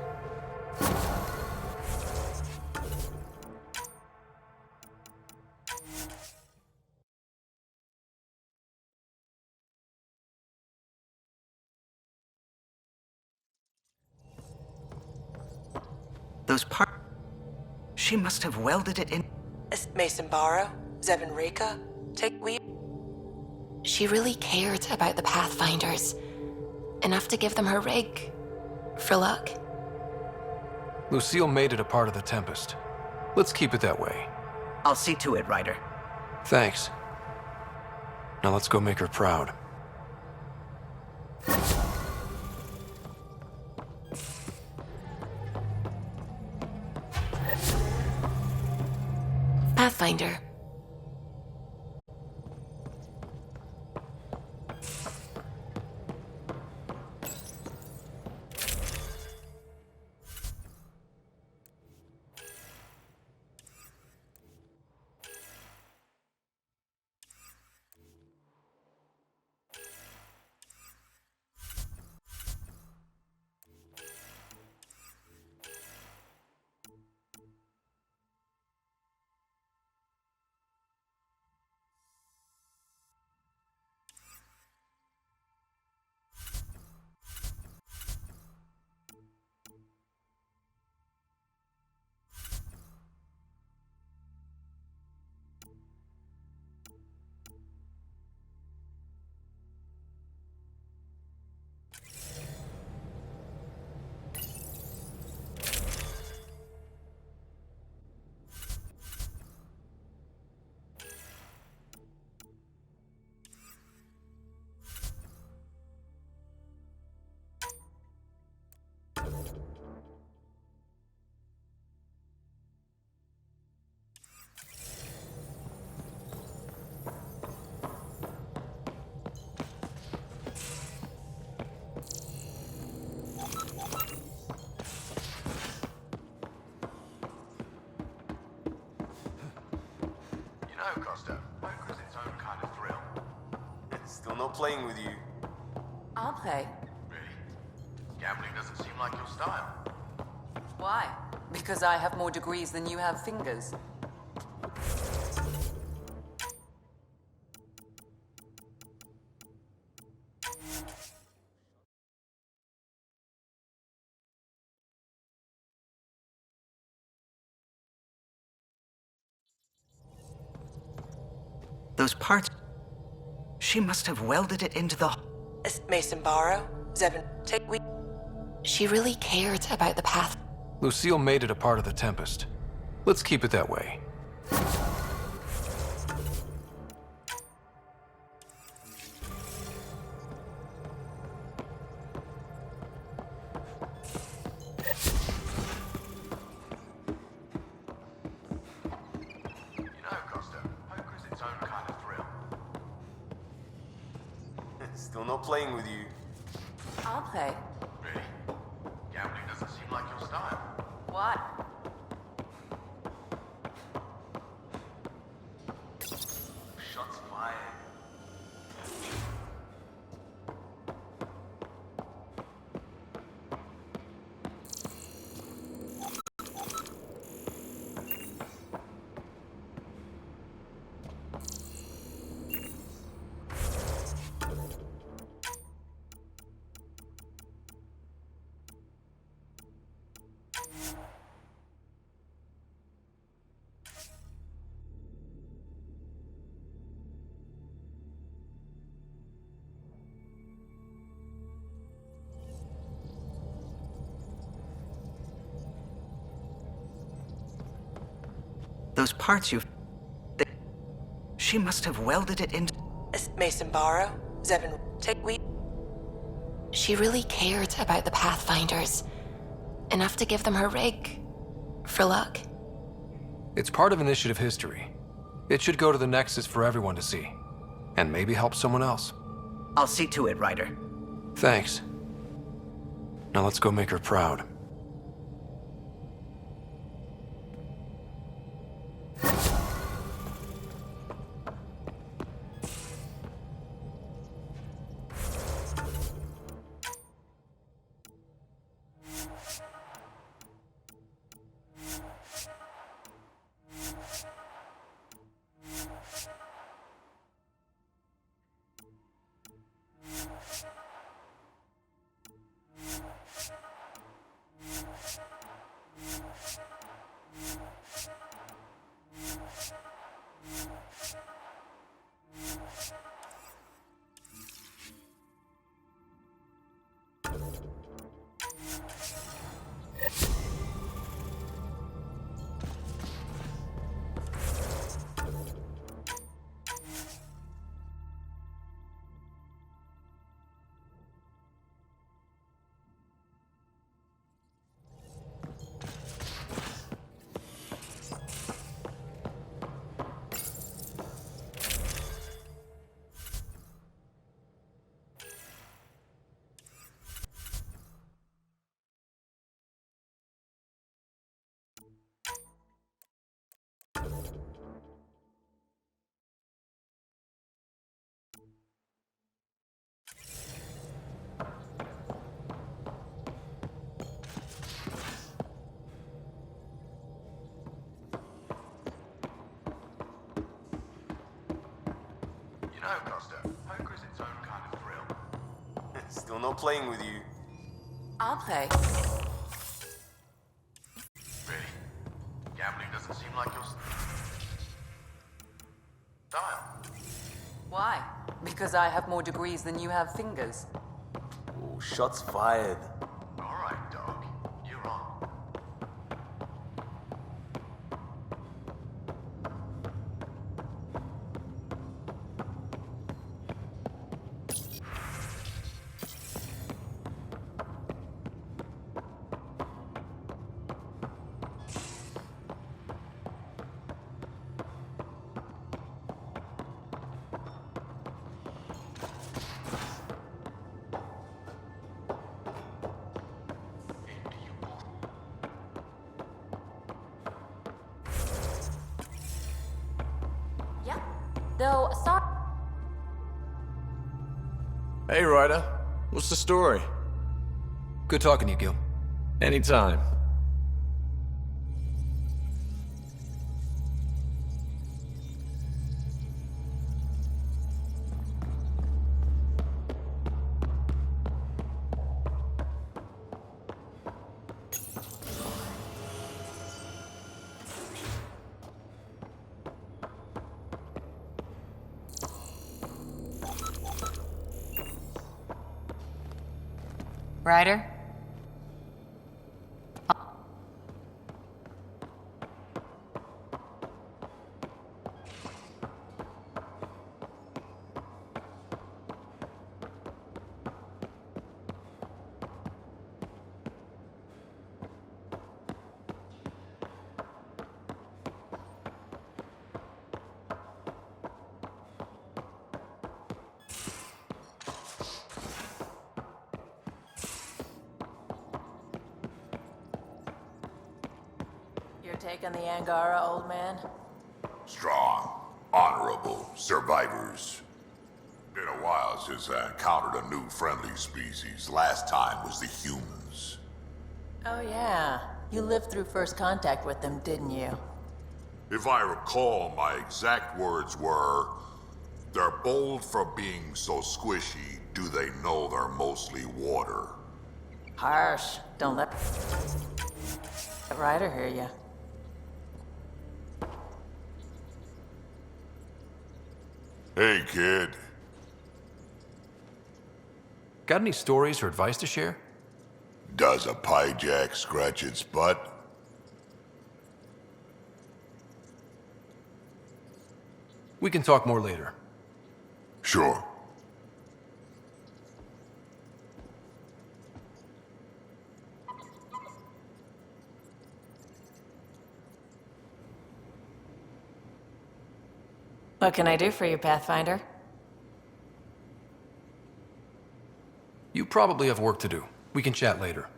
Those She must have welded it in. Mason Barrow, Zevin Reka. Take Weir. She really cared about the Pathfinders. Enough to give them her rig. For luck. Lucille made it a part of the Tempest. Let's keep it that way. I'll see to it, Ryder. Thanks. Now let's go make her proud. Pathfinder. know, Costa, poker is its own kind of thrill. Still not playing with you. I'll play. Really? Gambling doesn't seem like your style. Why? Because I have more degrees than you have fingers. Those parts. She must have welded it into the. Mason Barrow, Zevin, take we. She really cared about the path. Lucille made it a part of the Tempest. Let's keep it that way. You know, Costa, poker is its own kind of thrill. Still not playing with you. I'll play. Really? Gambling doesn't seem like your style. What? Shots fired. Those parts you've... She must have welded it into... Mason Barrow, Zevin, take we. She really cared about the Pathfinders. Enough to give them her rig. For luck. It's part of initiative history. It should go to the Nexus for everyone to see. And maybe help someone else. I'll see to it, Ryder. Thanks. Now let's go make her proud. You know, Costa, poker's its own kind of thrill. Still not playing with you. I'll play. Really? Gambling doesn't seem like your style. Why? Because I have more degrees than you have fingers. Oh, shots fired. All right, dog. You're on. Though, sorry. Hey, Ryder. What's the story? Good talking to you, Gil. Anytime. Ryder? take on the Angara, old man? Strong, honorable survivors. Been a while since I encountered a new friendly species. Last time was the humans. Oh yeah, you lived through first contact with them, didn't you? If I recall, my exact words were, "They're bold for being so squishy, do they know they're mostly water?" Harsh. Don't let that Ryder hear you. Hey, kid. Got any stories or advice to share? Does a pie jack scratch its butt? We can talk more later. Sure. What can I do for you, Pathfinder? You probably have work to do. We can chat later.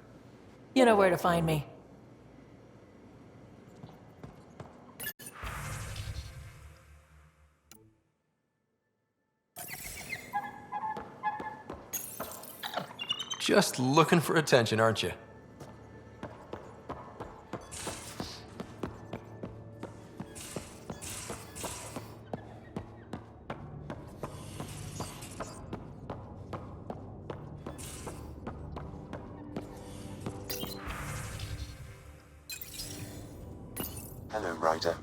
You know where to find me. Just looking for attention, aren't you? Hello, Ryder.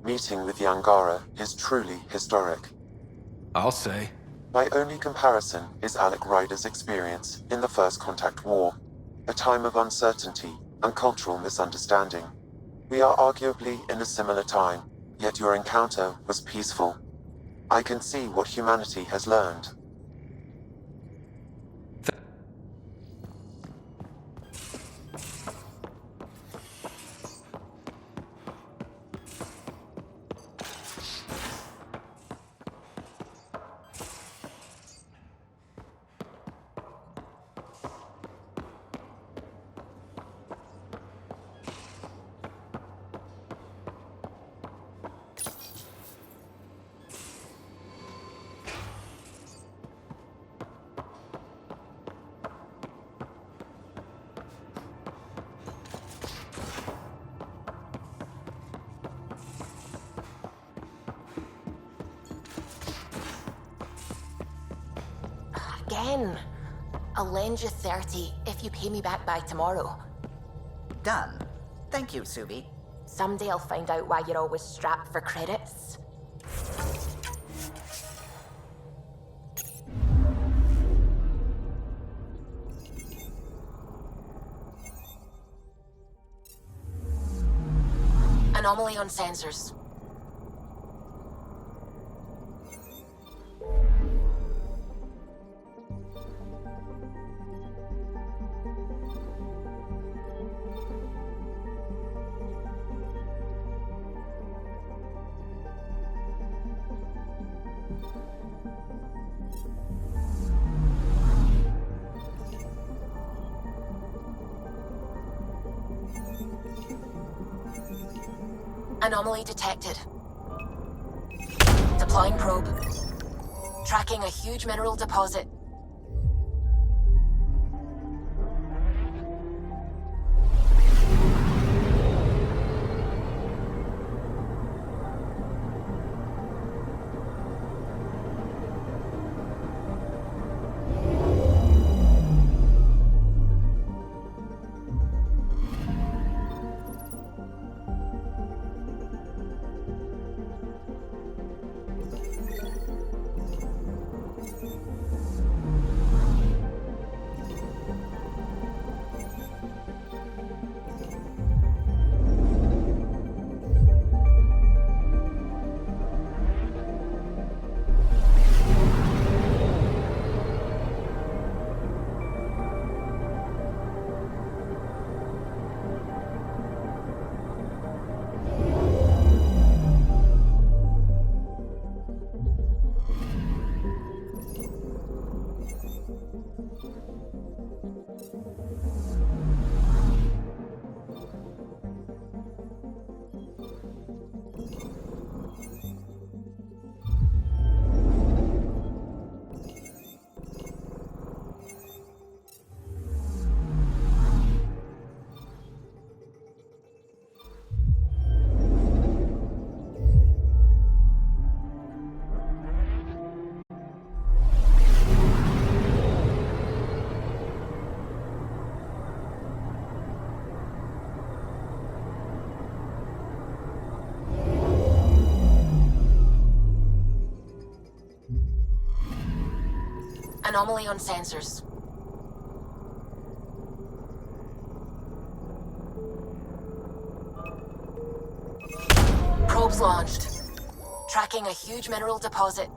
Meeting with the Angara is truly historic. I'll say. My only comparison is Alec Ryder's experience in the First Contact War, a time of uncertainty and cultural misunderstanding. We are arguably in a similar time, yet your encounter was peaceful. I can see what humanity has learned. Again. I'll lend you 30 if you pay me back by tomorrow. Done. Thank you, Subi. Someday I'll find out why you're always strapped for credits. Anomaly on sensors. Anomaly detected. Deploying probe. Tracking a huge mineral deposit. Anomaly on sensors. Probes launched. Tracking a huge mineral deposit.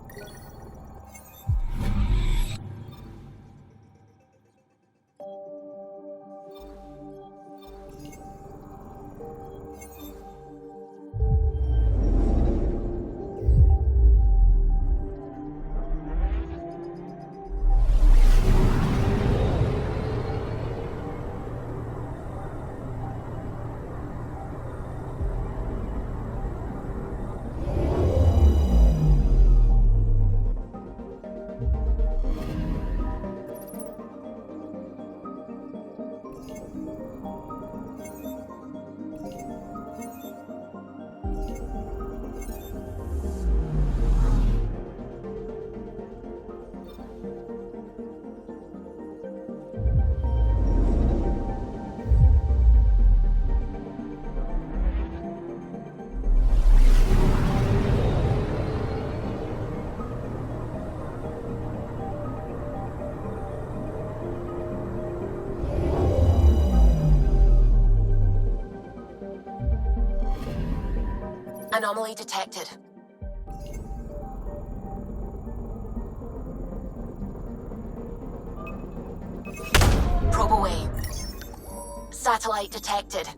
Anomaly detected. Probe away. Satellite detected.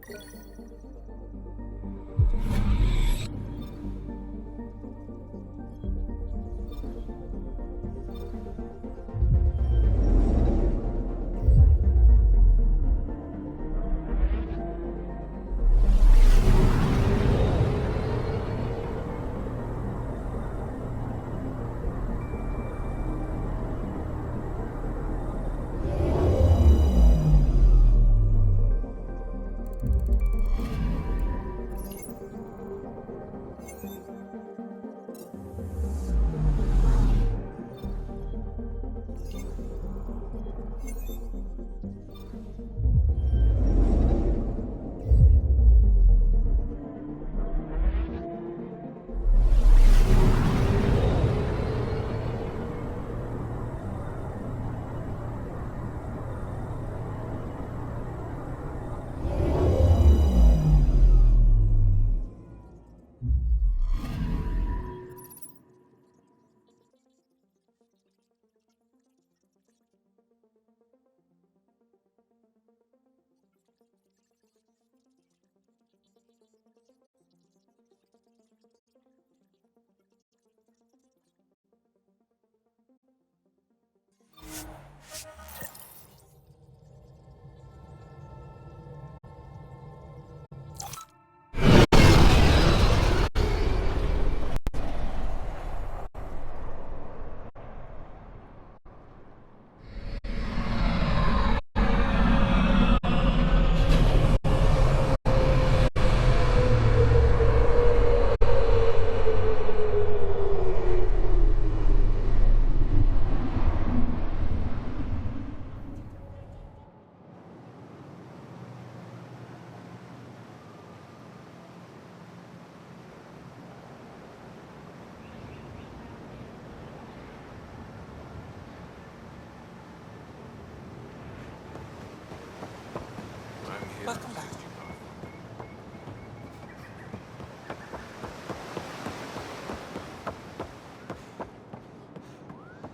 Welcome back.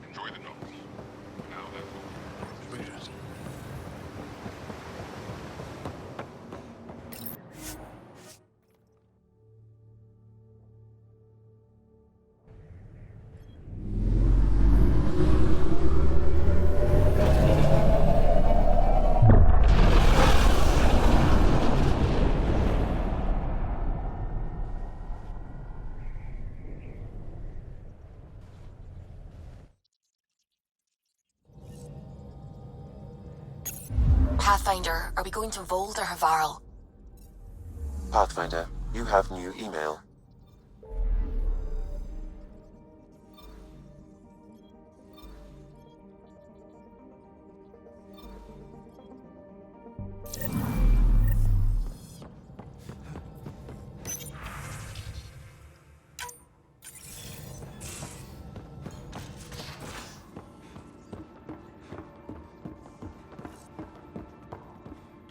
Enjoy the notes. Now that's all. Read it. Pathfinder, are we going to Vold or Havarl? Pathfinder, you have new email.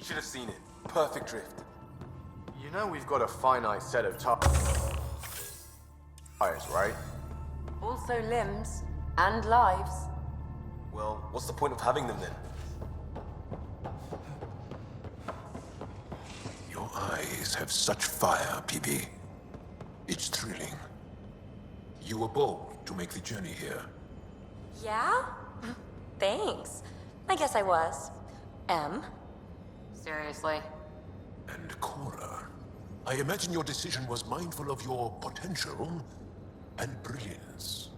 Should have seen it. Perfect drift. You know we've got a finite set of tires, right? Also limbs and lives. Well, what's the point of having them then? Your eyes have such fire, PB. It's thrilling. You were bold to make the journey here. Yeah? Thanks. I guess I was. Seriously. And Cora, I imagine your decision was mindful of your potential and brilliance.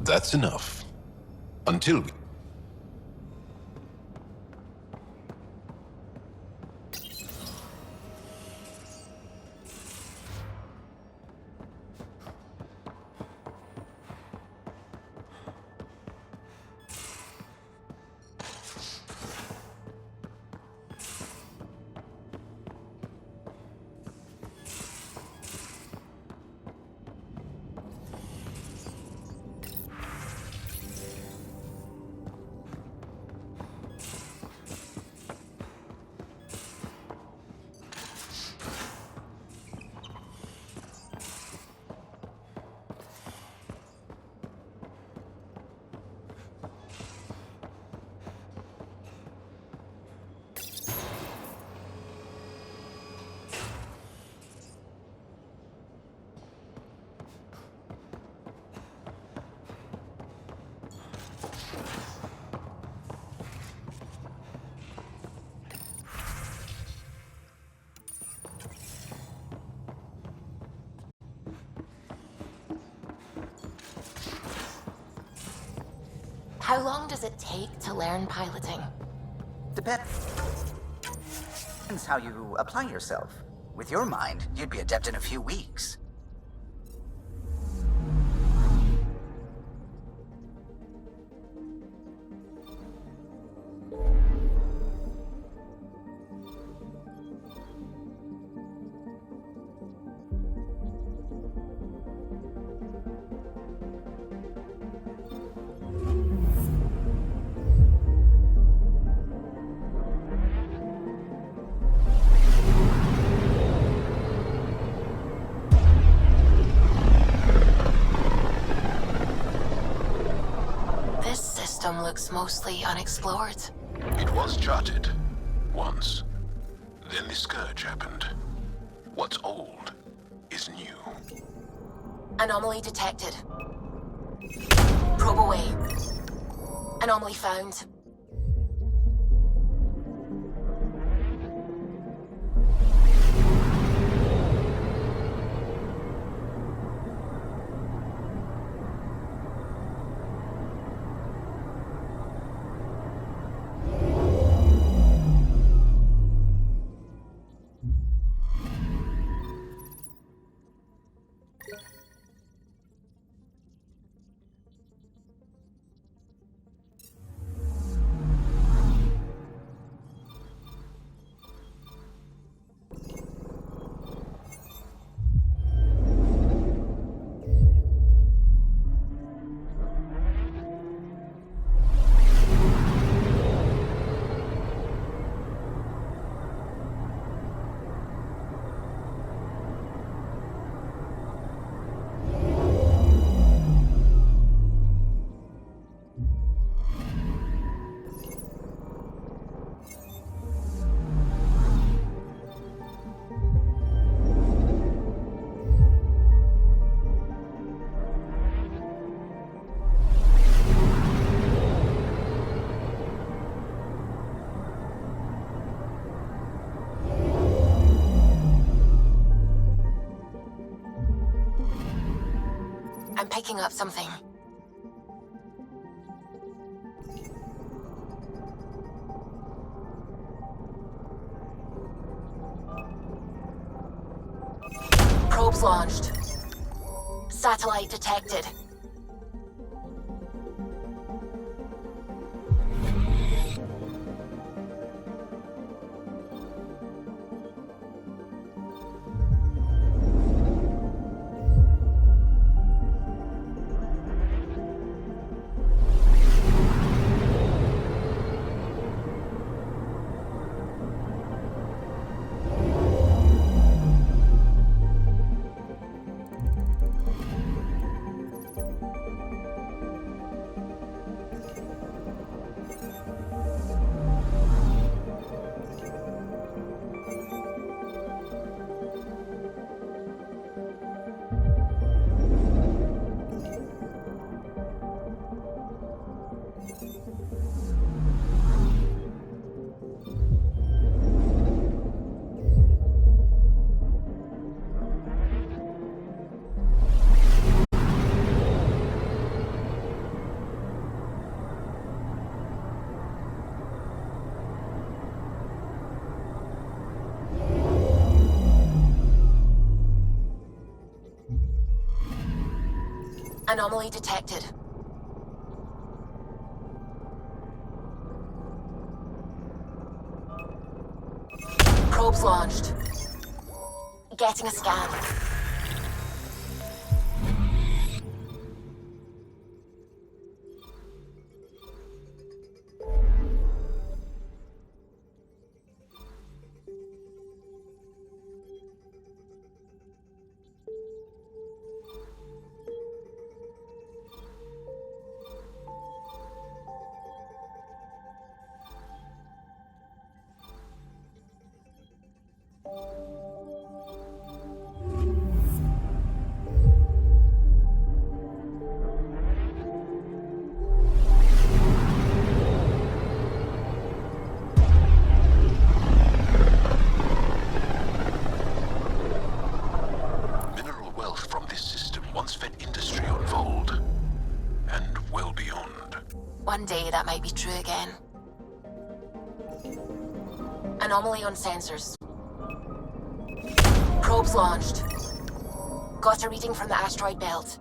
That's enough. Until we... How long does it take to learn piloting? Depends how you apply yourself. With your mind, you'd be adept in a few weeks. Looks mostly unexplored. It was charted. Once. Then the Scourge happened. What's old is new. Anomaly detected. Probe away. Anomaly found. picking up something. Probes launched. Satellite detected. Anomaly detected. Probes launched. Getting a scan. Mineral wealth from this system once fed industry on Vold, and well beyond. One day that might be true again. Anomaly on sensors. Probes launched. Got a reading from the asteroid belt.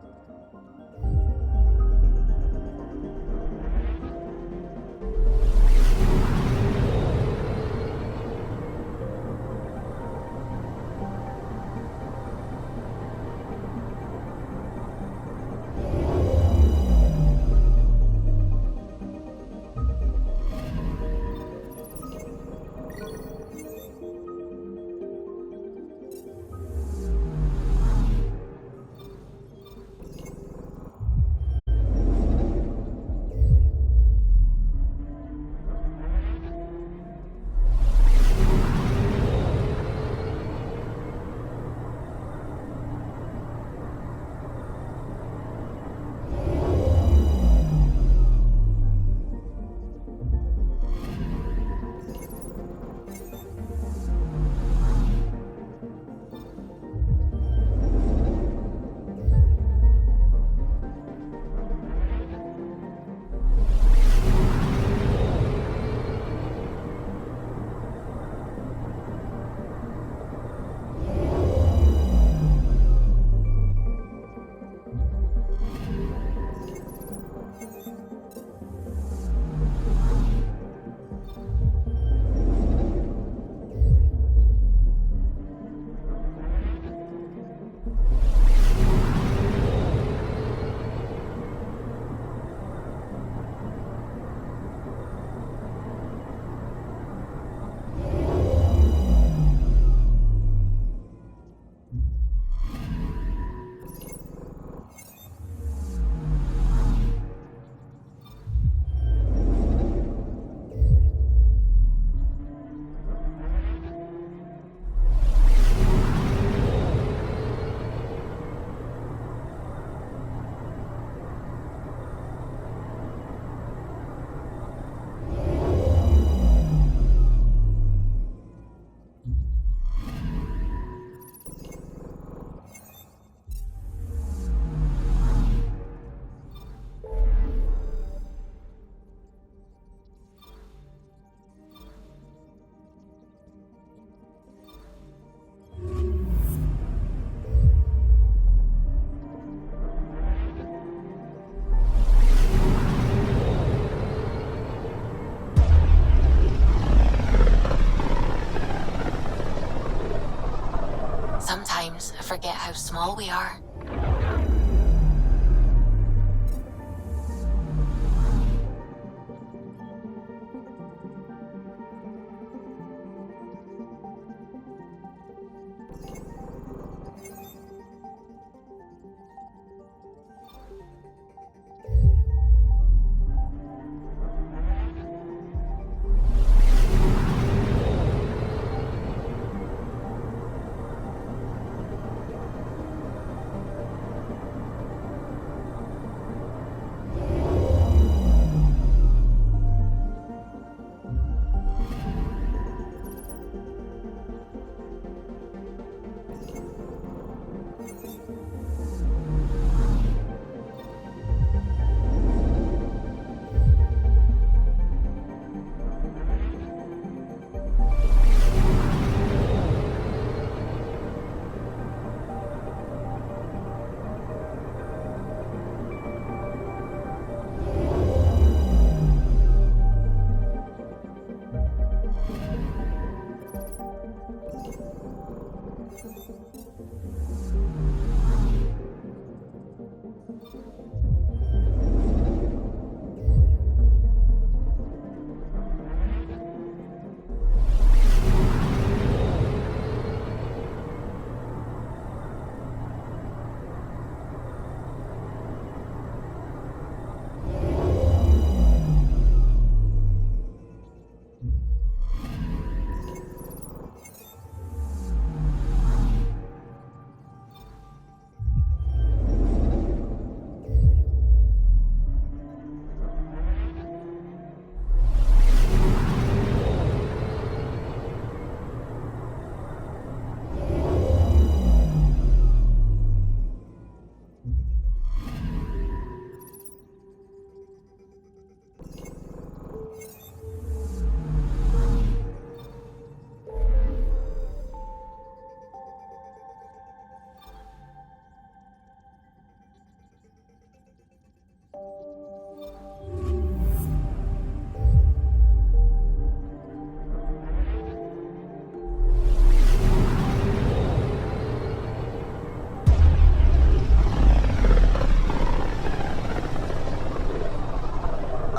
Sometimes I forget how small we are.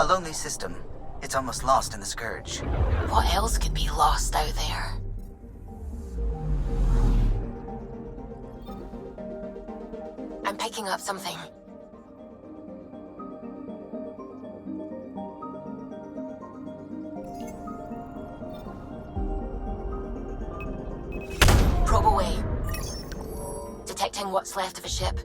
A lonely system. It's almost lost in the Scourge. What else could be lost out there? I'm picking up something. Probe away. Detecting what's left of a ship.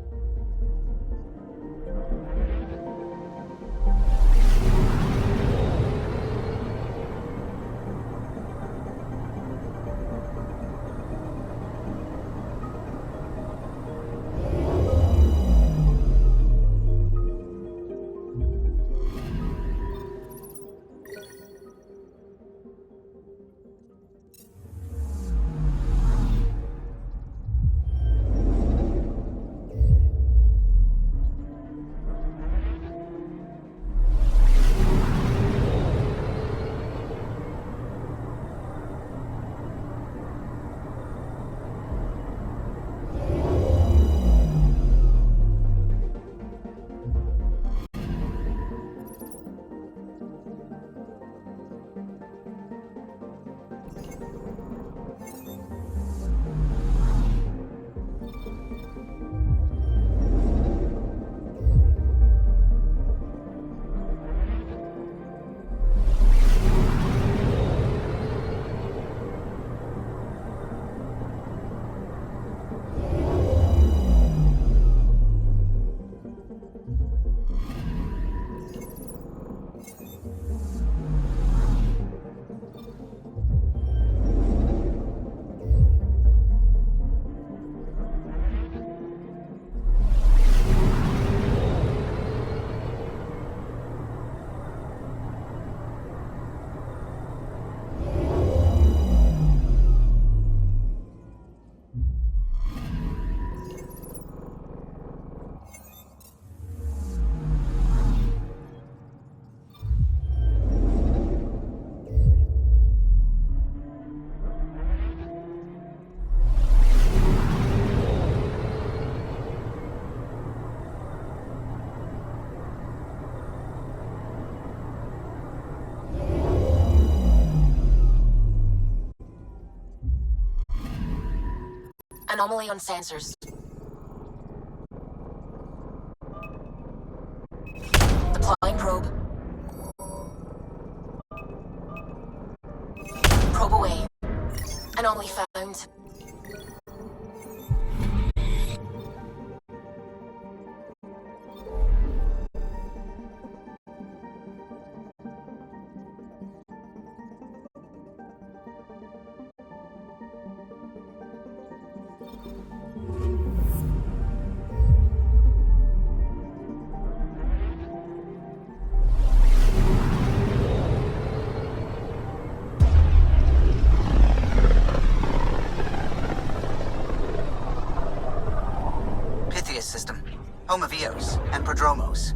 Anomaly on sensors. Deploying probe. Probe away. Anomaly found. System, home of Eos and Prodromos.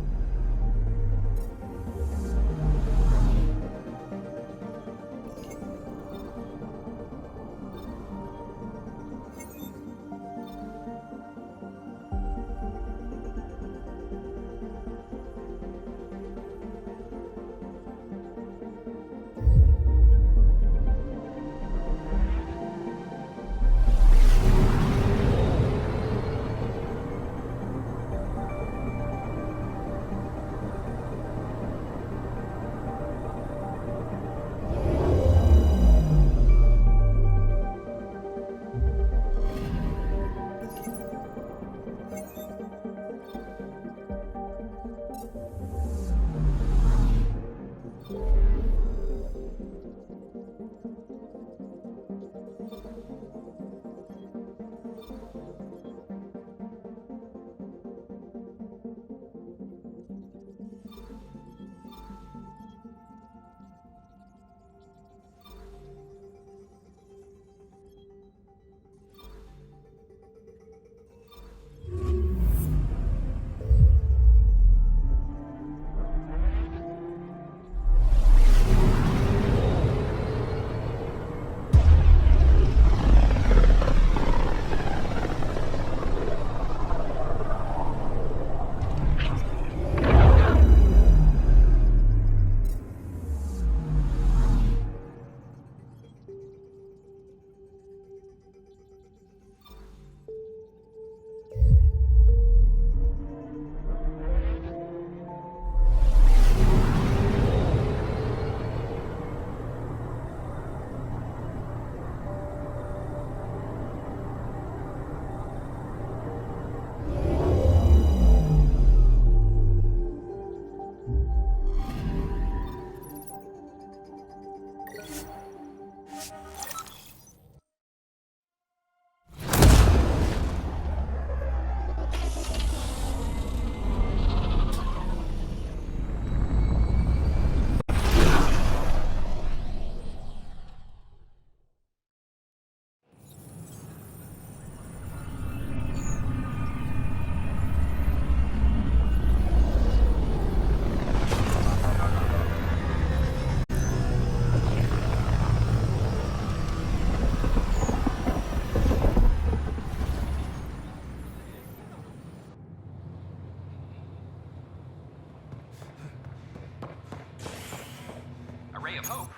ray of hope.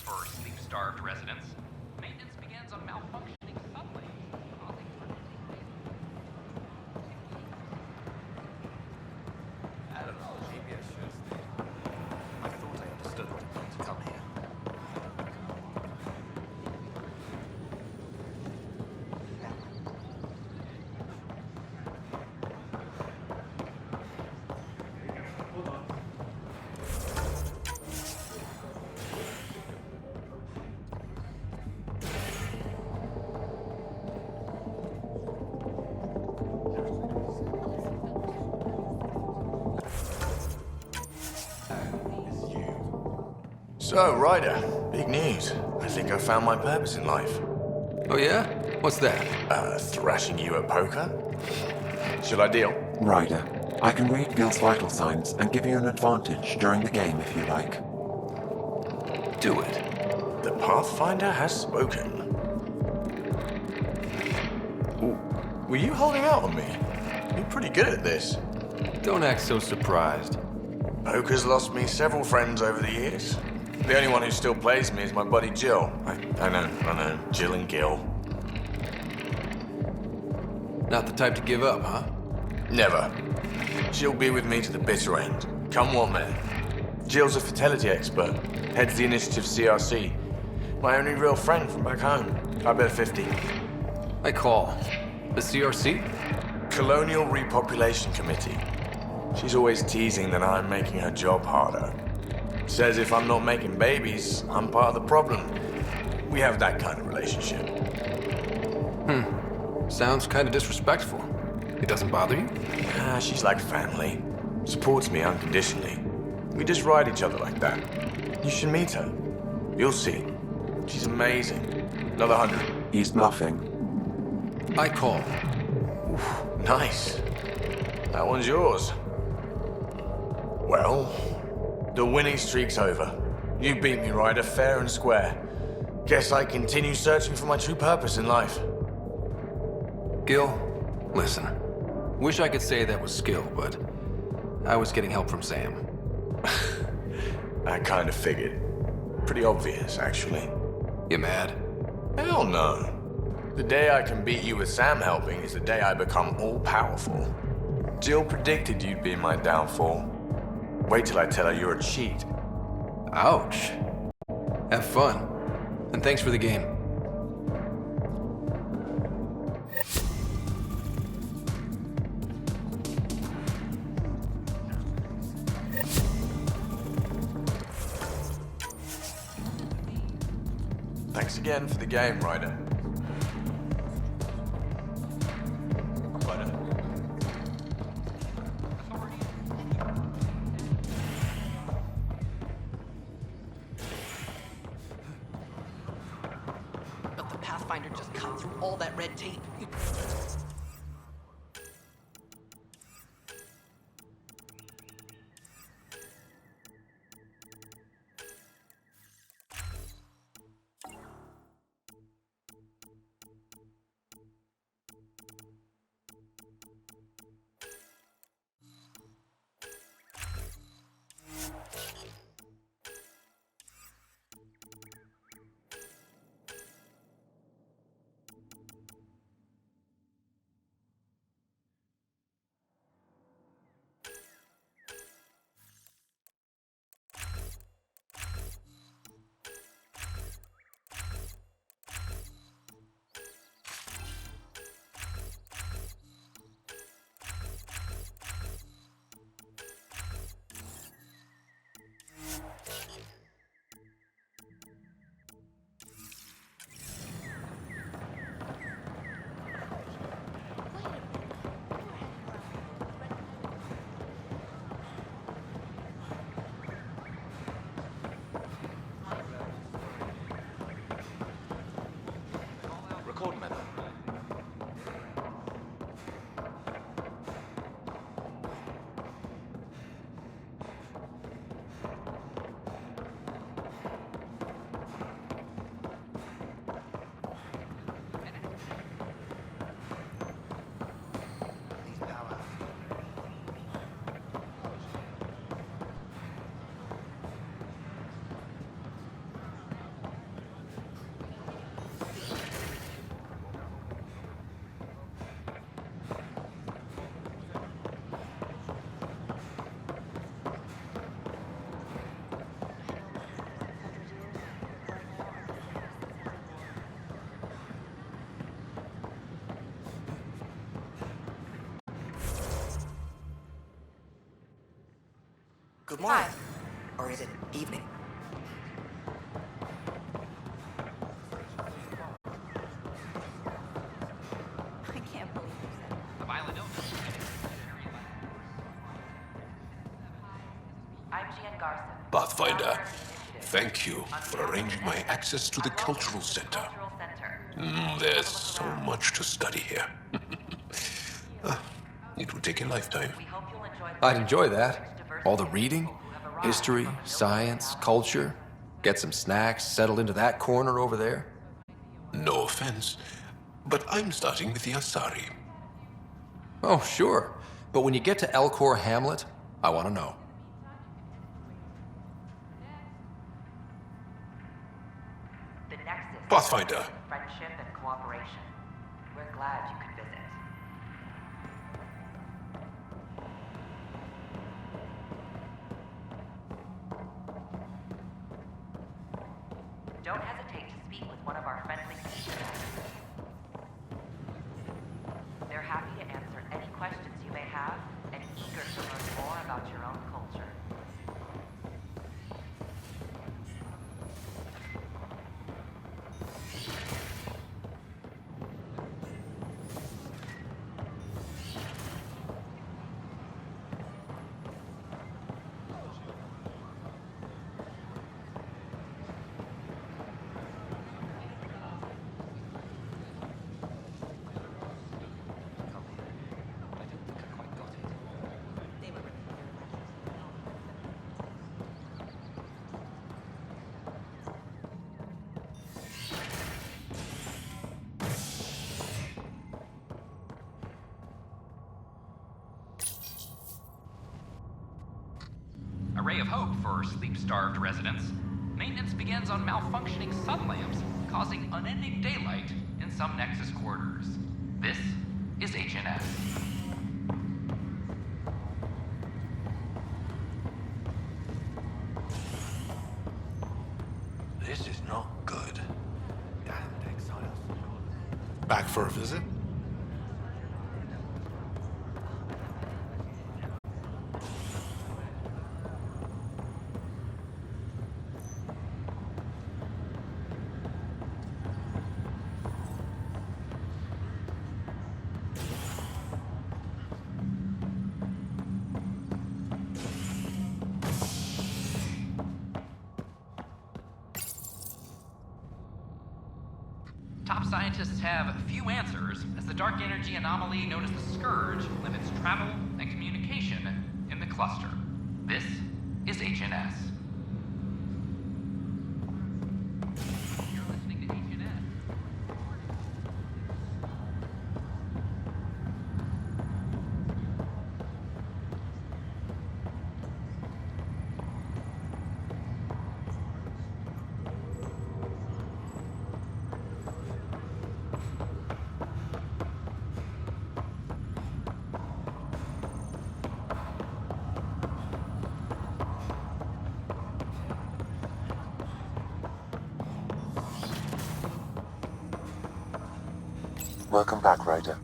For sleep-starved residents, maintenance begins on malfunctioning sublanes. I don't know, maybe I should stay. I thought I understood what it meant to come here. So, Ryder, big news. I think I found my purpose in life. Oh yeah? What's that? Thrashing you at poker? Should I deal? Ryder, I can read Gil's vital signs and give you an advantage during the game if you like. Do it. The Pathfinder has spoken. Ooh, were you holding out on me? You're pretty good at this. Don't act so surprised. Poker's lost me several friends over the years. The only one who still plays me is my buddy Jill. I know, Jill and Gil. Not the type to give up, huh? Never. She'll be with me to the bitter end. Come what may. Jill's a fertility expert. Heads the initiative CRC. My only real friend from back home. I bet 50. I call. The CRC? Colonial Repopulation Committee. She's always teasing that I'm making her job harder. Says if I'm not making babies, I'm part of the problem. We have that kind of relationship. Sounds kind of disrespectful. It doesn't bother you? She's like family. Supports me unconditionally. We just ride each other like that. You should meet her. You'll see. She's amazing. Another 100. He's bluffing. I call. Nice. That one's yours. Well, the winning streak's over. You beat me, Ryder, fair and square. Guess I continue searching for my true purpose in life. Gil, listen. Wish I could say that was skill, but I was getting help from Sam. I kind of figured. Pretty obvious, actually. You mad? Hell no. The day I can beat you with Sam helping is the day I become all-powerful. Jill predicted you'd be my downfall. Wait till I tell her you're a cheat. Ouch. Have fun. And thanks for the game. Thanks again for the game, Ryder. But the Pathfinder just cut through all that red tape. Record method. Good morning. Or is it evening? I can't believe this. A violent illness. I'm Gian Garson. Pathfinder, thank you for arranging my access to the Cultural Center. There's so much to study here. It would take a lifetime. I'd enjoy that. All the reading, history, science, culture. Get some snacks, settled into that corner over there. No offense, but I'm starting with the Asari. Oh, sure. But when you get to Elcor Hamlet, I want to know. The Nexus. Pathfinder. Friendship and cooperation. We're glad you could visit. Don't hesitate to speak with one of our friendly speakers. They're happy to answer any questions you may have and eager to learn more about your own culture. A ray of hope for sleep-starved residents. Maintenance begins on malfunctioning sun lamps, causing unending daylight in some Nexus quarters. This is HNS. This is not good. Damned exiles. Back for a visit? Top scientists have few answers, as the dark energy anomaly known as the Scourge limits travel and communication in the cluster. This is HNS. You're listening to HNS. Welcome back, Ryder.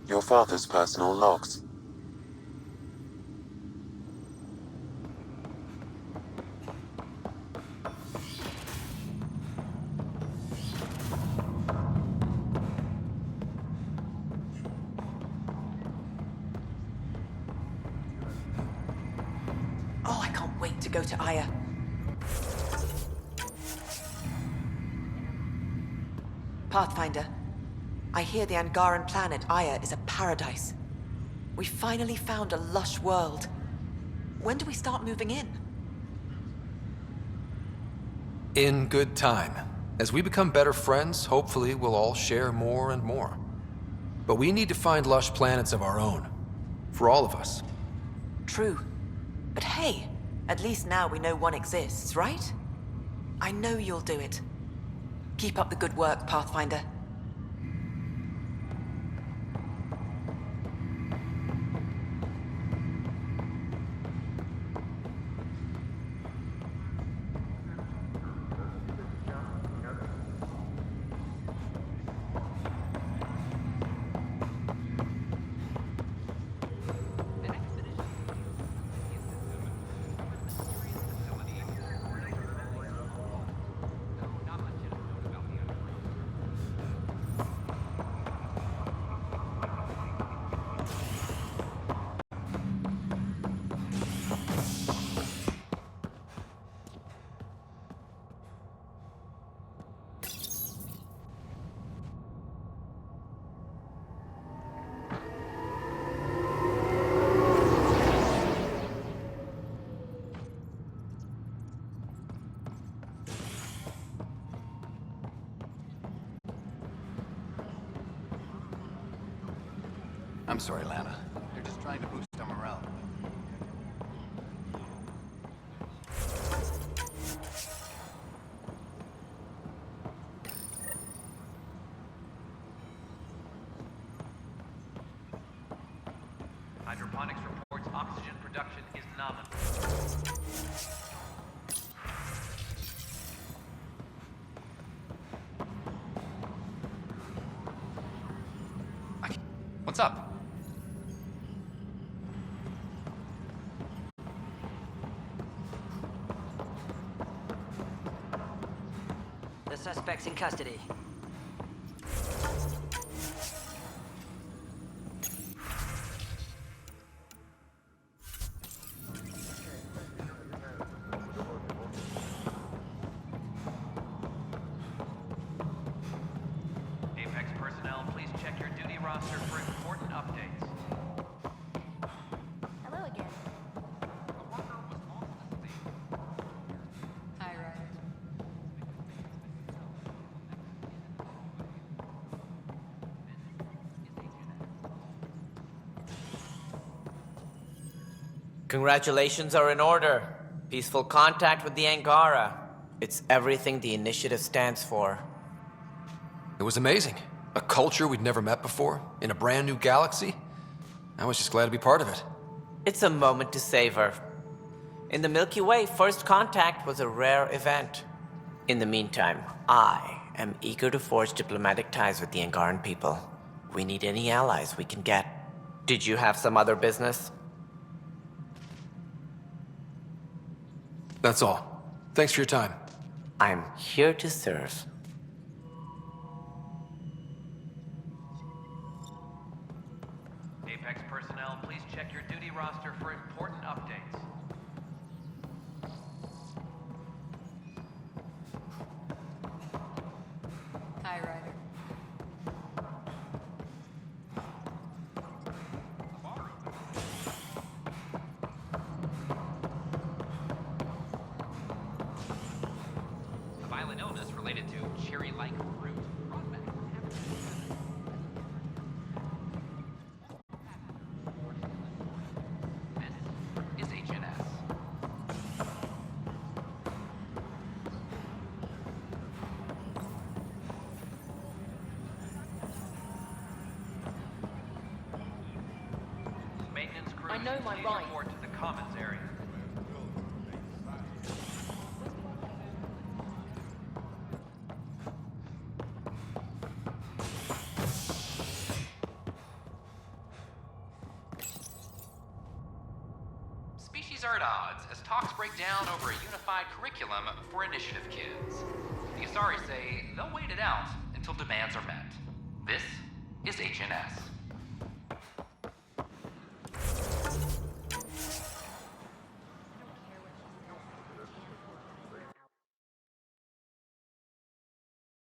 Your father's personal logs. Oh, I can't wait to go to Aya. Pathfinder, I hear the Angaran planet Aya is a paradise. We finally found a lush world. When do we start moving in? In good time. As we become better friends, hopefully we'll all share more and more. But we need to find lush planets of our own. For all of us. True. But hey, at least now we know one exists, right? I know you'll do it. Keep up the good work, Pathfinder. I'm sorry, Lana. They're just trying to boost our morale. Hydroponics reports oxygen production is nominal. What's up? The suspect's in custody. Apex personnel, please check your duty roster for important updates. Hello again. Hi, Ryder. Congratulations are in order. Peaceful contact with the Angara. It's everything the initiative stands for. It was amazing. A culture we'd never met before, in a brand new galaxy. I was just glad to be part of it. It's a moment to savor. In the Milky Way, first contact was a rare event. In the meantime, I am eager to forge diplomatic ties with the Angaran people. We need any allies we can get. Did you have some other business? That's all. Thanks for your time. I'm here to serve. Apex personnel, please check your duty roster for important updates. Hi, Ryder. A violent illness related to cherry-like fruit brought back. This is HNS. Maintenance crews, I know my please rights. report to the commons area. Species are at odds as talks break down over a unified curriculum for initiative kids. The Asari say they'll wait it out until demands are met. This is HNS.